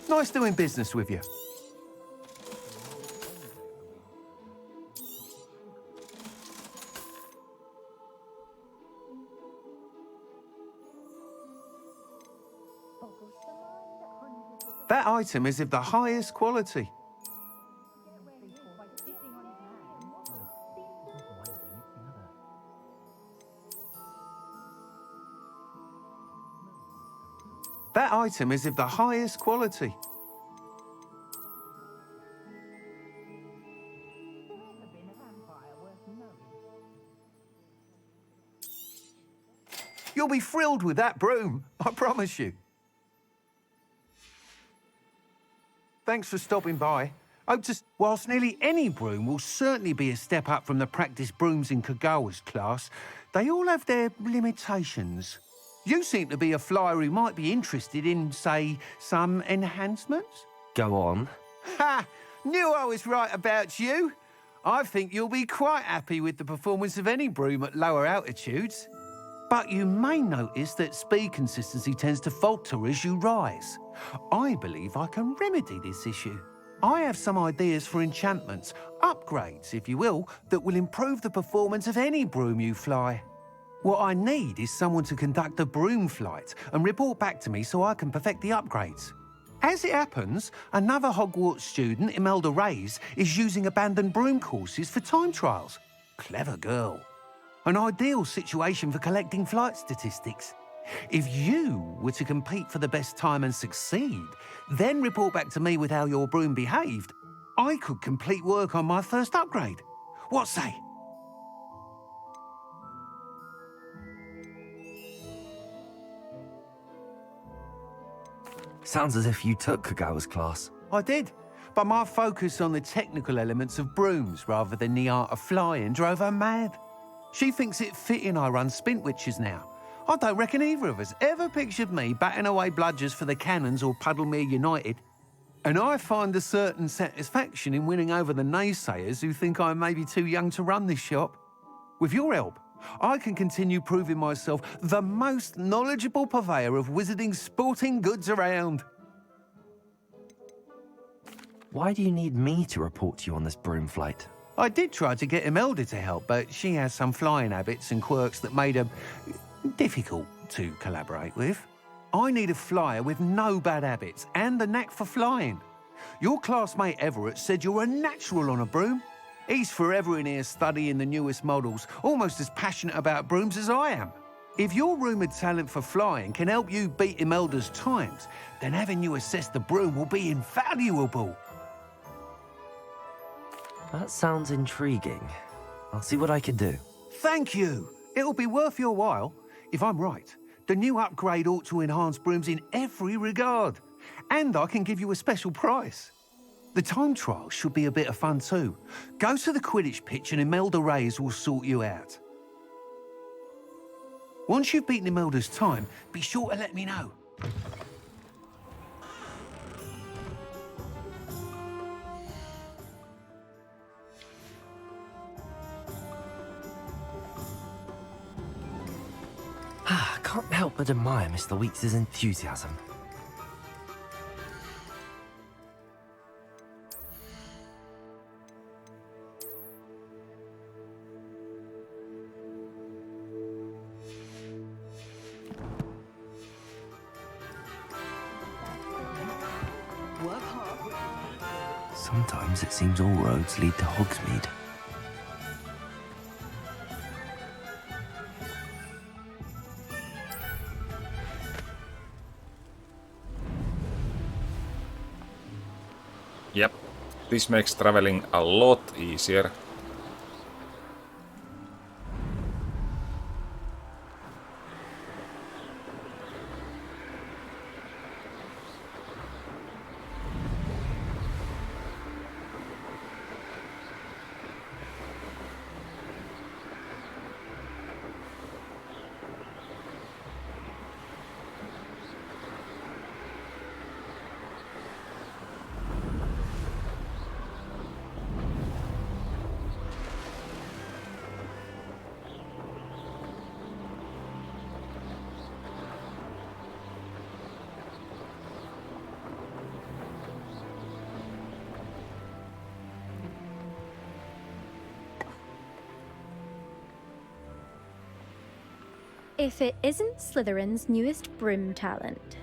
Nice doing business with you. That item is of the highest quality. That item is of the highest quality. You'll be thrilled with that broom, I promise you. Thanks for stopping by. Whilst nearly any broom will certainly be a step up from the practice brooms in Kagawa's class, they all have their limitations. You seem to be a flyer who might be interested in, say, some enhancements? Go on. Ha! Knew I was right about you. I think you'll be quite happy with the performance of any broom at lower altitudes. But you may notice that speed consistency tends to falter as you rise. I believe I can remedy this issue. I have some ideas for enchantments, upgrades, if you will, that will improve the performance of any broom you fly. What I need is someone to conduct a broom flight and report back to me so I can perfect the upgrades. As it happens, another Hogwarts student, Imelda Reyes, is using abandoned broom courses for time trials. Clever girl. An ideal situation for collecting flight statistics. If you were to compete for the best time and succeed, then report back to me with how your broom behaved, I could complete work on my first upgrade. What say? Sounds as if you took Kagawa's class. I did, but my focus on the technical elements of brooms rather than the art of flying drove her mad. She thinks it fitting I run Spintwitches now. I don't reckon either of us ever pictured me batting away bludgers for the Cannons or Puddlemere United. And I find a certain satisfaction in winning over the naysayers who think I may be too young to run this shop. With your help, I can continue proving myself the most knowledgeable purveyor of wizarding sporting goods around. Why do you need me to report to you on this broom flight? I did try to get Imelda to help, but she has some flying habits and quirks that made her difficult to collaborate with. I need a flyer with no bad habits and the knack for flying. Your classmate Everett said you're a natural on a broom. He's forever in here studying the newest models, almost as passionate about brooms as I am. If your rumoured talent for flying can help you beat Imelda's times, then having you assess the broom will be invaluable. That sounds intriguing. I'll see what I can do. Thank you. It'll be worth your while. If I'm right, the new upgrade ought to enhance brooms in every regard. And I can give you a special price. The time trial should be a bit of fun too. Go to the Quidditch pitch and Imelda Reyes will sort you out. Once you've beaten Imelda's time, be sure to let me know. Can't help but admire Mr. Weeks' enthusiasm. Sometimes it seems all roads lead to Hogsmeade. Yep, this makes traveling a lot easier. If it isn't Slytherin's newest broom talent.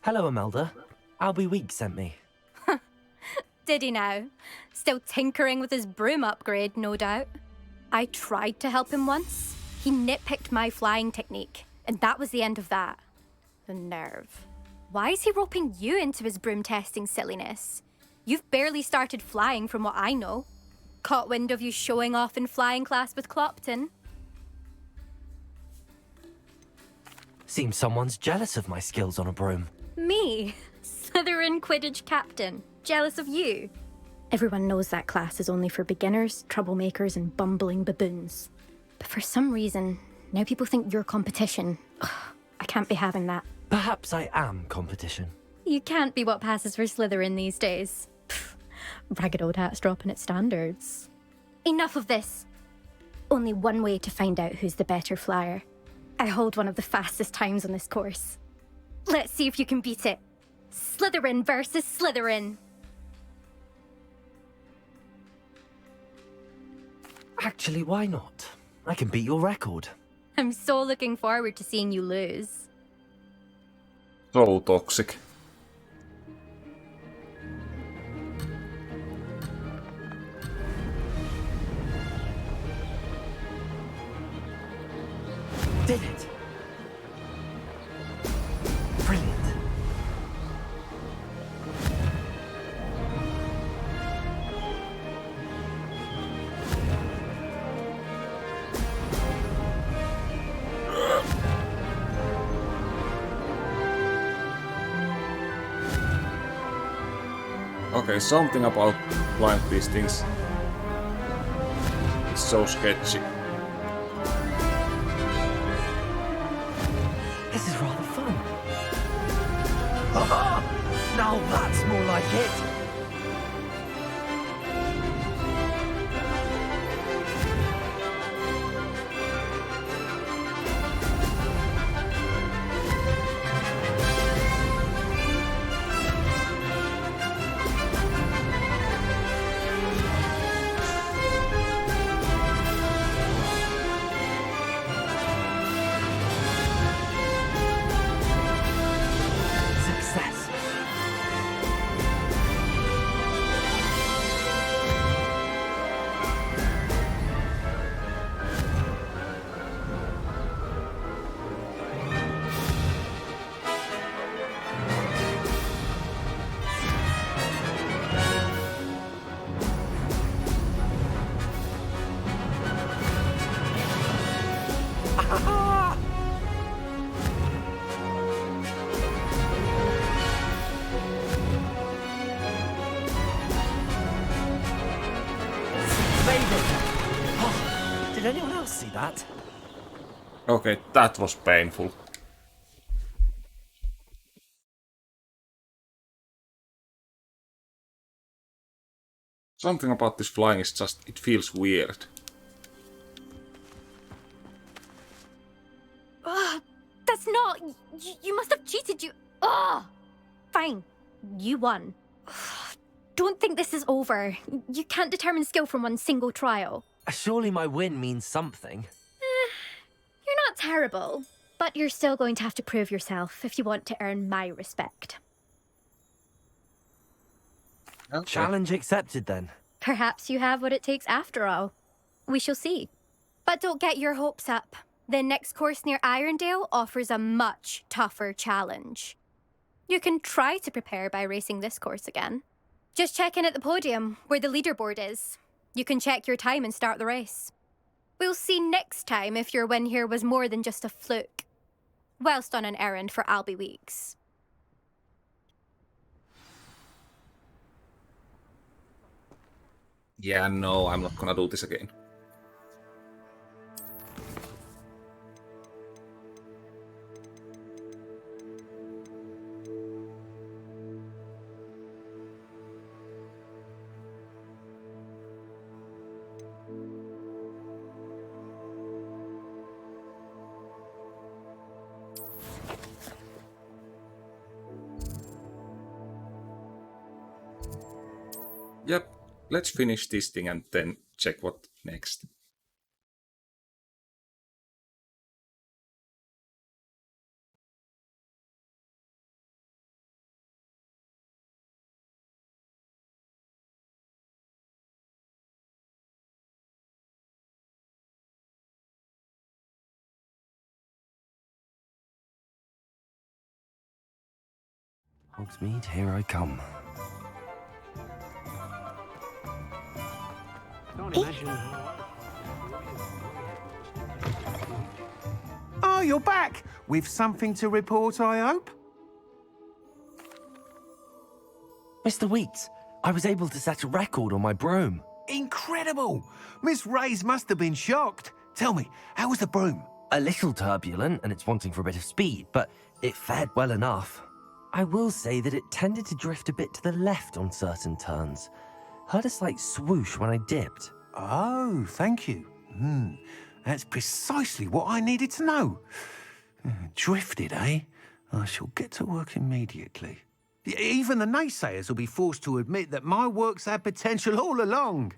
Hello, Imelda. Albie Weeks sent me. Did he now? Still tinkering with his broom upgrade, no doubt. I tried to help him once. He nitpicked my flying technique, and that was the end of that. The nerve. Why is he roping you into his broom testing silliness? You've barely started flying from what I know. Caught wind of you showing off in flying class with Clopton. Seems someone's jealous of my skills on a broom. Me? Slytherin Quidditch captain. Jealous of you? Everyone knows that class is only for beginners, troublemakers, and bumbling baboons. But for some reason, now people think you're competition. Ugh, I can't be having that. Perhaps I am competition. You can't be what passes for Slytherin these days. Pfft, ragged old hat's dropping its standards. Enough of this. Only one way to find out who's the better flyer. I hold one of the fastest times on this course. Let's see if you can beat it. Slytherin versus Slytherin. Actually, why not? I can beat your record. I'm so looking forward to seeing you lose. So toxic. Did it! Brilliant. Okay, something about blind these things. It's so sketchy. This is rather fun. Now that's more like it. Did anyone else see that? Okay, that was painful. Something about this flying is just, it feels weird. That's not... You must have cheated, you... Ugh! Fine. You won. Don't think this is over. You can't determine skill from one single trial. Surely my win means something. You're not terrible, but you're still going to have to prove yourself if you want to earn my respect. Okay. Challenge accepted then. Perhaps you have what it takes after all. We shall see. But don't get your hopes up. The next course near Irondale offers a much tougher challenge. You can try to prepare by racing this course again. Just check in at the podium, where the leaderboard is. You can check your time and start the race. We'll see next time if your win here was more than just a fluke. Whilst on an errand for Albie Weeks. Yeah, no, I'm not gonna do this again. let's finish this thing and then check what next. Hogsmeade, here I come. Can't imagine. Oh, you're back! With something to report, I hope? Mr. Weeks, I was able to set a record on my broom. Incredible! Miss Reyes must have been shocked. Tell me, how was the broom? A little turbulent and it's wanting for a bit of speed, but it fared well enough. I will say that it tended to drift a bit to the left on certain turns. Heard a slight swoosh when I dipped. Oh, thank you. That's precisely what I needed to know. Drifted, eh? I shall get to work immediately. Even the naysayers will be forced to admit that my work's had potential all along.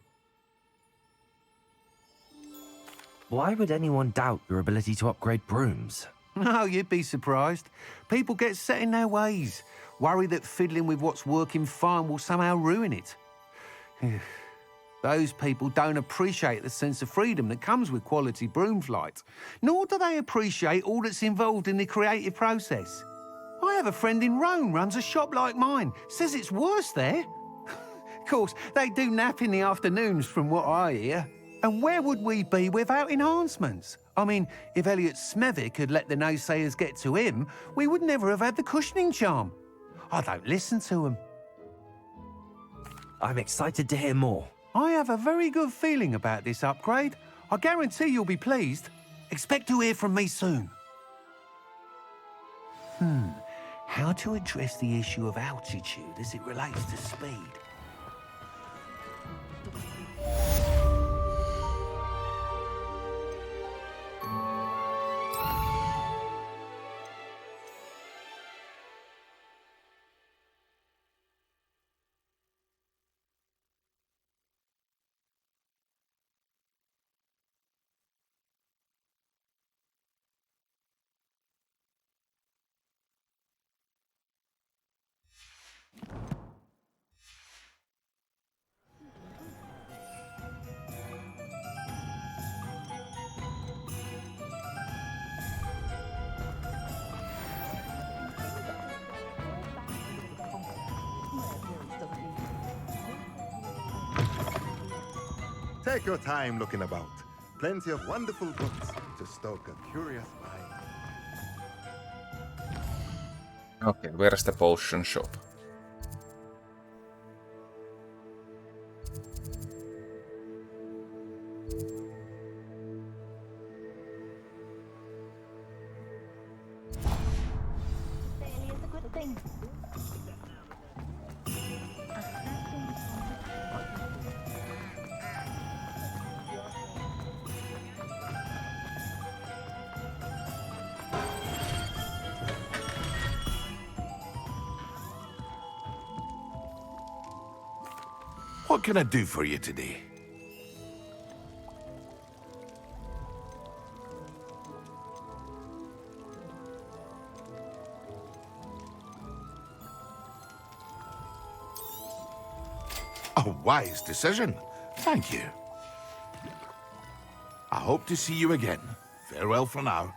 Why would anyone doubt your ability to upgrade brooms? No, you'd be surprised. People get set in their ways, worry that fiddling with what's working fine will somehow ruin it. Those people don't appreciate the sense of freedom that comes with quality broom flight, nor do they appreciate all that's involved in the creative process. I have a friend in Rome runs a shop like mine, says it's worse there. Of course, they do nap in the afternoons from what I hear. And where would we be without enhancements? I mean, if Elliot Smethwick had let the naysayers get to him, we would never have had the cushioning charm. I don't listen to them. I'm excited to hear more. I have a very good feeling about this upgrade. I guarantee you'll be pleased. Expect to hear from me soon. How to address the issue of altitude as it relates to speed? Take your time looking about. Plenty of wonderful books to stoke a curious mind. Okay, where's the potion shop? What can I do for you today? A wise decision. Thank you. I hope to see you again. Farewell for now.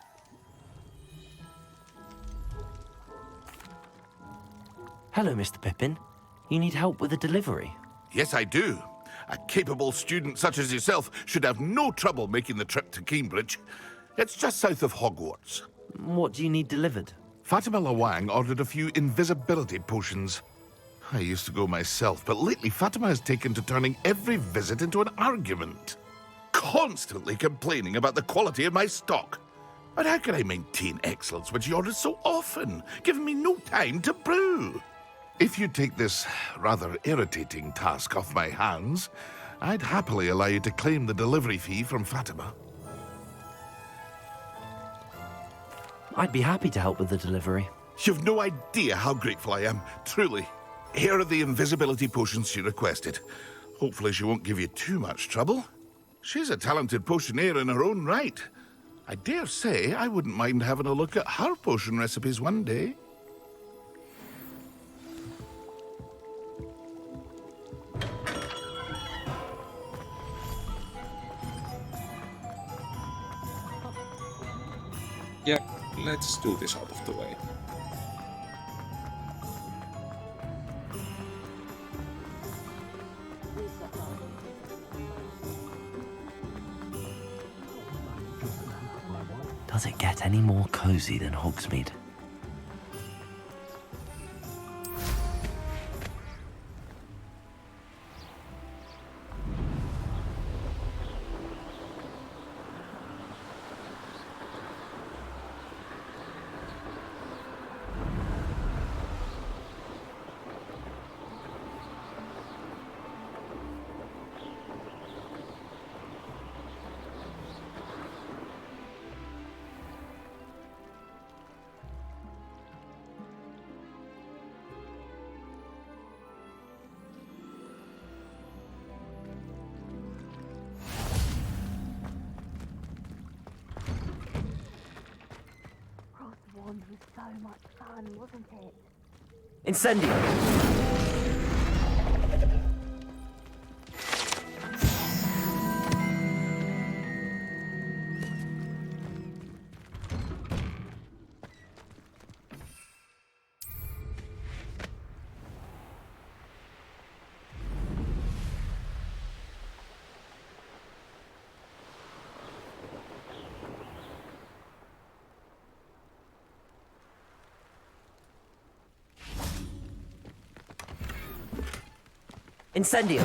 Hello, Mr. Pippin. You need help with a delivery? Yes, I do. A capable student such as yourself should have no trouble making the trip to Cambridge. It's just south of Hogwarts. What do you need delivered? Fatima Lawang ordered a few invisibility potions. I used to go myself, but lately Fatima has taken to turning every visit into an argument. Constantly complaining about the quality of my stock. But how can I maintain excellence when she orders so often, giving me no time to brew? If you take this rather irritating task off my hands, I'd happily allow you to claim the delivery fee from Fatima. I'd be happy to help with the delivery. You've no idea how grateful I am, truly. Here are the invisibility potions she requested. Hopefully she won't give you too much trouble. She's a talented potioneer in her own right. I dare say I wouldn't mind having a look at her potion recipes one day. Yeah, let's do this out of the way. Does it get any more cozy than Hogsmeade? Wand was so much fun, wasn't it? Incendio! Incendio!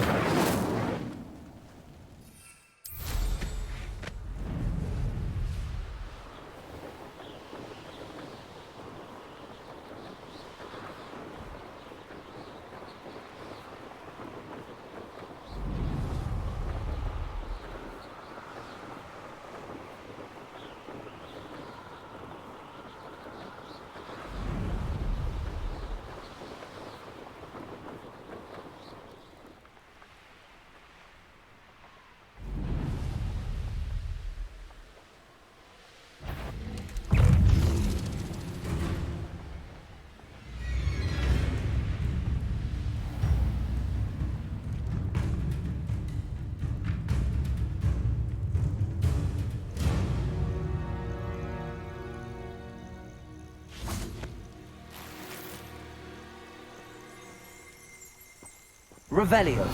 Revelio.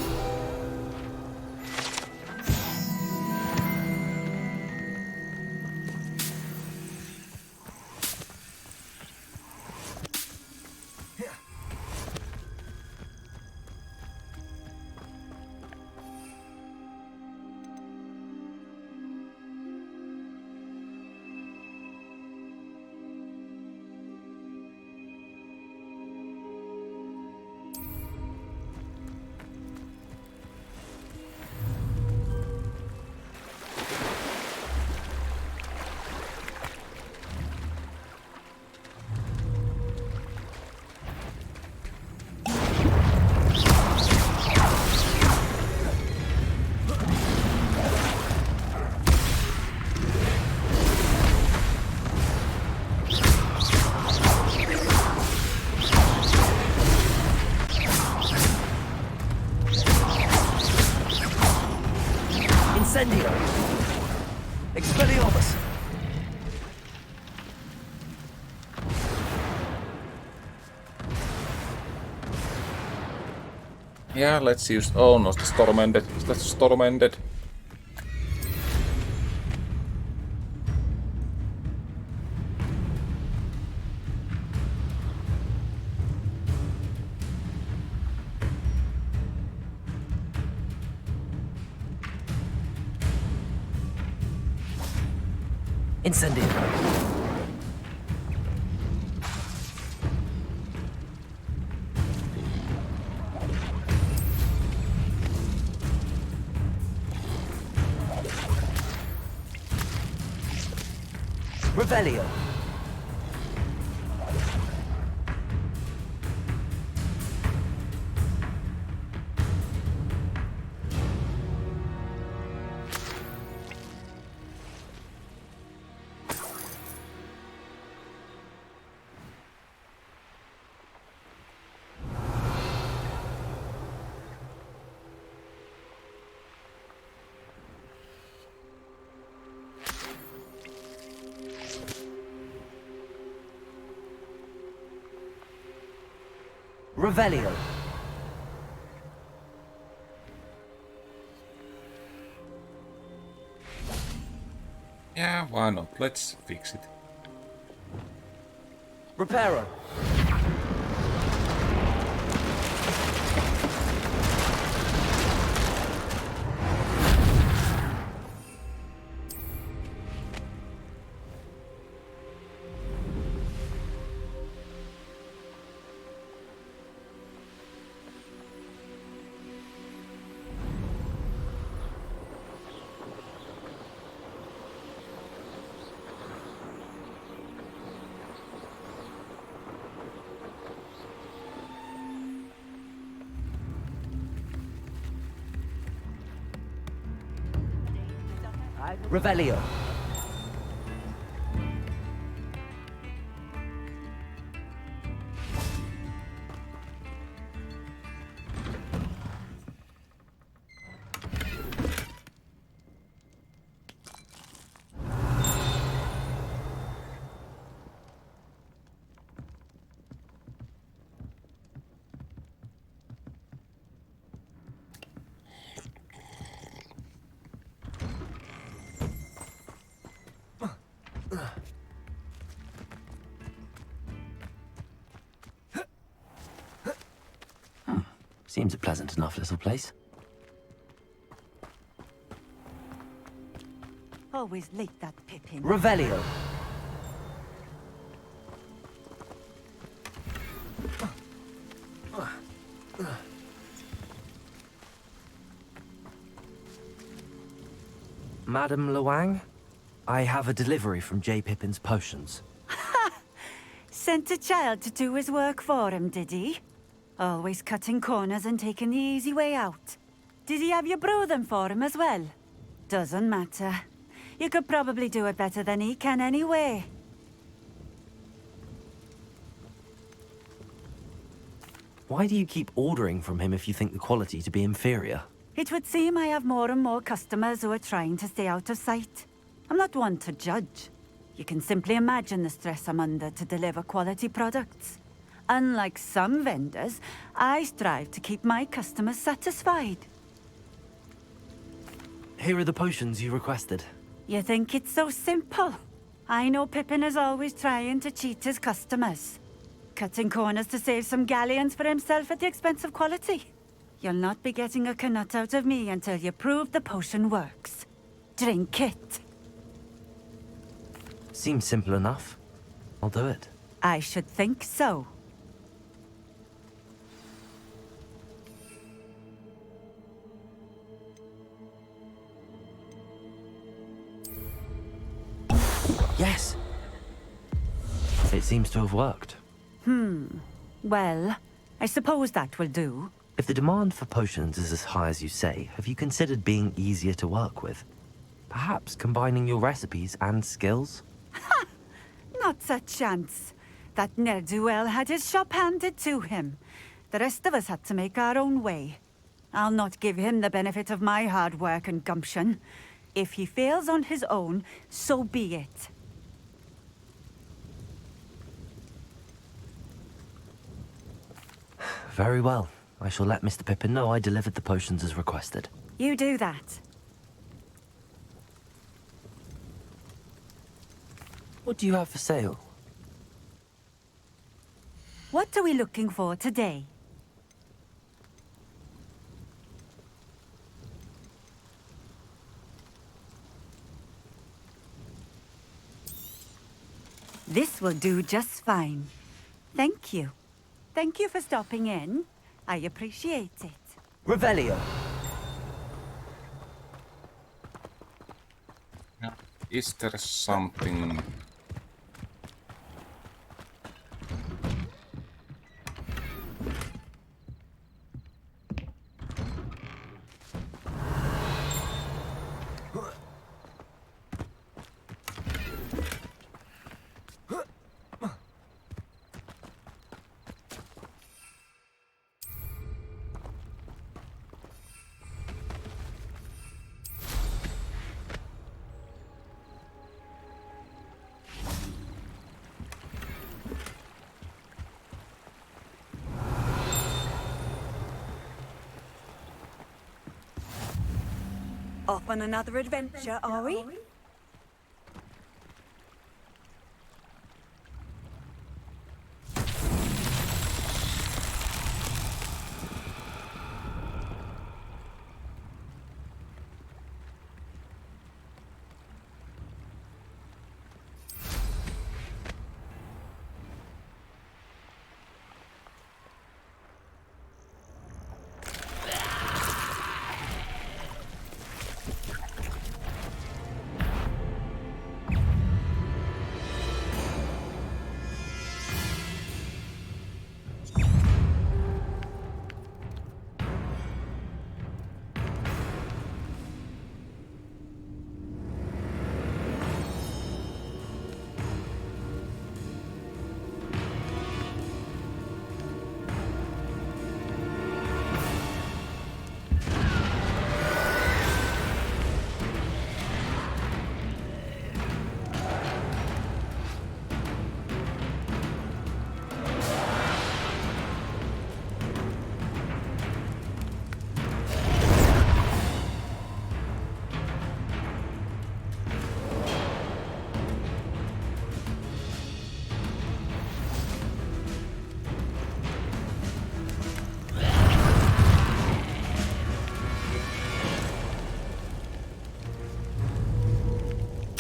Incendio! Expelliarmus! Yeah, let's use... Oh no, that's Storm Ended. That's Storm Ended. Incendio. Revelio. Revelio. Yeah, why not? Let's fix it. Reparo. Revelio. Seems a pleasant enough little place. Always late, that Pippin. Revelio. Madam Luang, I have a delivery from J. Pippin's potions. Sent a child to do his work for him, did he? Always cutting corners and taking the easy way out. Did he have you brew them for him as well? Doesn't matter. You could probably do it better than he can anyway. Why do you keep ordering from him if you think the quality to be inferior? It would seem I have more and more customers who are trying to stay out of sight. I'm not one to judge. You can simply imagine the stress I'm under to deliver quality products. Unlike some vendors, I strive to keep my customers satisfied. Here are the potions you requested. You think it's so simple? I know Pippin is always trying to cheat his customers. Cutting corners to save some galleons for himself at the expense of quality. You'll not be getting a canut out of me until you prove the potion works. Drink it. Seems simple enough. I'll do it. I should think so. Yes! It seems to have worked. Well, I suppose that will do. If the demand for potions is as high as you say, have you considered being easier to work with? Perhaps combining your recipes and skills? Not a chance. That ne'er-do-well had his shop handed to him. The rest of us had to make our own way. I'll not give him the benefit of my hard work and gumption. If he fails on his own, so be it. Very well. I shall let Mr. Pippin know I delivered the potions as requested. You do that. What do you have for sale? What are we looking for today? This will do just fine. Thank you. Thank you for stopping in. I appreciate it. Revelio. Is there something... Off on another adventure, are we?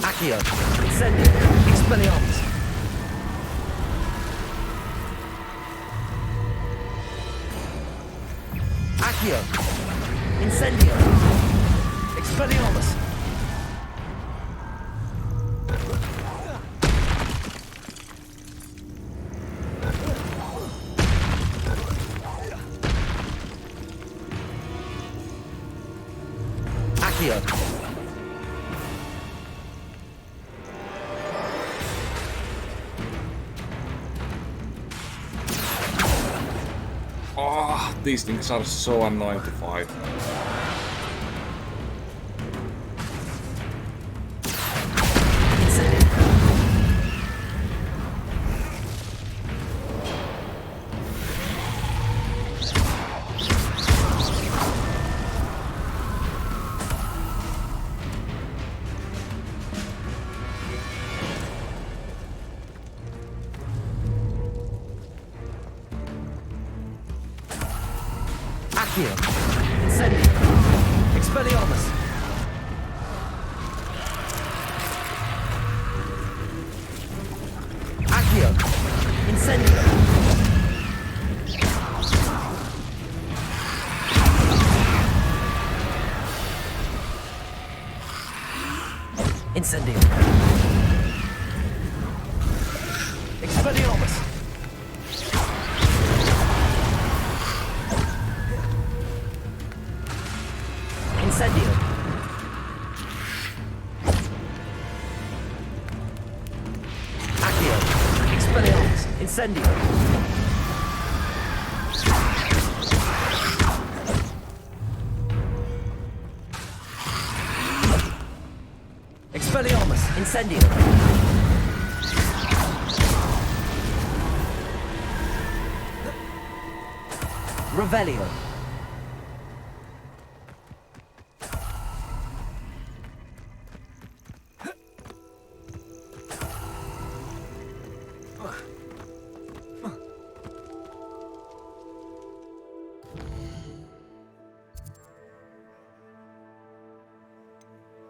Accio, Incendio, Expelliarmus. Accio, Incendio, Expelliarmus. Accio. Oh, these things are so annoying to fight. Accio, Incendio, Expelliarmus. Accio, Incendio. Incendio. Expelliarmus. Incendio. Accio. Expelliarmus. Incendio. Expelliarmus. Incendio. Revelio.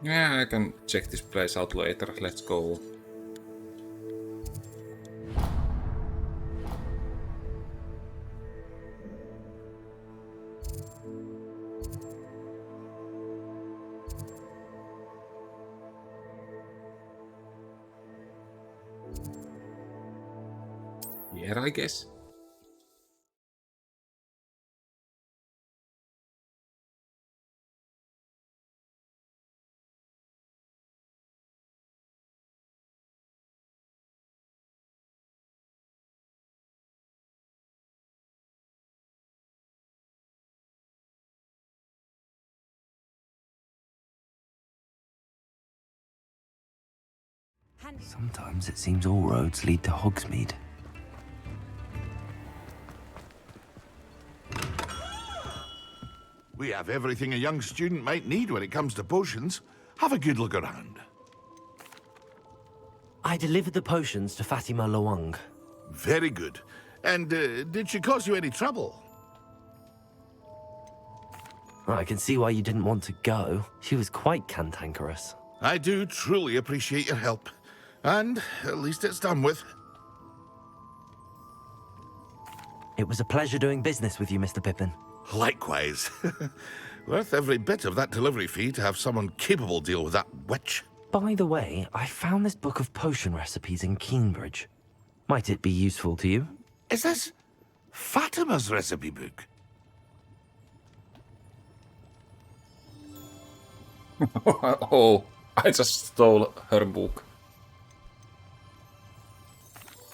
Yeah, I can check this place out later. Let's go. Here, I guess. Sometimes it seems all roads lead to Hogsmeade. We have everything a young student might need when it comes to potions. Have a good look around. I delivered the potions to Fatima Lawang. Very good. And did she cause you any trouble? I can see why you didn't want to go. She was quite cantankerous. I do truly appreciate your help. And at least it's done with. It was a pleasure doing business with you, Mr. Pippin. Likewise. Worth every bit of that delivery fee to have someone capable deal with that witch. By the way, I found this book of potion recipes in Keenbridge. Might it be useful to you? Is this Fatima's recipe book? Oh, I just stole her book.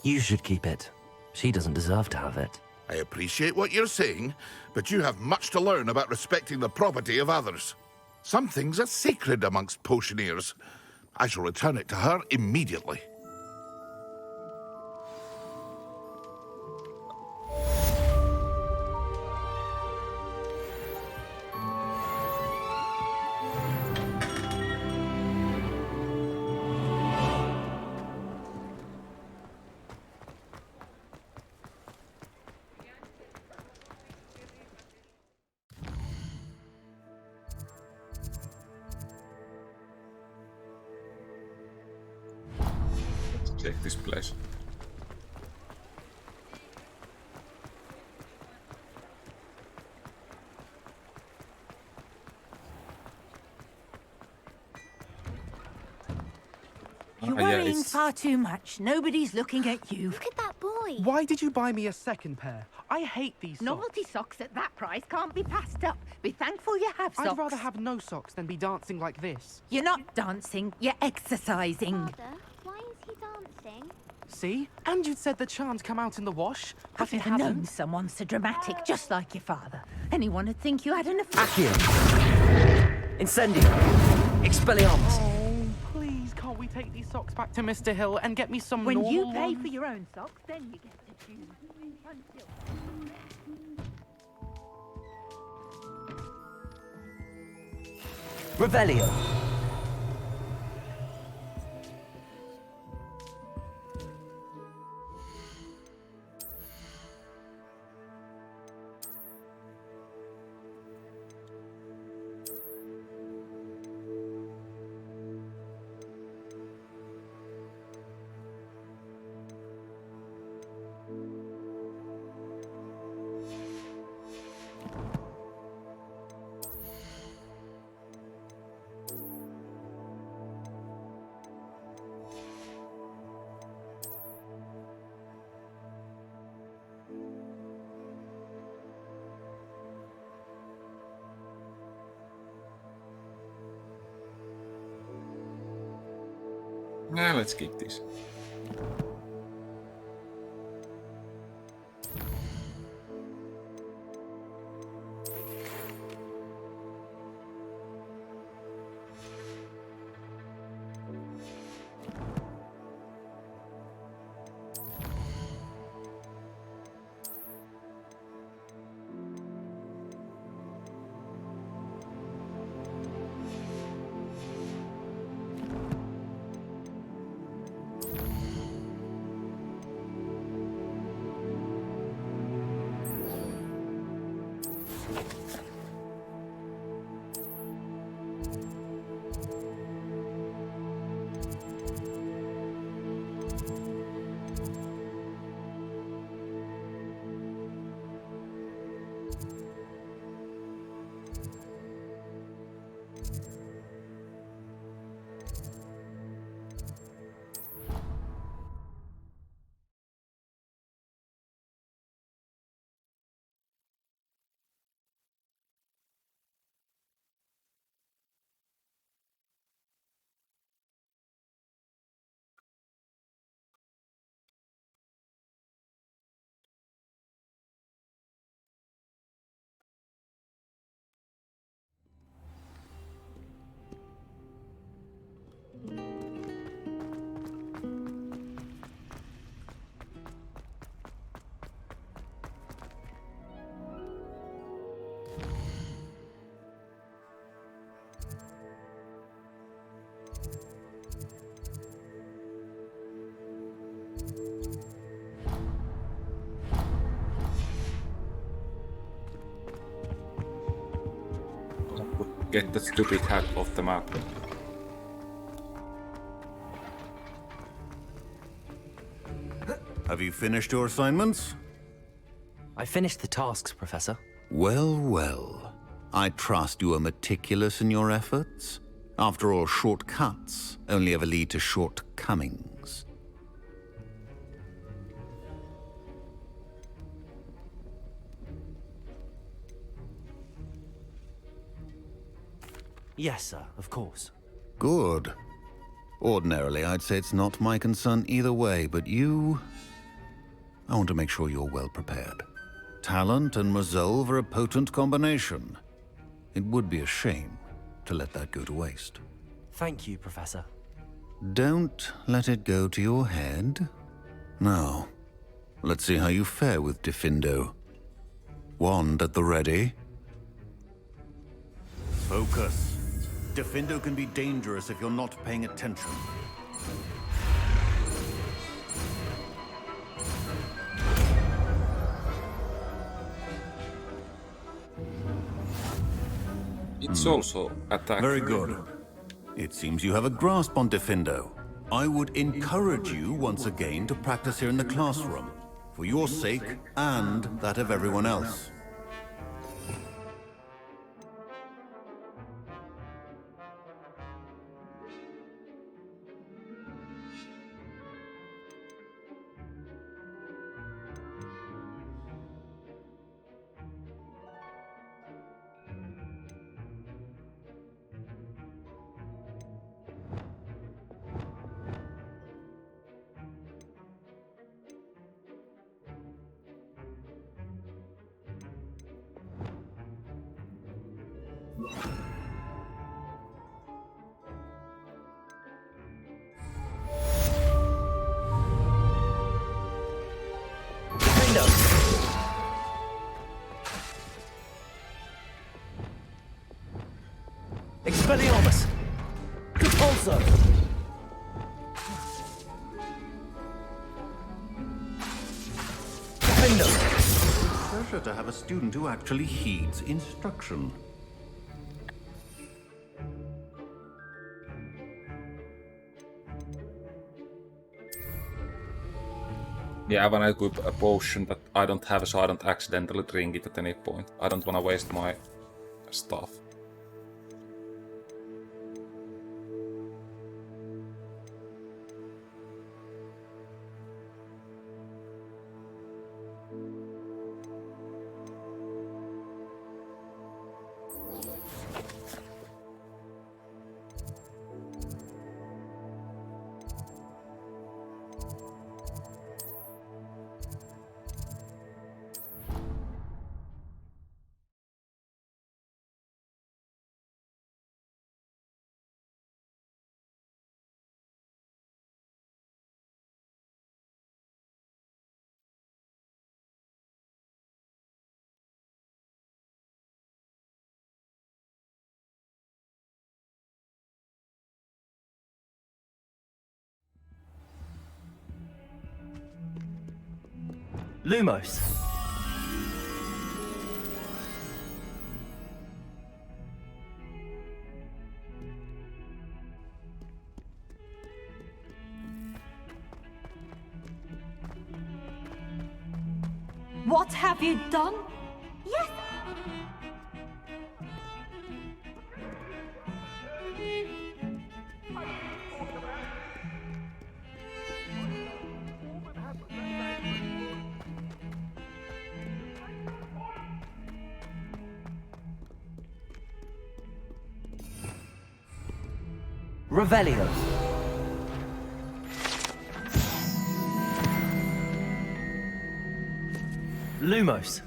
You should keep it. She doesn't deserve to have it. I appreciate what you're saying, but you have much to learn about respecting the property of others. Some things are sacred amongst potioneers. I shall return it to her immediately. Check this place. You're worrying far too much. Nobody's looking at you. Look at that boy. Why did you buy me a second pair? I hate these socks. Novelty socks at that price can't be passed up. Be thankful you have socks. I'd rather have no socks than be dancing like this. You're not dancing, you're exercising. Father, why is he dancing? See? And you'd said the charms come out in the wash. I've never known someone so dramatic, just like your father. Anyone would think you had an affair. Accio! Incendio! Expelliarmus! Oh, please, can't we take these socks back to Mr. Hill and get me some When you normal pay ones? for your own socks, then you get to choose. Revelio! Now let's keep this. get the stupid hat off the map. Have you finished your assignments? I finished the tasks, Professor. Well, well. I trust you are meticulous in your efforts. After all, shortcuts only ever lead to shortcomings. Yes, sir, of course. Good. Ordinarily, I'd say it's not my concern either way, but you... I want to make sure you're well prepared. Talent and resolve are a potent combination. It would be a shame to let that go to waste. Thank you, Professor. Don't let it go to your head. Now, let's see how you fare with Diffindo. Wand at the ready. Focus. Diffindo can be dangerous if you're not paying attention. It's also attack. Very good. It seems you have a grasp on Diffindo. I would encourage you once again to practice here in the classroom, for your sake and that of everyone else. Expelliarmus! Compulso! Defendo! Pleasure to have a student who actually heeds instruction. Yeah, I wanna equip a potion that I don't have, so I don't accidentally drink it at any point. I don't wanna waste my stuff. Lumos. What have you done? Yes. Revelio. Lumos.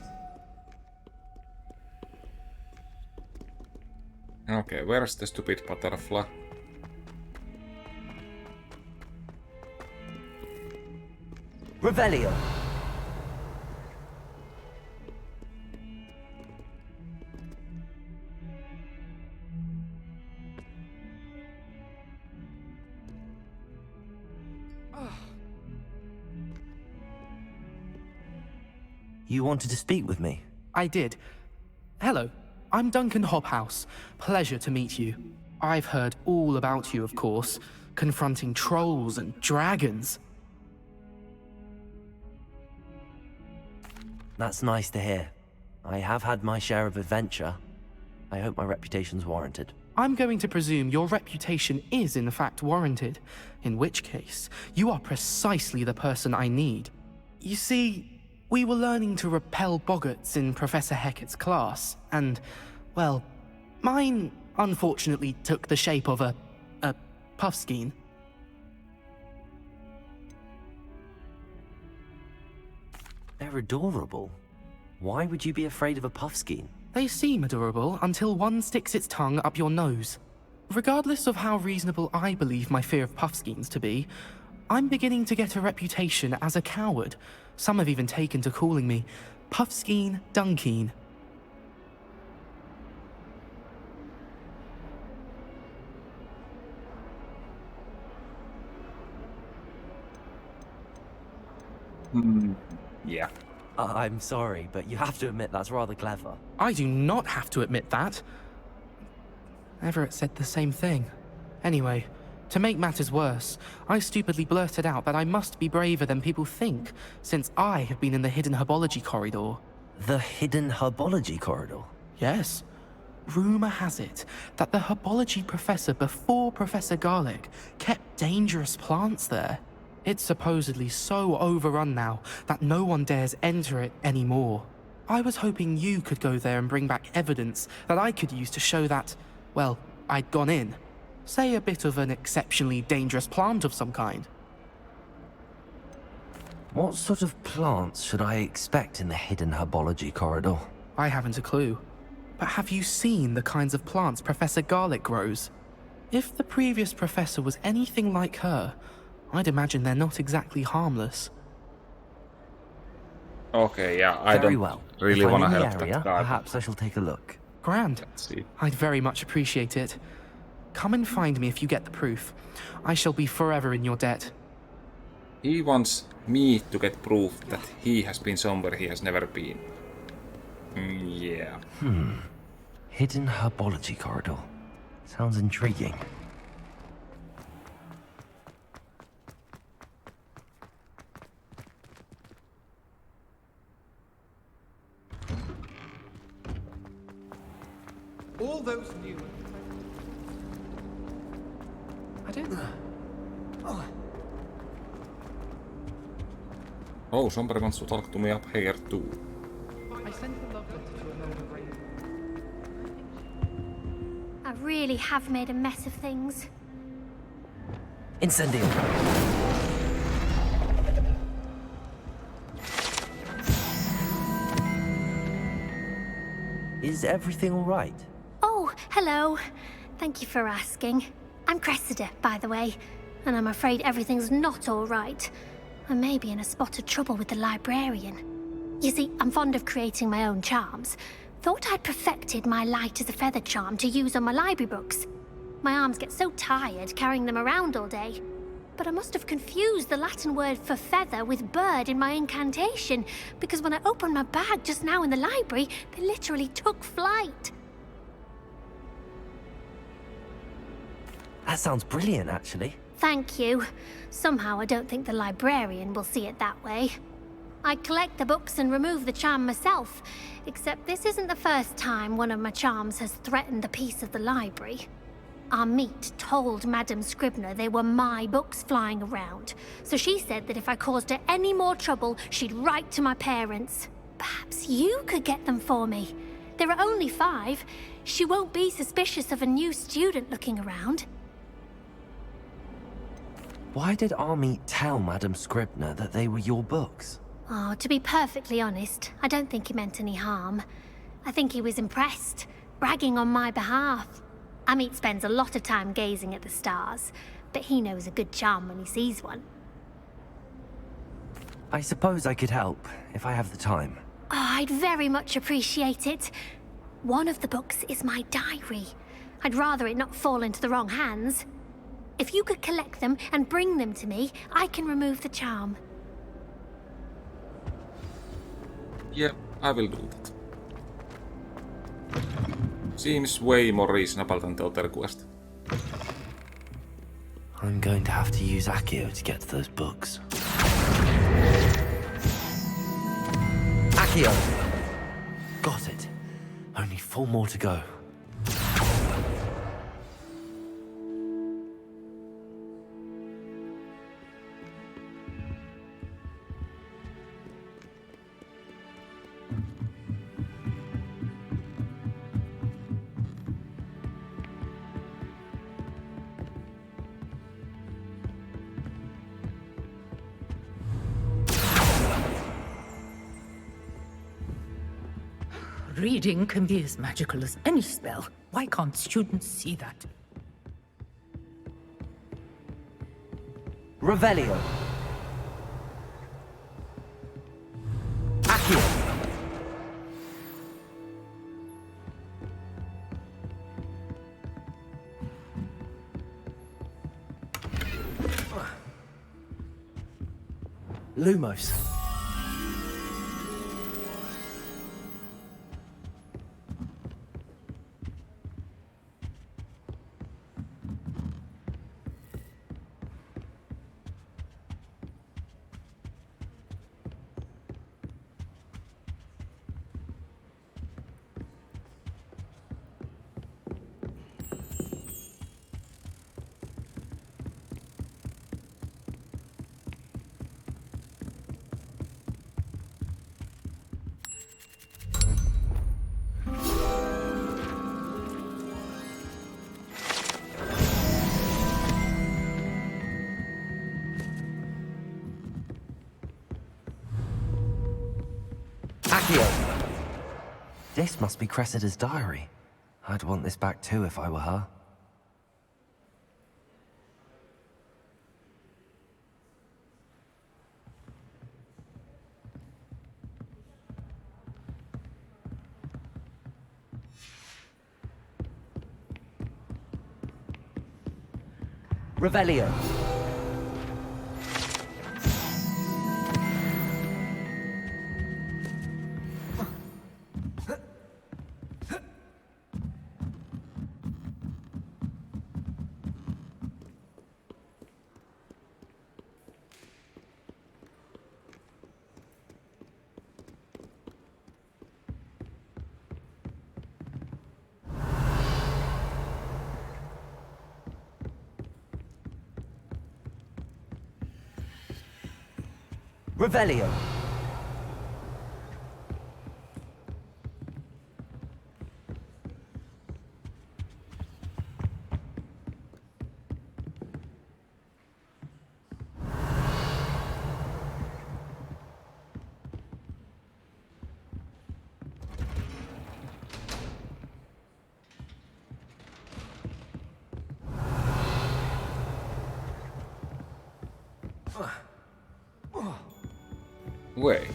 Okay, where's the stupid butterfly? Revelio. You wanted to speak with me? I did. Hello. I'm Duncan Hobhouse. Pleasure to meet you. I've heard all about you, of course, confronting trolls and dragons. That's nice to hear. I have had my share of adventure. I hope my reputation's warranted. I'm going to presume your reputation is in fact warranted, in which case, you are precisely the person I need. You see, we were learning to repel boggarts in Professor Hecat's class, and, well, mine unfortunately took the shape of a puffskein. They're adorable. Why would you be afraid of a puffskein? They seem adorable until one sticks its tongue up your nose. Regardless of how reasonable I believe my fear of puffskeins to be, I'm beginning to get a reputation as a coward. Some have even taken to calling me Puffskein Dunkeen. Yeah. I'm sorry, but you have to admit that's rather clever. I do not have to admit that. Everett said the same thing. Anyway, to make matters worse, I stupidly blurted out that I must be braver than people think, since I have been in the hidden herbology corridor. The hidden herbology corridor? Yes. Rumour has it that the herbology professor before Professor Garlic kept dangerous plants there. It's supposedly so overrun now that no one dares enter it anymore. I was hoping you could go there and bring back evidence that I could use to show that, well, I'd gone in. Say a bit of an exceptionally dangerous plant of some kind. What sort of plants should I expect in the hidden herbology corridor? I haven't a clue. But have you seen the kinds of plants Professor Garlic grows? If the previous professor was anything like her, I'd imagine they're not exactly harmless. Okay, yeah, I Very don't well. really If I'm want to in the help area, that guy. perhaps I shall take a look. Grand. Let's see. I'd very much appreciate it. Come and find me if you get the proof. I shall be forever in your debt. He wants me to get proof that he has been somewhere he has never been. Yeah. Hidden herbology corridor. Sounds intriguing. All those new... I don't know. Oh, somebody wants to talk to me up here too. I sent a love letter to an older brain. I really have made a mess of things. Incendio. Is everything all right? Oh, hello. Thank you for asking. I'm Cressida, by the way, and I'm afraid everything's not all right. I may be in a spot of trouble with the librarian. You see, I'm fond of creating my own charms. Thought I'd perfected my light as a feather charm to use on my library books. My arms get so tired carrying them around all day. But I must have confused the Latin word for feather with bird in my incantation, because when I opened my bag just now in the library, they literally took flight. That sounds brilliant, actually. Thank you. Somehow I don't think the librarian will see it that way. I collect the books and remove the charm myself, except this isn't the first time one of my charms has threatened the peace of the library. Our meet told Madame Scribner they were my books flying around, so she said that if I caused her any more trouble, she'd write to my parents. Perhaps you could get them for me. There are only 5. She won't be suspicious of a new student looking around. Why did Army tell Madame Scribner that they were your books? Oh, to be perfectly honest, I don't think he meant any harm. I think he was impressed, bragging on my behalf. Amit spends a lot of time gazing at the stars, but he knows a good charm when he sees one. I suppose I could help, if I have the time. Oh, I'd very much appreciate it. One of the books is my diary. I'd rather it not fall into the wrong hands. If you could collect them and bring them to me, I can remove the charm. Yeah, I will do that. Seems way more reasonable than the other quest. I'm going to have to use Accio to get to those books. Accio! Got it. Only 4 more to go. Reading can be as magical as any spell. Why can't students see that? Revelio. Accio. Lumos. Accio! This must be Cressida's diary. I'd want this back too if I were her. Revelio. Revelio. Wait.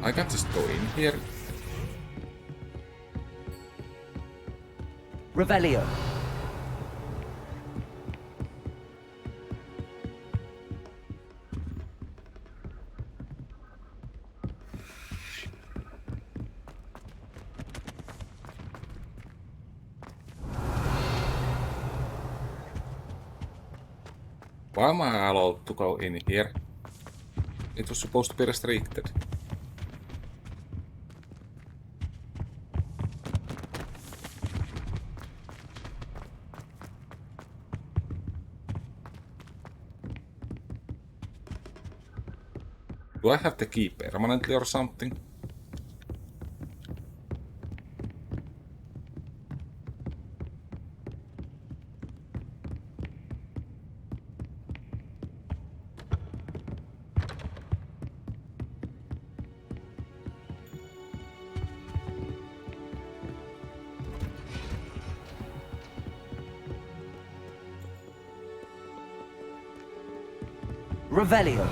I can just go in here. Revelio. Why am I allowed to go in here? It was supposed to be restricted. Do I have the key permanently or something? Revelio.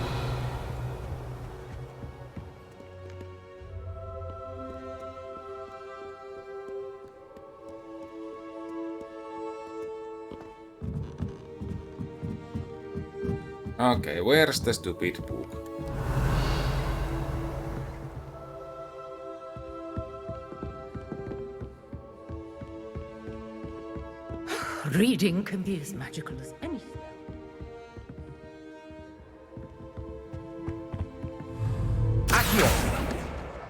Okay, where's the stupid book? Reading can be as magical as anything.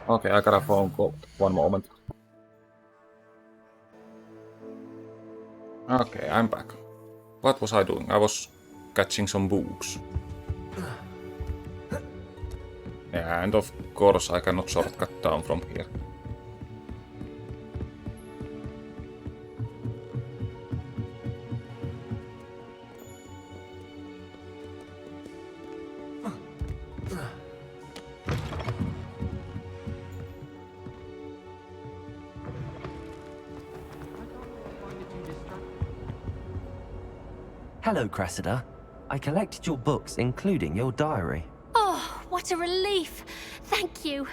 Okay, I got a phone call. One moment. Okay, I'm back. What was I doing? I was catching some books. Yeah, and of course I cannot shortcut down from here. Hello, Cressida. I collected your books, including your diary. Oh, what a relief. Thank you.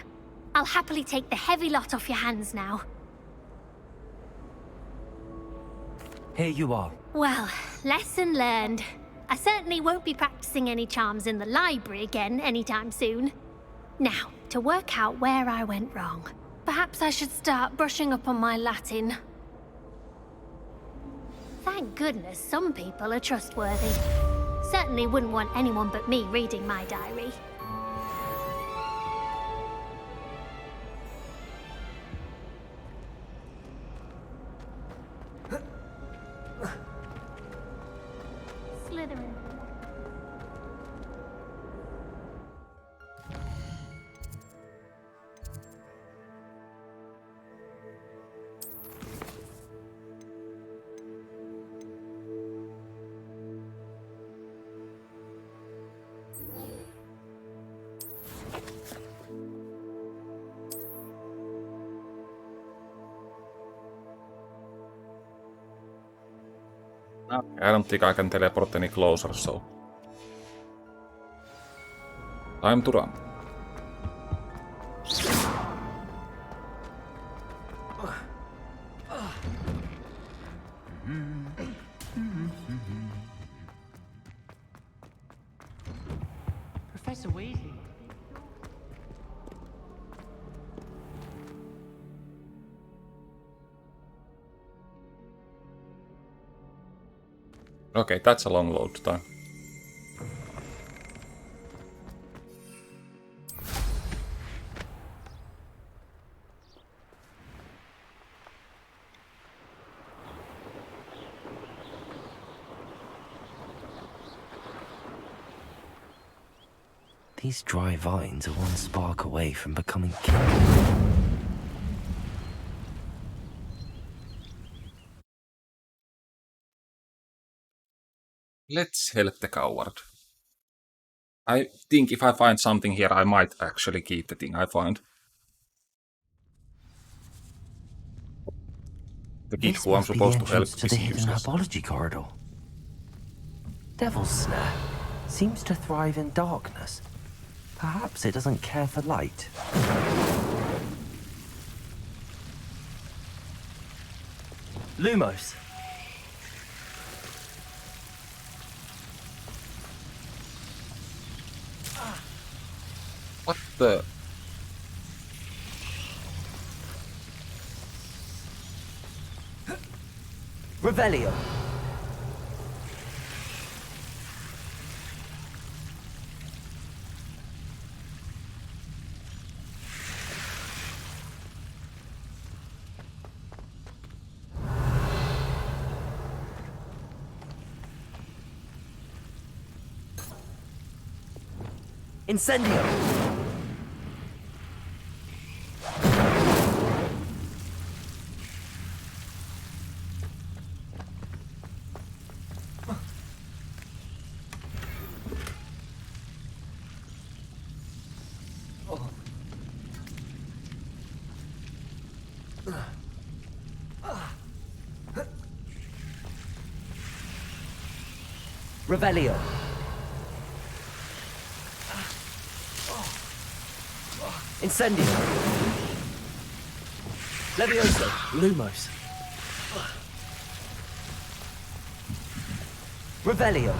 I'll happily take the heavy lot off your hands now. Here you are. Well, lesson learned. I certainly won't be practicing any charms in the library again anytime soon. Now, to work out where I went wrong. Perhaps I should start brushing up on my Latin. Thank goodness some people are trustworthy. Certainly wouldn't want anyone but me reading my diary. Slytherin. I don't think I can teleport any closer, so... Time to run. Professor Weasley. Okay, that's a long load time. These dry vines are one spark away from becoming king. Let's help the coward. I think if I find something here, I might actually keep the thing I find. The kid who I'm supposed to help To is the hidden useless. herbology corridor. Devil's Snare seems to thrive in darkness. Perhaps it doesn't care for light. Lumos. What the... Revelio. Incendio. Revelio. Incendio. Levioso. Lumos. Revelio.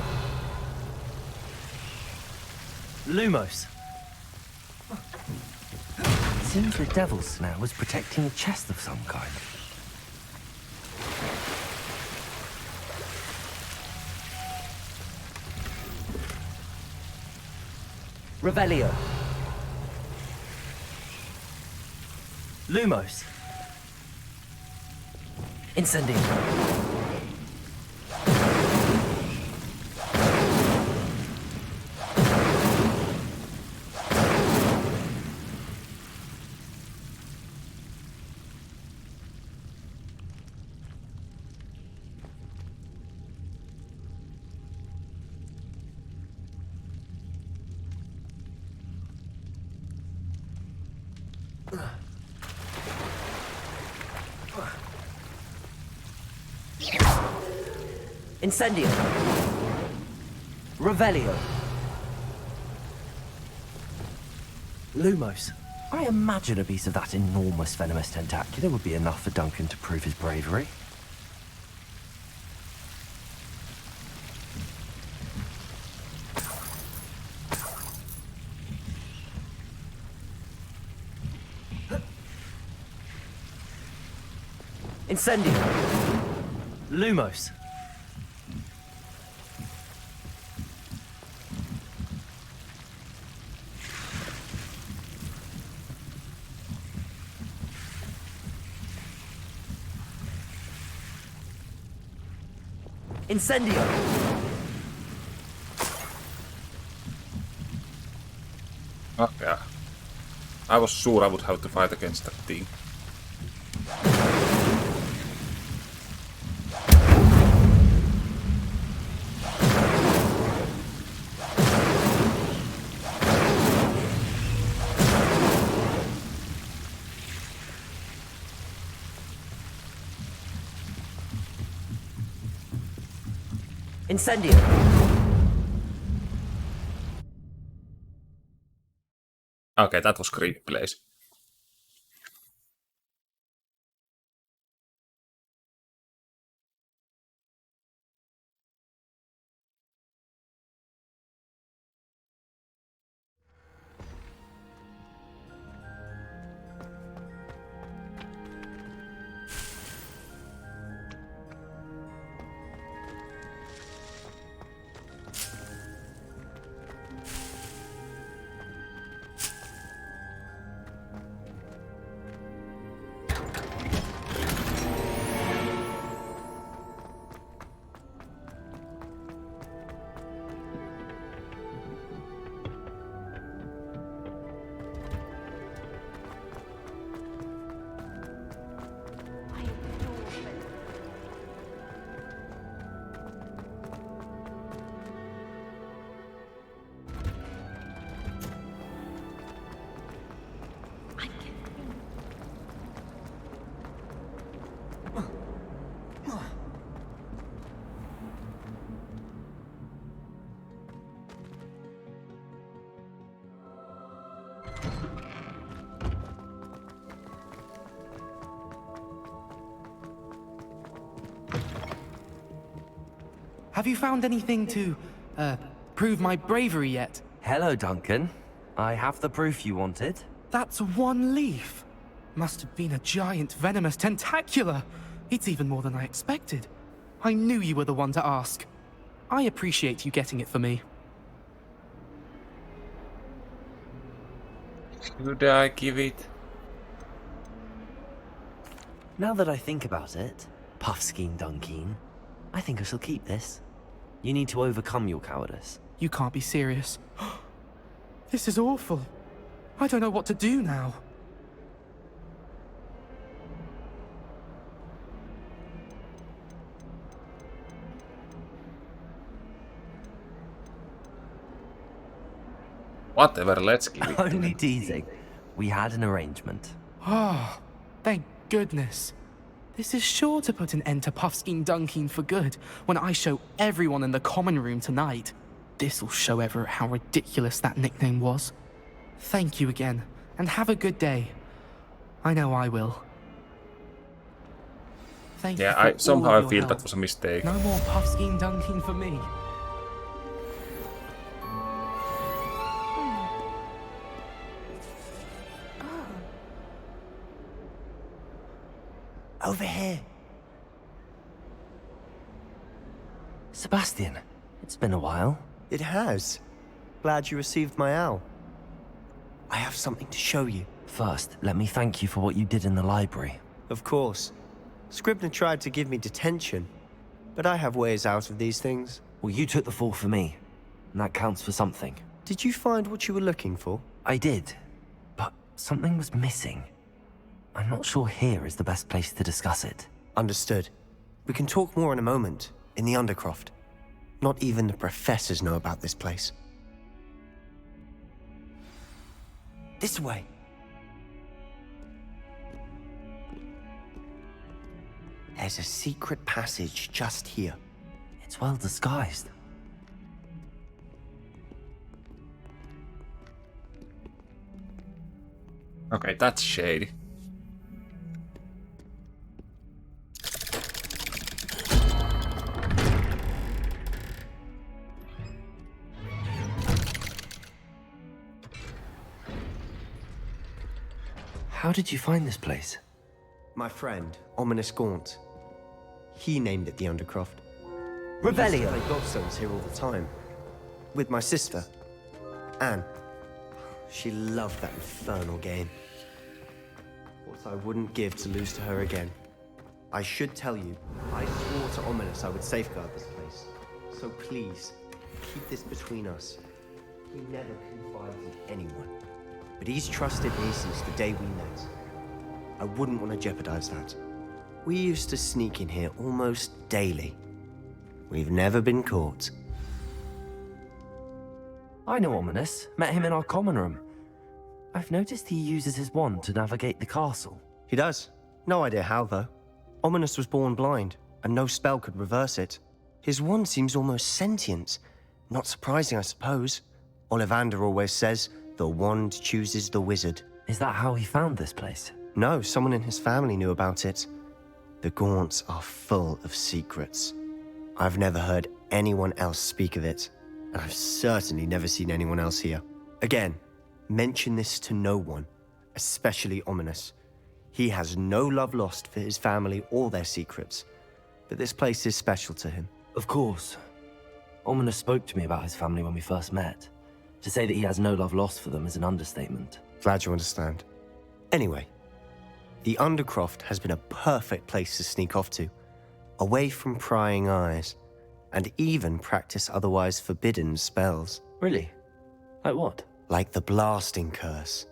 Lumos. It seems the Devil's Snare was protecting a chest of some kind. Revelio. Lumos. Incendio. Incendio. Revelio. Lumos. I imagine a piece of that enormous venomous tentacular would be enough for Duncan to prove his bravery. Incendio. Lumos. Incendio. Okay. I was sure I would have to fight against that thing. Incendio. Okay, that was creepy place. Have you found anything to, prove my bravery yet? Hello, Duncan. I have the proof you wanted. That's one leaf. Must have been a giant venomous tentacula. It's even more than I expected. I knew you were the one to ask. I appreciate you getting it for me. Should I give it? Now that I think about it, Puffskein Dunkeen, I think I shall keep this. You need to overcome your cowardice. You can't be serious. This is awful. I don't know what to do now. Whatever, let's give it. Only teasing. We had an arrangement. Ah, thank goodness. This is sure to put an end to Puffskein Dunkeen for good when I show everyone in the common room tonight. This'll show Everett how ridiculous that nickname was. Thank you again, and have a good day. I know I will. Thank you. Yeah, for somehow all I your feel help. that was a mistake. No more Puffskein Dunkeen for me. Over here. Sebastian, it's been a while. It has. Glad you received my owl. I have something to show you. First, let me thank you for what you did in the library. Of course. Scribner tried to give me detention, but I have ways out of these things. Well, you took the fall for me, and that counts for something. Did you find what you were looking for? I did, but something was missing. I'm not sure here is the best place to discuss it. Understood. We can talk more in a moment, in the Undercroft. Not even the professors know about this place. This way. There's a secret passage just here. It's well disguised. Okay, that's shady. How did you find this place? My friend, Ominous Gaunt. He named it the Undercroft. Revelio! I play gobstones here all the time. With my sister, Anne. She loved that infernal game. What I wouldn't give to lose to her again. I should tell you, I swore to Ominous I would safeguard this place. So please, keep this between us. He never confided in anyone. But he's trusted me since the day we met. I wouldn't want to jeopardize that. We used to sneak in here almost daily. We've never been caught. I know Ominous. Met him in our common room. I've noticed he uses his wand to navigate the castle. He does. No idea how, though. Ominous was born blind, and no spell could reverse it. His wand seems almost sentient. Not surprising, I suppose. Ollivander always says, the wand chooses the wizard. Is that how he found this place? No, someone in his family knew about it. The Gaunts are full of secrets. I've never heard anyone else speak of it, and I've certainly never seen anyone else here. Again, mention this to no one, especially Ominous. He has no love lost for his family or their secrets, but this place is special to him. Of course. Ominous spoke to me about his family when we first met. To say that he has no love lost for them is an understatement. Glad you understand. Anyway, the Undercroft has been a perfect place to sneak off to, away from prying eyes, and even practice otherwise forbidden spells. Really? Like what? Like the blasting curse.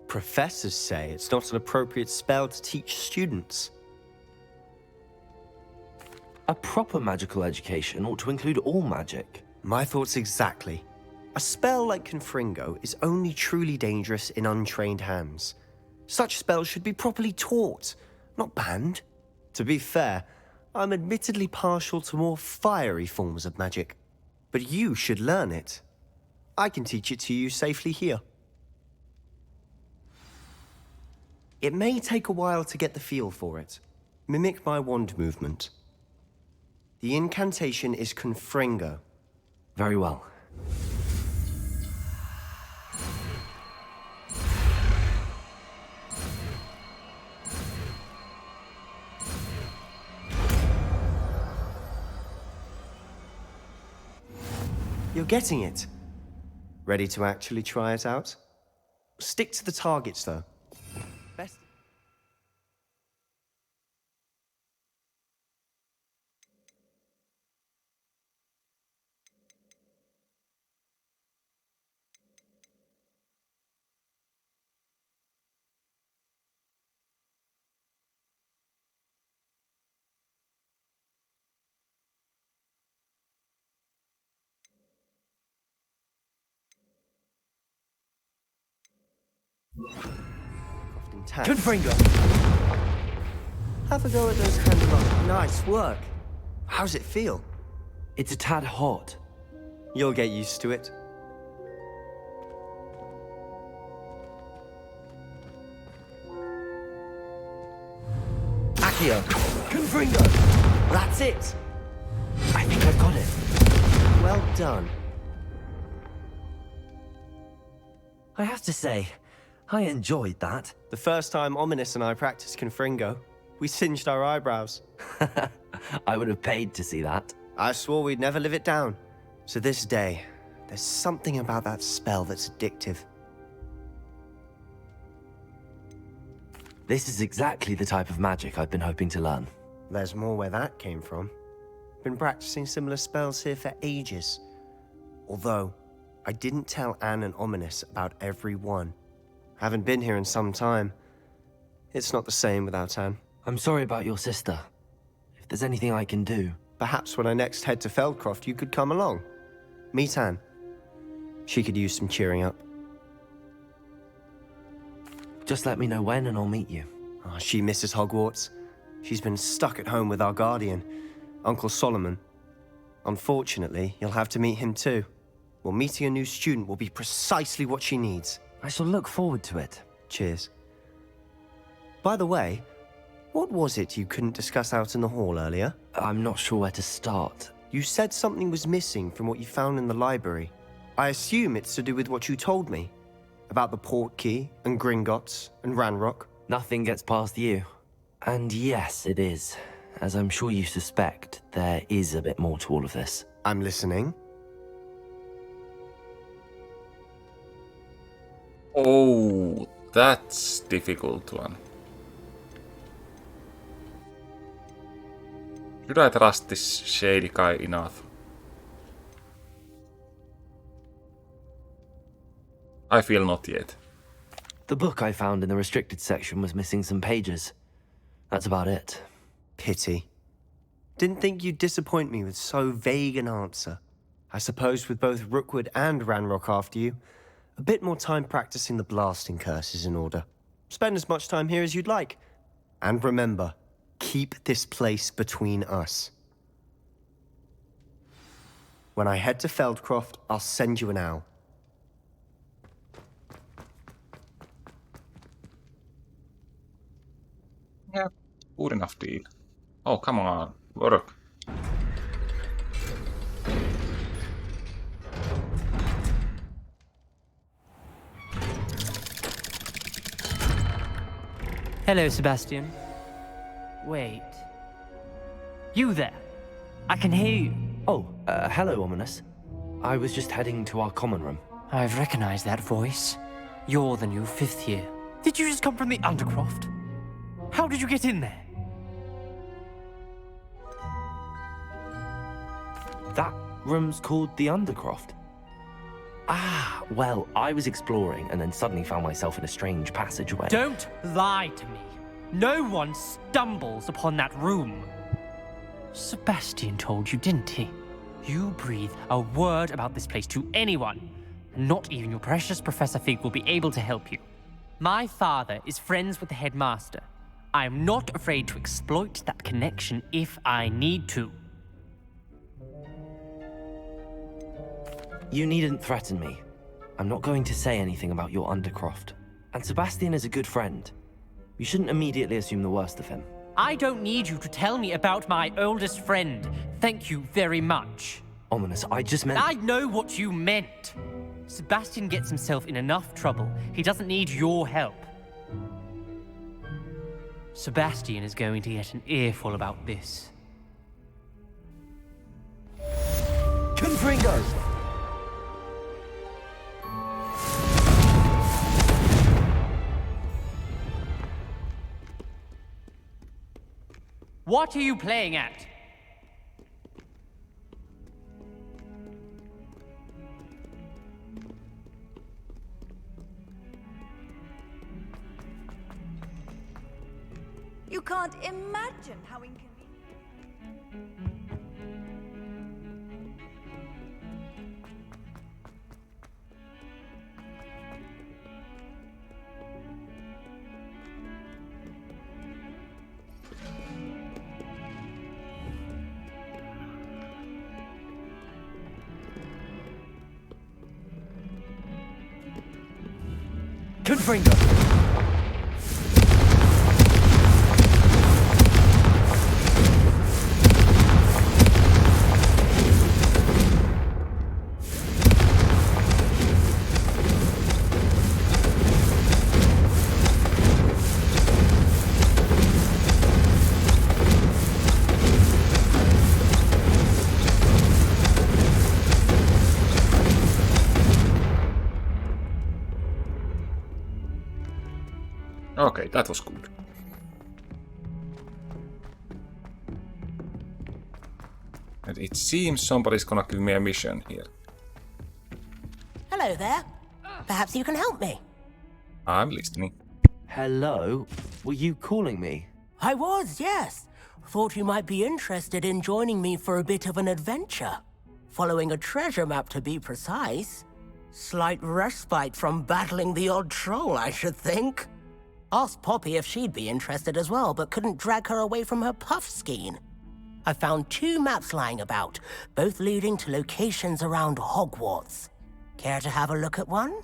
Professors say it's not an appropriate spell to teach students. A proper magical education ought to include all magic. My thoughts exactly. A spell like Confringo is only truly dangerous in untrained hands. Such spells should be properly taught, not banned. To be fair, I'm admittedly partial to more fiery forms of magic. But you should learn it. I can teach it to you safely here. It may take a while to get the feel for it. Mimic my wand movement. The incantation is Confringo. Very well. You're getting it. Ready to actually try it out? Stick to the targets, though. Best. Confringo! Have a go at those handlebars. Nice work. How's it feel? It's a tad hot. You'll get used to it. Accio! Confringo! That's it! I think I've got it. Well done. I have to say, I enjoyed that. The first time Ominous and I practiced Confringo, we singed our eyebrows. I would have paid to see that. I swore we'd never live it down. To this day, there's something about that spell that's addictive. This is exactly the type of magic I've been hoping to learn. There's more where that came from. Been practicing similar spells here for ages. Although, I didn't tell Anne and Ominous about every one. Haven't been here in some time. It's not the same without Anne. I'm sorry about your sister. If there's anything I can do... Perhaps when I next head to Feldcroft, you could come along. Meet Anne. She could use some cheering up. Just let me know when and I'll meet you. Oh, she misses Hogwarts. She's been stuck at home with our guardian, Uncle Solomon. Unfortunately, you'll have to meet him too. Well, meeting a new student will be precisely what she needs. I shall look forward to it. Cheers. By the way, what was it you couldn't discuss out in the hall earlier? I'm not sure where to start. You said something was missing from what you found in the library. I assume it's to do with what you told me. About the port key, and Gringotts, and Ranrock. Nothing gets past you. And yes, it is. As I'm sure you suspect, there is a bit more to all of this. I'm listening. Oh, that's difficult one. Should I trust this shady guy enough? I feel not yet. The book I found in the restricted section was missing some pages. That's about it. Pity. Didn't think you'd disappoint me with so vague an answer. I suppose with both Rookwood and Ranrock after you, a bit more time practicing the blasting curse is in order. Spend as much time here as you'd like. And remember, keep this place between us. When I head to Feldcroft, I'll send you an owl. Yeah, good enough deal. Oh, come on, work. Hello, Sebastian. Wait. You there? I can hear you. Oh, hello, Ominous. I was just heading to our common room. I've recognized that voice. You're the new 5th year. Did you just come from the Undercroft? How did you get in there? That room's called the Undercroft. Ah, well, I was exploring and then suddenly found myself in a strange passageway. Don't lie to me. No one stumbles upon that room. Sebastian told you, didn't he? You breathe a word about this place to anyone, and not even your precious Professor Fig will be able to help you. My father is friends with the headmaster. I am not afraid to exploit that connection if I need to. You needn't threaten me. I'm not going to say anything about your Undercroft. And Sebastian is a good friend. You shouldn't immediately assume the worst of him. I don't need you to tell me about my oldest friend. Thank you very much. Ominous, I just meant... I know what you meant. Sebastian gets himself in enough trouble. He doesn't need your help. Sebastian is going to get an earful about this. Confringo! What are you playing at? You can't imagine how inconvenient. Confringo! Okay, that was good. And it seems somebody's gonna give me a mission here. Hello there. Perhaps you can help me. I'm listening. Hello? Were you calling me? I was, yes. Thought you might be interested in joining me for a bit of an adventure. Following a treasure map, to be precise. Slight respite from battling the odd troll, I should think. Asked Poppy if she'd be interested as well, but couldn't drag her away from her puff skein. I found 2 maps lying about, both leading to locations around Hogwarts. Care to have a look at one?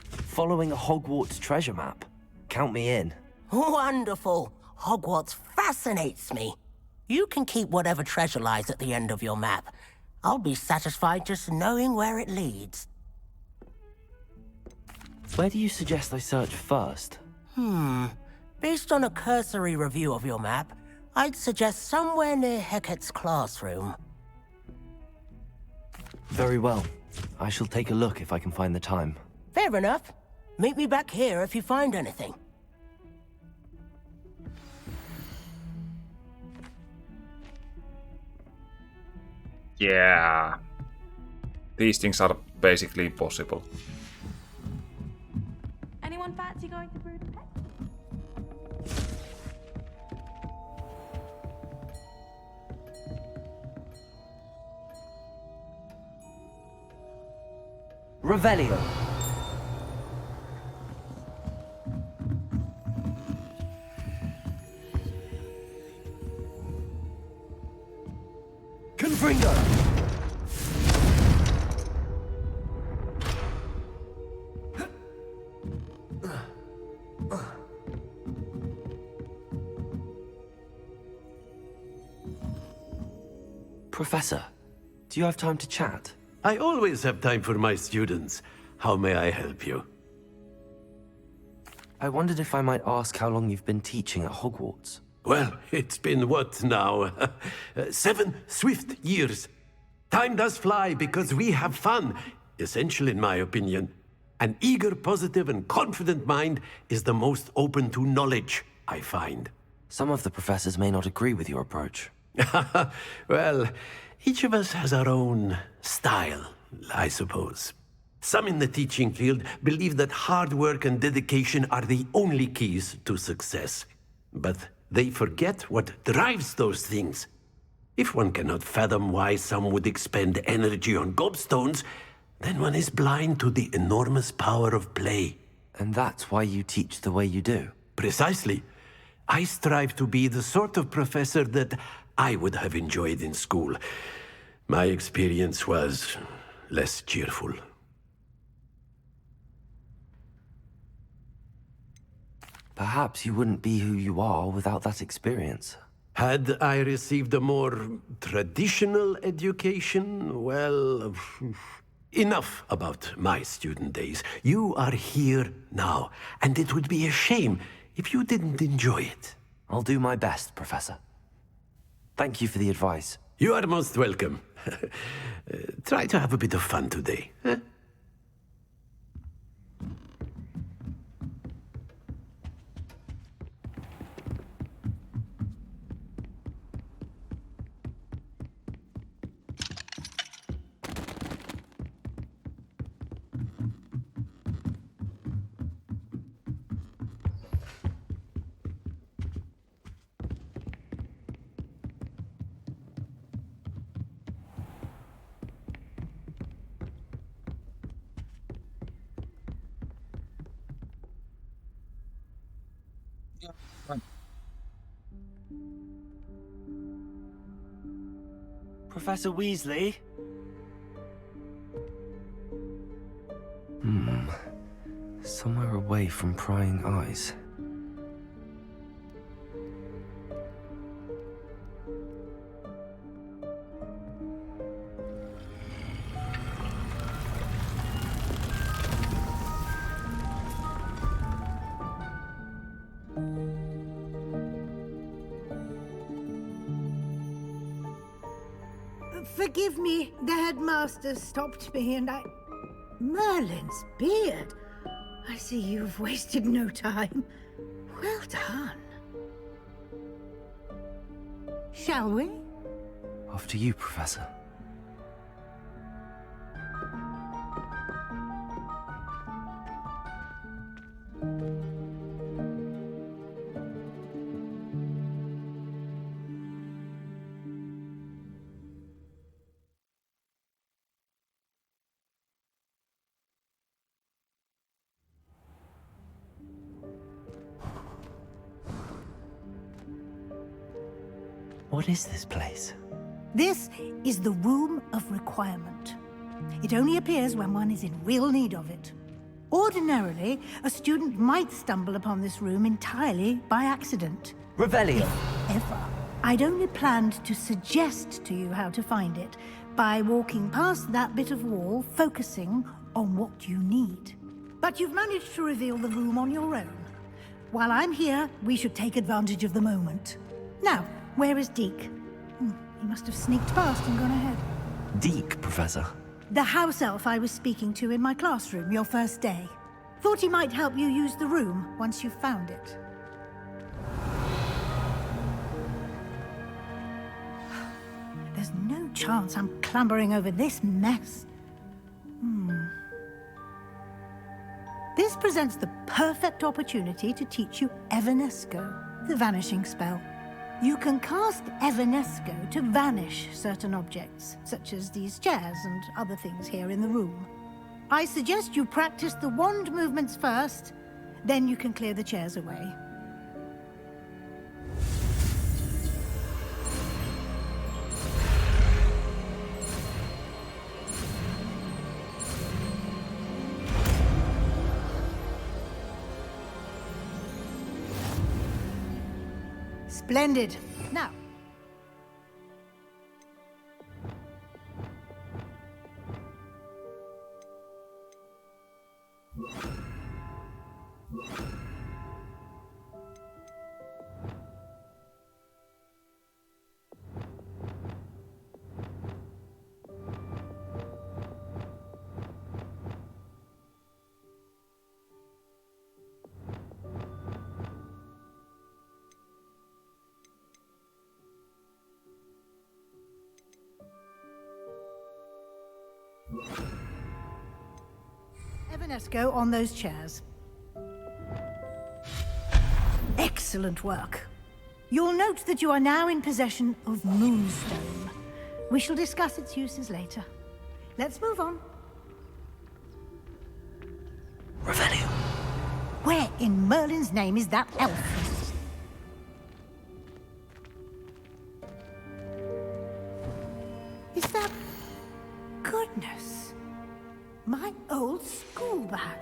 Following a Hogwarts treasure map? Count me in. Wonderful. Hogwarts fascinates me. You can keep whatever treasure lies at the end of your map. I'll be satisfied just knowing where it leads. Where do you suggest I search first? Based on a cursory review of your map, I'd suggest somewhere near Hecat's classroom. Very well. I shall take a look if I can find the time. Fair enough. Meet me back here if you find anything. Yeah. These things are basically impossible. Anyone fancy going to Brood Pet? Revelio. Confringo. Professor, do you have time to chat? I always have time for my students. How may I help you? I wondered if I might ask how long you've been teaching at Hogwarts. Well, it's been what now? 7 swift years. Time does fly because we have fun. Essential in my opinion. An eager, positive, and confident mind is the most open to knowledge, I find. Some of the professors may not agree with your approach. Well, each of us has our own style, I suppose. Some in the teaching field believe that hard work and dedication are the only keys to success. But they forget what drives those things. If one cannot fathom why some would expend energy on gobstones, then one is blind to the enormous power of play. And that's why you teach the way you do? Precisely. I strive to be the sort of professor that I would have enjoyed in school. My experience was less cheerful. Perhaps you wouldn't be who you are without that experience. Had I received a more traditional education, well, enough about my student days. You are here now, and it would be a shame if you didn't enjoy it. I'll do my best, Professor. Thank you for the advice. You are most welcome. Try to have a bit of fun today. Huh? Professor Weasley? Somewhere away from prying eyes. Forgive me, the headmaster stopped me and Merlin's beard. I see you've wasted no time. Well done. Shall we? After you, Professor. What is this place? This is the Room of Requirement. It only appears when one is in real need of it. Ordinarily, a student might stumble upon this room entirely by accident. Revelio. If ever. I'd only planned to suggest to you how to find it by walking past that bit of wall, focusing on what you need. But you've managed to reveal the room on your own. While I'm here, we should take advantage of the moment. Now, where is Deke? He must have sneaked past and gone ahead. Deke, Professor. The house elf I was speaking to in my classroom your first day. Thought he might help you use the room once you've found it. There's no chance I'm clambering over this mess. This presents the perfect opportunity to teach you Evanesco, the vanishing spell. You can cast Evanesco to vanish certain objects, such as these chairs and other things here in the room. I suggest you practice the wand movements first, then you can clear the chairs away. Splendid. Now. Evanesco on those chairs. Excellent work. You'll note that you are now in possession of Moonstone. We shall discuss its uses later. Let's move on. Revelio. Where in Merlin's name is that elf? Is that... Goodness. My old school bag.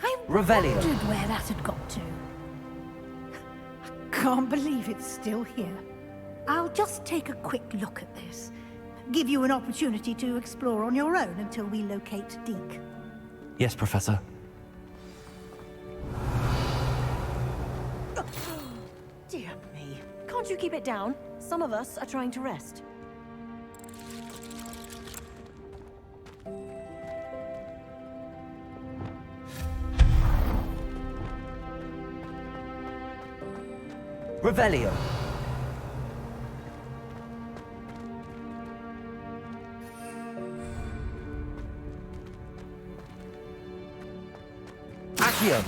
I Revelio. wondered where that had got to. Can't believe it's still here. I'll just take a quick look at this. Give you an opportunity to explore on your own until we locate Deke. Yes, Professor. Dear me. Can't you keep it down? Some of us are trying to rest. Revelio. Accio.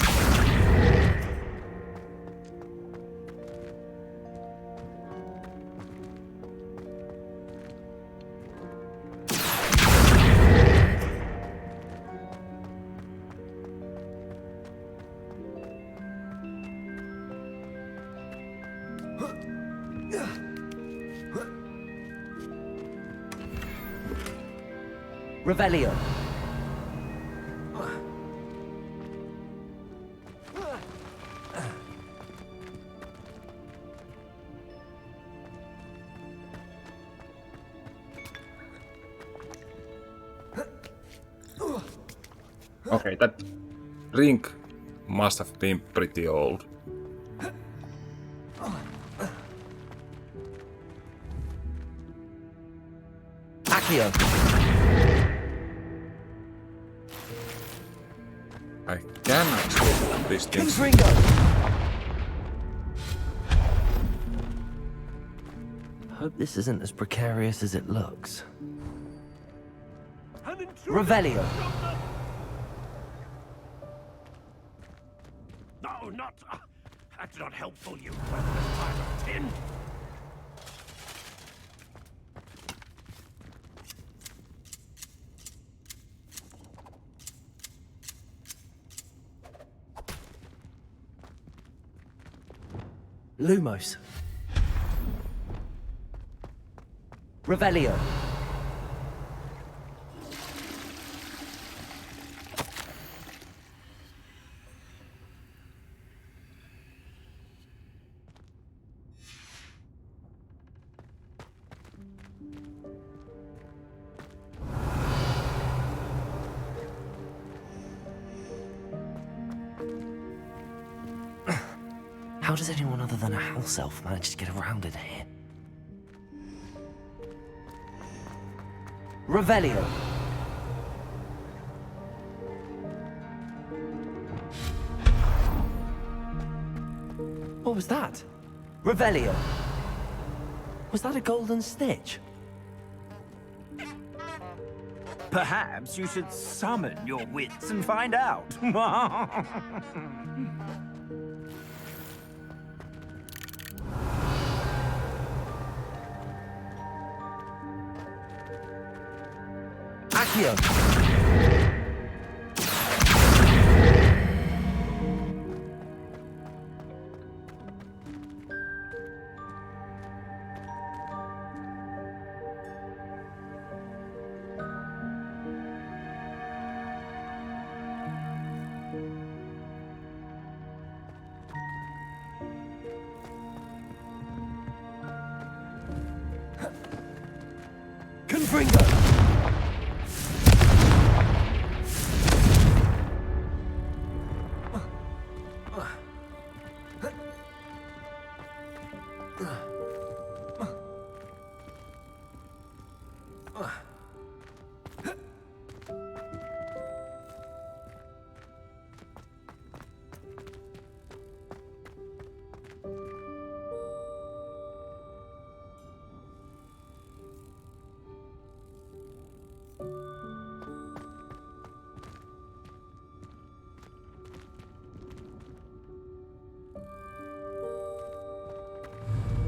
Revelio. Okay, that ring must have been pretty old. Accio. I can actually do these things. Hope this isn't as precarious as it looks. Revelio! No, not... that's not helpful, you worthless pile of tin. Lumos. Revelio. How does anyone other than a house elf manage to get around in here? Revelio. What was that? Revelio. Was that a golden snitch? Perhaps you should summon your wits and find out. Accio. Confringo.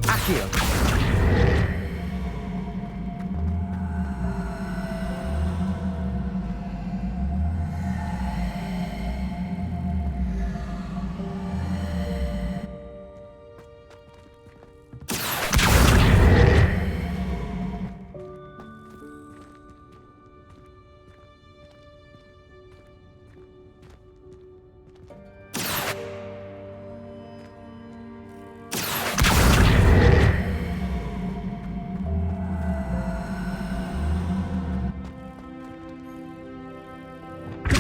Accio.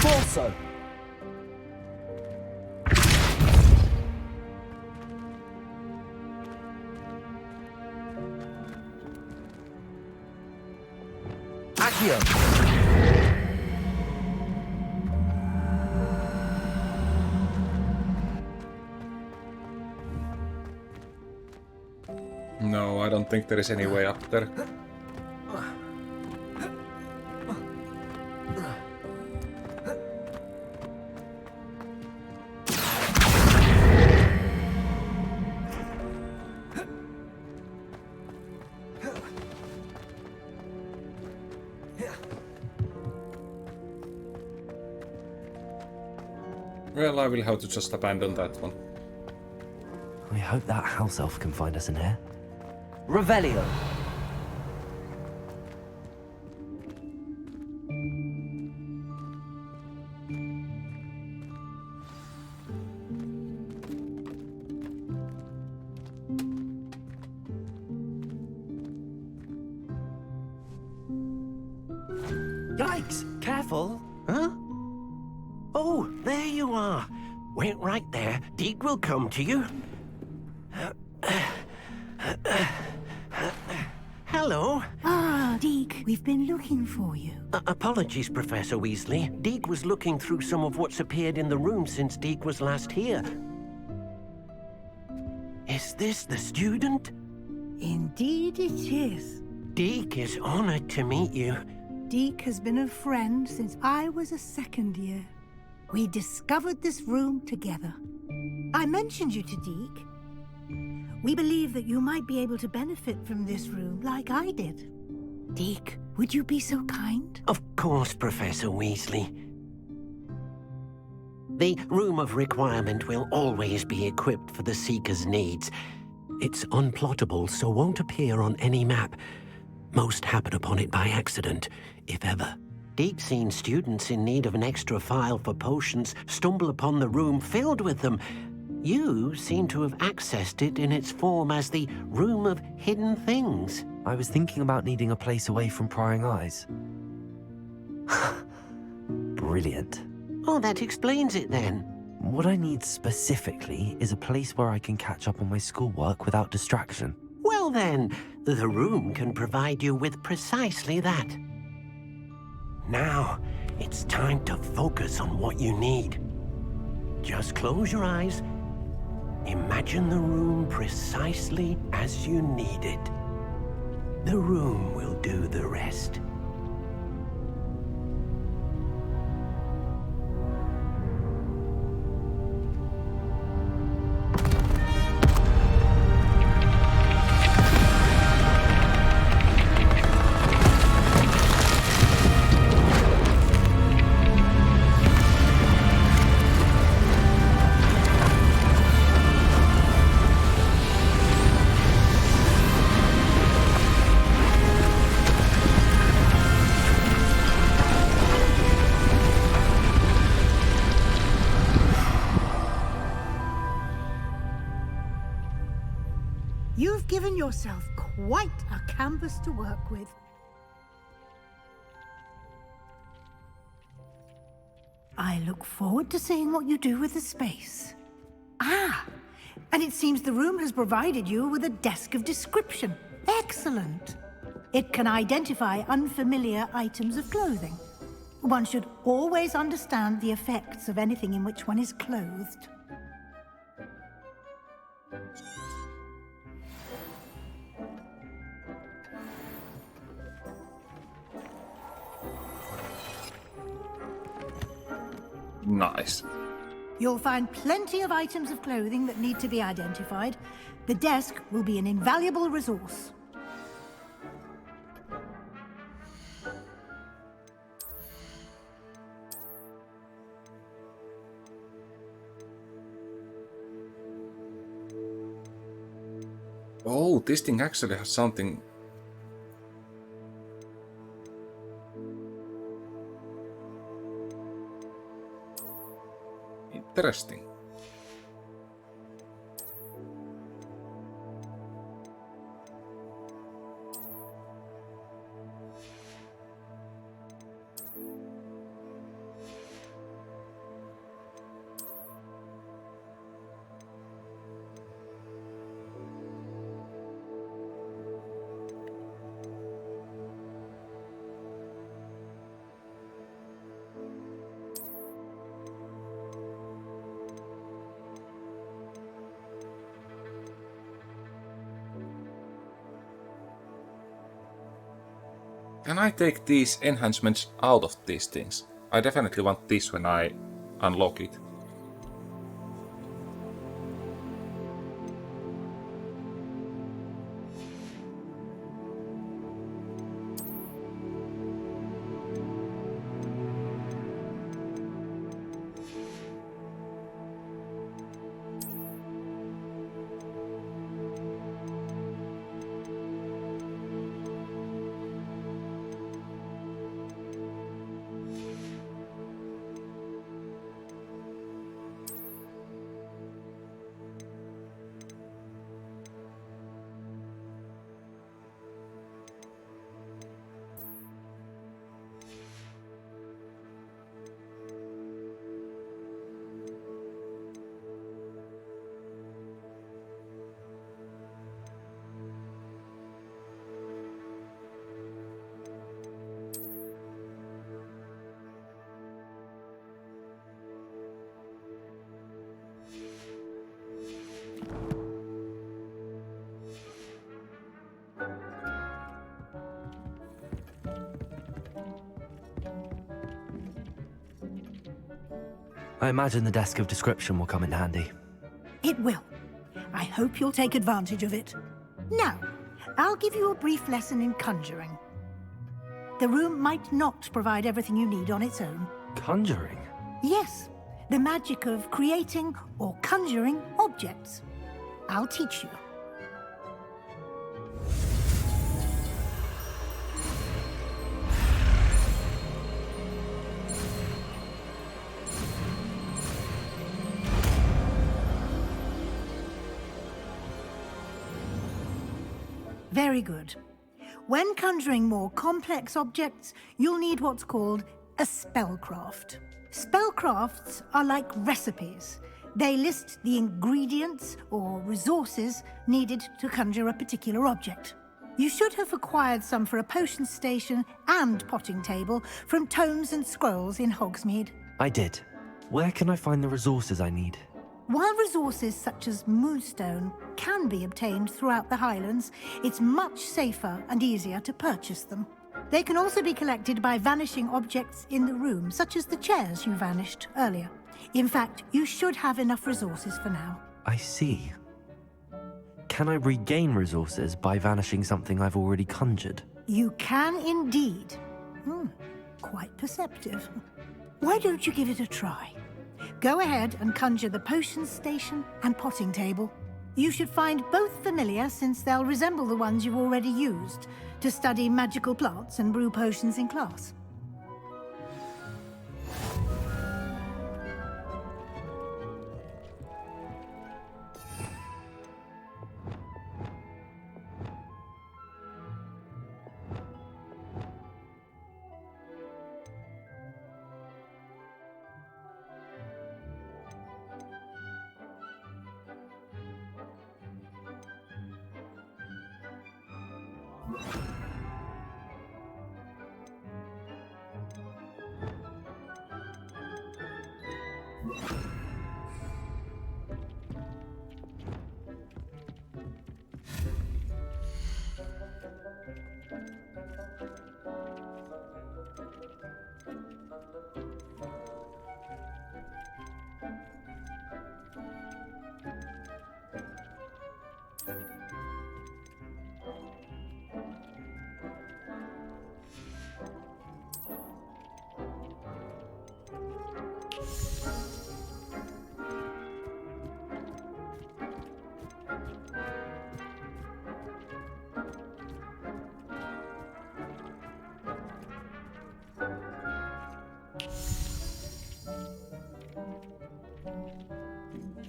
Also. Accio. No, I don't think there is any way up there. Well, I will have to just abandon that one. I hope that house elf can find us in here. Revelio. Yikes! Careful! Huh? Oh, there you are. Wait right there. Deed will come to you. Hello. Ah, Deke. Deke, we've been looking for you. Apologies, Professor Weasley. Deke was looking through some of what's appeared in the room since Deke was last here. Is this the student? Indeed it is. Deke is honored to meet you. Deke has been a friend since I was a second year. We discovered this room together. I mentioned you to Deke. We believe that you might be able to benefit from this room like I did. Deke, would you be so kind? Of course, Professor Weasley. The Room of Requirement will always be equipped for the Seeker's needs. It's unplottable, so won't appear on any map. Most happen upon it by accident, if ever. Deke's seen students in need of an extra file for potions stumble upon the room filled with them. You seem to have accessed it in its form as the Room of Hidden Things. I was thinking about needing a place away from prying eyes. Brilliant. Oh, that explains it then. What I need specifically is a place where I can catch up on my schoolwork without distraction. Well then, the room can provide you with precisely that. Now, it's time to focus on what you need. Just close your eyes. Imagine the room precisely as you need it. The room will do the rest. You've given yourself quite a canvas to work with. I look forward to seeing what you do with the space. Ah, and it seems the room has provided you with a desk of description. Excellent. It can identify unfamiliar items of clothing. One should always understand the effects of anything in which one is clothed. Nice. You'll find plenty of items of clothing that need to be identified. The desk will be an invaluable resource. Oh, this thing actually has something. Interesting. Can I take these enhancements out of these things? I definitely want this when I unlock it. I imagine the desk of description will come in handy. It will. I hope you'll take advantage of it. Now, I'll give you a brief lesson in conjuring. The room might not provide everything you need on its own. Conjuring? Yes, the magic of creating or conjuring objects. I'll teach you. Very good. When conjuring more complex objects, you'll need what's called a spellcraft. Spellcrafts are like recipes. They list the ingredients or resources needed to conjure a particular object. You should have acquired some for a potion station and potting table from tomes and scrolls in Hogsmeade. I did. Where can I find the resources I need? While resources such as moonstone can be obtained throughout the Highlands, it's much safer and easier to purchase them. They can also be collected by vanishing objects in the room, such as the chairs you vanished earlier. In fact, you should have enough resources for now. I see. Can I regain resources by vanishing something I've already conjured? You can indeed. Quite perceptive. Why don't you give it a try? Go ahead and conjure the potion station and potting table. You should find both familiar, since they'll resemble the ones you've already used to study magical plants and brew potions in class.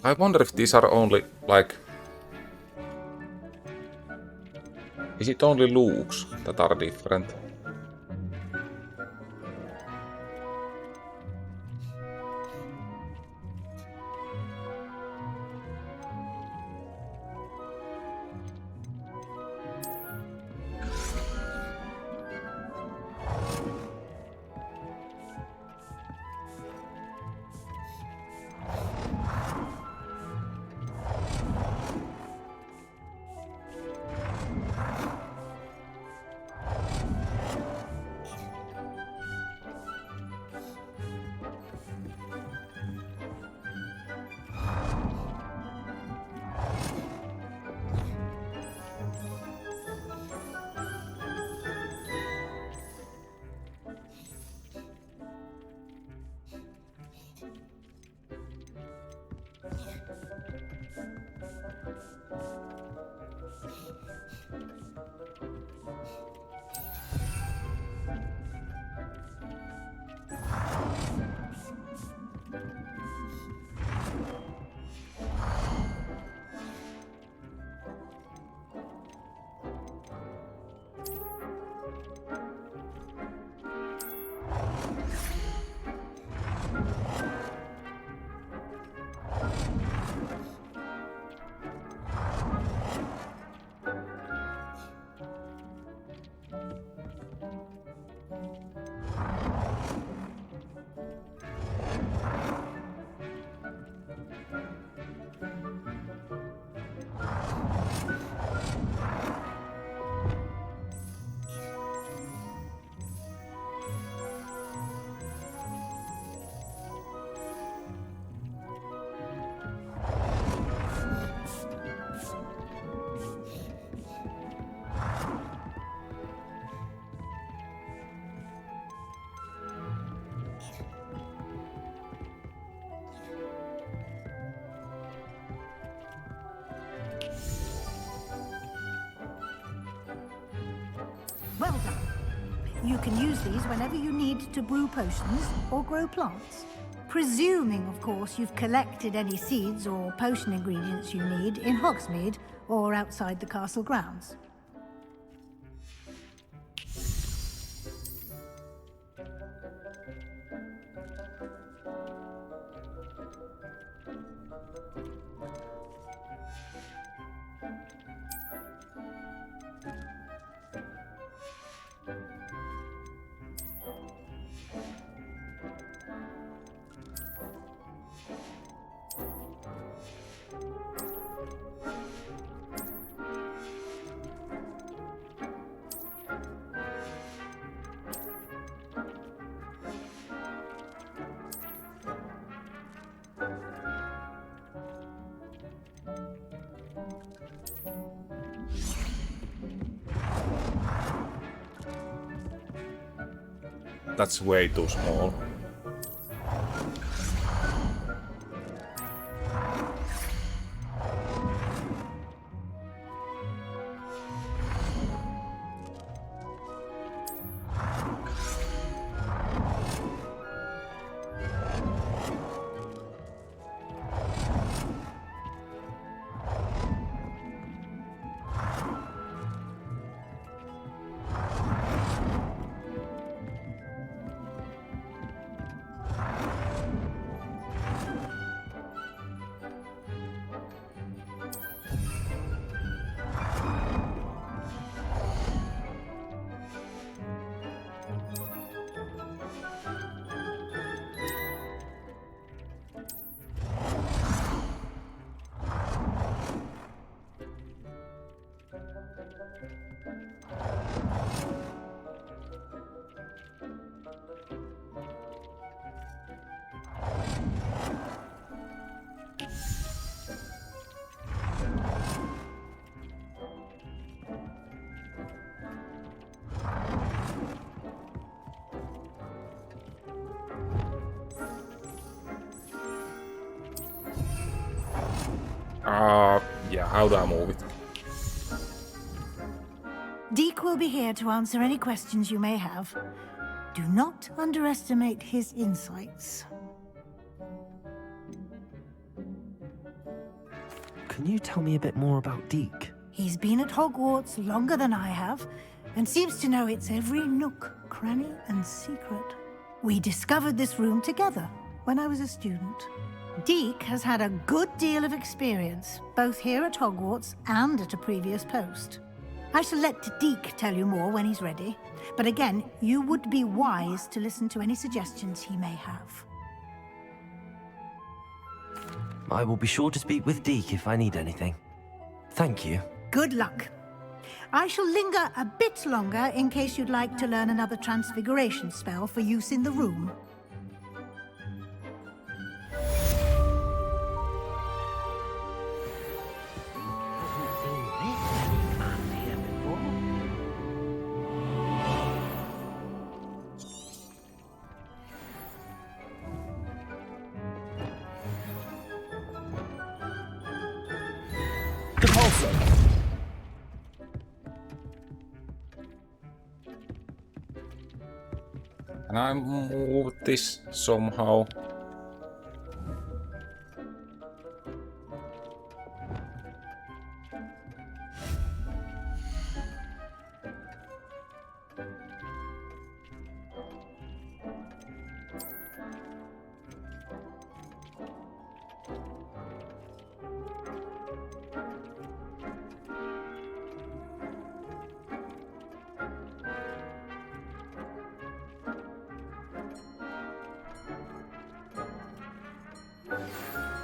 I wonder if these are only, like... Is it only looks that are different? You can use these whenever you need to brew potions or grow plants. Presuming, of course, you've collected any seeds or potion ingredients you need in Hogsmeade or outside the castle grounds. That's way too small. Yeah, how do I move it? Deke will be here to answer any questions you may have. Do not underestimate his insights. Can you tell me a bit more about Deke? He's been at Hogwarts longer than I have, and seems to know its every nook, cranny, and secret. We discovered this room together when I was a student. Deke has had a good deal of experience, both here at Hogwarts and at a previous post. I shall let Deke tell you more when he's ready, but again, you would be wise to listen to any suggestions he may have. I will be sure to speak with Deke if I need anything. Thank you. Good luck. I shall linger a bit longer in case you'd like to learn another transfiguration spell for use in the room. Can I move this somehow?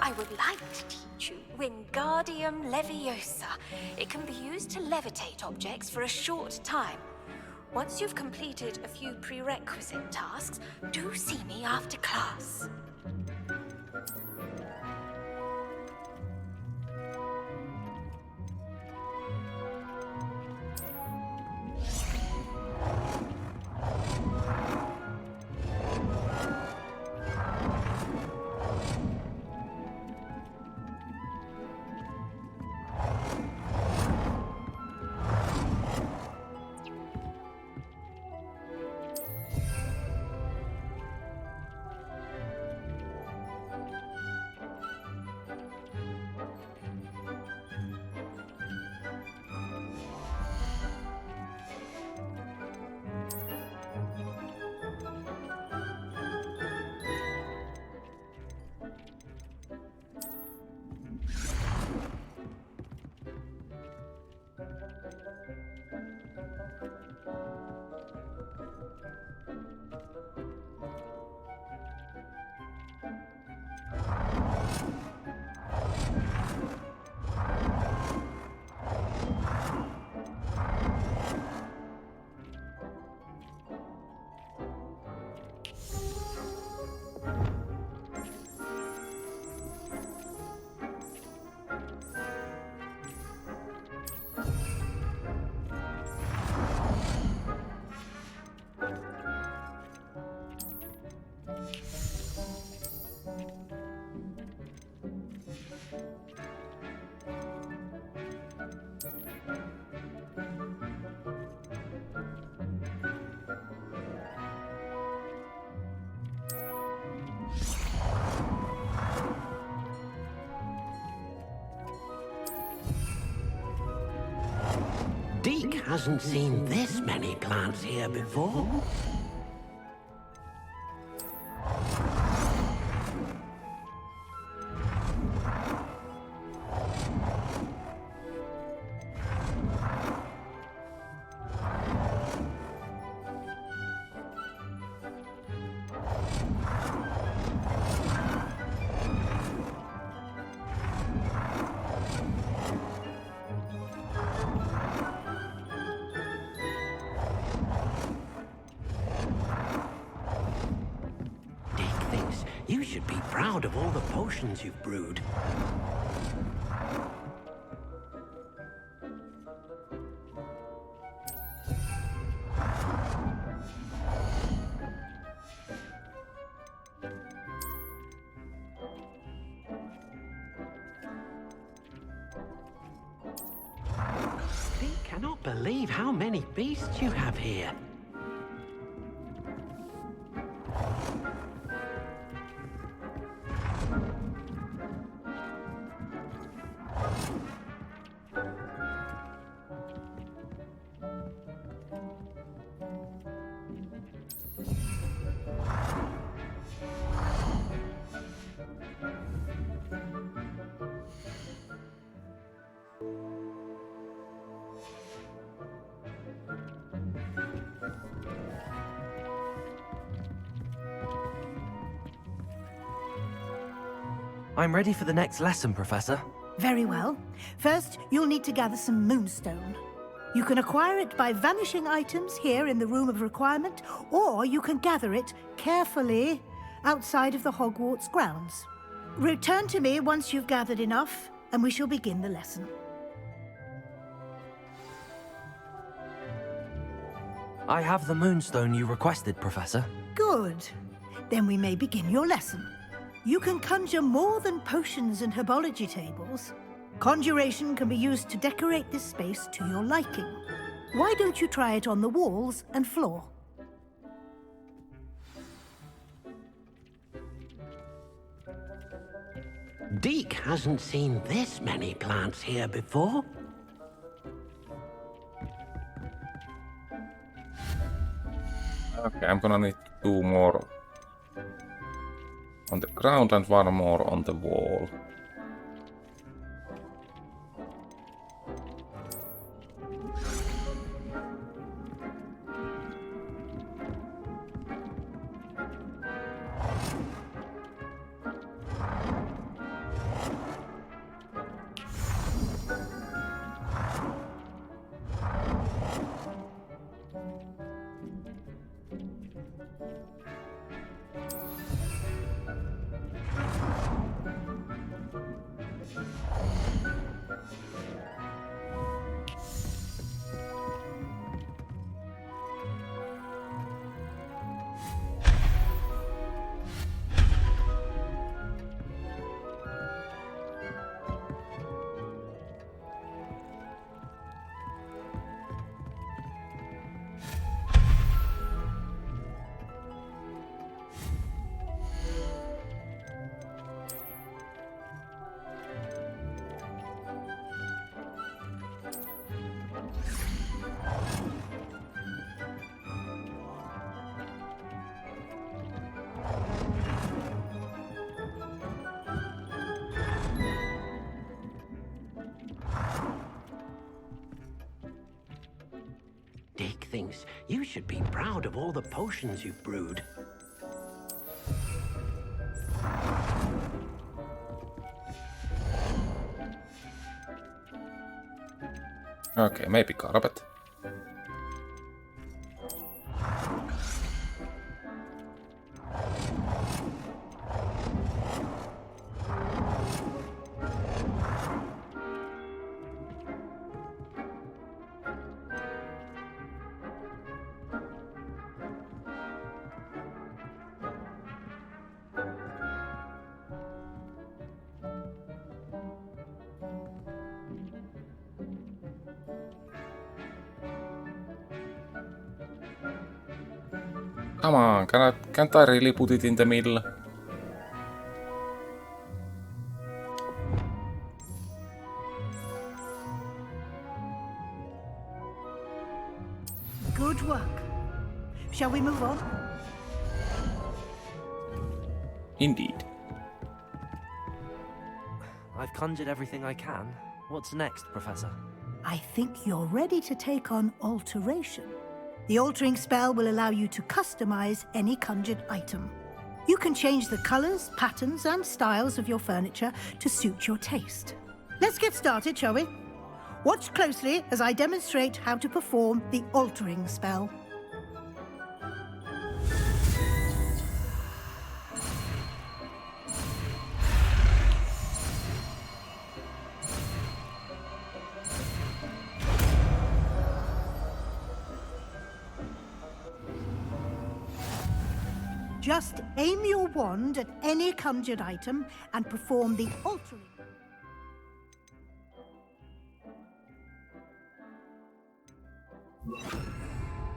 I would like to teach you Wingardium Leviosa. It can be used to levitate objects for a short time. Once you've completed a few prerequisite tasks, do see me after class. hasn't seen this many plants here before. You should be proud of all the potions you've brewed. I cannot believe how many beasts you have here. I'm ready for the next lesson, Professor. Very well. First, you'll need to gather some moonstone. You can acquire it by vanishing items here in the Room of Requirement, or you can gather it carefully outside of the Hogwarts grounds. Return to me once you've gathered enough, and we shall begin the lesson. I have the moonstone you requested, Professor. Good. Then we may begin your lesson. You can conjure more than potions and herbology tables. Conjuration can be used to decorate this space to your liking. Why don't you try it on the walls and floor? Deke hasn't seen this many plants here before. Okay, I'm gonna need 2 more on the ground and 1 more on the wall. Deke thinks you should be proud of all the potions you've brewed. Okay, maybe carpet. Come on, can't I really put it in the middle? Indeed. I've conjured everything I can. What's next, Professor? I think you're ready to take on alteration. The altering spell will allow you to customize any conjured item. You can change the colors, patterns, and styles of your furniture to suit your taste. Let's get started, shall we? Watch closely as I demonstrate how to perform the altering spell. Just aim your wand at any conjured item and perform the altering.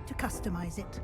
To customize it.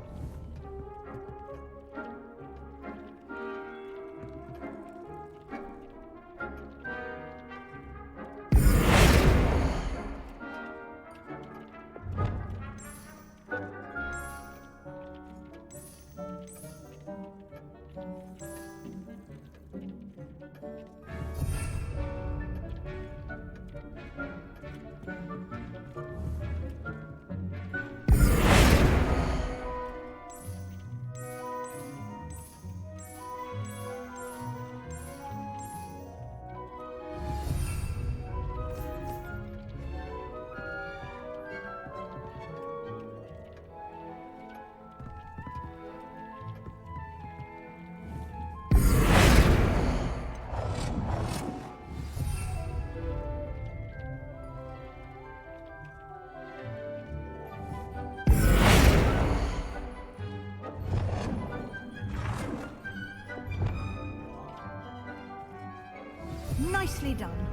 Nicely done.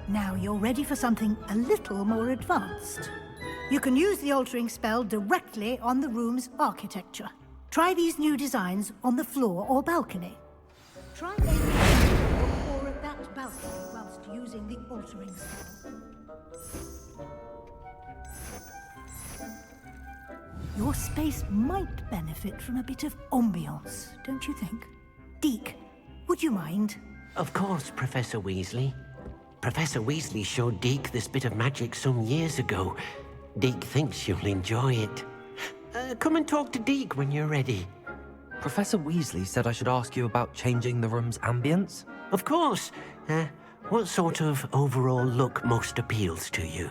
Now you're ready for something a little more advanced. You can use the altering spell directly on the room's architecture. Try these new designs on the floor or balcony. Try aiming at the floor or at that balcony whilst using the altering spell. Your space might benefit from a bit of ambiance, don't you think? Deke, would you mind? Of course, Professor Weasley. Professor Weasley showed Deke this bit of magic some years ago. Deke thinks you'll enjoy it. Come and talk to Deke when you're ready. Professor Weasley said I should ask you about changing the room's ambience? Of course. What sort of overall look most appeals to you?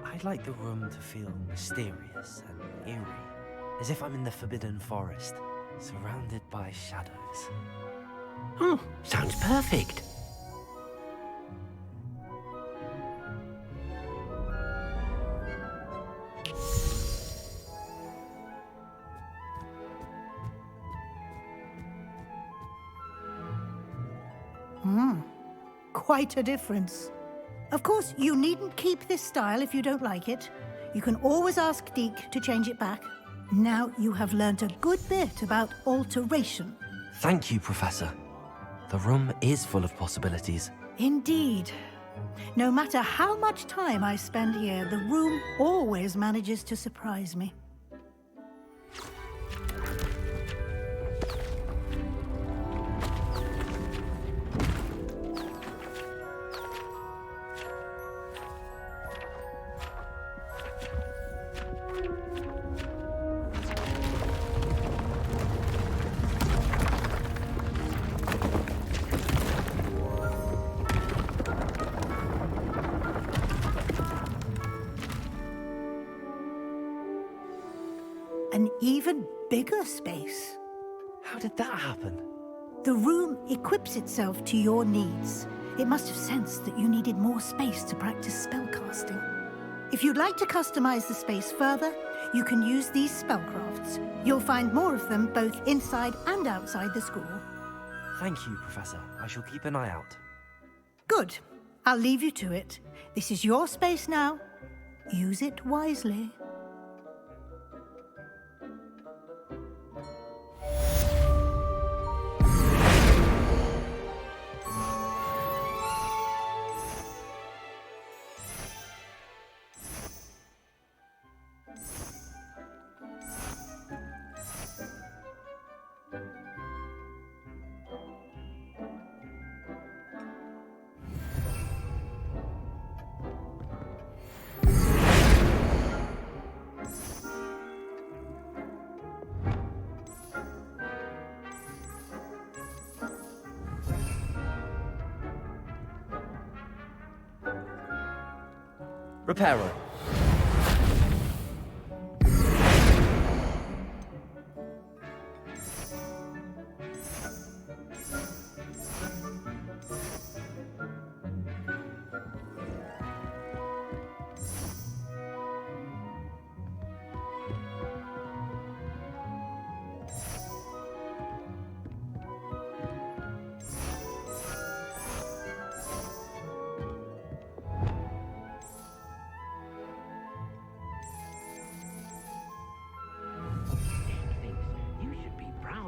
I'd like the room to feel mysterious and eerie, as if I'm in the Forbidden Forest, surrounded by shadows. Oh, sounds perfect. Quite a difference. Of course, you needn't keep this style if you don't like it. You can always ask Deke to change it back. Now you have learnt a good bit about alteration. Thank you, Professor. The room is full of possibilities. Indeed. No matter how much time I spend here, the room always manages to surprise me. An even bigger space. How did that happen? The room equips itself to your needs. It must have sensed that you needed more space to practice spellcasting. If you'd like to customize the space further, you can use these spellcrafts. You'll find more of them both inside and outside the school. Thank you, Professor. I shall keep an eye out. Good. I'll leave you to it. This is your space now. Use it wisely. Repairer.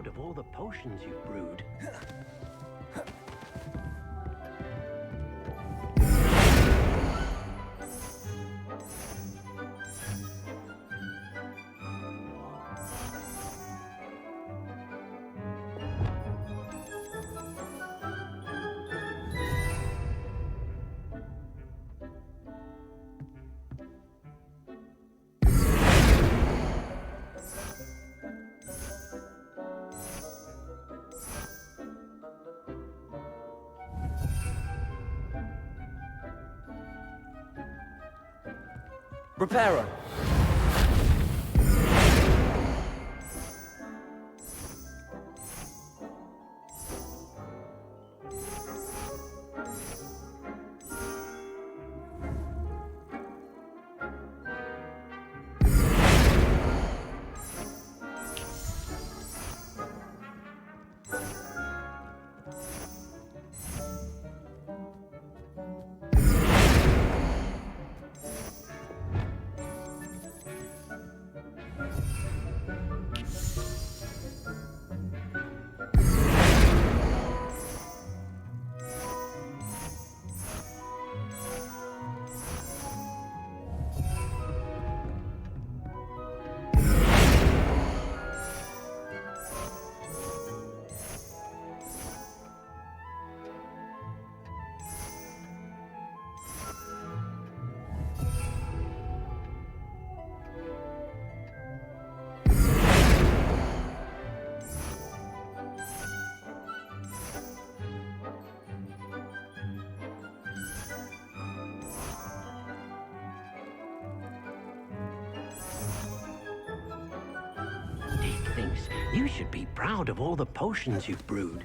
Of all the potions you've brewed. Repairer. Dick thinks you should be proud of all the potions you've brewed.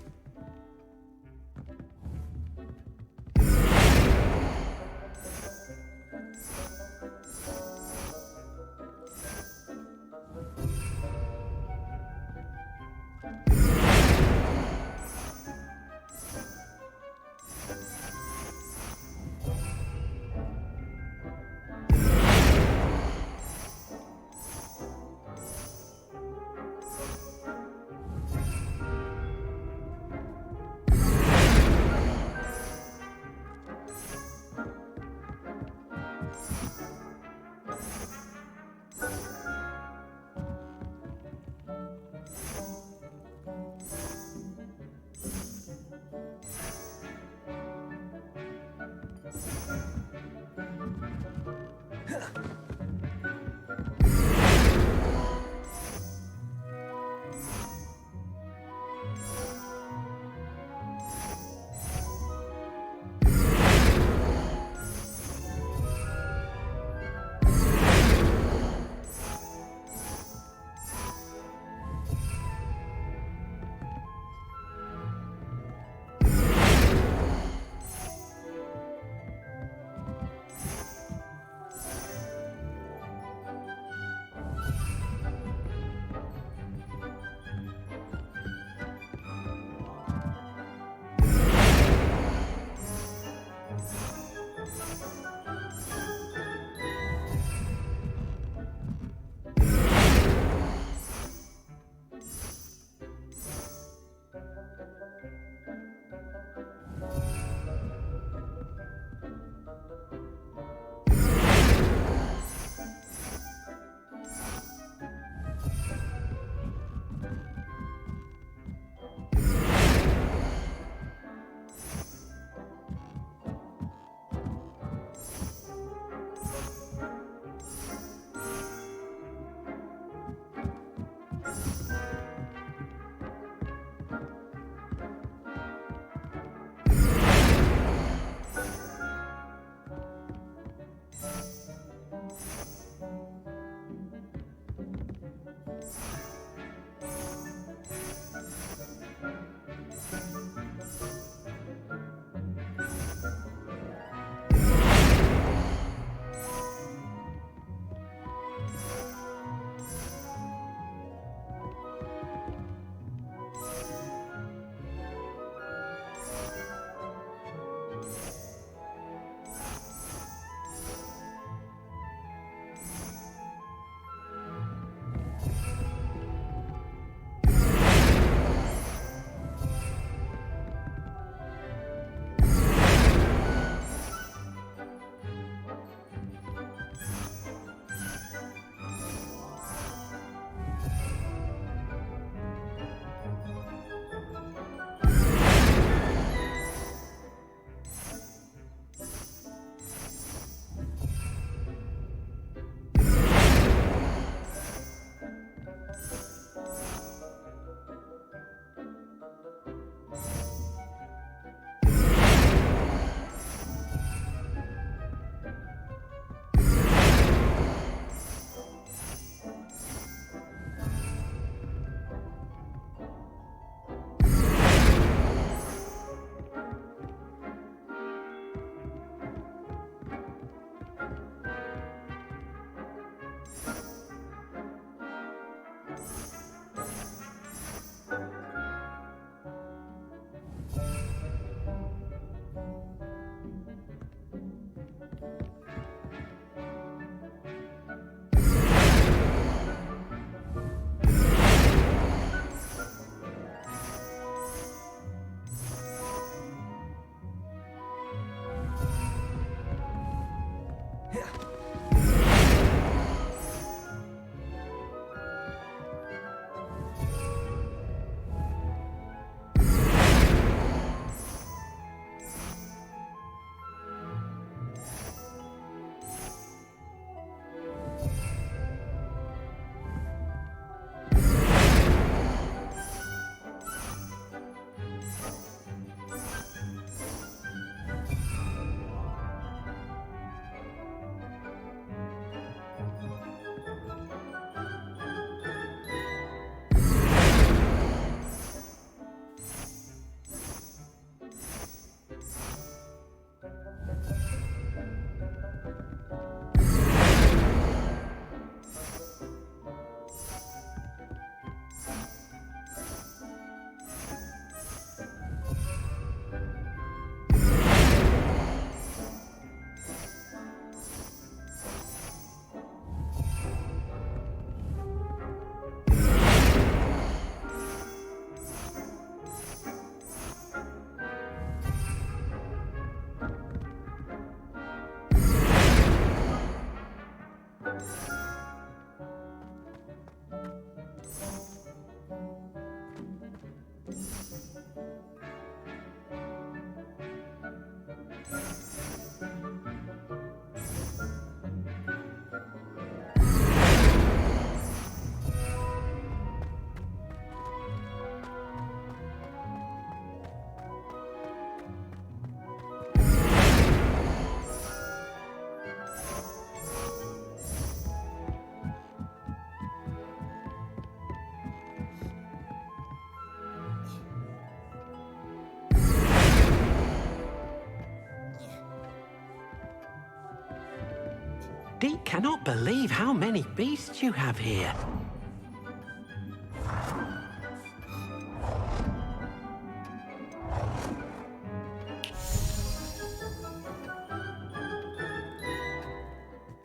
Deke cannot believe how many beasts you have here.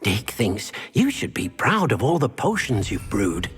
Deke thinks you should be proud of all the potions you've brewed.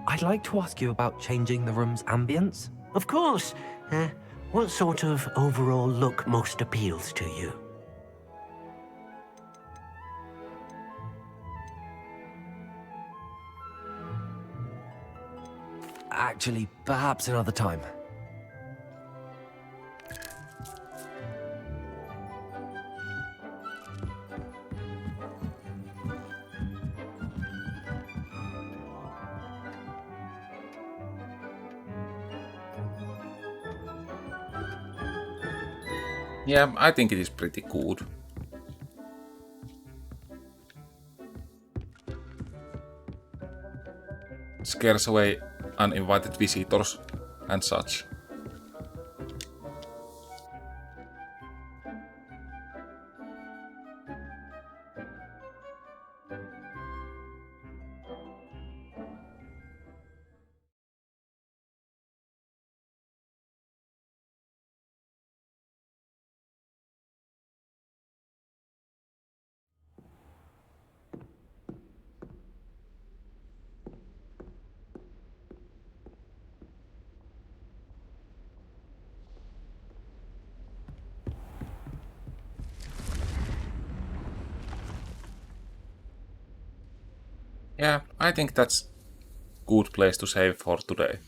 I'd like to ask you about changing the room's ambience. Of course. What sort of overall look most appeals to you? Actually, perhaps another time. Yeah, I think it is pretty good. Scares away uninvited visitors and such. Yeah, I think that's good place to save for today.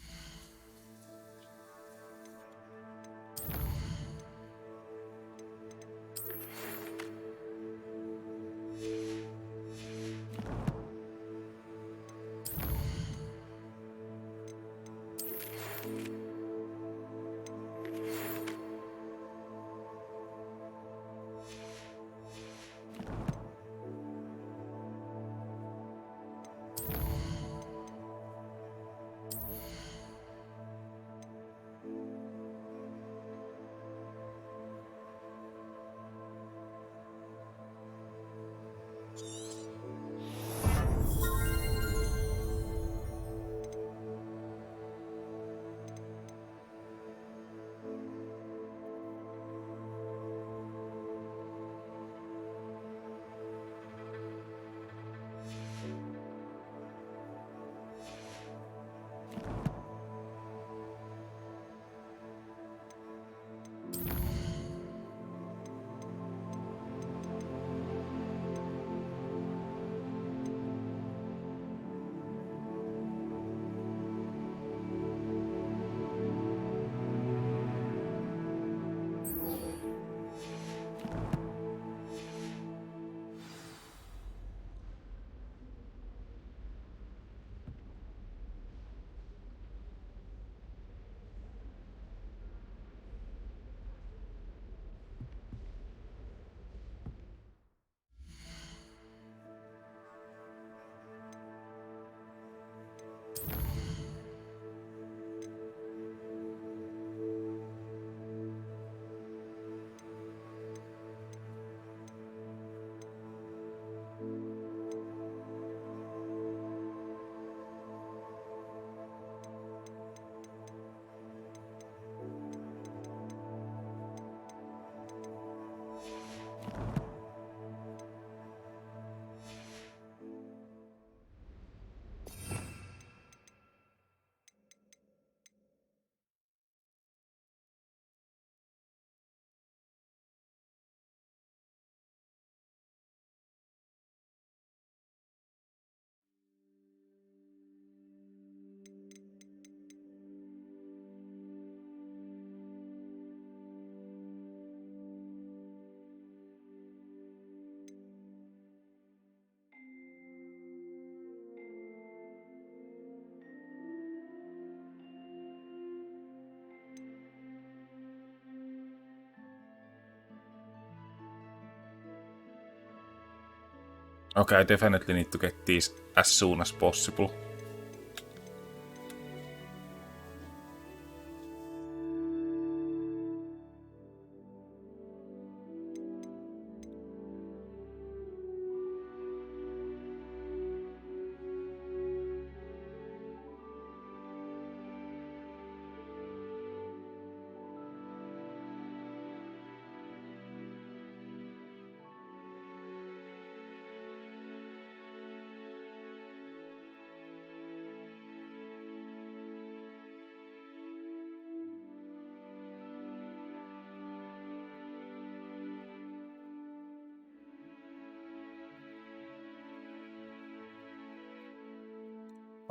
Okay, I definitely need to get these as soon as possible.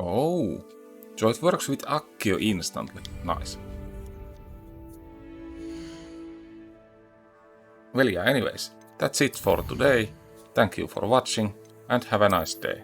Oh, so it works with Accio instantly. Nice. Well, yeah, anyways, that's it for today. Thank you for watching and have a nice day.